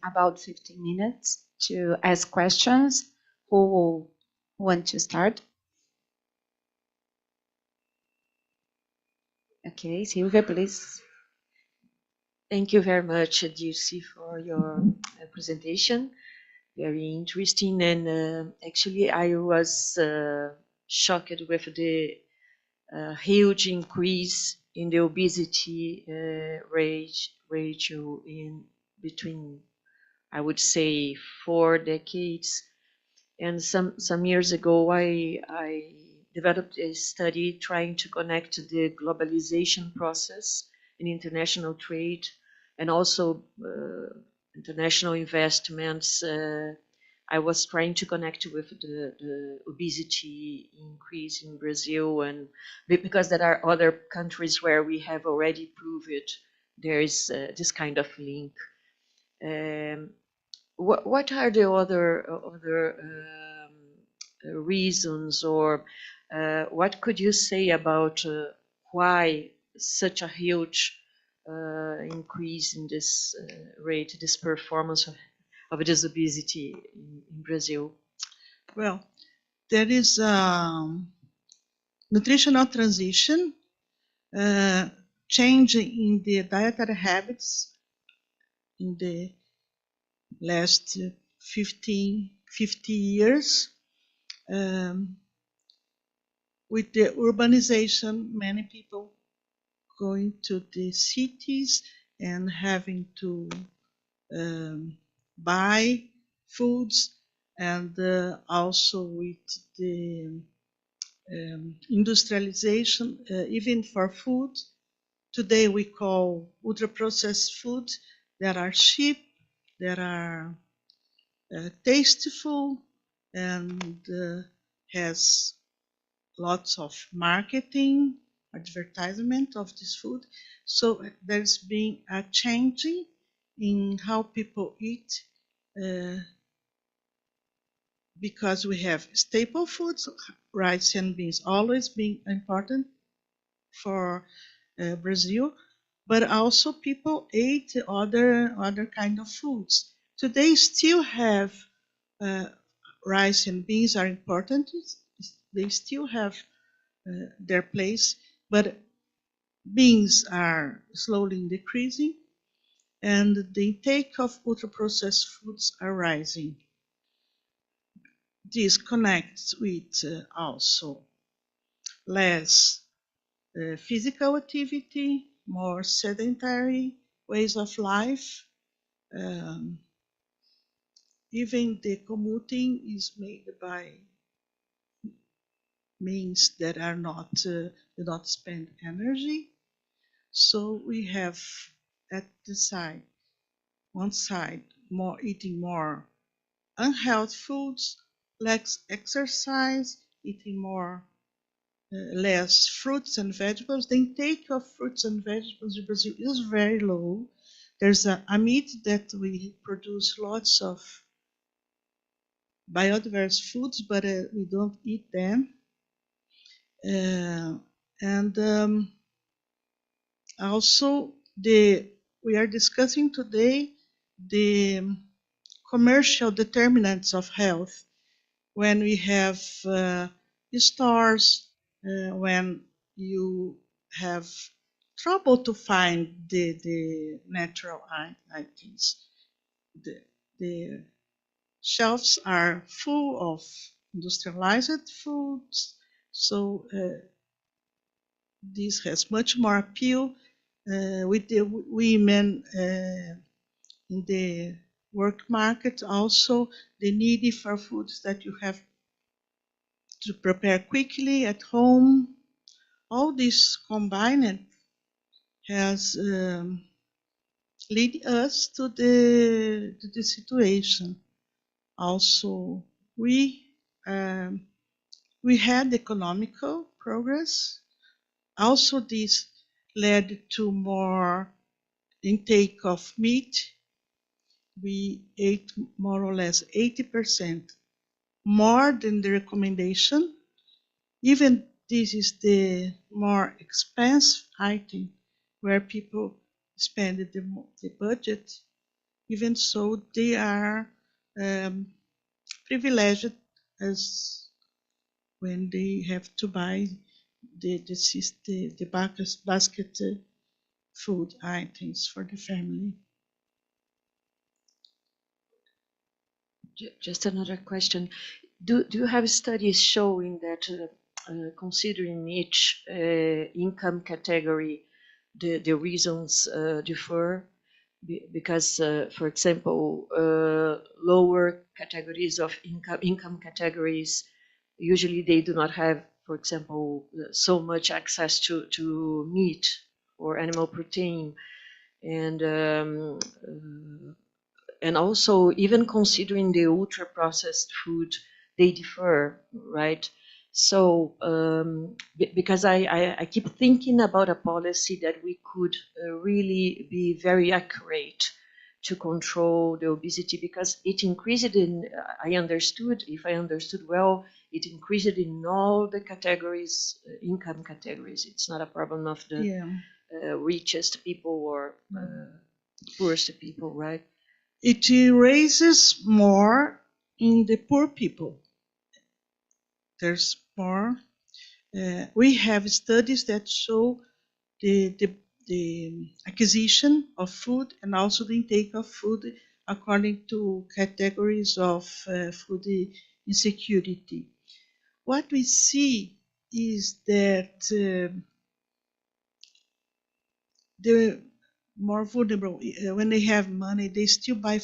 about 15 minutes to ask questions. Who want to start? Okay, Silvia, please. Thank you very much, Dirce, for your presentation. Very interesting, and actually I was shocked with the huge increase in the obesity ratio in between, I would say, 4 decades. And some years ago, I developed a study trying to connect the globalization process in international trade and also international investments. I was trying to connect with the obesity increase in Brazil, and because there are other countries where we have already proved it, there is this kind of link. What are the other reasons, or what could you say about why such a huge increase in this rate, this performance of this obesity in Brazil? Well, there is a nutritional transition change in the dietary habits in the last 50 years. With the urbanization, many people going to the cities and having to buy foods, and also with the industrialization, even for food. Today we call ultra-processed food that are cheap, that are tasteful, and has lots of marketing, advertisement of this food. So there's been a change in how people eat, because we have staple foods, rice and beans always being important for Brazil, but also people ate other kind of foods. Today still have rice and beans are important. They still have their place, but beans are slowly decreasing, and the intake of ultra-processed foods are rising. This connects with also less physical activity, more sedentary ways of life. Even the commuting is made by means that are not do not spend energy. So we have at the side, one side, eating more unhealthy foods, less exercise, eating more less fruits and vegetables. The intake of fruits and vegetables in Brazil is very low. There's a myth that we produce lots of biodiverse foods, but we don't eat them. Also, we are discussing today the commercial determinants of health. When we have stores, when you have trouble to find the natural items, the shelves are full of industrialized foods, so this has much more appeal with the women in the work market. Also, the need for foods that you have to prepare quickly at home. All this combined has led us to the situation. Also, we had economical progress. Also, this led to more intake of meat. We ate more or less 80% more than the recommendation. Even this is the more expensive item where people spend the budget. Even so, they are privileged as when they have to buy the basket food items for the family. Just another question. Do you have studies showing that considering each income category, the reasons differ? Because, for example, lower categories of income categories, usually they do not have, for example, so much access to meat or animal protein, and also even considering the ultra processed food, they differ, right? So because I keep thinking about a policy that we could really be very accurate to control the obesity, because it increased in, I understood, if I understood well, it increased in all the categories, income categories. It's not a problem of the richest people or poorest people, right? It raises more in the poor people. There's more. We have studies that show the acquisition of food and also the intake of food according to categories of food insecurity. What we see is that the more vulnerable, when they have money, they still buy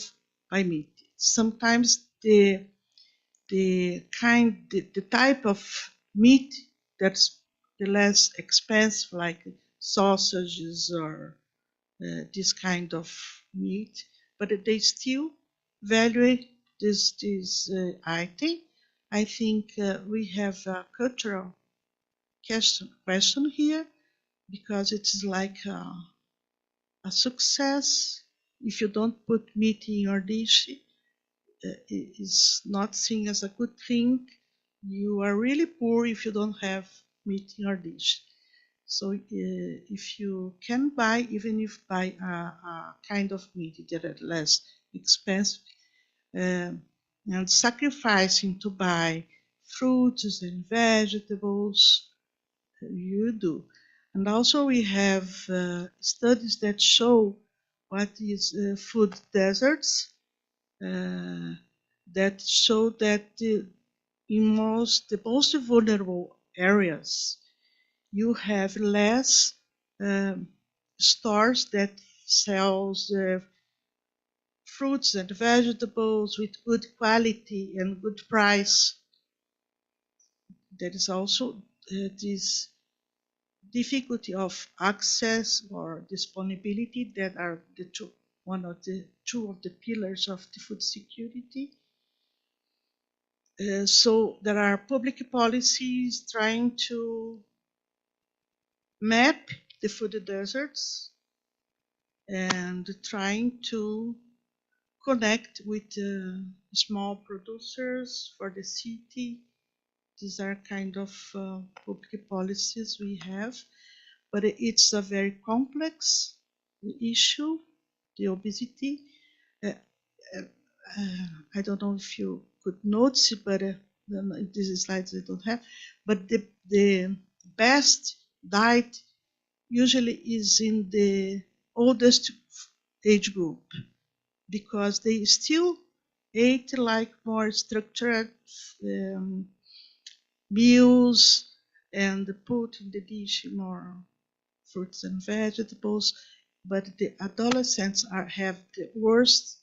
meat. Sometimes the type of meat that's the less expensive, like sausages or this kind of meat, but they still value this item. I think we have a cultural question here, because it's like a success. If you don't put meat in your dish, it is not seen as a good thing. You are really poor if you don't have meat in your dish. So if you can buy, even if buy a kind of meat that is less expensive, and sacrificing to buy fruits and vegetables, you do. And also we have studies that show what is food deserts, that show that in the most vulnerable areas, you have less stores that sells fruits and vegetables with good quality and good price. There is also this difficulty of access or disponibility that are two of the pillars of the food security. So there are public policies trying to map the food deserts and trying to connect with small producers for the city. These are kind of public policies we have, but it's a very complex issue, the obesity. I don't know if you could notice it, but these slides I don't have, but the best diet usually is in the oldest age group, because they still ate like more structured meals and put in the dish more fruits and vegetables. But the adolescents have the worst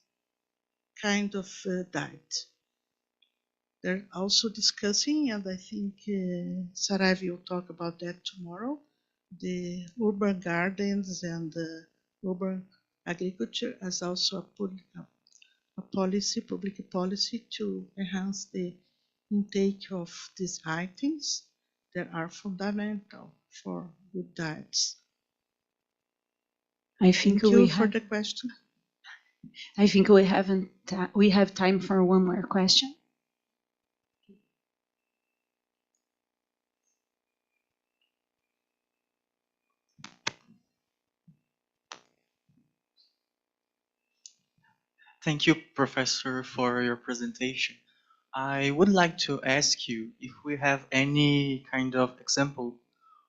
kind of diet. They're also discussing, and I think Saraiva will talk about that tomorrow, the urban gardens and urban agriculture as also a policy, public policy to enhance the intake of these items that are fundamental for good diets. I think Thank you for the question. I think we have time for one more question. Thank you, Professor, for your presentation. I would like to ask you if we have any kind of example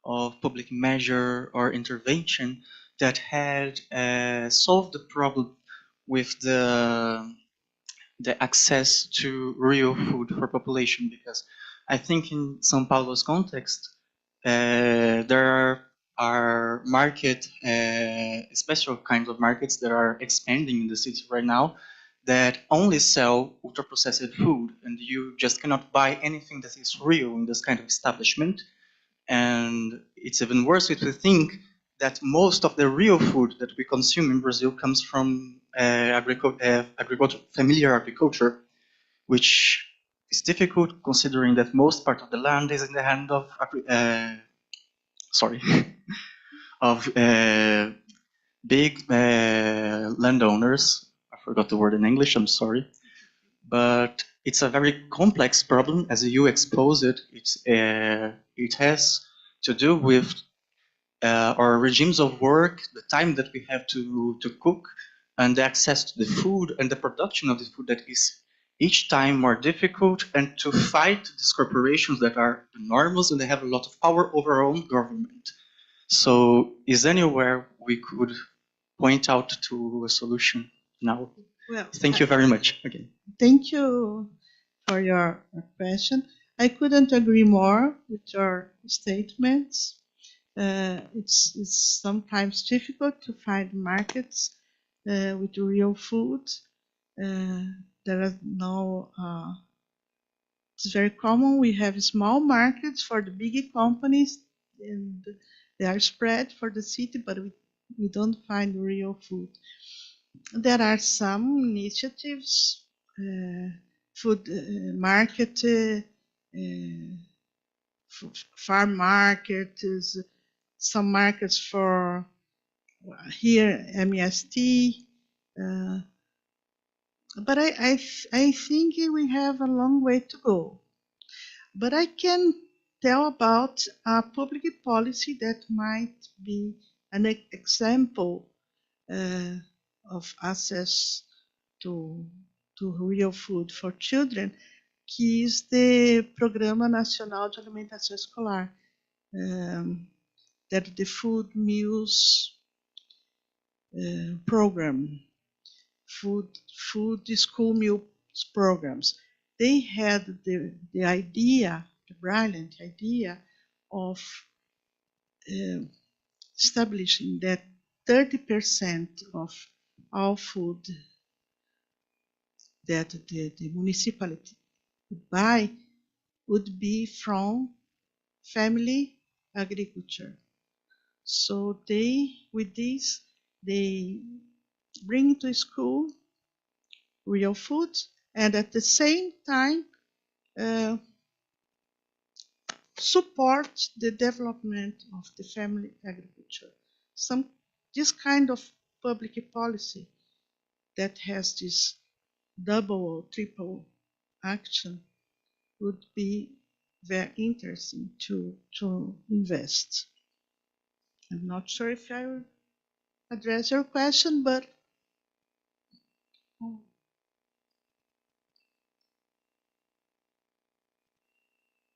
of public measure or intervention that had solved the problem with the access to real food for population, because I think in São Paulo's context, there are special kinds of markets that are expanding in the city right now that only sell ultra-processed food, and you just cannot buy anything that is real in this kind of establishment. And it's even worse if you think that most of the real food that we consume in Brazil comes from familiar agriculture, which is difficult considering that most part of the land is in the hand of big landowners. I forgot the word in English, I'm sorry. But it's a very complex problem, as you expose it. It has to do with our regimes of work, the time that we have to cook, and the access to the food and the production of the food that is each time more difficult, and to fight these corporations that are enormous and they have a lot of power over our own government. So is anywhere we could point out to a solution now. Well, thank you very much again. Thank you for your question. I couldn't agree more with your statements. It's sometimes difficult to find markets with real food. There are no. It's very common. We have small markets for the big companies, and they are spread for the city, but we don't find real food. There are some initiatives, food market, farm market, some markets for here MEST, but I think we have a long way to go. But I can tell about a public policy that might be an example of access to real food for children, que is the Programa Nacional de Alimentação Escolar, that the food meals program, food school meal programs. They had the idea, the brilliant idea of establishing that 30% of all food that the municipality would buy would be from family agriculture. So with this, they bring to school real food, and at the same time support the development of the family agriculture. This kind of public policy that has this double or triple action would be very interesting to invest. I'm not sure if I will address your question, but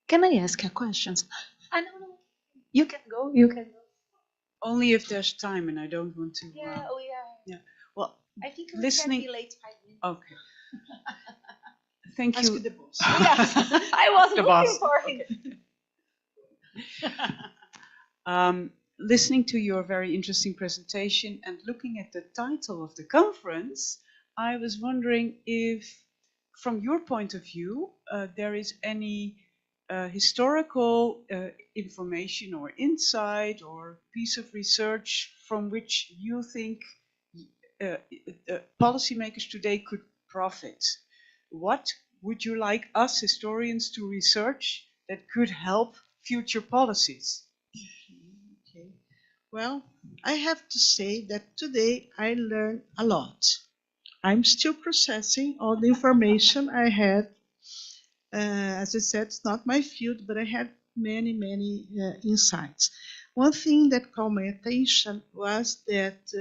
Can I ask a question? I don't know. You can go. You can go. Only if there's time, and I don't want to. Yeah. Yeah. Well, I think we listening. can be late 5 minutes. Okay. Thank Ask you. the boss. Yes, I was The looking boss. for him. Listening to your very interesting presentation and looking at the title of the conference, I was wondering if, from your point of view, there is any historical information or insight or piece of research from which you think policymakers today could profit. What would you like us historians to research that could help future policies? Okay. Well, I have to say that today I learned a lot. I'm still processing all the information I had. As I said, it's not my field, but I had many insights. One thing that caught my attention was that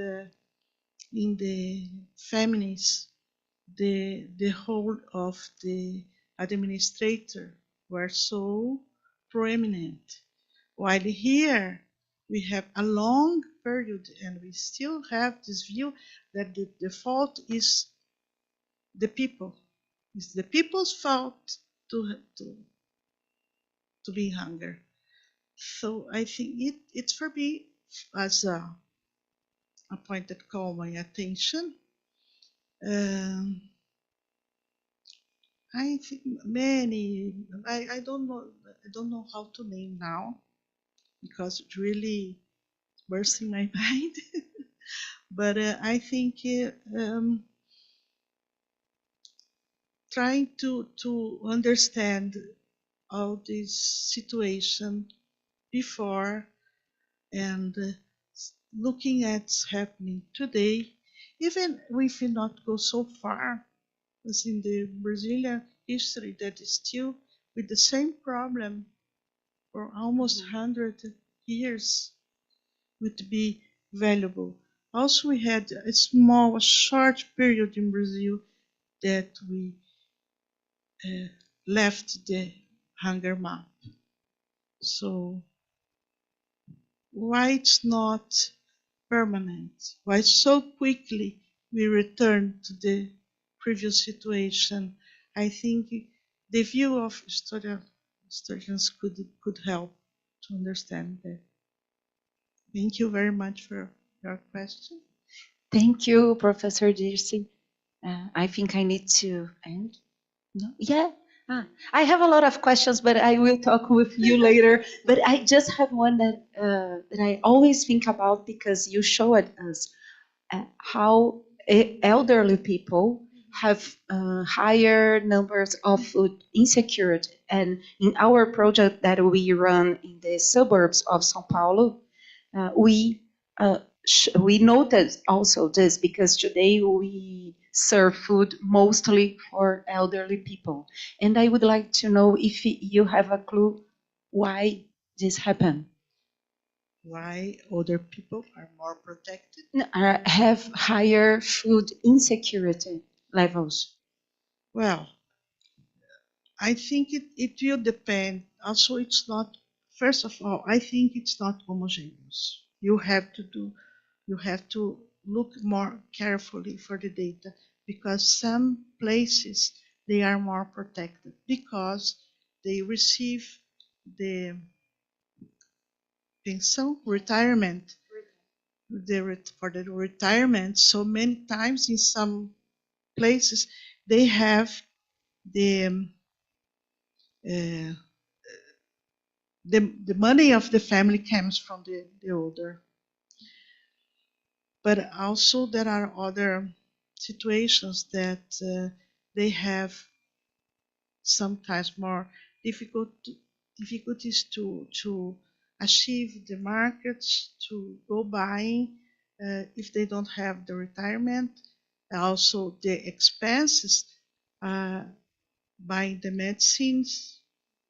in the feminists, the whole of the administrator were so prominent, while here we have a long period and we still have this view that the fault is the people. It's the people's fault to be hunger. So I think it's for me as a point that caught my attention. I think many. I don't know how to name now because it really bursting my mind. But I think trying to understand all this situation before and looking at what's happening today, even if we not go so far as in the Brazilian history that is still with the same problem for almost 100 years would be valuable. Also, we had a short period in Brazil that we left the hunger map. So why it's not permanent. Why so quickly we return to the previous situation? I think the view of historians could help to understand that. Thank you very much for your question. Thank you, Professor Dirce. I think I need to end. No? Yeah. I have a lot of questions, but I will talk with you later. But I just have one that I always think about, because you showed us how elderly people have higher numbers of food insecurity. And in our project that we run in the suburbs of São Paulo, we noticed also this, because today we serve food mostly for elderly people. And I would like to know if you have a clue why this happened. Why older people are more protected? Have higher food insecurity levels. Well, I think it will depend. Also, it's not, first of all, I think it's not homogeneous. You have to look more carefully for the data, because some places they are more protected because they receive the pensão, retirement, for the retirement. So many times in some places they have the money of the family comes from the older. But also there are other situations that they have sometimes more difficulties to achieve the markets, to go buying if they don't have the retirement. Also the expenses buying the medicines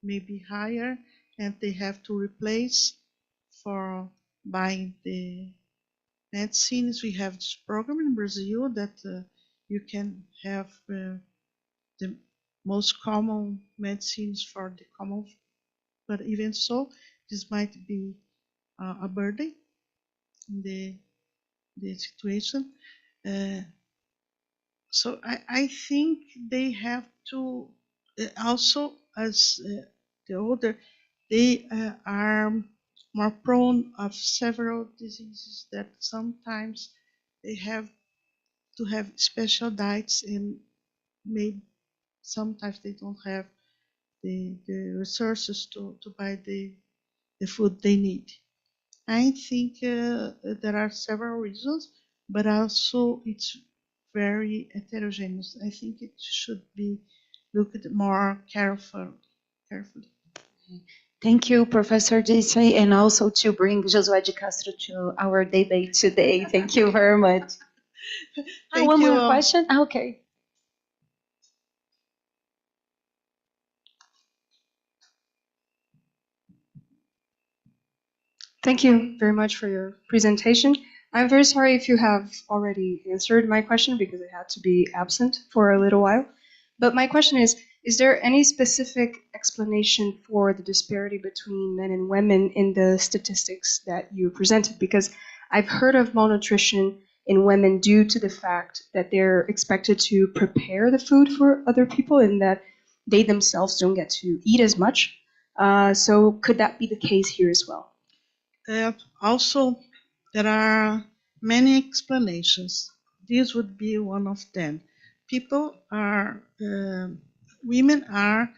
may be higher, and they have to replace for buying the medicines. We have this program in Brazil that you can have the most common medicines for the common, but even so, this might be a burden in the situation. So I think they have to also, as the older, they are more prone of several diseases that sometimes they have to have special diets, and maybe sometimes they don't have the resources to buy the food they need. I think there are several reasons, but also it's very heterogeneous. I think it should be looked at more carefully. Thank you, Professor Dirce, and also to bring Josué de Castro to our debate today. Thank you very much. One more question? Okay. Thank you very much for your presentation. I'm very sorry if you have already answered my question, because I had to be absent for a little while. But my question is there any specific explanation for the disparity between men and women in the statistics that you presented? Because I've heard of malnutrition in women due to the fact that they're expected to prepare the food for other people, and that they themselves don't get to eat as much. So could that be the case here as well? Also, there are many explanations. This would be one of them. Women are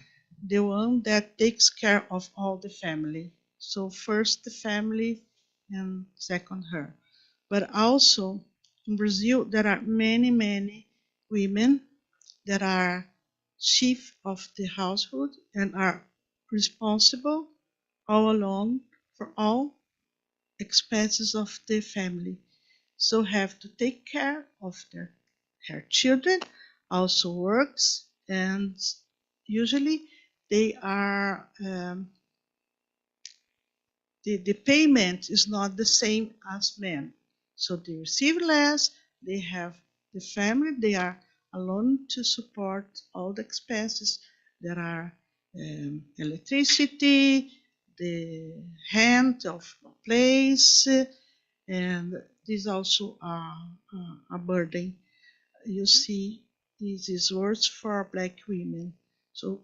the one that takes care of all the family. So first the family, and second her. But also in Brazil, there are many women that are chief of the household and are responsible all alone for all expenses of the family. So have to take care of her children, also works, and usually they are the payment is not the same as men. So they receive less, they have the family, they are alone to support all the expenses. There are electricity, the rent of place, and this also a burden. You see, this is words for Black women. So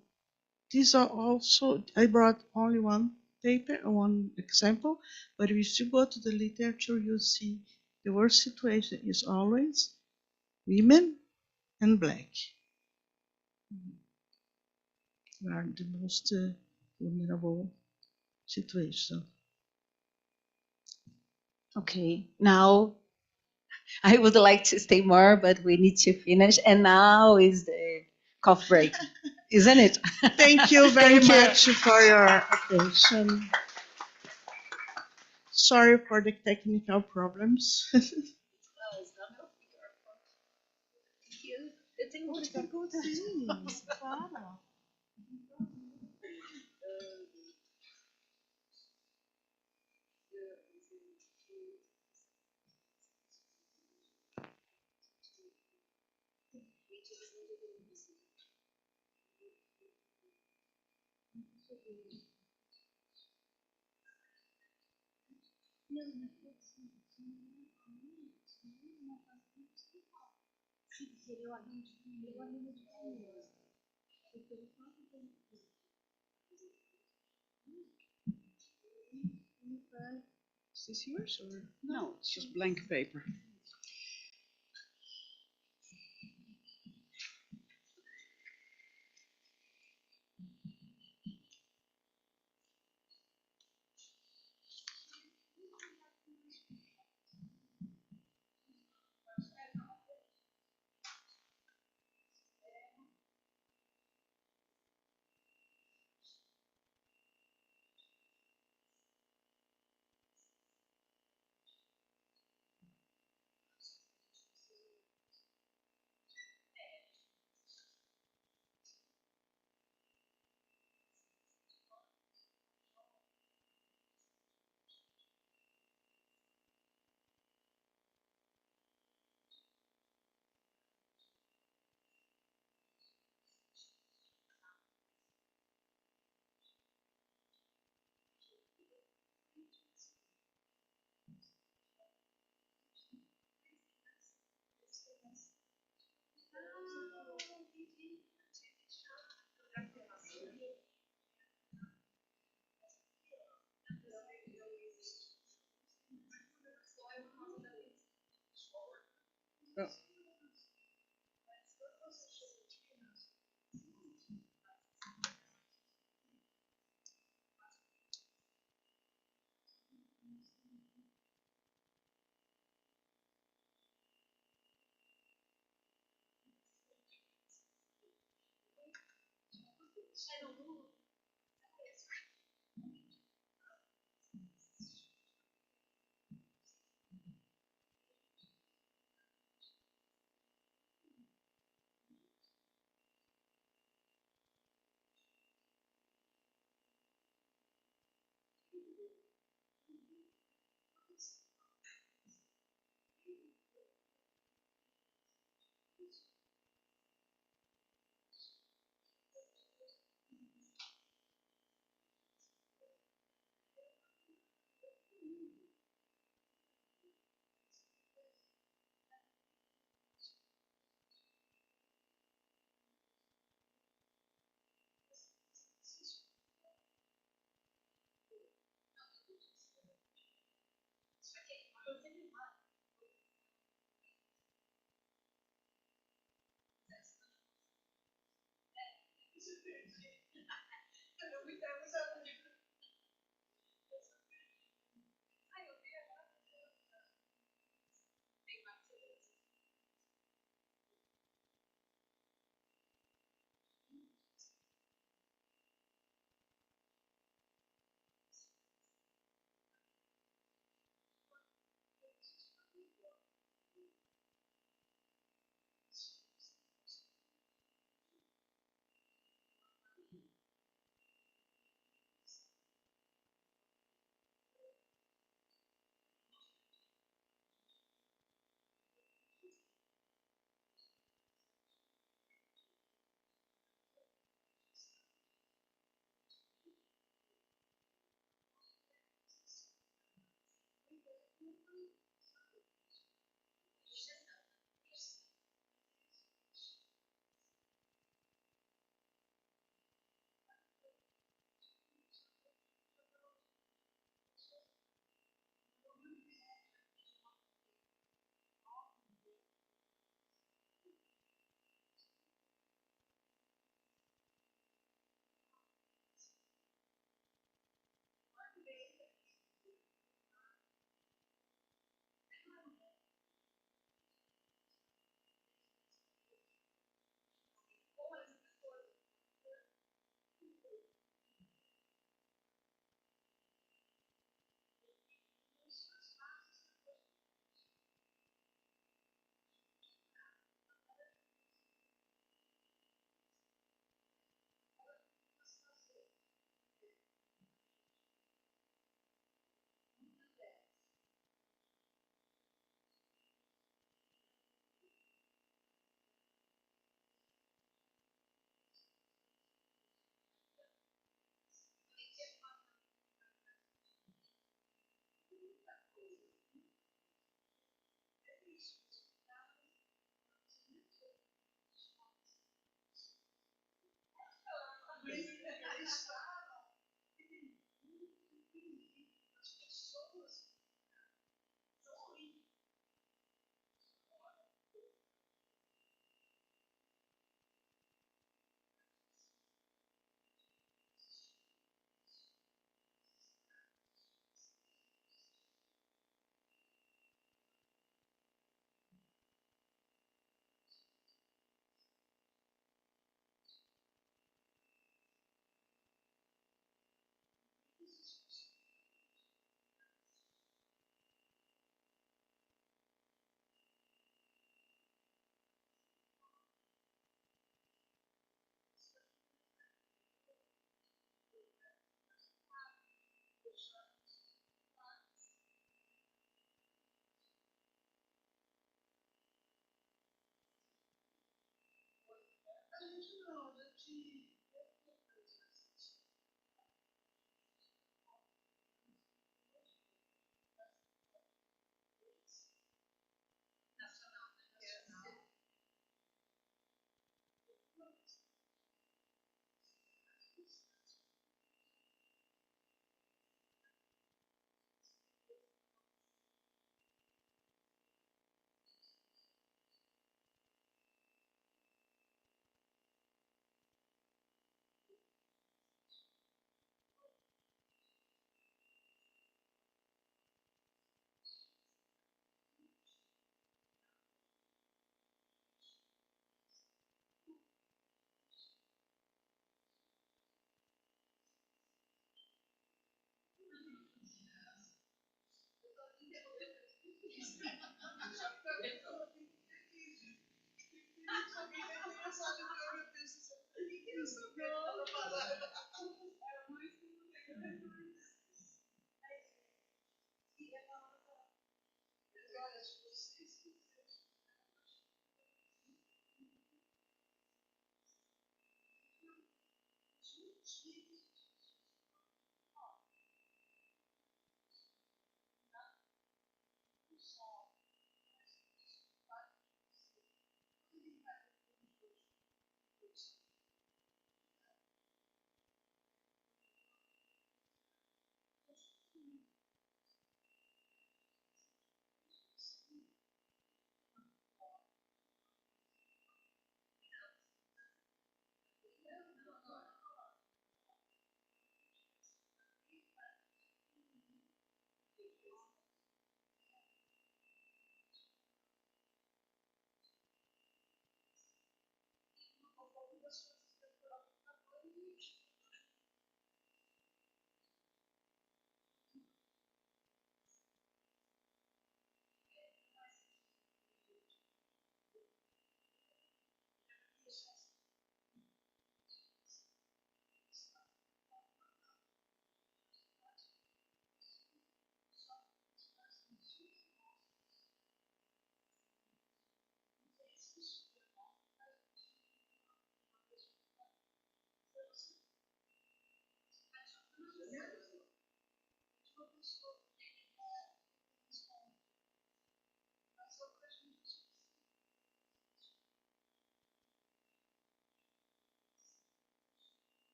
these are also, I brought only one paper, one example, but if you go to the literature, you see the worst situation is always women and Black. Are the most vulnerable situation. Okay, now I would like to stay more, but we need to finish. And now is the cough break, isn't it? Thank you very much for your attention. Sorry for the technical problems. Eu tenho outras perguntas. Sim, claro. Is this yours or no? It's just blank paper. Oh.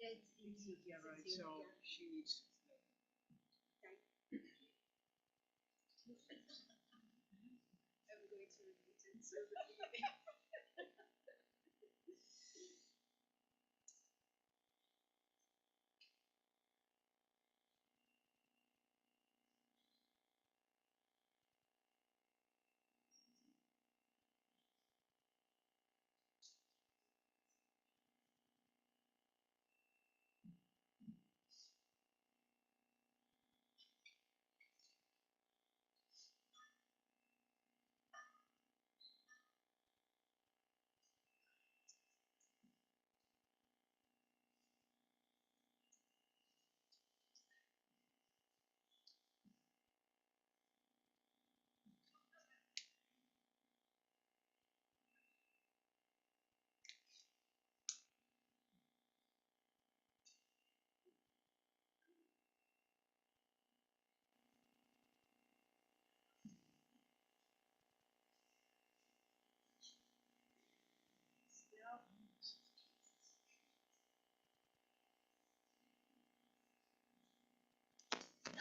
Yeah, right. So she needs. I'm going to repeat it. So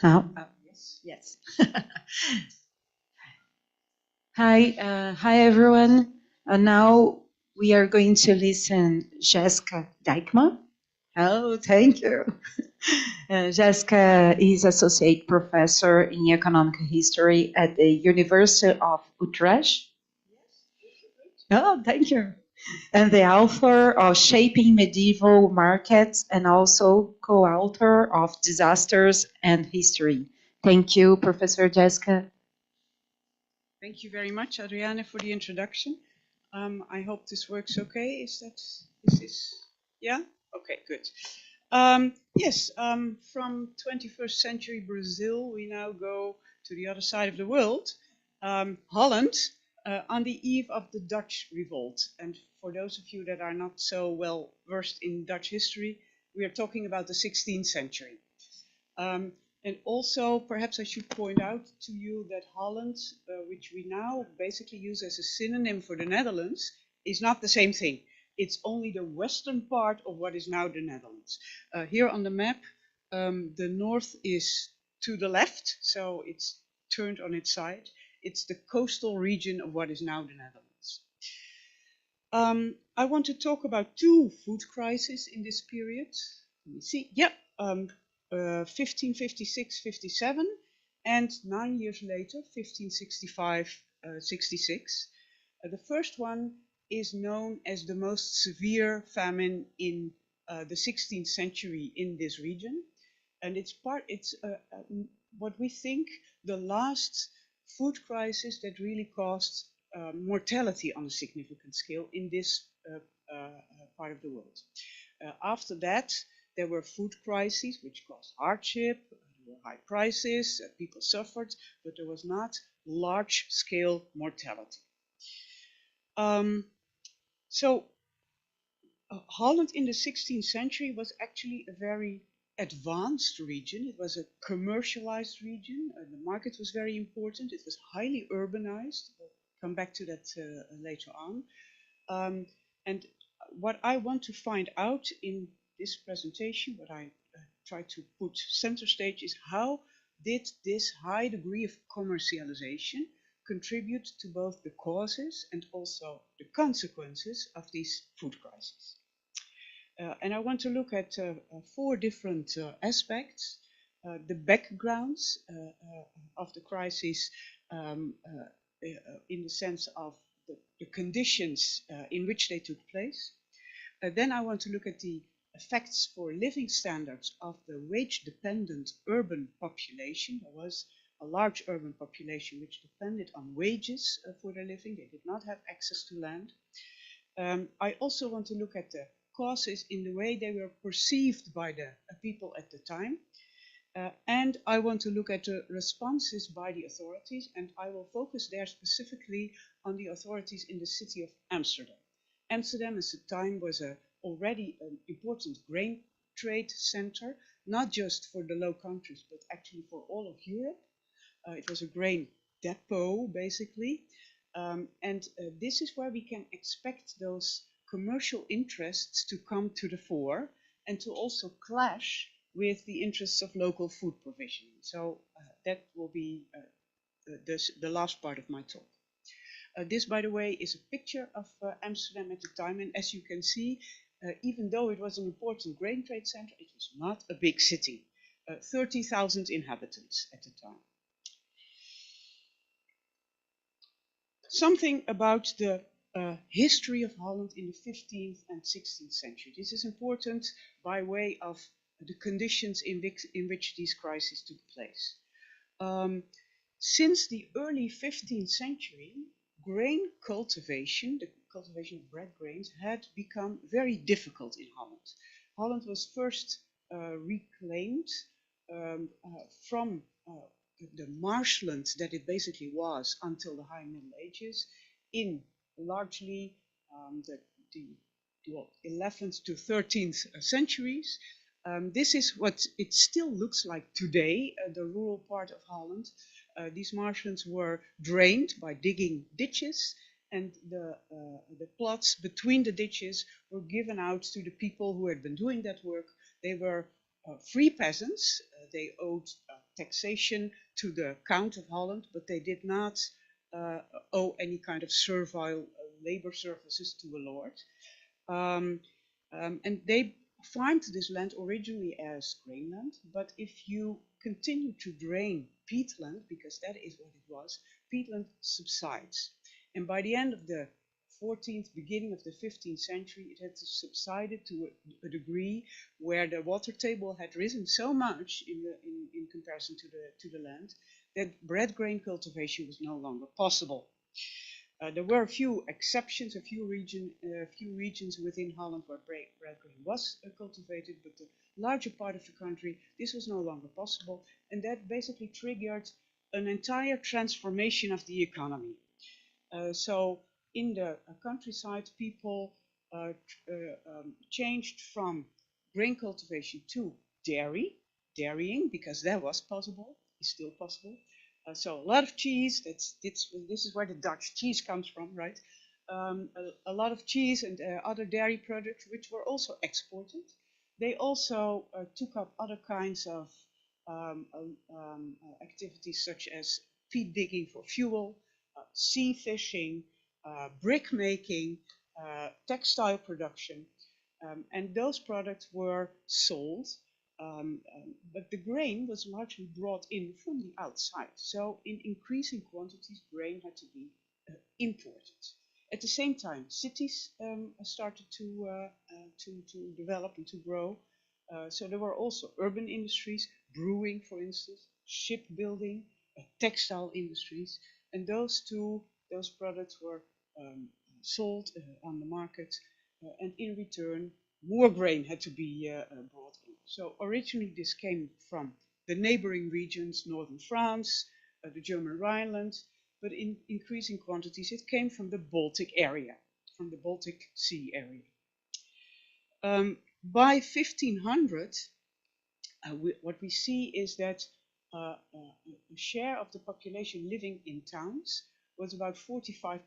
How? yes, yes. Hi everyone. Now we are going to listen Jessica Dijkman. Oh, thank you. Jessica is associate professor in economic history at the University of Utrecht. Oh, thank you. And the author of Shaping Medieval Markets and also co-author of Disasters and History. Thank you, Professor Jessica. Thank you very much, Adriana, for the introduction. I hope this works okay. Is this? Yeah? Okay, good. Yes, from 21st century Brazil, we now go to the other side of the world, Holland, on the eve of the Dutch revolt. And for those of you that are not so well versed in Dutch history, we are talking about the 16th century. And also, perhaps I should point out to you that Holland, which we now basically use as a synonym for the Netherlands, is not the same thing. It's only the western part of what is now the Netherlands. Here on the map, the north is to the left, so it's turned on its side. It's the coastal region of what is now the Netherlands. I want to talk about two food crises in this period. Let me see. Yeah. 1556-57, and 9 years later, 1565-66. The first one is known as the most severe famine in the 16th century in this region, and it's what we think the last food crisis that really caused mortality on a significant scale in this part of the world. After that, there were food crises which caused hardship, there were high prices, people suffered, but there was not large-scale mortality. Holland in the 16th century was actually a very advanced region. It was a commercialized region. The market was very important. It was highly urbanized. We'll come back to that later on. And what I want to find out in this presentation, what I try to put center stage, is how did this high degree of commercialization contribute to both the causes and also the consequences of these food crises. And I want to look at 4 different aspects. The backgrounds of the crisis in the sense of the conditions in which they took place. Then I want to look at the effects for living standards of the wage-dependent urban population. There was a large urban population which depended on wages for their living. They did not have access to land. I also want to look at the causes in the way they were perceived by the people at the time. And I want to look at the responses by the authorities, and I will focus there specifically on the authorities in the city of Amsterdam. Amsterdam at the time was already an important grain trade center, not just for the Low Countries, but actually for all of Europe. It was a grain depot, basically. And this is where we can expect those commercial interests to come to the fore and to also clash with the interests of local food provisioning. So that will be the last part of my talk. This, by the way, is a picture of Amsterdam at the time, and as you can see, even though it was an important grain trade center, it was not a big city. 30,000 inhabitants at the time. Something about the history of Holland in the 15th and 16th century. This is important by way of the conditions in which these crises took place. Since the early 15th century, grain cultivation, the cultivation of bread grains, had become very difficult in Holland. Holland was first reclaimed from the marshland that it basically was until the High Middle Ages in largely the 11th to 13th centuries. This is what it still looks like today, the rural part of Holland. These marshlands were drained by digging ditches, and the plots between the ditches were given out to the people who had been doing that work. They were free peasants. They owed taxation to the Count of Holland, but they did not owe any kind of servile labor services to a lord. And they farmed this land originally as grainland, but if you continue to drain peatland, because that is what it was, peatland subsides. And by the end of the 14th, beginning of the 15th century, it had subsided to a degree where the water table had risen so much in comparison to the land that bread grain cultivation was no longer possible. There were a few exceptions, a few regions within Holland where bread grain was cultivated, but the larger part of the country, this was no longer possible, and that basically triggered an entire transformation of the economy. So in the countryside, people changed from grain cultivation to dairying, because that was possible, is still possible. So a lot of cheese, this is where the Dutch cheese comes from, right? A lot of cheese and other dairy products, which were also exported. They also took up other kinds of activities such as peat digging for fuel, sea fishing, brick making, textile production, and those products were sold. But the grain was largely brought in from the outside. So in increasing quantities, grain had to be imported. At the same time, cities started to develop and to grow. So there were also urban industries, brewing, for instance, shipbuilding, textile industries, and those products were sold on the market, and in return, more grain had to be brought in. So originally this came from the neighboring regions, northern France, the German Rhineland, but in increasing quantities it came from the Baltic area, from the Baltic Sea area. By 1500, what we see is that a share of the population living in towns was about 45%,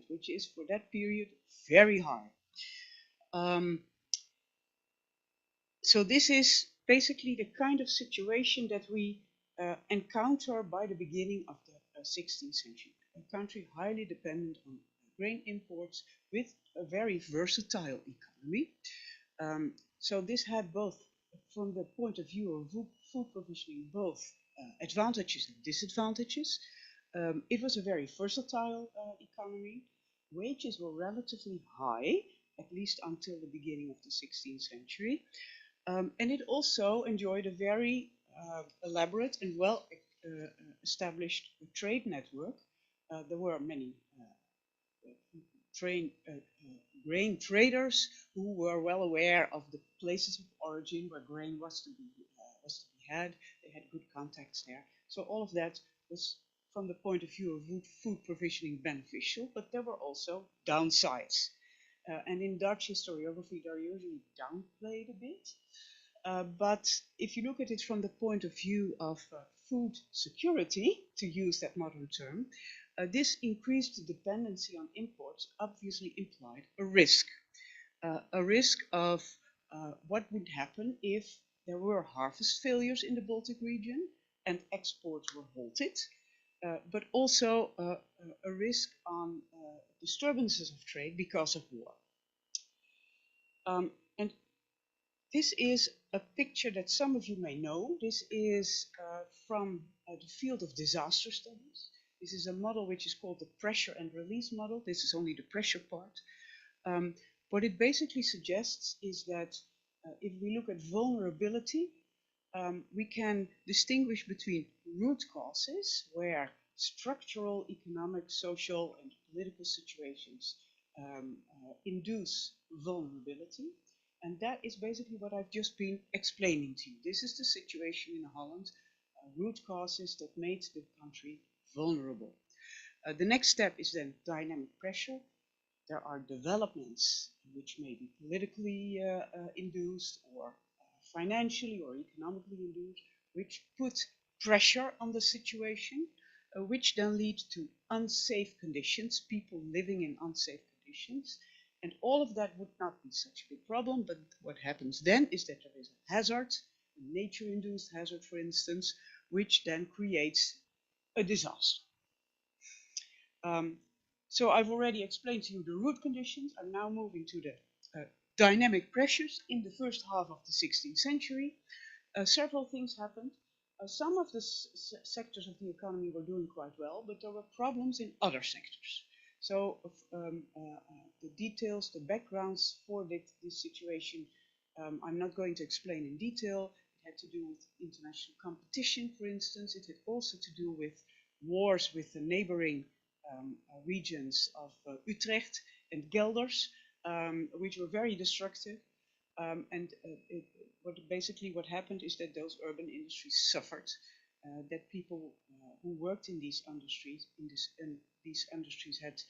which is for that period very high. So this is basically the kind of situation that we encounter by the beginning of the 16th century. A country highly dependent on grain imports with a very versatile economy. So this had both, from the point of view of food provisioning, both advantages and disadvantages. It was a very versatile economy. Wages were relatively high, at least until the beginning of the 16th century. And it also enjoyed a very elaborate and well established trade network. There were many grain traders who were well aware of the places of origin where grain was to be had. They had good contacts there. So all of that was, from the point of view of food provisioning, beneficial, but there were also downsides. And in Dutch historiography, they're usually downplayed a bit. But if you look at it from the point of view of food security, to use that modern term, this increased dependency on imports obviously implied a risk of what would happen if there were harvest failures in the Baltic region and exports were halted, but also a risk on disturbances of trade because of war. And this is a picture that some of you may know. This is from the field of disaster studies. This is a model which is called the pressure and release model. This is only the pressure part. What it basically suggests is that if we look at vulnerability, we can distinguish between root causes, where structural, economic, social, and political situations induce vulnerability. And that is basically what I've just been explaining to you. This is the situation in Holland, root causes that made the country vulnerable. The next step is then dynamic pressure. There are developments which may be politically induced or financially or economically induced, which put pressure on the situation, which then lead to unsafe conditions, people living in unsafe conditions. And all of that would not be such a big problem, but what happens then is that there is a hazard, a nature-induced hazard, for instance, which then creates a disaster. So I've already explained to you the root conditions. I'm now moving to the dynamic pressures. In the first half of the 16th century, several things happened. Some of the sectors of the economy were doing quite well, but there were problems in other sectors. So the details, the backgrounds for this situation, I'm not going to explain in detail. It had to do with international competition, for instance. It had also to do with wars with the neighboring regions of Utrecht and Gelders, which were very destructive. Basically what happened is that those urban industries suffered, that people who worked in these industries, had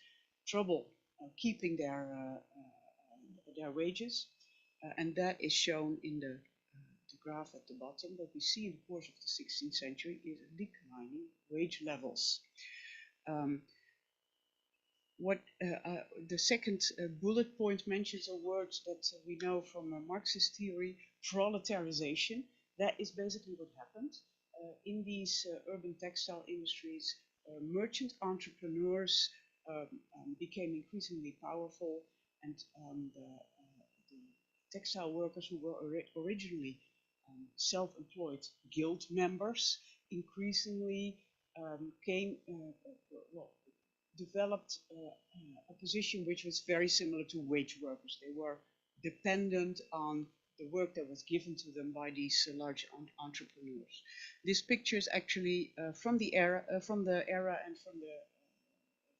trouble keeping their wages, and that is shown in the graph at the bottom. What we see in the course of the 16th century is a declining wage levels. The second bullet point mentions a word that we know from Marxist theory, proletarization. That is basically what happened. In these urban textile industries, merchant entrepreneurs became increasingly powerful, and the textile workers who were originally self-employed guild members increasingly developed a position which was very similar to wage workers. They were dependent on the work that was given to them by these large entrepreneurs. This picture is actually from the era and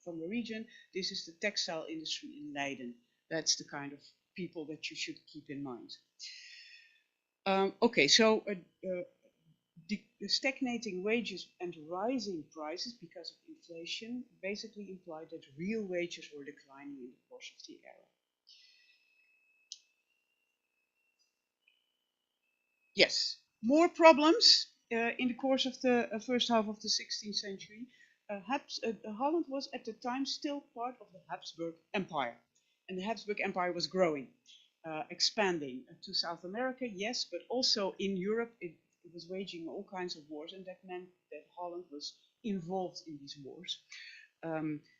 from the region. This is the textile industry in Leiden. That's the kind of people that you should keep in mind. Okay, so stagnating wages and rising prices because of inflation basically implied that real wages were declining in the course of the era. Yes, more problems in the course of the first half of the 16th century. Holland was at the time still part of the Habsburg Empire, and the Habsburg Empire was growing, expanding to South America, yes, but also in Europe. It was waging all kinds of wars, and that meant that Holland was involved in these wars.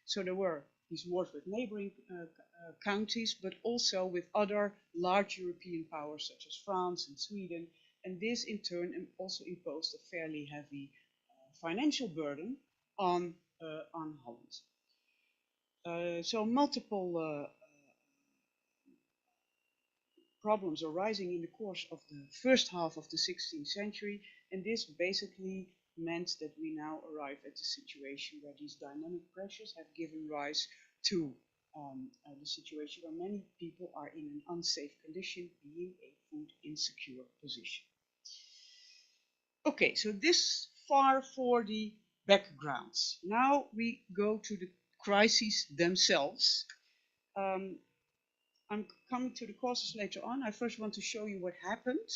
So there were these wars with neighboring counties, but also with other large European powers such as France and Sweden, and this in turn also imposed a fairly heavy financial burden on Holland. So multiple problems arising in the course of the first half of the 16th century, and this basically meant that we now arrive at a situation where these dynamic pressures have given rise to the situation where many people are in an unsafe condition, being a food insecure position. Okay, so this far for the backgrounds. Now we go to the crises themselves. I'm coming to the causes later on. I first want to show you what happened.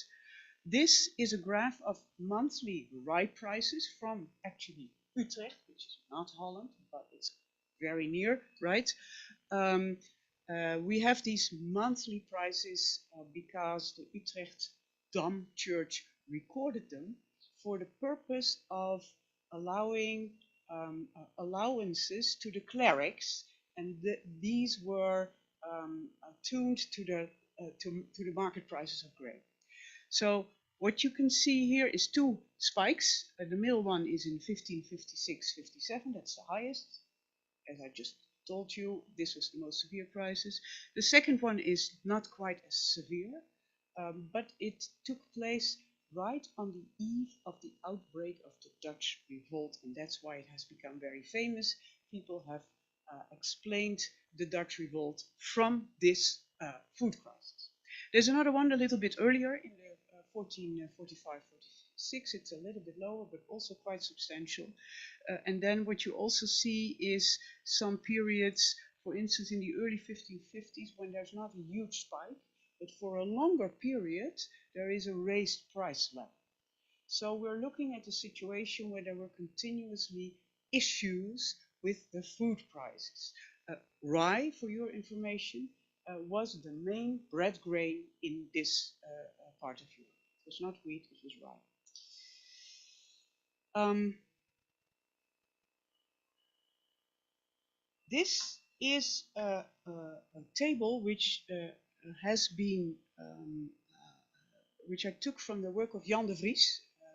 This is a graph of monthly rye prices from actually Utrecht, which is not Holland, but it's very near, right? We have these monthly prices because the Utrecht Dam Church recorded them for the purpose of allowing allowances to the clerics, and these were tuned to the market prices of grain. So what you can see here is two spikes. The middle one is in 1556-57, that's the highest. As I just told you, this was the most severe crisis. The second one is not quite as severe, but it took place right on the eve of the outbreak of the Dutch revolt, and that's why it has become very famous. People have explained the Dutch revolt from this food crisis. There's another one a little bit earlier in the 1445-46. It's a little bit lower, but also quite substantial. And then what you also see is some periods, for instance, in the early 1550s, when there's not a huge spike, but for a longer period, there is a raised price level. So we're looking at a situation where there were continuously issues with the food prices. Rye, for your information, was the main bread grain in this part of Europe. It was not wheat, it was rye. This is a table which has been, which I took from the work of Jan de Vries, a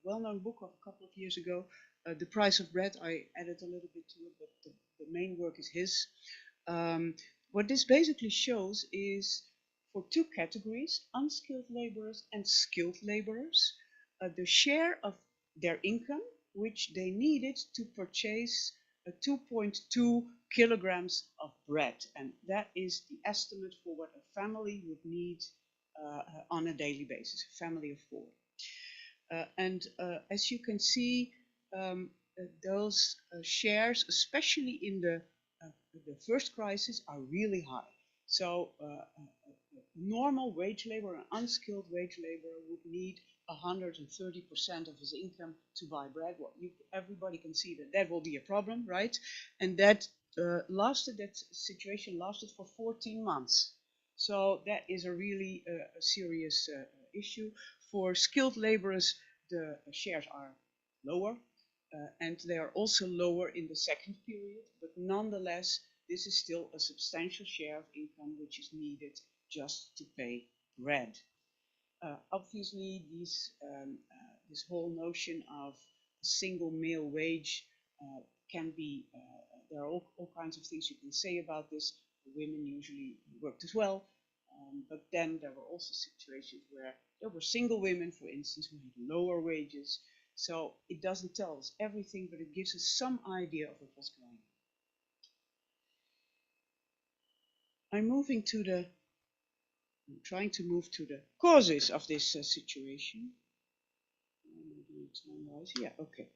well-known book of a couple of years ago. The Price of Bread, I added a little bit to it, but the main work is his. What this basically shows is, for two categories, unskilled laborers and skilled laborers, the share of their income which they needed to purchase 2.2 kilograms of bread, and that is the estimate for what a family would need on a daily basis, a family of four. As you can see, those shares, especially in the first crisis, are really high. So normal wage labor, an unskilled wage laborer would need 130% of his income to buy bread. Well, everybody can see that that will be a problem, right? And that that situation lasted for 14 months. So that is a really a serious issue. For skilled laborers, the shares are lower, and they are also lower in the second period, but nonetheless, this is still a substantial share of income which is needed just to pay bread. Obviously, this whole notion of single male wage can be, there are all kinds of things you can say about this. Women usually worked as well, but then there were also situations where there were single women, for instance, who had lower wages. So it doesn't tell us everything, but it gives us some idea of what was going on. I'm trying to move to the causes of this situation. Yeah, okay.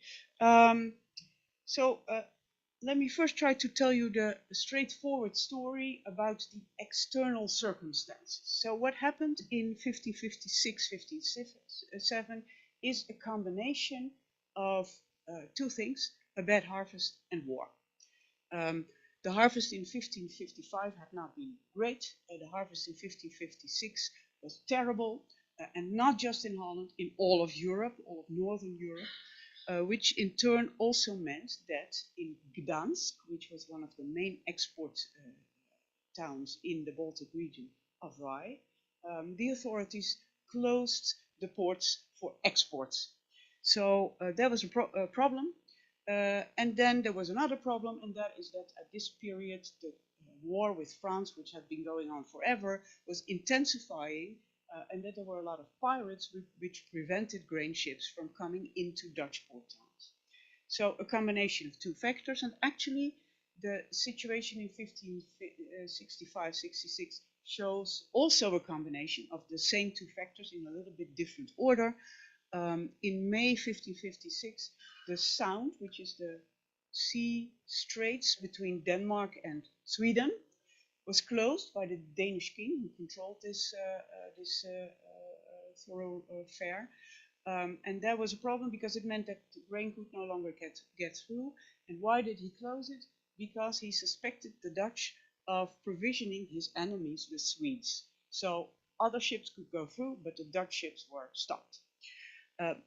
Let me first try to tell you the straightforward story about the external circumstances. So what happened in 1556-57 is a combination of two things: a bad harvest and war. The harvest in 1555 had not been great. The harvest in 1556 was terrible, and not just in Holland, in all of Europe, all of Northern Europe, which in turn also meant that in Gdansk, which was one of the main export towns in the Baltic region of rye, the authorities closed the ports for exports. So that was a problem. And then there was another problem, and that is that at this period, the war with France, which had been going on forever, was intensifying, and that there were a lot of pirates which prevented grain ships from coming into Dutch port towns. So a combination of two factors, and actually the situation in 1565-66 shows also a combination of the same two factors in a little bit different order. In May 1556, the Sound, which is the sea straits between Denmark and Sweden, was closed by the Danish king, who controlled this thoroughfare. And that was a problem because it meant that the grain could no longer get through. And why did he close it? Because he suspected the Dutch of provisioning his enemies, the Swedes. So other ships could go through, but the Dutch ships were stopped.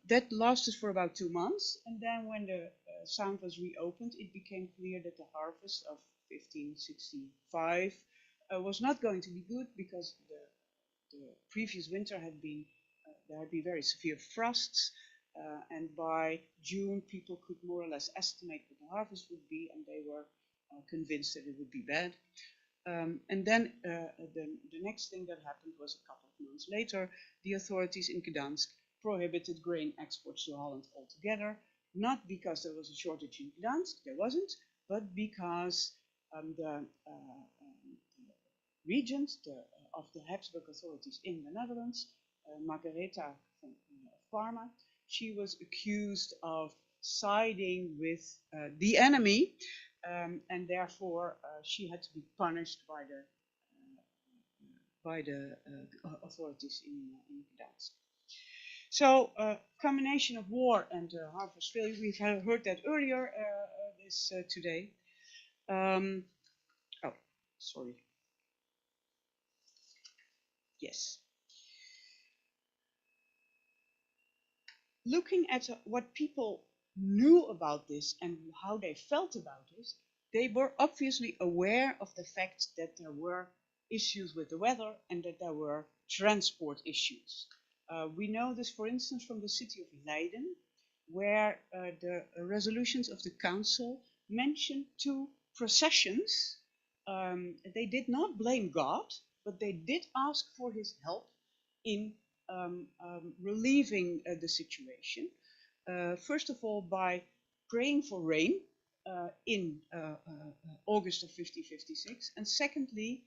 That lasted for about 2 months, and then when the Sound was reopened, it became clear that the harvest of 1565 was not going to be good because the previous winter had been there had been very severe frosts, and by June people could more or less estimate what the harvest would be, and they were convinced that it would be bad. And then the next thing that happened was a couple of months later, the authorities in Gdansk prohibited grain exports to Holland altogether, not because there was a shortage in Gdansk, there wasn't, but because the regent of the Habsburg authorities in the Netherlands, Margaretha of Parma, she was accused of siding with the enemy, and therefore she had to be punished by the authorities in Gdansk. So, combination of war and harvest failure, we've heard that earlier today. Oh, sorry. Yes. Looking at what people knew about this and how they felt about this, they were obviously aware of the fact that there were issues with the weather and that there were transport issues. We know this, for instance, from the city of Leiden, where the resolutions of the council mention 2 processions. They did not blame God, but they did ask for his help in relieving the situation. First of all, by praying for rain in August of 1556, and secondly,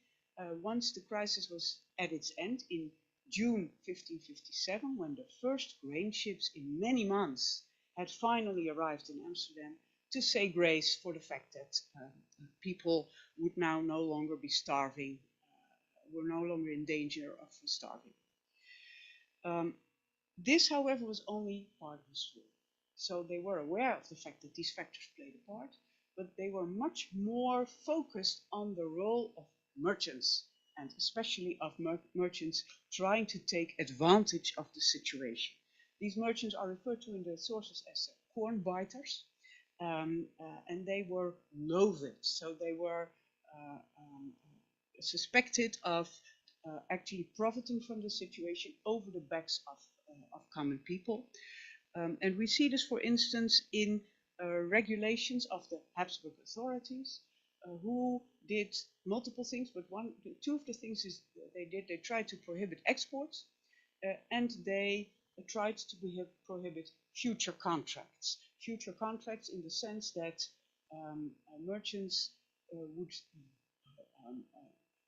once the crisis was at its end in June 1557, when the first grain ships in many months had finally arrived in Amsterdam, to say grace for the fact that people would now no longer be starving, were no longer in danger of starving. This, however, was only part of the story. So they were aware of the fact that these factors played a part, but they were much more focused on the role of merchants, and especially of merchants trying to take advantage of the situation. These merchants are referred to in the sources as cornbiters, and they were loathed. So they were suspected of actually profiting from the situation over the backs of common people. And we see this, for instance, in regulations of the Habsburg authorities, who did multiple things, but 2 of the things they tried to prohibit exports, and they tried to prohibit future contracts. Future contracts in the sense that merchants would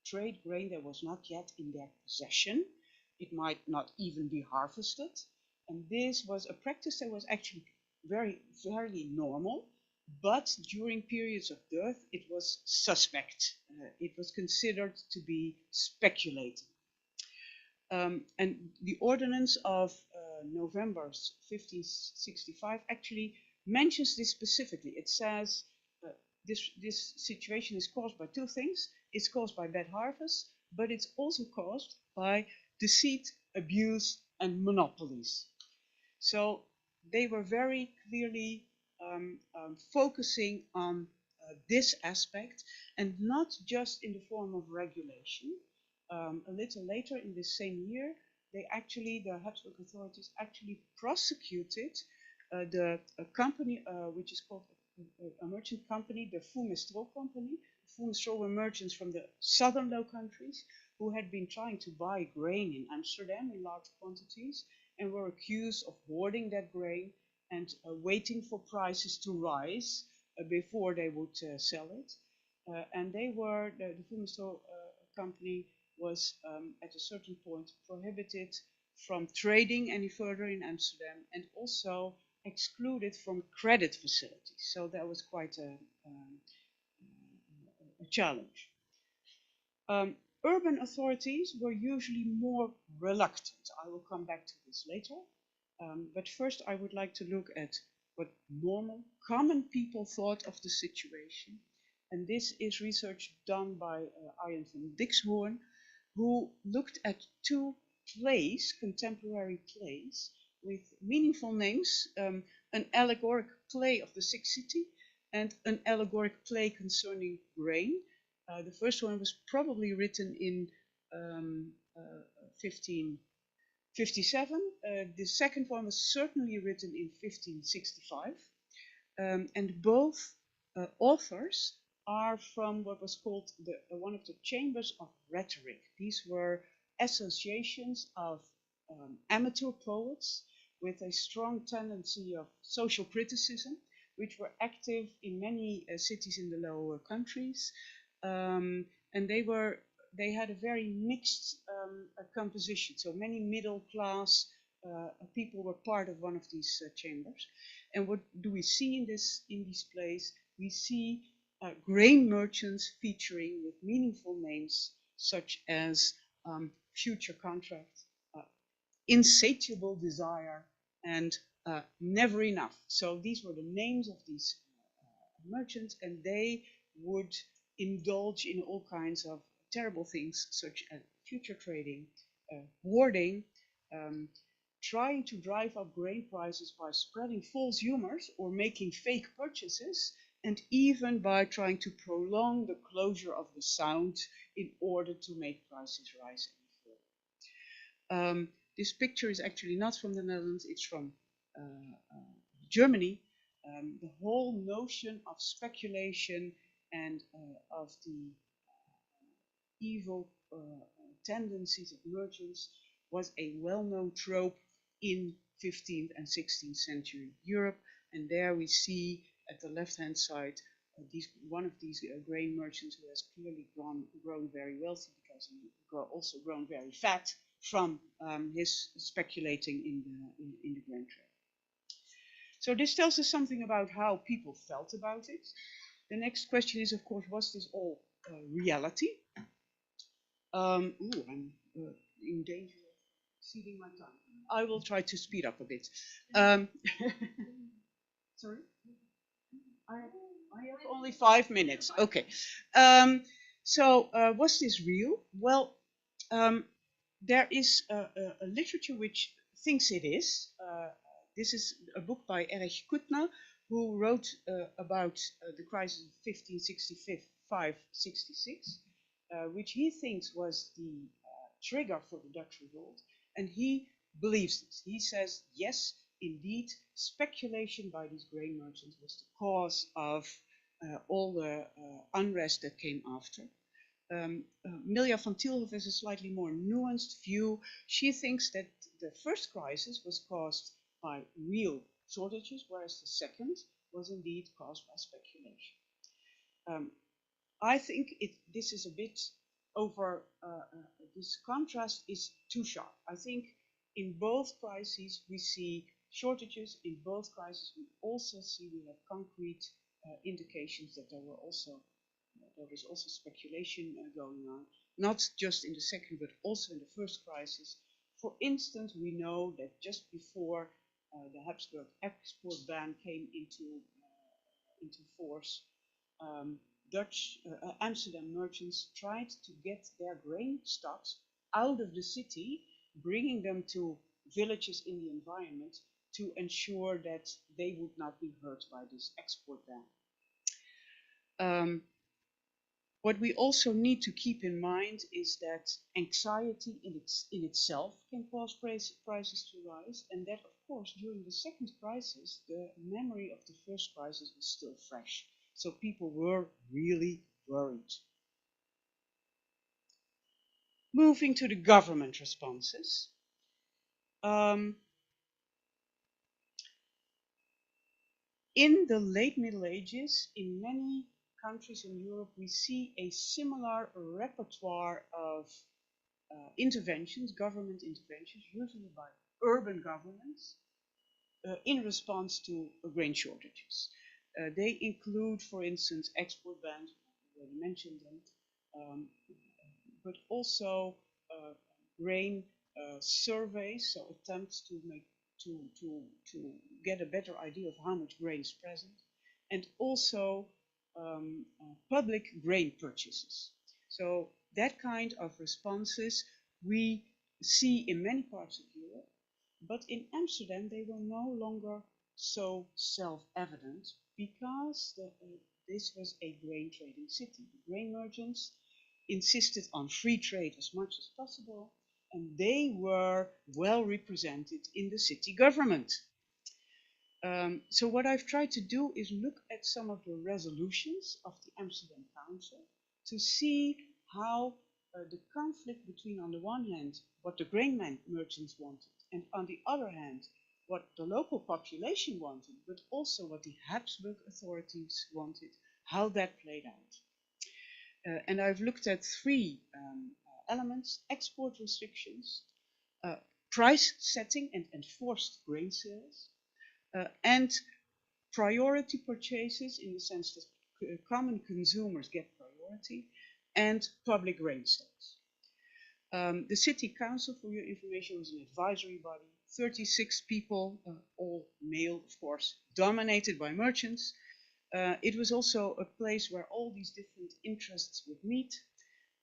trade grain that was not yet in their possession. It might not even be harvested. And this was a practice that was actually fairly normal, but during periods of dearth, it was suspect. It was considered to be speculating. And the ordinance of November 1565 actually mentions this specifically. It says this situation is caused by 2 things. It's caused by bad harvest, but it's also caused by deceit, abuse, and monopolies. So they were very clearly focusing on this aspect, and not just in the form of regulation. A little later in the same year, the Habsburg authorities actually prosecuted the company which is called a merchant company, the Fome company. Fome were merchants from the southern Low Countries who had been trying to buy grain in Amsterdam in large quantities, and were accused of hoarding that grain and waiting for prices to rise before they would sell it. And they were, the Fome company was at a certain point prohibited from trading any further in Amsterdam, and also excluded from credit facilities. So that was quite a challenge. Urban authorities were usually more reluctant. I will come back to this later. But first I would like to look at what normal, common people thought of the situation, And this is research done by Arjen van Dixhoorn, who looked at two plays, contemporary plays, with meaningful names, an allegoric play of the Sixth City and an allegoric play concerning grain. The first one was probably written in 1557. The second one was certainly written in 1565. And both authors are from what was called one of the chambers of rhetoric. These were associations of amateur poets with a strong tendency of social criticism, which were active in many cities in the Low Countries, and they had a very mixed composition. So many middle class people were part of one of these chambers. And what do we see in these plays? We see grain merchants featuring with meaningful names such as future contract, insatiable desire, and never enough. So these were the names of these merchants, and they would indulge in all kinds of terrible things such as future trading, hoarding, trying to drive up grain prices by spreading false humors or making fake purchases, and even by trying to prolong the closure of the Sound in order to make prices rise any further. This picture is actually not from the Netherlands, it's from Germany. The whole notion of speculation and of the evil tendencies of merchants was a well-known trope in 15th and 16th century Europe. And there we see at the left-hand side one of these grain merchants who has clearly grown very wealthy because he also grown very fat from his speculating in the grain trade. So this tells us something about how people felt about it. The next question is, of course, was this all reality? I'm in danger of exceeding my time. I will try to speed up a bit. Sorry? I have only 5 minutes. Okay. So was this real? Well, there is a literature which thinks it is. This is a book by Erich Kuttner, who wrote about the crisis of 1565-66, which he thinks was the trigger for the Dutch revolt, and he believes this. He says, yes, indeed, speculation by these grain merchants was the cause of all the unrest that came after. Milja van Tielhoff has a slightly more nuanced view. She thinks that the first crisis was caused by real shortages, whereas the second was indeed caused by speculation. I think this is a bit over, this contrast is too sharp. I think in both crises we see shortages, in both crises we also see we have concrete indications that there was also speculation going on, not just in the second but also in the first crisis. For instance, we know that just before the Habsburg export ban came into force, Dutch Amsterdam merchants tried to get their grain stocks out of the city, bringing them to villages in the environment to ensure that they would not be hurt by this export ban. What we also need to keep in mind is that anxiety in itself can cause prices to rise, and that, of course, during the second crisis, the memory of the first crisis was still fresh. So people were really worried. Moving to the government responses. In the late Middle Ages, in many countries in Europe, we see a similar repertoire of interventions, government interventions, usually by urban governments, in response to grain shortages. They include, for instance, export bans, I already mentioned them, but also grain surveys, so attempts to get a better idea of how much grain is present, and also public grain purchases. So that kind of responses we see in many parts of Europe, but in Amsterdam they were no longer so self-evident because this was a grain trading city. The grain merchants insisted on free trade as much as possible, and they were well represented in the city government. So what I've tried to do is look at some of the resolutions of the Amsterdam Council to see how the conflict between, on the one hand, what the grain merchants wanted, and on the other hand, what the local population wanted, but also what the Habsburg authorities wanted, how that played out. And I've looked at three elements: export restrictions, price setting and enforced grain sales, and priority purchases in the sense that common consumers get priority, and public grain stocks. The city council, for your information, was an advisory body, 36 people, all male, of course, dominated by merchants. It was also a place where all these different interests would meet.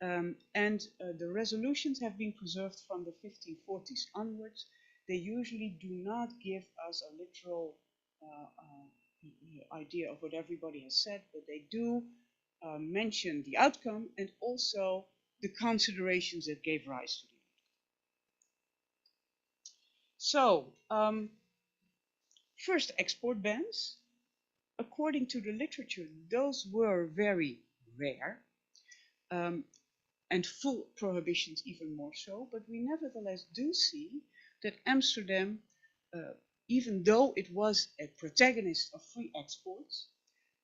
And the resolutions have been preserved from the 1540s onwards. They usually do not give us a literal idea of what everybody has said, but they do mention the outcome and also the considerations that gave rise to the outcome. So, first, export bans. According to the literature, those were very rare, and full prohibitions even more so, but we nevertheless do see that Amsterdam, even though it was a protagonist of free exports,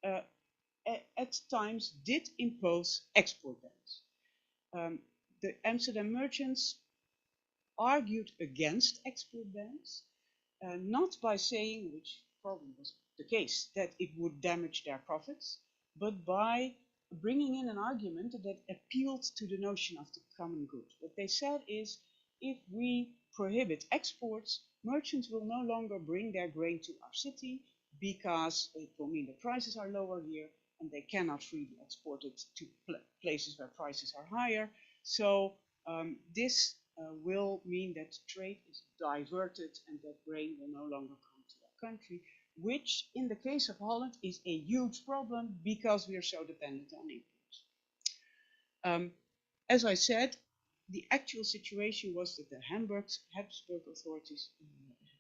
at times did impose export bans. The Amsterdam merchants argued against export bans, not by saying, which probably was the case, that it would damage their profits, but by bringing in an argument that appealed to the notion of the common good. What they said is, if we prohibit exports, merchants will no longer bring their grain to our city because it will mean the prices are lower here and they cannot freely export it to places where prices are higher. So this will mean that trade is diverted and that grain will no longer come to our country, which in the case of Holland is a huge problem because we are so dependent on imports. As I said, the actual situation was that the Habsburg authorities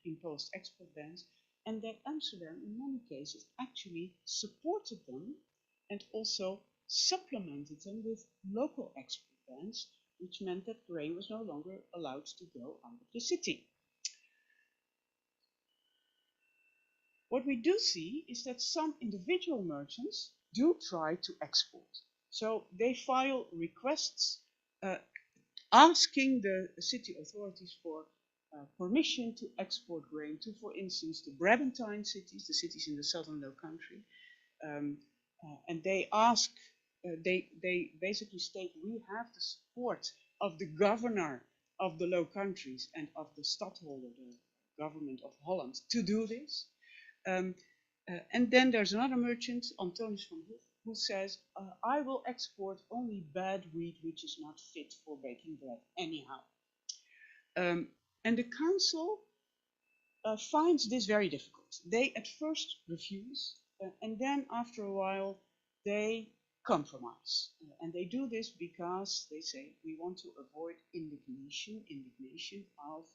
imposed export bans, and that Amsterdam in many cases actually supported them and also supplemented them with local export bans, which meant that grain was no longer allowed to go out of the city. What we do see is that some individual merchants do try to export. So they file requests asking the city authorities for permission to export grain to, for instance, the Brabantine cities, the cities in the southern Low Country. And they ask, they basically state, we have the support of the governor of the Low Countries and of the stadtholder, the government of Holland, to do this. And then there's another merchant, Antonius van Hoef, who says, I will export only bad wheat which is not fit for baking bread anyhow. And the council finds this very difficult. They at first refuse, and then after a while they compromise. And they do this because they say, we want to avoid indignation of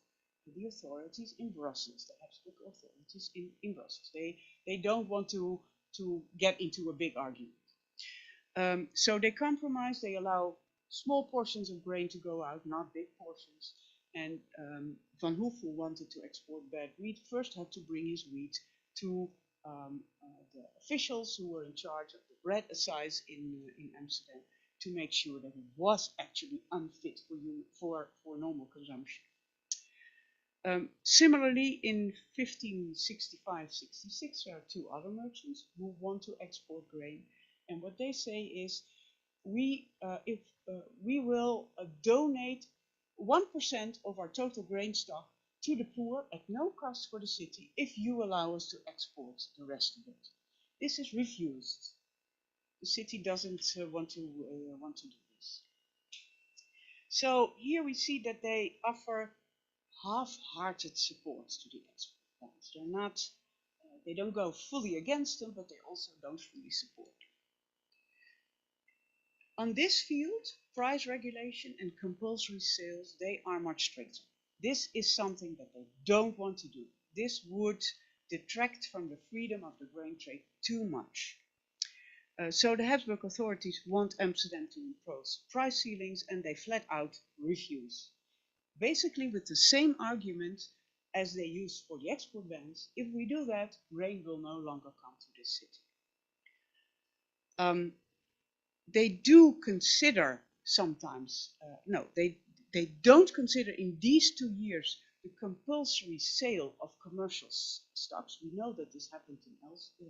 the authorities in Brussels, the Habsburg authorities in Brussels. They don't want to get into a big argument. So they compromise, they allow small portions of grain to go out, not big portions. And Van Hoef, who wanted to export bad wheat, first had to bring his wheat to the officials who were in charge of the bread assize in Amsterdam to make sure that it was actually unfit for normal consumption. Similarly, in 1565-66, there are two other merchants who want to export grain, and what they say is, we will donate 1% of our total grain stock to the poor at no cost for the city if you allow us to export the rest of it. This is refused. the city doesn't want to do this. So here we see that they offer half-hearted support to the export bans. They're not, they don't go fully against them, but they also don't fully support them. On this field, price regulation and compulsory sales, they are much stricter. This is something that they don't want to do. This would detract from the freedom of the grain trade too much. So the Habsburg authorities want Amsterdam to impose price ceilings, and they flat out refuse. Basically with the same argument as they use for the export bans. If we do that, grain will no longer come to this city. They do consider sometimes, no, they don't consider in these 2 years the compulsory sale of commercial stocks. We know that this happened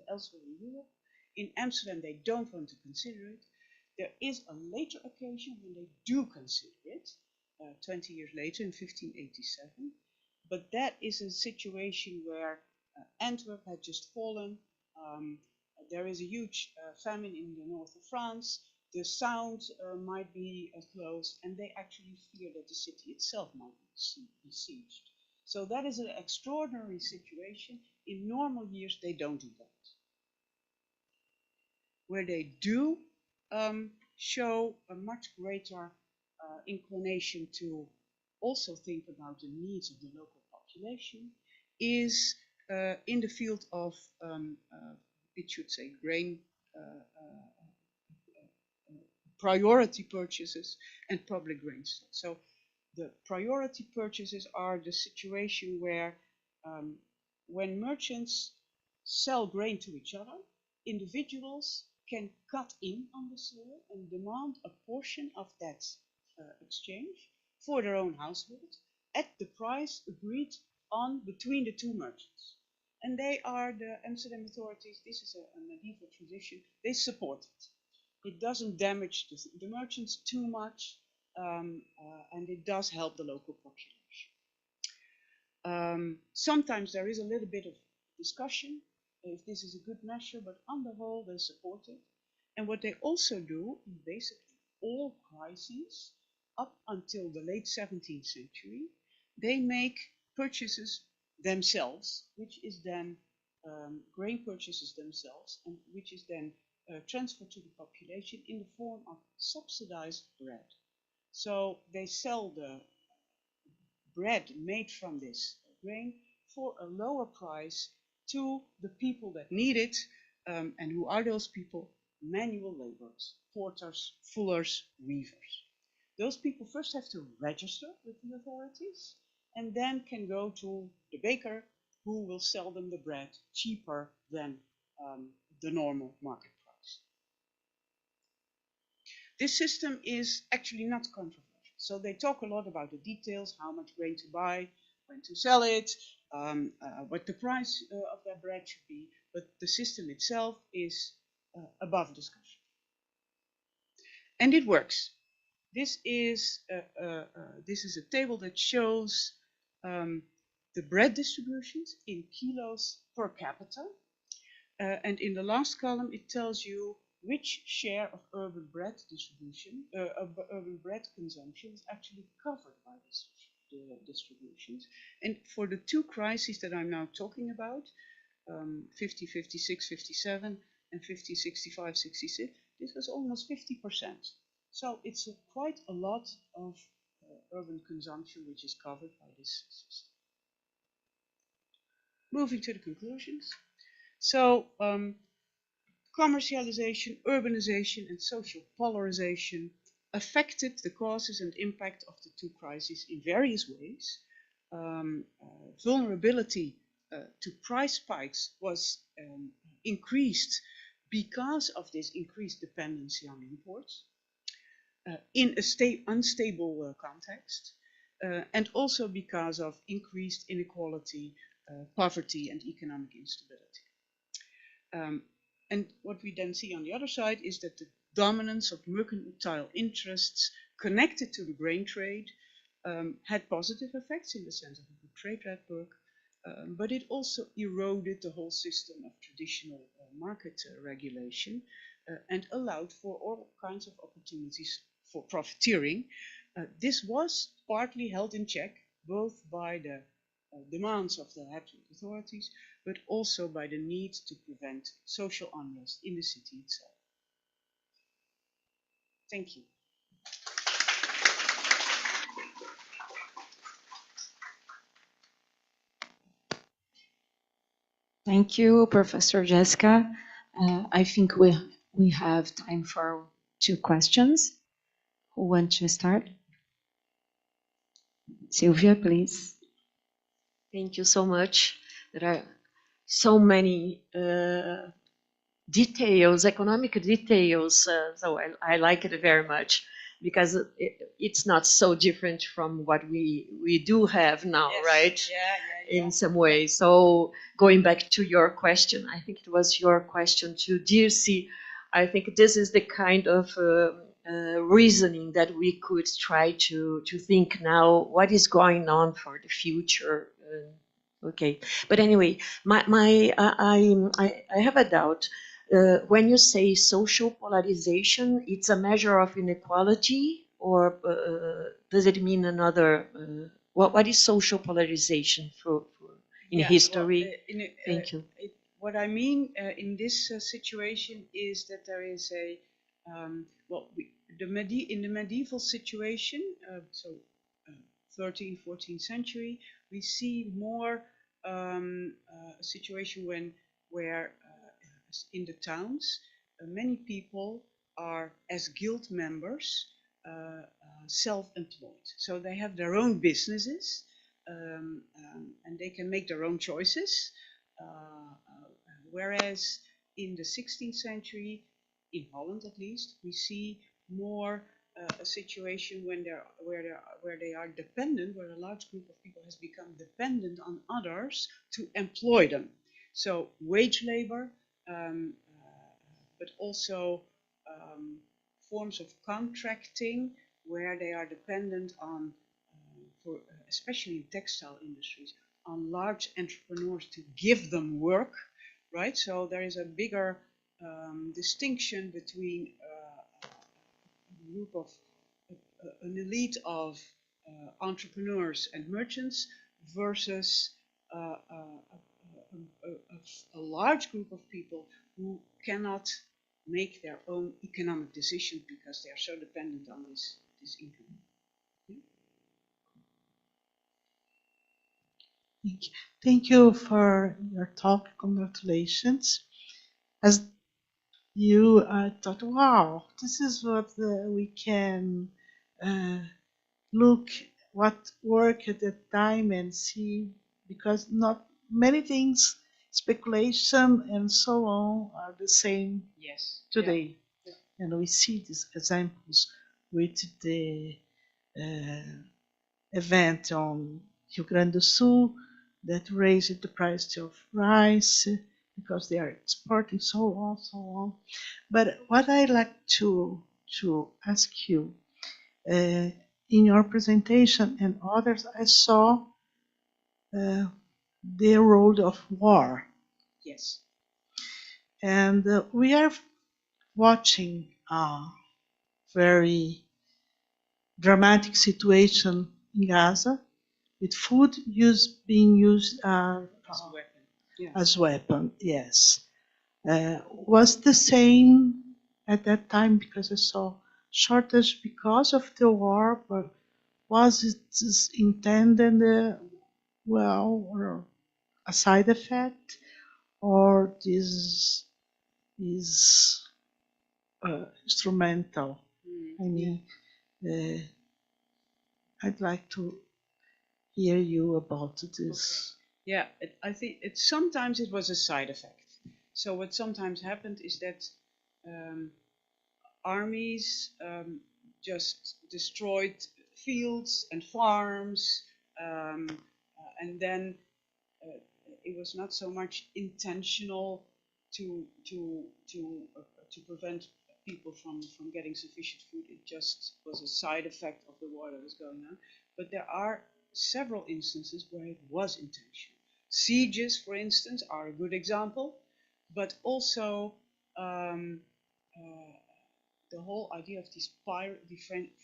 elsewhere in Europe. In Amsterdam, they don't want to consider it. There is a later occasion when they do consider it, 20 years later in 1587. But that is a situation where Antwerp had just fallen. There is a huge famine in the north of France. The Sound might be closed, and they actually fear that the city itself might be besieged. So that is an extraordinary situation. In normal years, they don't do that. Where they do show a much greater inclination to also think about the needs of the local population is in the field of, it should say, grain priority purchases and public grain stocks. So the priority purchases are the situation where when merchants sell grain to each other, individuals can cut in on the sale and demand a portion of that exchange for their own household at the price agreed on between the two merchants. And they are the Amsterdam authorities, this is a medieval tradition, they support it. It doesn't damage the merchants too much, and it does help the local population. Sometimes there is a little bit of discussion if this is a good measure, but on the whole they support it. And what they also do in basically all crises up until the late 17th century, they make purchases themselves, which is then grain purchases themselves, and which is then transferred to the population in the form of subsidized bread. So they sell the bread made from this grain for a lower price to the people that need it, and who are those people? Manual laborers, porters, fullers, weavers. Those people first have to register with the authorities and then can go to the baker who will sell them the bread cheaper than the normal market price. This system is actually not controversial. So they talk a lot about the details, how much grain to buy, when to sell it, what the price of that bread should be, but the system itself is above discussion. And it works. This is a table that shows the bread distributions in kilos per capita. And in the last column, it tells you which share of urban bread distribution, urban bread consumption is actually covered by this distributions. And for the two crises that I'm now talking about, 50-56, 57, and 50-65, 66, this was almost 50%. So it's quite a lot of urban consumption which is covered by this system. Moving to the conclusions. So commercialization, urbanization, and social polarization affected the causes and impact of the two crises in various ways. Vulnerability to price spikes was increased because of this increased dependency on imports in a unstable context, and also because of increased inequality, poverty, and economic instability. And what we then see on the other side is that the dominance of mercantile interests connected to the grain trade had positive effects in the sense of a good trade network, but it also eroded the whole system of traditional market regulation and allowed for all kinds of opportunities for profiteering. This was partly held in check both by the demands of the Habsburg authorities, but also by the need to prevent social unrest in the city itself. Thank you. Thank you, Professor Jessica. I think we have time for 2 questions. Who wants to start? Sylvia, please. Thank you so much. There are so many details, economic details, so I like it very much because it's not so different from what we do have now, yes. Right? Yeah. In some way. So going back to your question, I think it was your question to Dirce. I think this is the kind of reasoning that we could try to think now. What is going on for the future? Okay, but anyway, I have a doubt. When you say social polarization, it's a measure of inequality, or does it mean another? What is social polarization in history? Well, Thank you. What I mean in this situation is that there is a in the medieval situation, so 13th, 14th century, we see more a situation where in the towns many people are, as guild members, self-employed. So they have their own businesses and they can make their own choices. Whereas in the 16th century, in Holland at least, we see more a situation where they are dependent, where a large group of people has become dependent on others to employ them. So wage labor, but also forms of contracting where they are dependent on, especially in textile industries, on large entrepreneurs to give them work, right? So there is a bigger distinction between a group of an elite of entrepreneurs and merchants versus a large group of people who cannot make their own economic decisions because they are so dependent on this income. Thank you for your talk. Congratulations. As you thought, wow, this is what we can look what work at the time and see, because not many things, speculation and so on, are the same today. Yeah. And we see these examples with the event on Rio Grande do Sul that raised the price of rice because they are exporting, so on, so on. But what I'd like to ask you, in your presentation and others, I saw the role of war. Yes. And we are watching a very dramatic situation in Gaza, with food being used as a weapon. Yeah. As weapon, yes. Was the same at that time, because I saw shortage because of the war, but was it intended or a side effect, or this is instrumental? I mean, I'd like to hear you about this. Okay. Yeah, I think sometimes it was a side effect. So what sometimes happened is that armies just destroyed fields and farms, and then it was not so much intentional to prevent people from getting sufficient food. It just was a side effect of the war that was going on. But there are several instances where it was intentional. Sieges, for instance, are a good example. but also the whole idea of these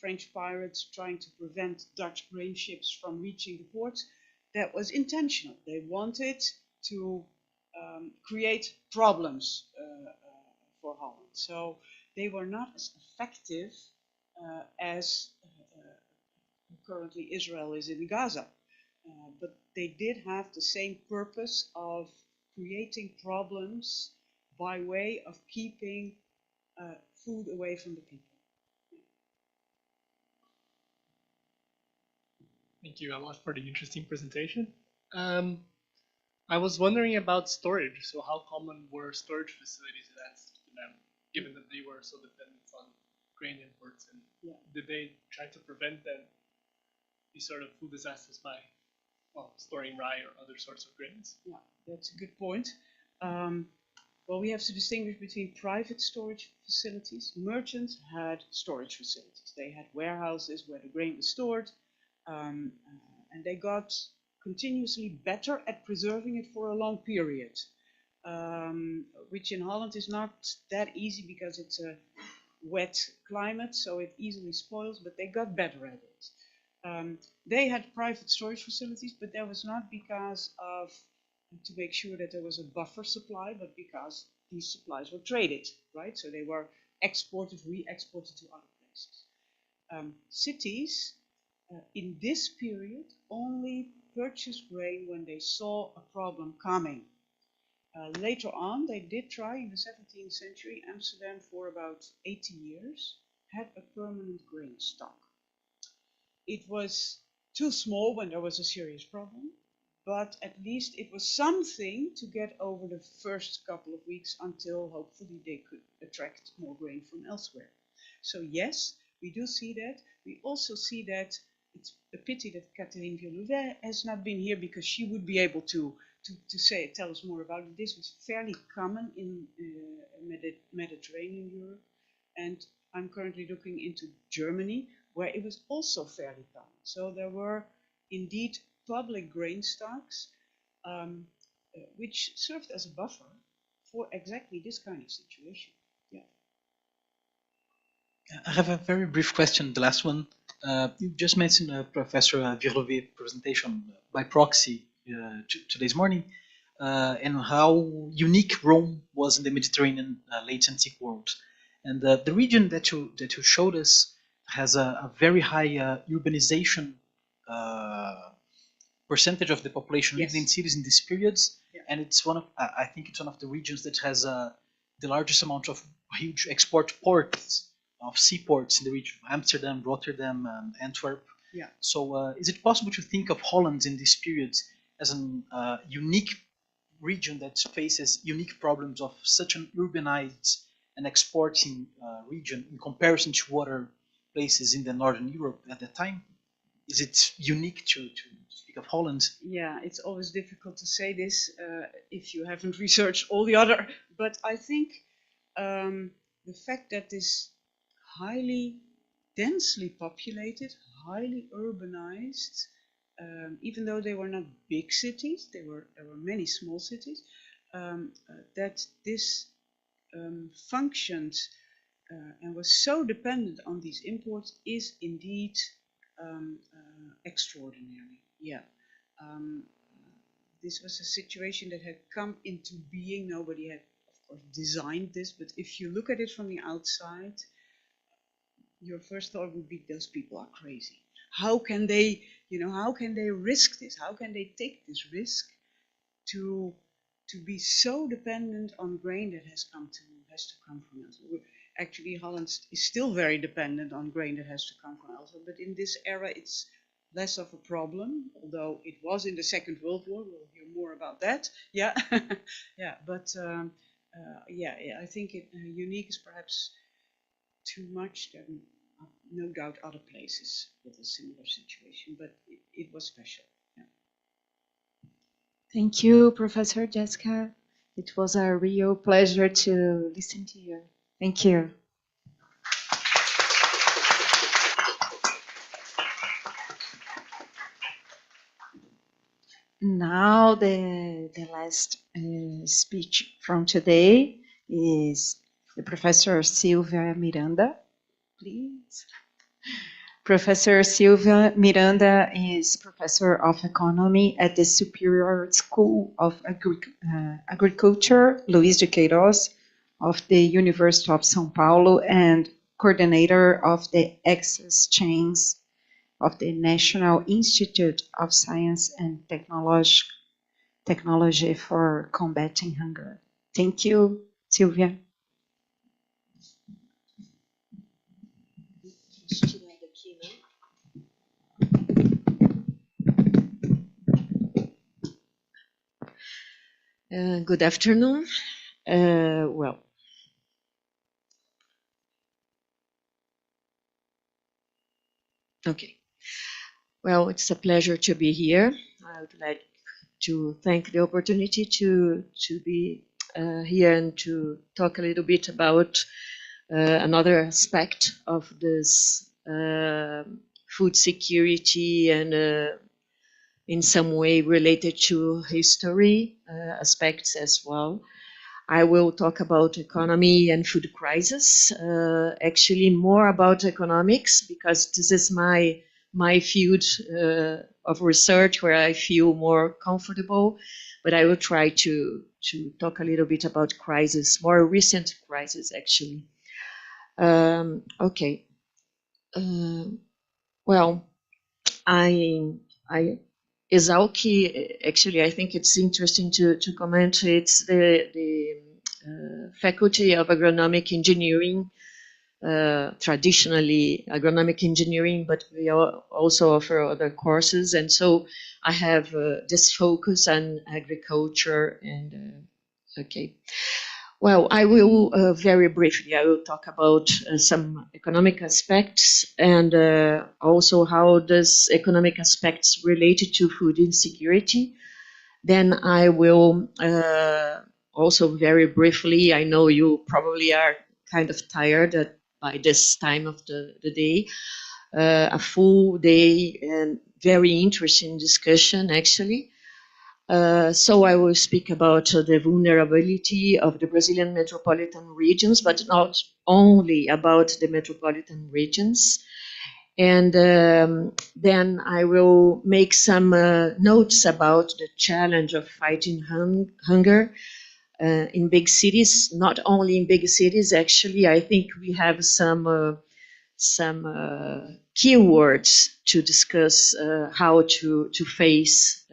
French pirates trying to prevent Dutch grain ships from reaching the ports, that was intentional. They wanted to create problems for Holland. So they were not as effective as currently Israel is in Gaza. But they did have the same purpose of creating problems by way of keeping food away from the people. Thank you a lot for the interesting presentation. I was wondering about storage. So how common were storage facilities to them, given that they were so dependent on grain imports? And did they try to prevent these sort of food disasters by storing rye or other sorts of grains? Yeah, that's a good point. Well, we have to distinguish between private storage facilities. Merchants had storage facilities. They had warehouses where the grain was stored, and they got continuously better at preserving it for a long period, which in Holland is not that easy because it's a wet climate, so it easily spoils, but they got better at it. They had private storage facilities, but that was not because of to make sure that there was a buffer supply, but because these supplies were traded, right? So they were exported, re-exported to other places. Cities in this period only purchased grain when they saw a problem coming. Later on, they did try in the 17th century. Amsterdam, for about 80 years, had a permanent grain stock. It was too small when there was a serious problem, but at least it was something to get over the first couple of weeks until hopefully they could attract more grain from elsewhere. So yes, we do see that. We also see that it's a pity that Catherine Viollet has not been here, because she would be able to tell us more about it. This was fairly common in Mediterranean Europe, and I'm currently looking into Germany, where it was also fairly common. So there were indeed public grain stocks, which served as a buffer for exactly this kind of situation. Yeah. I have a very brief question, the last one. You just mentioned Professor Virlovet's presentation by proxy today's morning, and how unique Rome was in the Mediterranean late antique world. And the region that you showed us has a very high urbanization percentage of the population living in cities in these periods, and it's one of I think it's one of the regions that has the largest amount of huge export ports, of seaports in the region: Amsterdam, Rotterdam, and Antwerp. Yeah. So is it possible to think of Holland in these periods as an unique region that faces unique problems of such an urbanized and exporting region in comparison to other places in the Northern Europe at the time? Is it unique to speak of Holland? Yeah, it's always difficult to say this if you haven't researched all the other. But I think the fact that this highly densely populated, highly urbanized, even though they were not big cities, there were many small cities, that this functioned and was so dependent on these imports is indeed extraordinary. Yeah. This was a situation that had come into being. Nobody had, of course, designed this, but if you look at it from the outside, your first thought would be, those people are crazy. How can they, how can they risk this? How can they take this risk to be so dependent on grain that has to come from elsewhere? Actually, Holland is still very dependent on grain that has to come from elsewhere, but in this era, it's less of a problem, although it was in the Second World War. We'll hear more about that. Yeah, yeah. But I think unique is perhaps too much. There are no doubt other places with a similar situation, but it was special. Yeah. Thank you, Professor Jessica. It was a real pleasure to listen to you. Thank you. now the last speech from today is the Professor Silvia Miranda, please. Professor Silvia Miranda is Professor of Economy at the Superior School of Agriculture, Luiz de Queiroz, of the University of São Paulo, and coordinator of the Access Chains of the National Institute of Science and Technology for Combating Hunger. Thank you, Silvia. Good afternoon. Well, okay. Well, it's a pleasure to be here. I would like to thank the opportunity to be here and to talk a little bit about another aspect of this food security and in some way related to history aspects as well. I will talk about economy and food crisis, actually more about economics, because this is my field of research where I feel more comfortable, but I will try to talk a little bit about crisis, more recent crisis actually. Okay. Well, Exalc, actually, I think it's interesting to comment. It's the Faculty of Agronomic Engineering, traditionally agronomic engineering, but we also offer other courses. And so I have this focus on agriculture and, okay. Well, I will very briefly, I will talk about some economic aspects and also how these economic aspects related to food insecurity. Then I will also very briefly, I know you probably are kind of tired by this time of the day, a full day and very interesting discussion actually. So I will speak about the vulnerability of the Brazilian metropolitan regions, but not only about the metropolitan regions. And then I will make some notes about the challenge of fighting hunger in big cities, not only in big cities, actually. I think we have some keywords to discuss how to face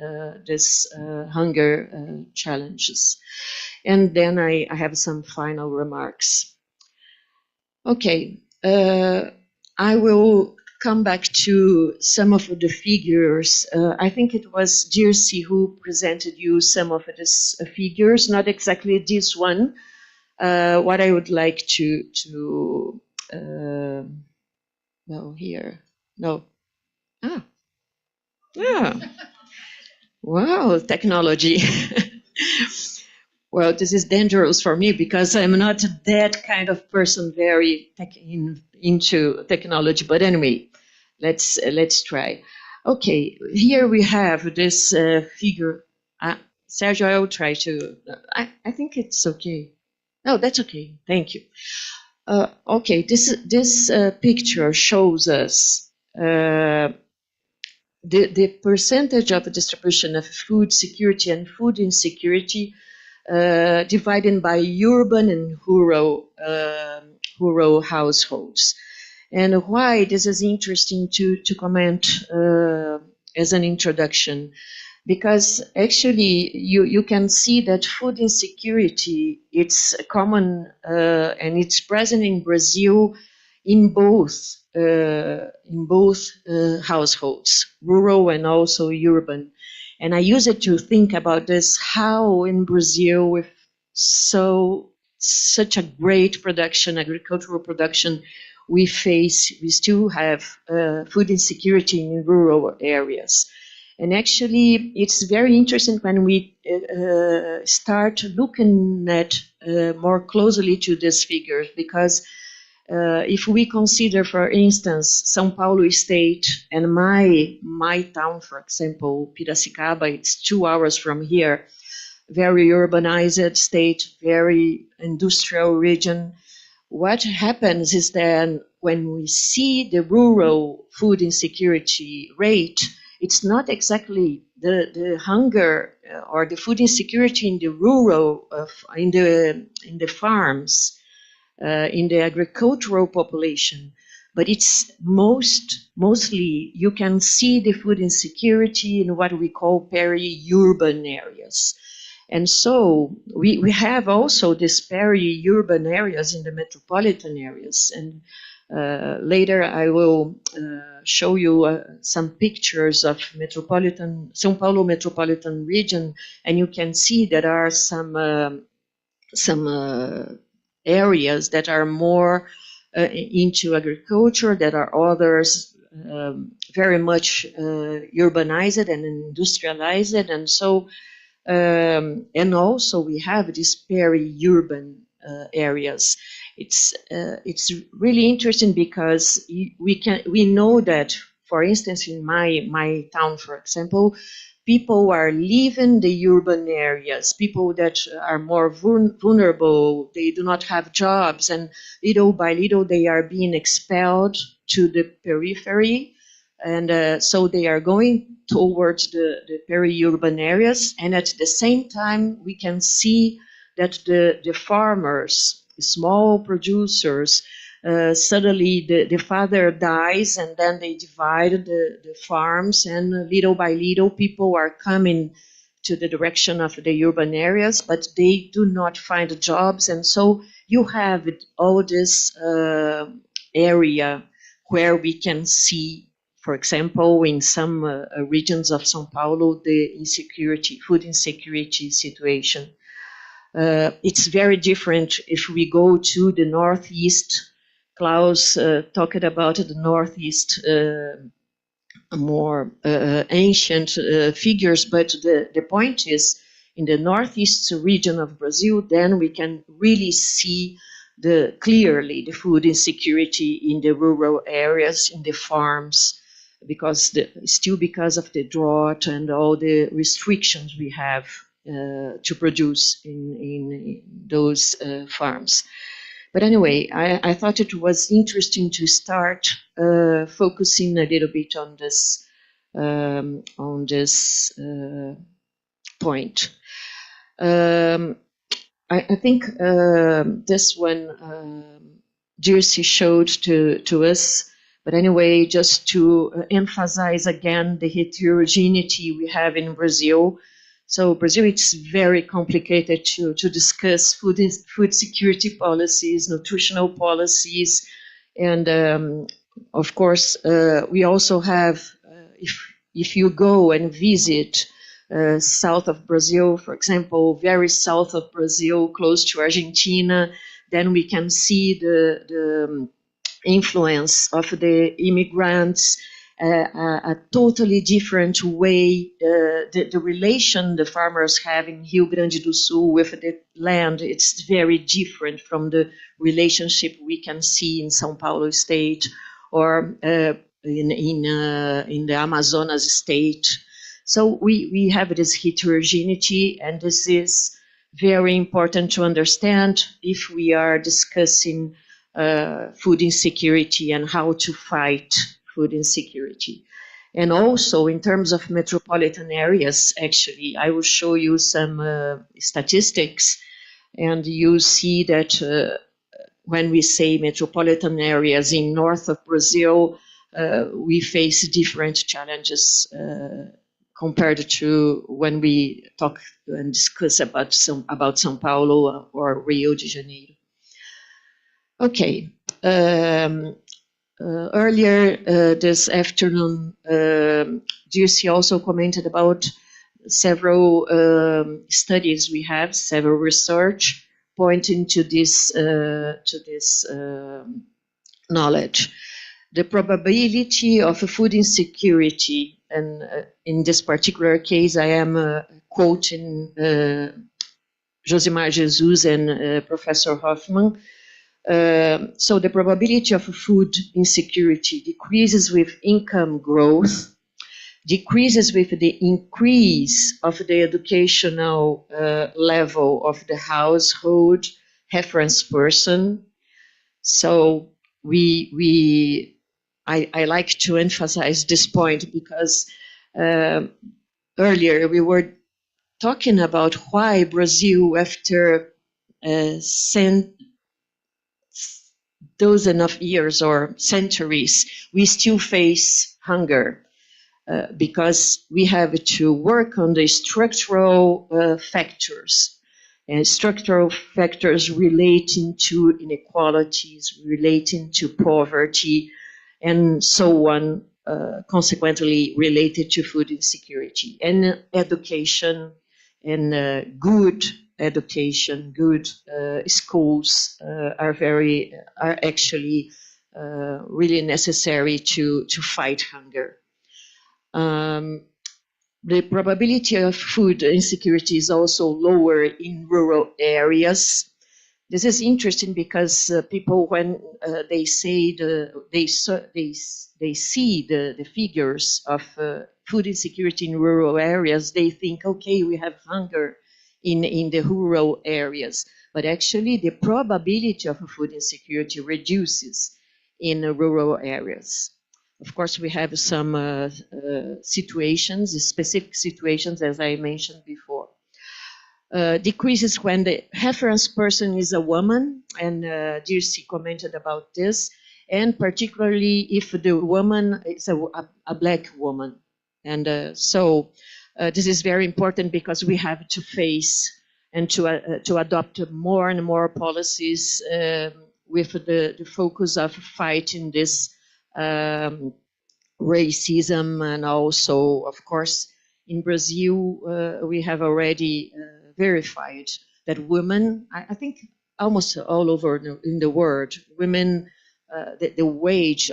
this hunger challenges. And then I have some final remarks. Okay, I will come back to some of the figures. I think it was Dirce who presented you some of these figures, not exactly this one. What I would like to no, here. No. Ah. Yeah. Wow, technology. Well, this is dangerous for me because I'm not that kind of person very into technology. But anyway, let's try. Okay, here we have this figure. Sergio, I will try to. I think it's okay. No, that's okay. Thank you. Okay, this picture shows us the percentage of the distribution of food security and food insecurity divided by urban and rural households. And why this is interesting to comment as an introduction, because actually you can see that food insecurity, it's common and it's present in Brazil in both households, rural and also urban. And I use it to think about this, how in Brazil with such a great production, agricultural production, we still have food insecurity in rural areas. And actually, it's very interesting when we start looking at more closely to these figures, because If we consider, for instance, São Paulo state and my town, for example, Piracicaba, it's 2 hours from here, very urbanized state, very industrial region. What happens is that when we see the rural food insecurity rate, it's not exactly the hunger or the food insecurity in the rural, in the farms, in the agricultural population, but it's mostly you can see the food insecurity in what we call peri-urban areas. And so we have also these peri-urban areas in the metropolitan areas. And later I will show you some pictures of São Paulo metropolitan region, and you can see there are some areas that are more into agriculture, that are others very much urbanized and industrialized, and so and also we have these peri-urban areas. It's really interesting because we know that, for instance, in my town, for example, people are leaving the urban areas, people that are more vulnerable, they do not have jobs, and little by little they are being expelled to the periphery, and so they are going towards the peri-urban areas, and at the same time we can see that the farmers, small producers, suddenly the father dies, and then they divide the farms, and little by little people are coming to the direction of the urban areas, but they do not find jobs. And so you have all this area where we can see, for example, in some regions of São Paulo, the insecurity, food insecurity situation. It's very different if we go to the Northeast. Klaus talked about the Northeast more ancient figures, but the point is, in the Northeast region of Brazil, then we can really see clearly the food insecurity in the rural areas, in the farms, because still because of the drought and all the restrictions we have to produce in those farms. But anyway, I thought it was interesting to start focusing a little bit on this point. I think this one Dirce showed to us. But anyway, just to emphasize again the heterogeneity we have in Brazil. So Brazil, it's very complicated to discuss food security policies, nutritional policies, and of course we also have, if you go and visit south of Brazil, for example, very south of Brazil, close to Argentina, then we can see the influence of the immigrants. A totally different way, the relation the farmers have in Rio Grande do Sul with the land, it's very different from the relationship we can see in São Paulo state or in the Amazonas state. So we have this heterogeneity, and this is very important to understand if we are discussing food insecurity and how to fight food insecurity. And also in terms of metropolitan areas, actually, I will show you some statistics, and you see that when we say metropolitan areas in north of Brazil, we face different challenges compared to when we talk and discuss about São Paulo or Rio de Janeiro. Okay. Earlier this afternoon, Dirce also commented about several studies we have, several research pointing to this knowledge. The probability of food insecurity, and in this particular case, I am quoting Josimar Jesus and Professor Hoffman. So the probability of food insecurity decreases with income growth, decreases with the increase of the educational level of the household reference person. So I like to emphasize this point because earlier we were talking about why Brazil, after dozen of years or centuries, we still face hunger because we have to work on the structural factors, and structural factors relating to inequalities, relating to poverty, and so on, consequently related to food insecurity. And education and good education, good schools are actually really necessary to fight hunger. The probability of food insecurity is also lower in rural areas. This is interesting because people, when they say they see the figures of food insecurity in rural areas, they think, okay, we have hunger in the rural areas. But actually, the probability of food insecurity reduces in rural areas. Of course, we have some situations, specific situations, as I mentioned before. Decreases when the reference person is a woman, and Dirce commented about this, and particularly if the woman is a black woman. And so this is very important because we have to face and to adopt more and more policies with the focus of fighting this racism. And also, of course, in Brazil, we have already verified that women, I think almost all over in the world, women, the wage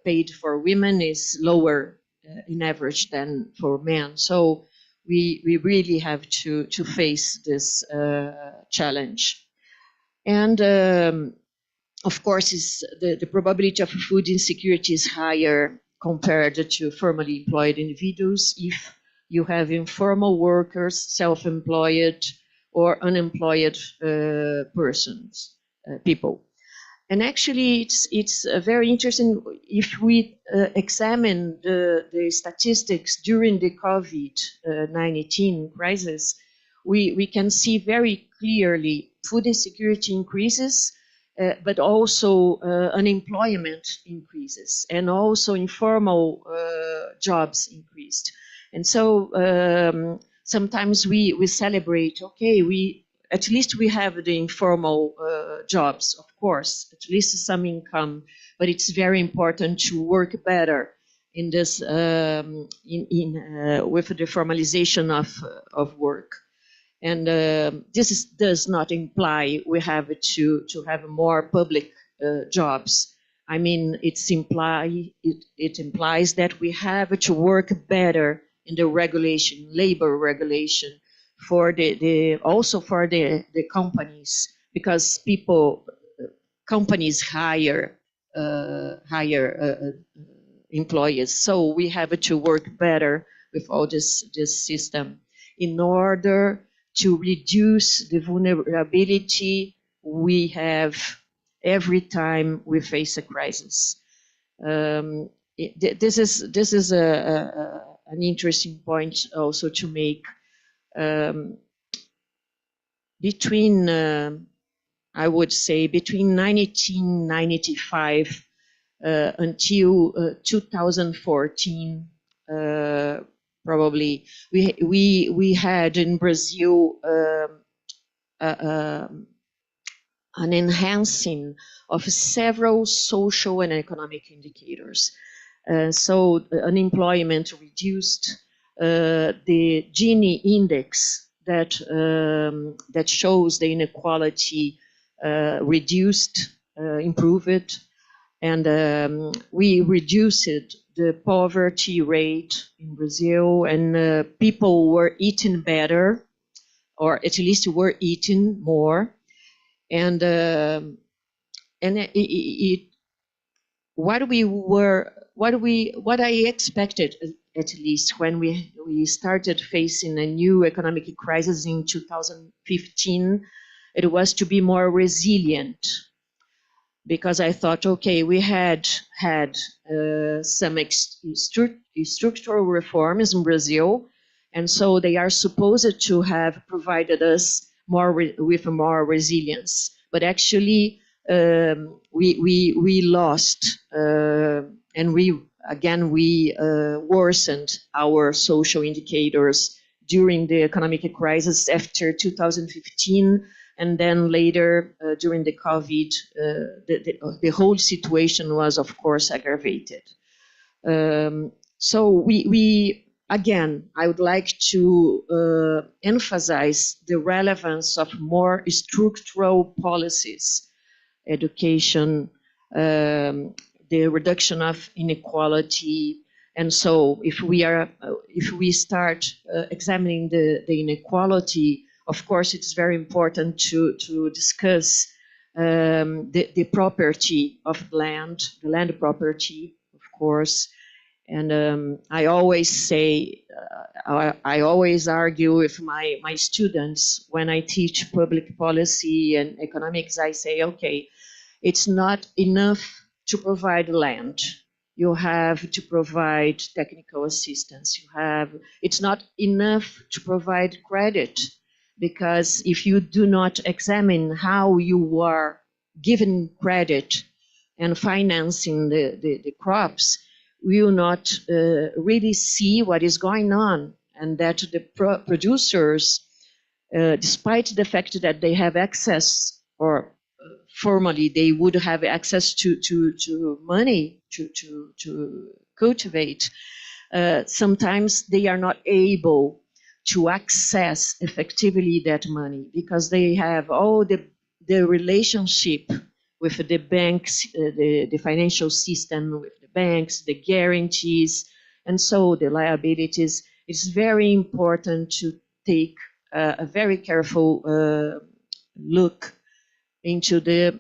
paid for women is lower in average than for men. So we really have to face this challenge. And of course, the probability of food insecurity is higher compared to formally employed individuals if you have informal workers, self-employed, or unemployed people. And actually, it's very interesting if we examine the statistics during the COVID-19 crisis. We can see very clearly food insecurity increases, but also unemployment increases, and also informal jobs increased. And so sometimes we celebrate, okay, at least we have the informal jobs, of course, at least some income, but it's very important to work better in this with the formalization of work. And this does not imply we have to have more public jobs. I mean, it implies that we have to work better in the regulation, labor regulation, for also for the companies, because companies hire employees. So we have to work better with all this system in order to reduce the vulnerability we have every time we face a crisis. This is an interesting point also to make. Between, I would say, between 1995 until 2014, probably we had in Brazil an enhancing of several social and economic indicators. So unemployment reduced, the Gini index that shows the inequality reduced, improved, and we reduced the poverty rate in Brazil, and people were eating better, or at least were eating more. And and what I expected, at least when we started facing a new economic crisis in 2015, it was to be more resilient, because I thought, okay, we had some structural reforms in Brazil, and so they are supposed to have provided us with more resilience. But actually, we lost, and we worsened our social indicators during the economic crisis after 2015. And then later, during the COVID, the whole situation was, of course, aggravated. So again, I would like to emphasize the relevance of more structural policies, education, the reduction of inequality. And so if we start examining the inequality, of course, it's very important to discuss the property of land, the land property, of course. And I always say, I always argue with my students when I teach public policy and economics. I say, okay, it's not enough to provide land. You have to provide technical assistance. It's not enough to provide credit, because if you do not examine how you are giving credit and financing the crops, we will not really see what is going on, and that the producers, despite the fact that they have access, or formally they would have access to money to cultivate, sometimes they are not able to access effectively that money, because they have all the relationship with the banks, the financial system, with the banks, the guarantees, and so the liabilities. It's very important to take a very careful look into the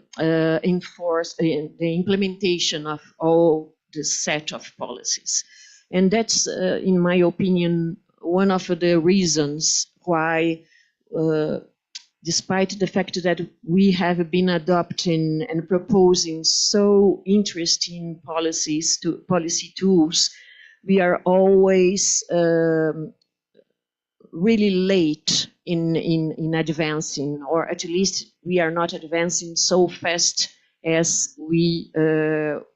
implementation of all the set of policies. And that's, in my opinion, one of the reasons why, despite the fact that we have been adopting and proposing so interesting policy tools, we are always really late in advancing, or at least we are not advancing so fast as we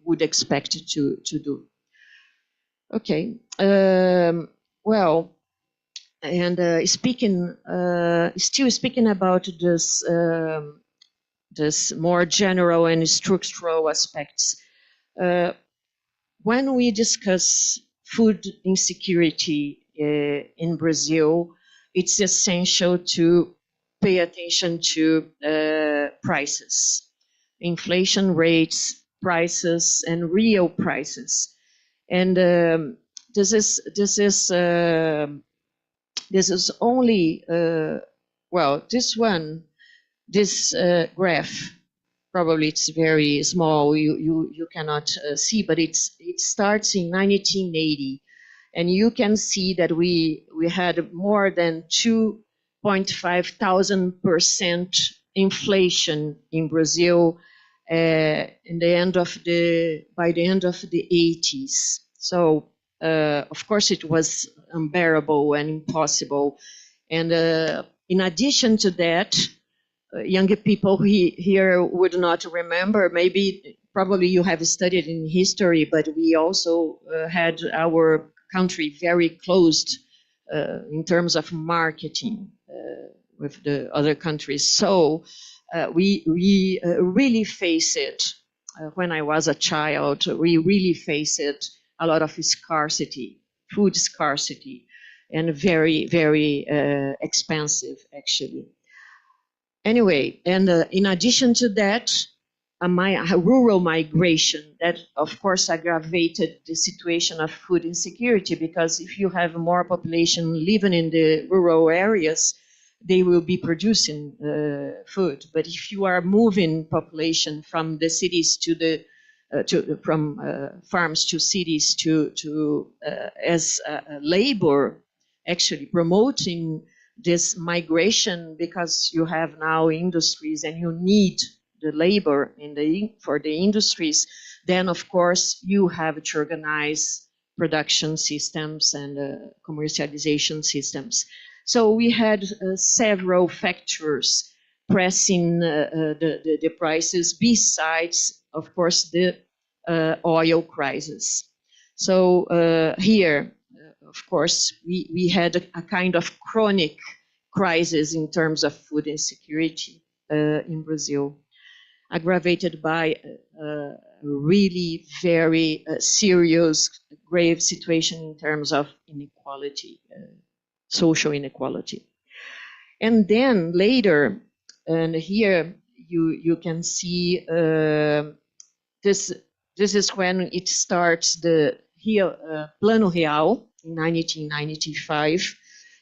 would expect to do. Okay. Well, and still speaking about this more general and structural aspects, when we discuss food insecurity in Brazil, it's essential to pay attention to prices, inflation rates, prices, and real prices. And this is only well, this graph, probably it's very small, you cannot see, but it starts in 1980, and you can see that we had more than 2,500% inflation in Brazil by the end of the 80s. So of course it was unbearable and impossible. And in addition to that, younger people here would not remember, probably you have studied in history, but we also had our country very closed in terms of marketing with the other countries. So we really face it. When I was a child, we really faced a lot of scarcity, food scarcity, and very, very expensive, actually. Anyway, and in addition to that, rural migration, that of course aggravated the situation of food insecurity, because if you have more population living in the rural areas, they will be producing food. But if you are moving population from the cities to the from farms to cities to as labor, actually promoting this migration, because you have now industries and you need the labor for the industries, then of course you have to organize production systems and commercialization systems. So we had several factors pressing the prices, besides, of course, the oil crisis. So here, of course, we had a kind of chronic crisis in terms of food insecurity in Brazil, aggravated by a really very serious, grave situation in terms of inequality, social inequality. And then later, and here you can see this is when it starts, the Plano Real in 1995,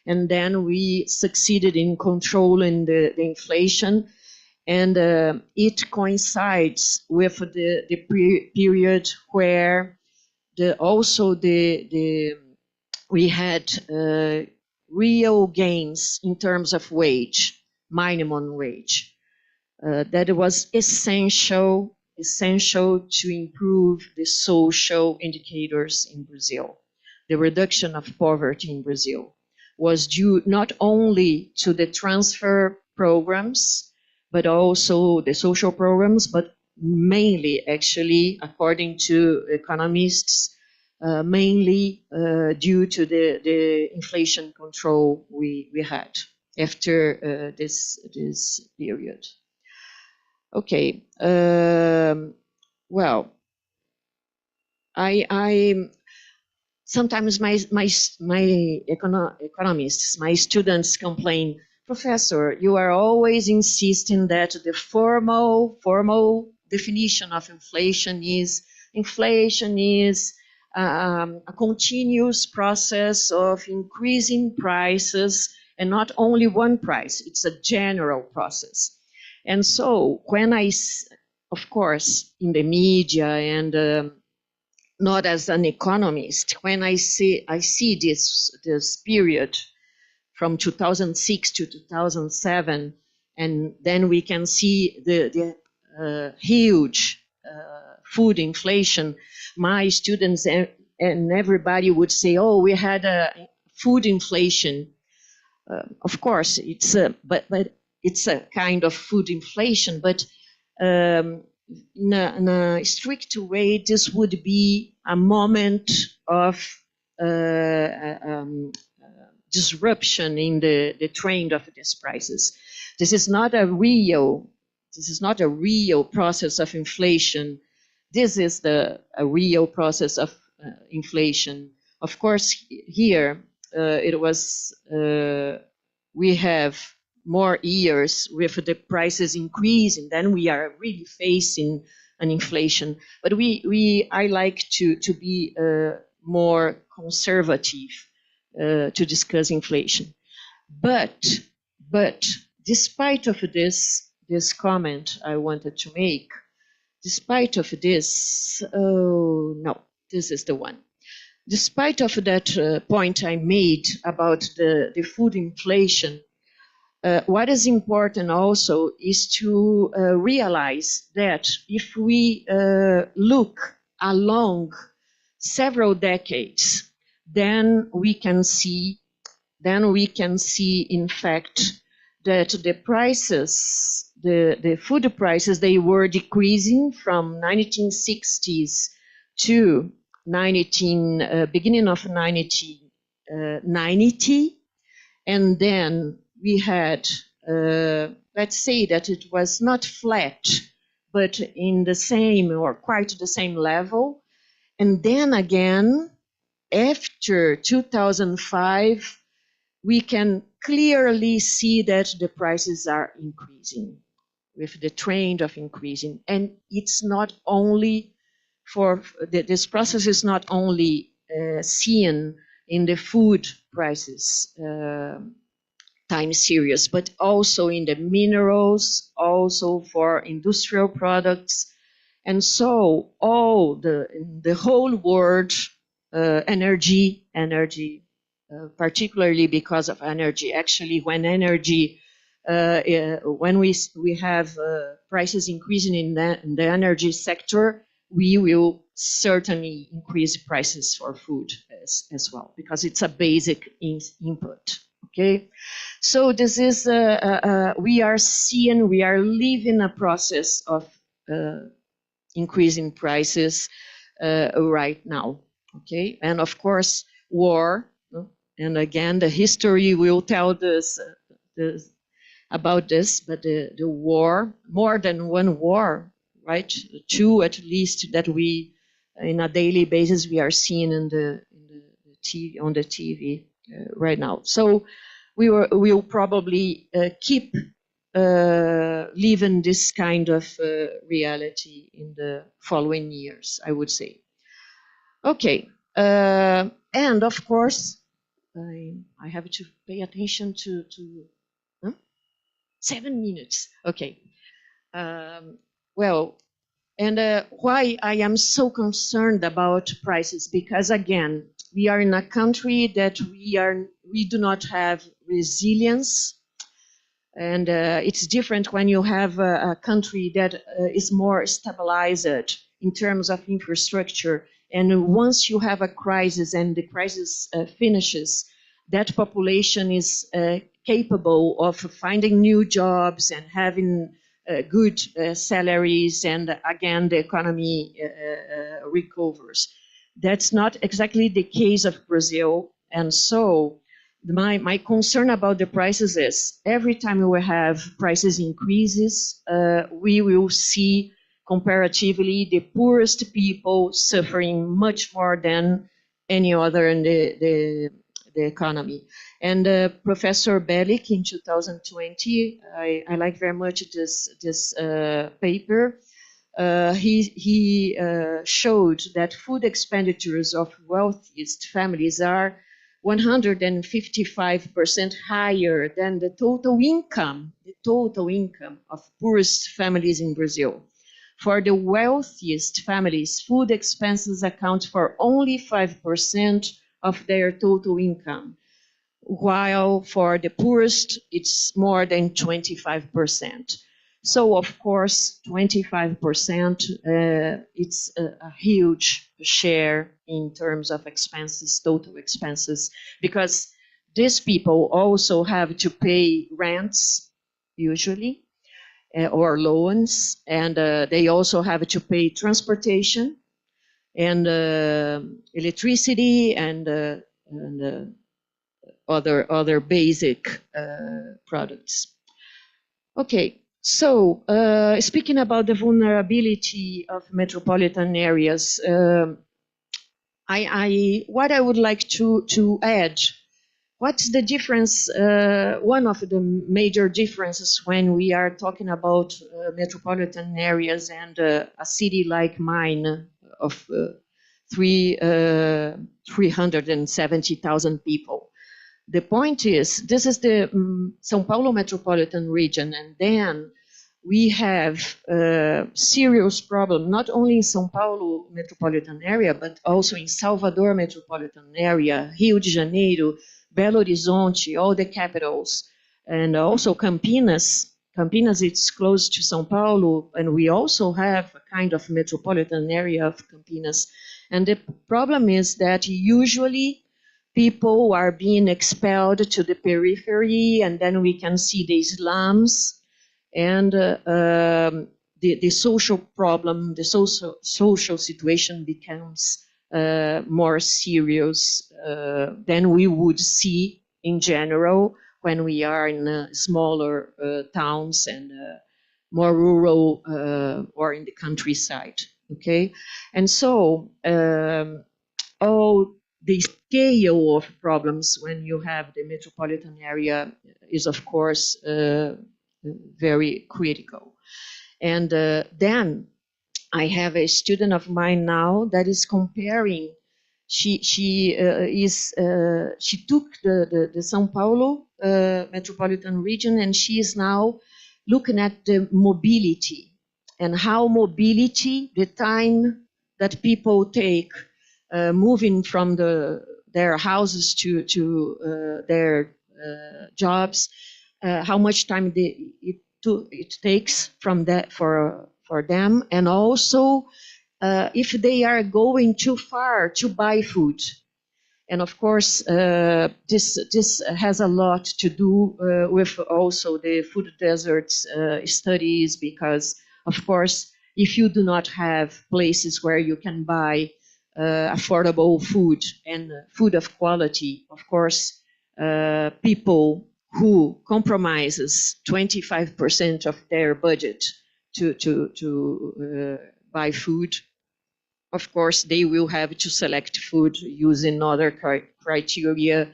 and then we succeeded in controlling the inflation, and it coincides with the period where we had real gains in terms of wage, minimum wage. That was essential to improve the social indicators in Brazil. The reduction of poverty in Brazil was due not only to the transfer programs, but also the social programs, but mainly, actually, according to economists, mainly due to the inflation control we had after this period. Okay, well, I sometimes my economists, my students complain, Professor, you are always insisting that the formal definition of inflation is a continuous process of increasing prices, and not only one price, it's a general process. And so when of course, in the media and not as an economist, when I see this period from 2006 to 2007, and then we can see the huge food inflation, my students and everybody would say, oh, we had a food inflation. Of course, but it's a kind of food inflation, but in a strict way, this would be a moment of disruption in the trend of these prices. This is not a real process of inflation. This is a real process of inflation. Of course, here it was we have more years with the prices increasing, then we are really facing an inflation. But I like to be more conservative to discuss inflation. But despite of this comment I wanted to make, despite of this, oh no, this is the one. Despite of that point I made about the food inflation, what is important also is to realize that if we look along several decades, then we can see in fact that the prices, the food prices, they were decreasing from 1960s to beginning of 1990, and then we had, let's say that it was not flat, but in the same or quite the same level. And then again, after 2005, we can clearly see that the prices are increasing, with the trend of increasing. And it's not only this process is not only seen in the food prices, time series, but also in the minerals, also for industrial products. And so the whole world, energy, particularly because of energy. Actually, when energy, when we have prices increasing in the energy sector, we will certainly increase prices for food as well, because it's a basic input. Okay, so this is we are living a process of increasing prices right now. Okay, and of course war, and again the history will tell us about this, but the war, more than one war, right? Two at least that we, in a daily basis, we are seeing on the TV right now. So we will probably keep living this kind of reality in the following years, I would say. Okay, and of course, I have to pay attention to 7 minutes. Okay. Well, and why I am so concerned about prices, because again, we are in a country that we do not have resilience. And it's different when you have a country that is more stabilized in terms of infrastructure. And once you have a crisis and the crisis finishes, that population is capable of finding new jobs and having good salaries, and again, the economy recovers. That's not exactly the case of Brazil. And so my concern about the prices is every time we have prices increases, we will see comparatively the poorest people suffering much more than any other in the economy. And Professor Bellick in 2020, I like very much this paper. He showed that food expenditures of wealthiest families are 155% higher than the total income of poorest families in Brazil. For the wealthiest families, food expenses account for only 5% of their total income, while for the poorest, it's more than 25%. So, of course, 25%, it's a huge share in terms of expenses, total expenses, because these people also have to pay rents, usually, or loans, and they also have to pay transportation and electricity and other basic products. Okay. So, speaking about the vulnerability of metropolitan areas, what I would like to add, what's the difference, one of the major differences when we are talking about metropolitan areas and a city like mine of 370,000 people. The point is, this is the São Paulo metropolitan region, and then we have a serious problem, not only in São Paulo metropolitan area, but also in Salvador metropolitan area, Rio de Janeiro, Belo Horizonte, all the capitals, and also Campinas. Campinas, it's close to São Paulo, and we also have a kind of metropolitan area of Campinas. And the problem is that usually people are being expelled to the periphery, and then we can see the slums, and the social problem, the social situation becomes more serious than we would see in general when we are in smaller towns and more rural or in the countryside. Okay, and so all the scale of problems when you have the metropolitan area is, of course, very critical. And then I have a student of mine now that is comparing. She took the São Paulo metropolitan region, and she is now looking at the mobility and how mobility, the time that people take moving from their houses to their jobs, how much time it takes from that for them, and also if they are going too far to buy food. And of course, this has a lot to do with also the food deserts studies, because of course, if you do not have places where you can buy affordable food and food of quality, of course, people who compromises 25% of their budget to buy food, of course, they will have to select food using other criteria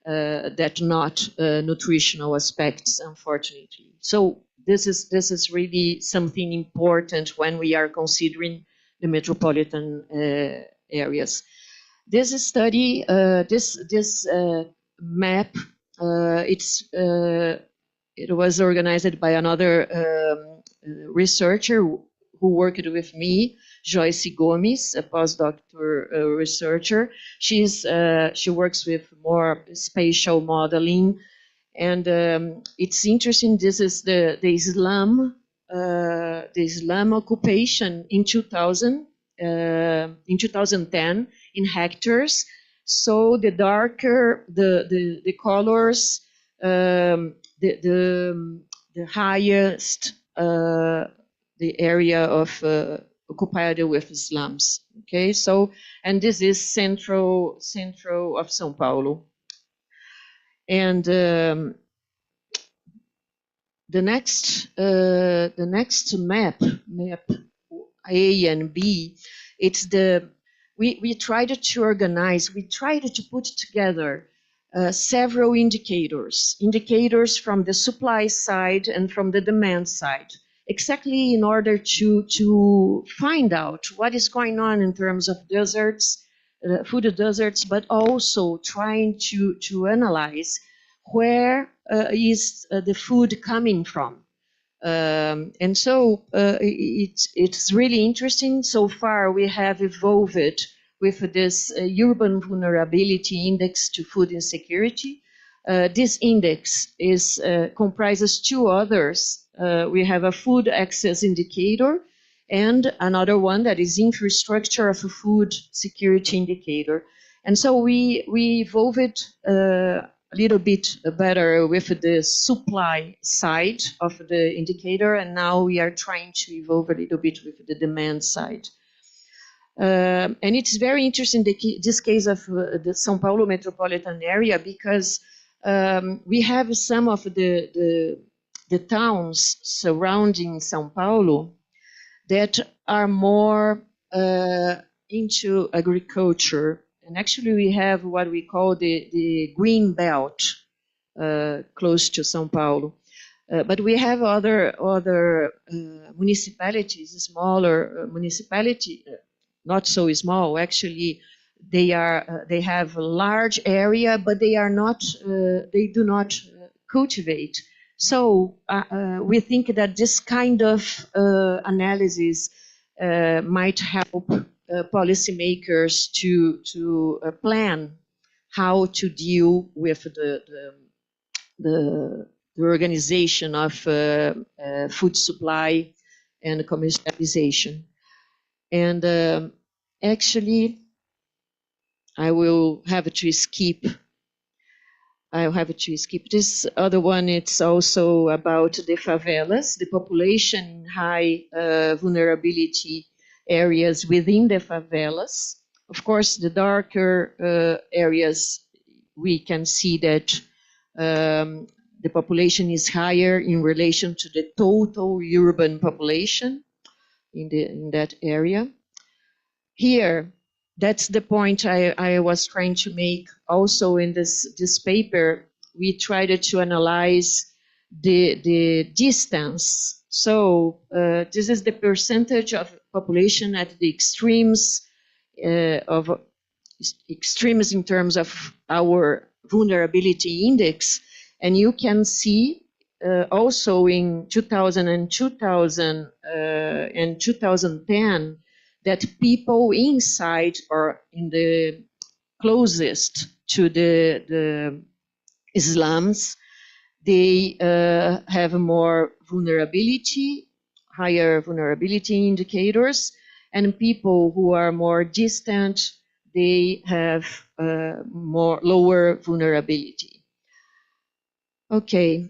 that not nutritional aspects, unfortunately. So this is really something important when we are considering the metropolitan areas. This study, this map, it was organized by another researcher who worked with me, Joyce Gomes, a postdoctoral researcher. She works with more spatial modeling, and it's interesting. This is the Islam occupation in 2010 in hectares. So the darker the colors, the highest the area of occupied with slums. Okay, so, and this is central of São Paulo. And the next map A and B, it's we tried to organize, we tried to put together several indicators from the supply side and from the demand side, exactly in order to find out what is going on in terms of deserts, food deserts, but also trying to analyze where is the food coming from. And so it's really interesting. So far, we have evolved with this urban vulnerability index to food insecurity. This index comprises two others. We have a food access indicator and another one that is infrastructure of a food security indicator. And so we evolved a little bit better with the supply side of the indicator, and now we are trying to evolve a little bit with the demand side. And it's very interesting, this case of the São Paulo metropolitan area, because we have some of the towns surrounding São Paulo that are more into agriculture. And actually we have what we call the green belt close to São Paulo. But we have other municipalities, smaller municipality, not so small. Actually, they have a large area, but they do not cultivate. So we think that this kind of analysis might help policymakers to plan how to deal with the organization of food supply and commercialization. And actually, I will have to skip. I'll have to skip this other one. It's also about the favelas, the population in high vulnerability areas within the favelas. Of course, the darker areas, we can see that the population is higher in relation to the total urban population in that area. Here, that's the point I was trying to make also in this paper. We tried to analyze the distance. So this is the percentage of population at the extremes in terms of our vulnerability index. And you can see also in 2000 and 2010 that people inside or in the closest to the slums, they have more vulnerability, higher vulnerability indicators, and people who are more distant, they have lower vulnerability. Okay,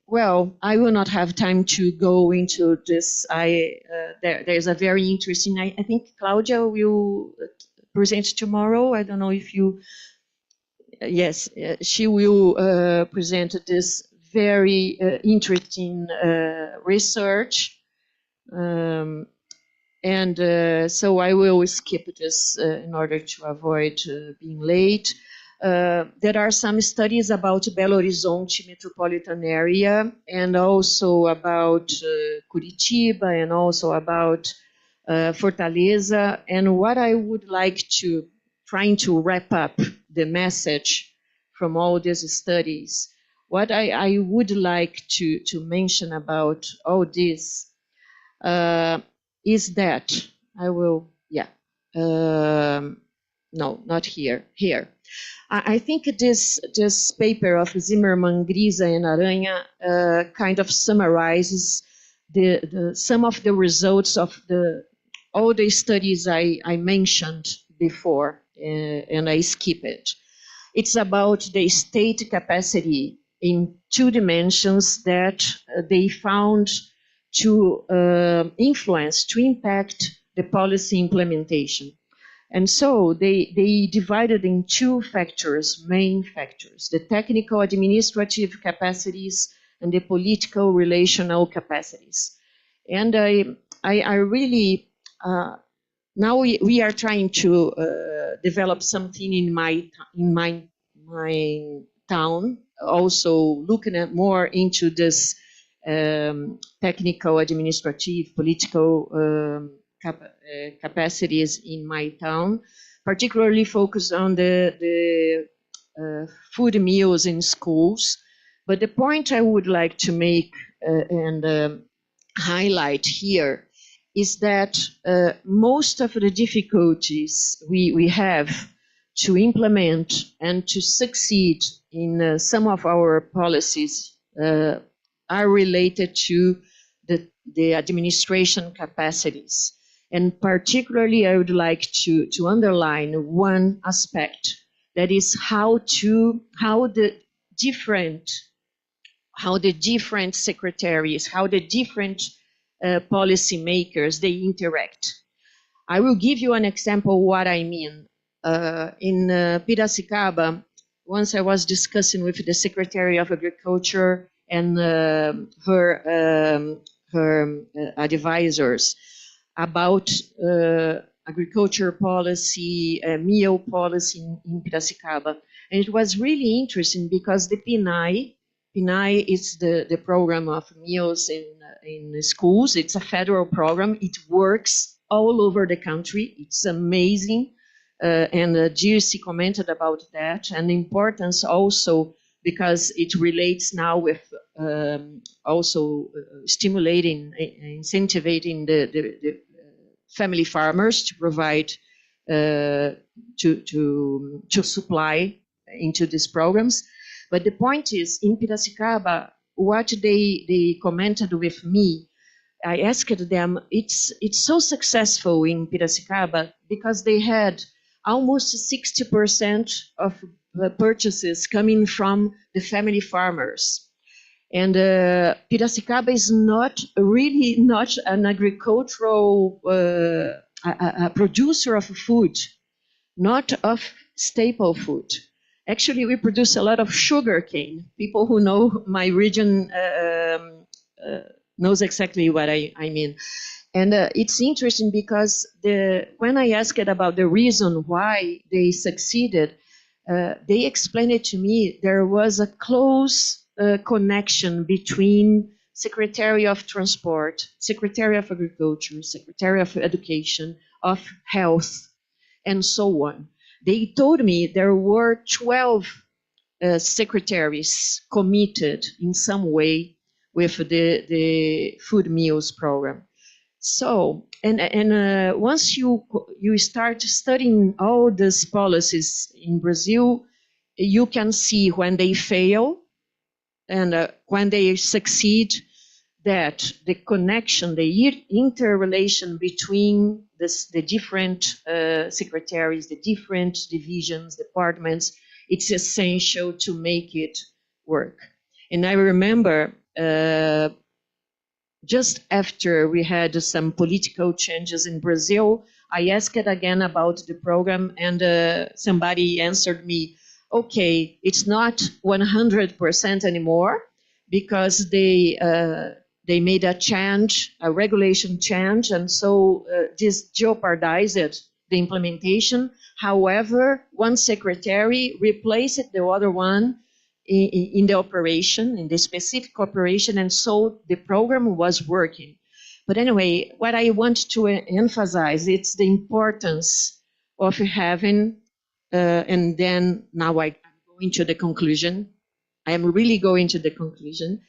well, I will not have time to go into this. There's a very interesting, I think Claudia will present tomorrow. I don't know if you, yes, she will present this very interesting research. So I will skip this in order to avoid being late. There are some studies about Belo Horizonte metropolitan area and also about Curitiba and also about Fortaleza. And what I would like to, trying to wrap up the message from all these studies, what I would like to mention about all this is that I will, yeah, no, not here, here. I think this paper of Zimmermann, Grisa, and Aranha kind of summarizes some of the results of all the studies I mentioned before, and I skip it. It's about the state capacity in 2 dimensions that they found to influence, to impact the policy implementation. And so they divided in 2 factors, main factors, the technical administrative capacities and the political relational capacities. And I really, now we are trying to develop something in my town, also looking at more into this technical, administrative, political capacities in my town, particularly focused on the food meals in schools. But the point I would like to make and highlight here is that most of the difficulties we have to implement and to succeed in some of our policies are related to the administration capacities. And particularly, I would like to underline one aspect, that is how the different secretaries, how the different policy makers, they interact. I will give you an example what I mean. In Piracicaba, once I was discussing with the Secretary of Agriculture and her advisors about agriculture policy, meal policy in Piracicaba. And it was really interesting because the PNAE is the program of meals in schools. It's a federal program. It works all over the country. It's amazing. And Dirce commented about that, and the importance also because it relates now with also stimulating, incentivizing the family farmers to provide to supply into these programs. But the point is, in Piracicaba, what they commented with me, I asked them, it's so successful in Piracicaba because they had almost 60% of the purchases coming from the family farmers. And Piracicaba is not an agricultural a producer of food, not of staple food. Actually, we produce a lot of sugar cane. People who know my region knows exactly what I mean. And it's interesting because when I asked about the reason why they succeeded, they explained it to me. There was a close connection between Secretary of Transport, Secretary of Agriculture, Secretary of Education, of Health, and so on. They told me there were 12 secretaries committed in some way with the food meals program. So, and once you start studying all these policies in Brazil, you can see when they fail and when they succeed, that the connection, the interrelation between the different secretaries, the different divisions, departments, it's essential to make it work. And I remember just after we had some political changes in Brazil, I asked again about the program, and somebody answered me, okay, it's not 100% anymore, because they made a change, a regulation change, and so this jeopardized the implementation. However, one secretary replaced the other one in the operation, in the specific operation, and so the program was working. But anyway, what I want to emphasize, it's the importance of having, and then now I'm going to the conclusion. I am really going to the conclusion.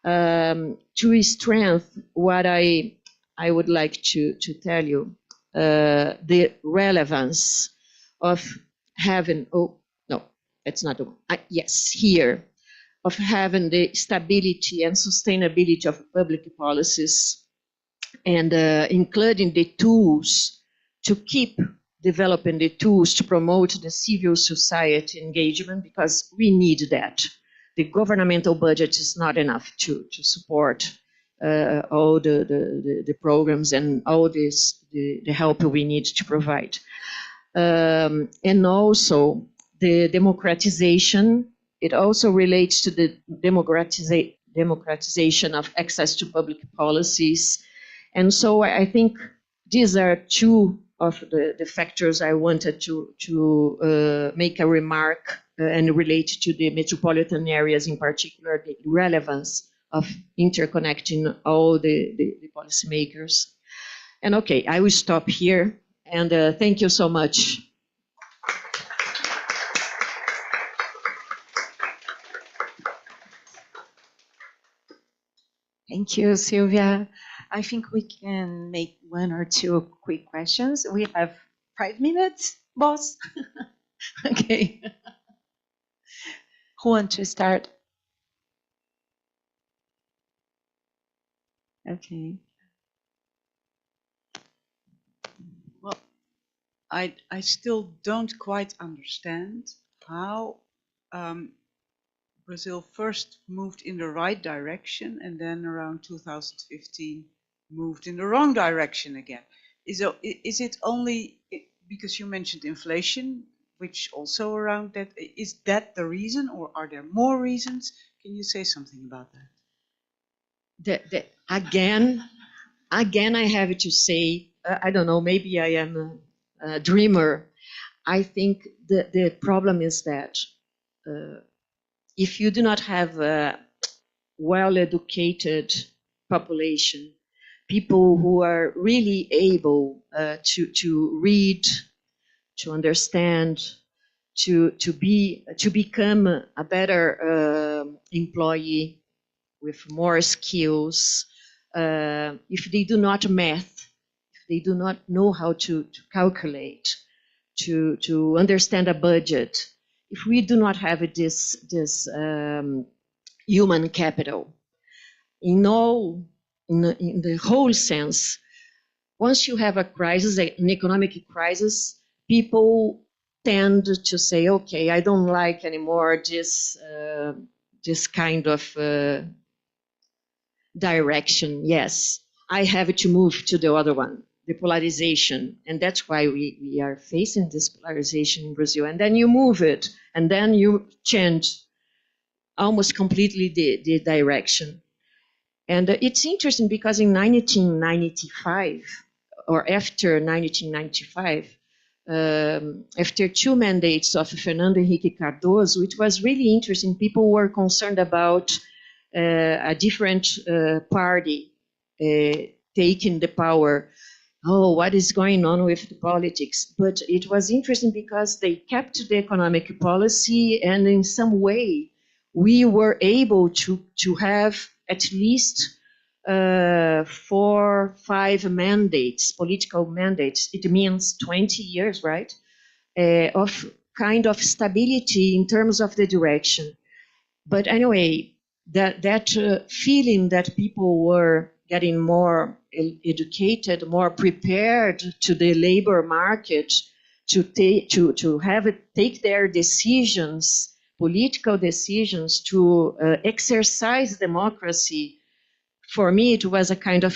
To strengthen what I would like to tell you, the relevance of having, oh, no, that's not the one. Yes, here, of having the stability and sustainability of public policies, and including the tools to keep developing the tools to promote the civil society engagement, because we need that. The governmental budget is not enough to support all the programs and all this, the help we need to provide. And also the democratization, it also relates to the democratization of access to public policies. And so I think these are two of the factors I wanted to make a remark and relate to the metropolitan areas, in particular, the relevance of interconnecting all the policymakers. And okay, I will stop here, and thank you so much. Thank you, Sylvia. I think we can make one or two quick questions. We have 5 minutes, boss. Okay. Who wants to start? Okay. Well, I still don't quite understand how Brazil first moved in the right direction and then around 2015 moved in the wrong direction again. Is it only because you mentioned inflation, which also around that, is that the reason, or are there more reasons? Can you say something about that? Again, I have to say, I don't know, maybe I am a dreamer. I think the problem is that if you do not have a well-educated population, people who are really able to read, to understand, to become a better employee with more skills, if they do not math, if they do not know how to calculate, to understand a budget, if we do not have this human capital in the whole sense, once you have a crisis, an economic crisis, people tend to say, okay, I don't like anymore this kind of direction. Yes, I have to move to the other one, the polarization. And that's why we are facing this polarization in Brazil. And then you move it, and then you change almost completely the direction. And it's interesting because in 1995, or after 1995, after 2 mandates of Fernando Henrique Cardoso, it was really interesting. People were concerned about a different party taking the power. oh, what is going on with the politics? But it was interesting because they kept the economic policy, and in some way we were able to have at least 4 or 5 mandates, political mandates. It means 20 years, right? Of kind of stability in terms of the direction. But anyway, that feeling that people were getting more educated, more prepared to the labor market, to take their decisions, political decisions, to exercise democracy. For me, it was a kind of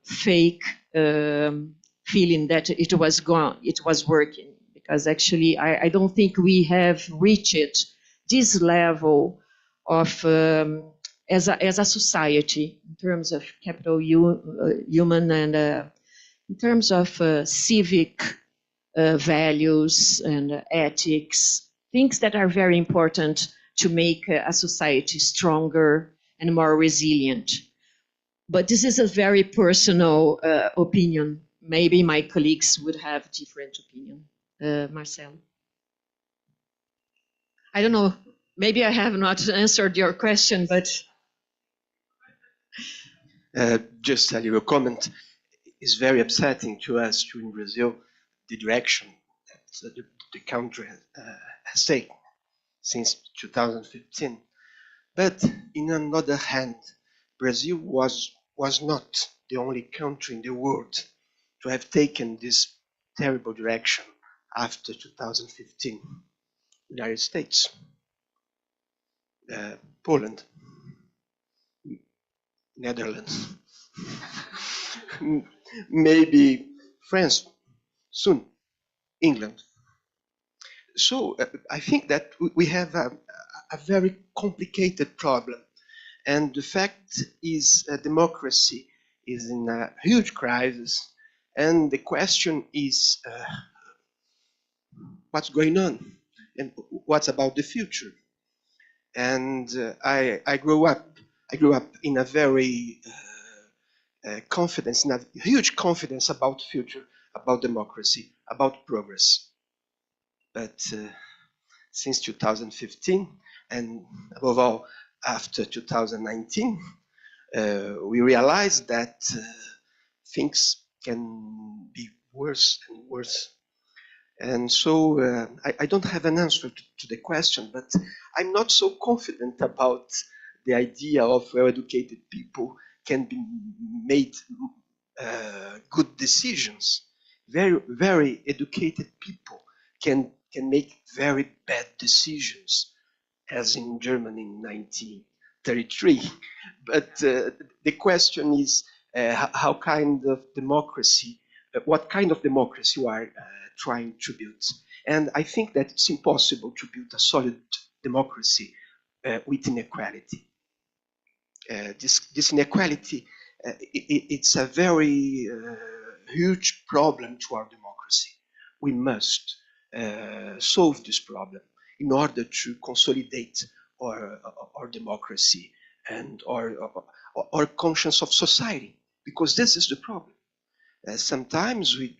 fake feeling that it was gone, it was working, because actually I don't think we have reached this level of as a society in terms of capital human and in terms of civic values and ethics, things that are very important to make a society stronger and more resilient. But this is a very personal opinion. Maybe my colleagues would have different opinion. Marcelo. I don't know. Maybe I have not answered your question, but just a little comment. It's very upsetting to us in Brazil the direction that the country has taken since 2015. But in another hand, Brazil was not the only country in the world to have taken this terrible direction after 2015. United States, Poland, Netherlands, maybe France, soon England. So I think that we have a very complicated problem, and the fact is democracy is in a huge crisis, and the question is what's going on and what's about the future. And I grew up in a very confidence, in a huge confidence about the future, about democracy, about progress. But since 2015, and above all after 2019, we realized that things can be worse and worse. And so I don't have an answer to the question, but I'm not so confident about the idea of well-educated people can be made good decisions. Very, very educated people can make very bad decisions, as in Germany in 1933. But the question is how kind of democracy, what kind of democracy you are trying to build. And I think that it's impossible to build a solid democracy with inequality. This inequality, it's a very huge problem to our democracy. We must solve this problem in order to consolidate our democracy and our conscience of society, because this is the problem. Sometimes we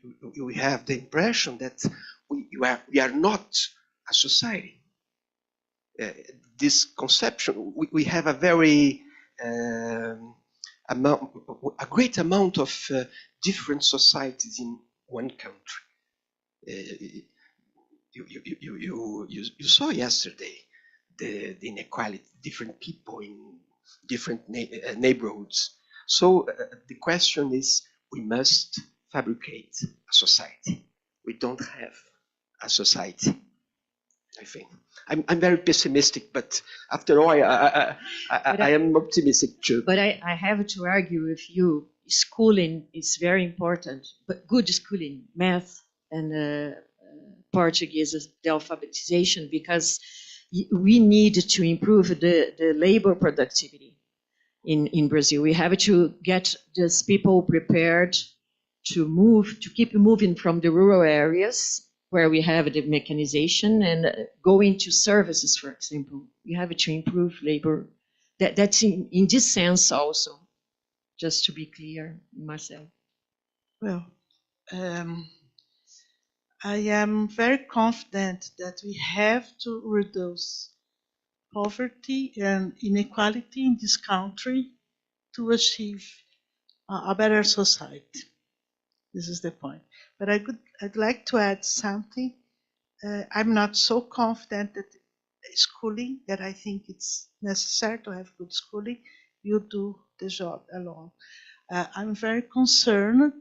have the impression that we are not a society. This conception, we have a very a great amount of different societies in one country. You saw yesterday the inequality, different people in different neighborhoods. So the question is, we must fabricate a society. We don't have a society, I think. I'm very pessimistic, but after all, I am optimistic too. But I have to argue with you. Schooling is very important, but good schooling, math and Portuguese, the alphabetization, because we need to improve the labor productivity in Brazil. We have to get these people prepared to move, to keep moving from the rural areas where we have the mechanization and go into services, for example. We have to improve labor. That's in this sense also, just to be clear, Marcel. Well, I am very confident that we have to reduce poverty and inequality in this country to achieve a better society. This is the point. But I'd like to add something. I'm not so confident that schooling, that I think it's necessary to have good schooling, you do the job alone. I'm very concerned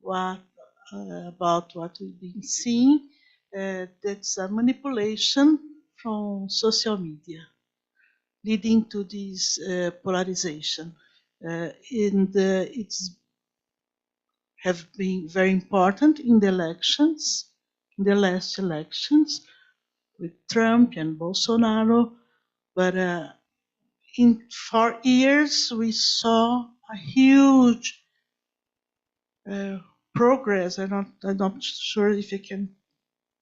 about what we've been seeing. That's a manipulation from social media, leading to this polarization. It's have been very important in the elections, in the last elections, with Trump and Bolsonaro. But for years, we saw a huge progress. I'm not sure if you can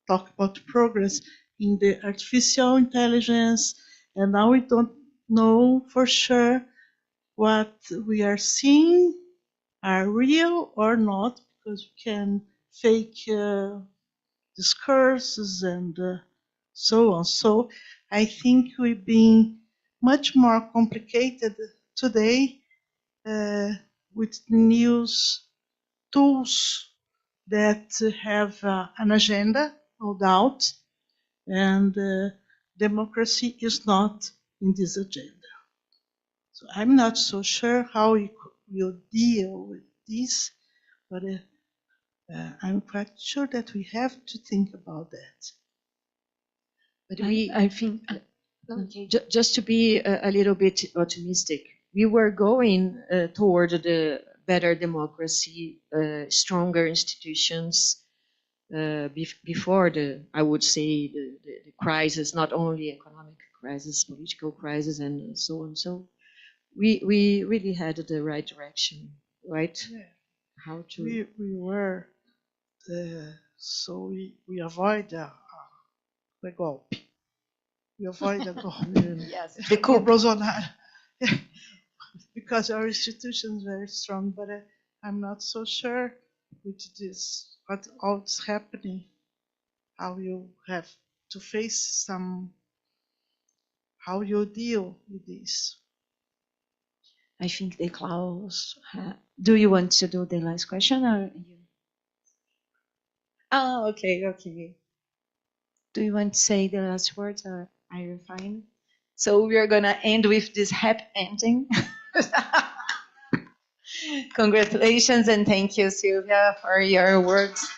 talk about progress in the artificial intelligence, and now we don't know for sure what we are seeing are real or not, because we can fake discourses and so on. So I think we've been much more complicated today with news tools that have an agenda, no doubt, and democracy is not in this agenda. So I'm not so sure how we will deal with this, but I'm quite sure that we have to think about that. But I think, just to be a little bit optimistic, we were going toward the better democracy, stronger institutions before I would say, the crisis, not only economic crisis, political crisis, and so on. So we really had the right direction, right? Yeah. How to... We were, so we avoid the golpe. We avoid the golpe. Yes, the coup. Bolsonaro. Because our institution is very strong, but I'm not so sure with this, what all is happening, how you have to face how you deal with this. I think the Klaus. Do you want to do the last question, or you? Oh, okay. Do you want to say the last words, or are you fine? So we are gonna end with this happy ending. Congratulations and thank you, Sylvia, for your words.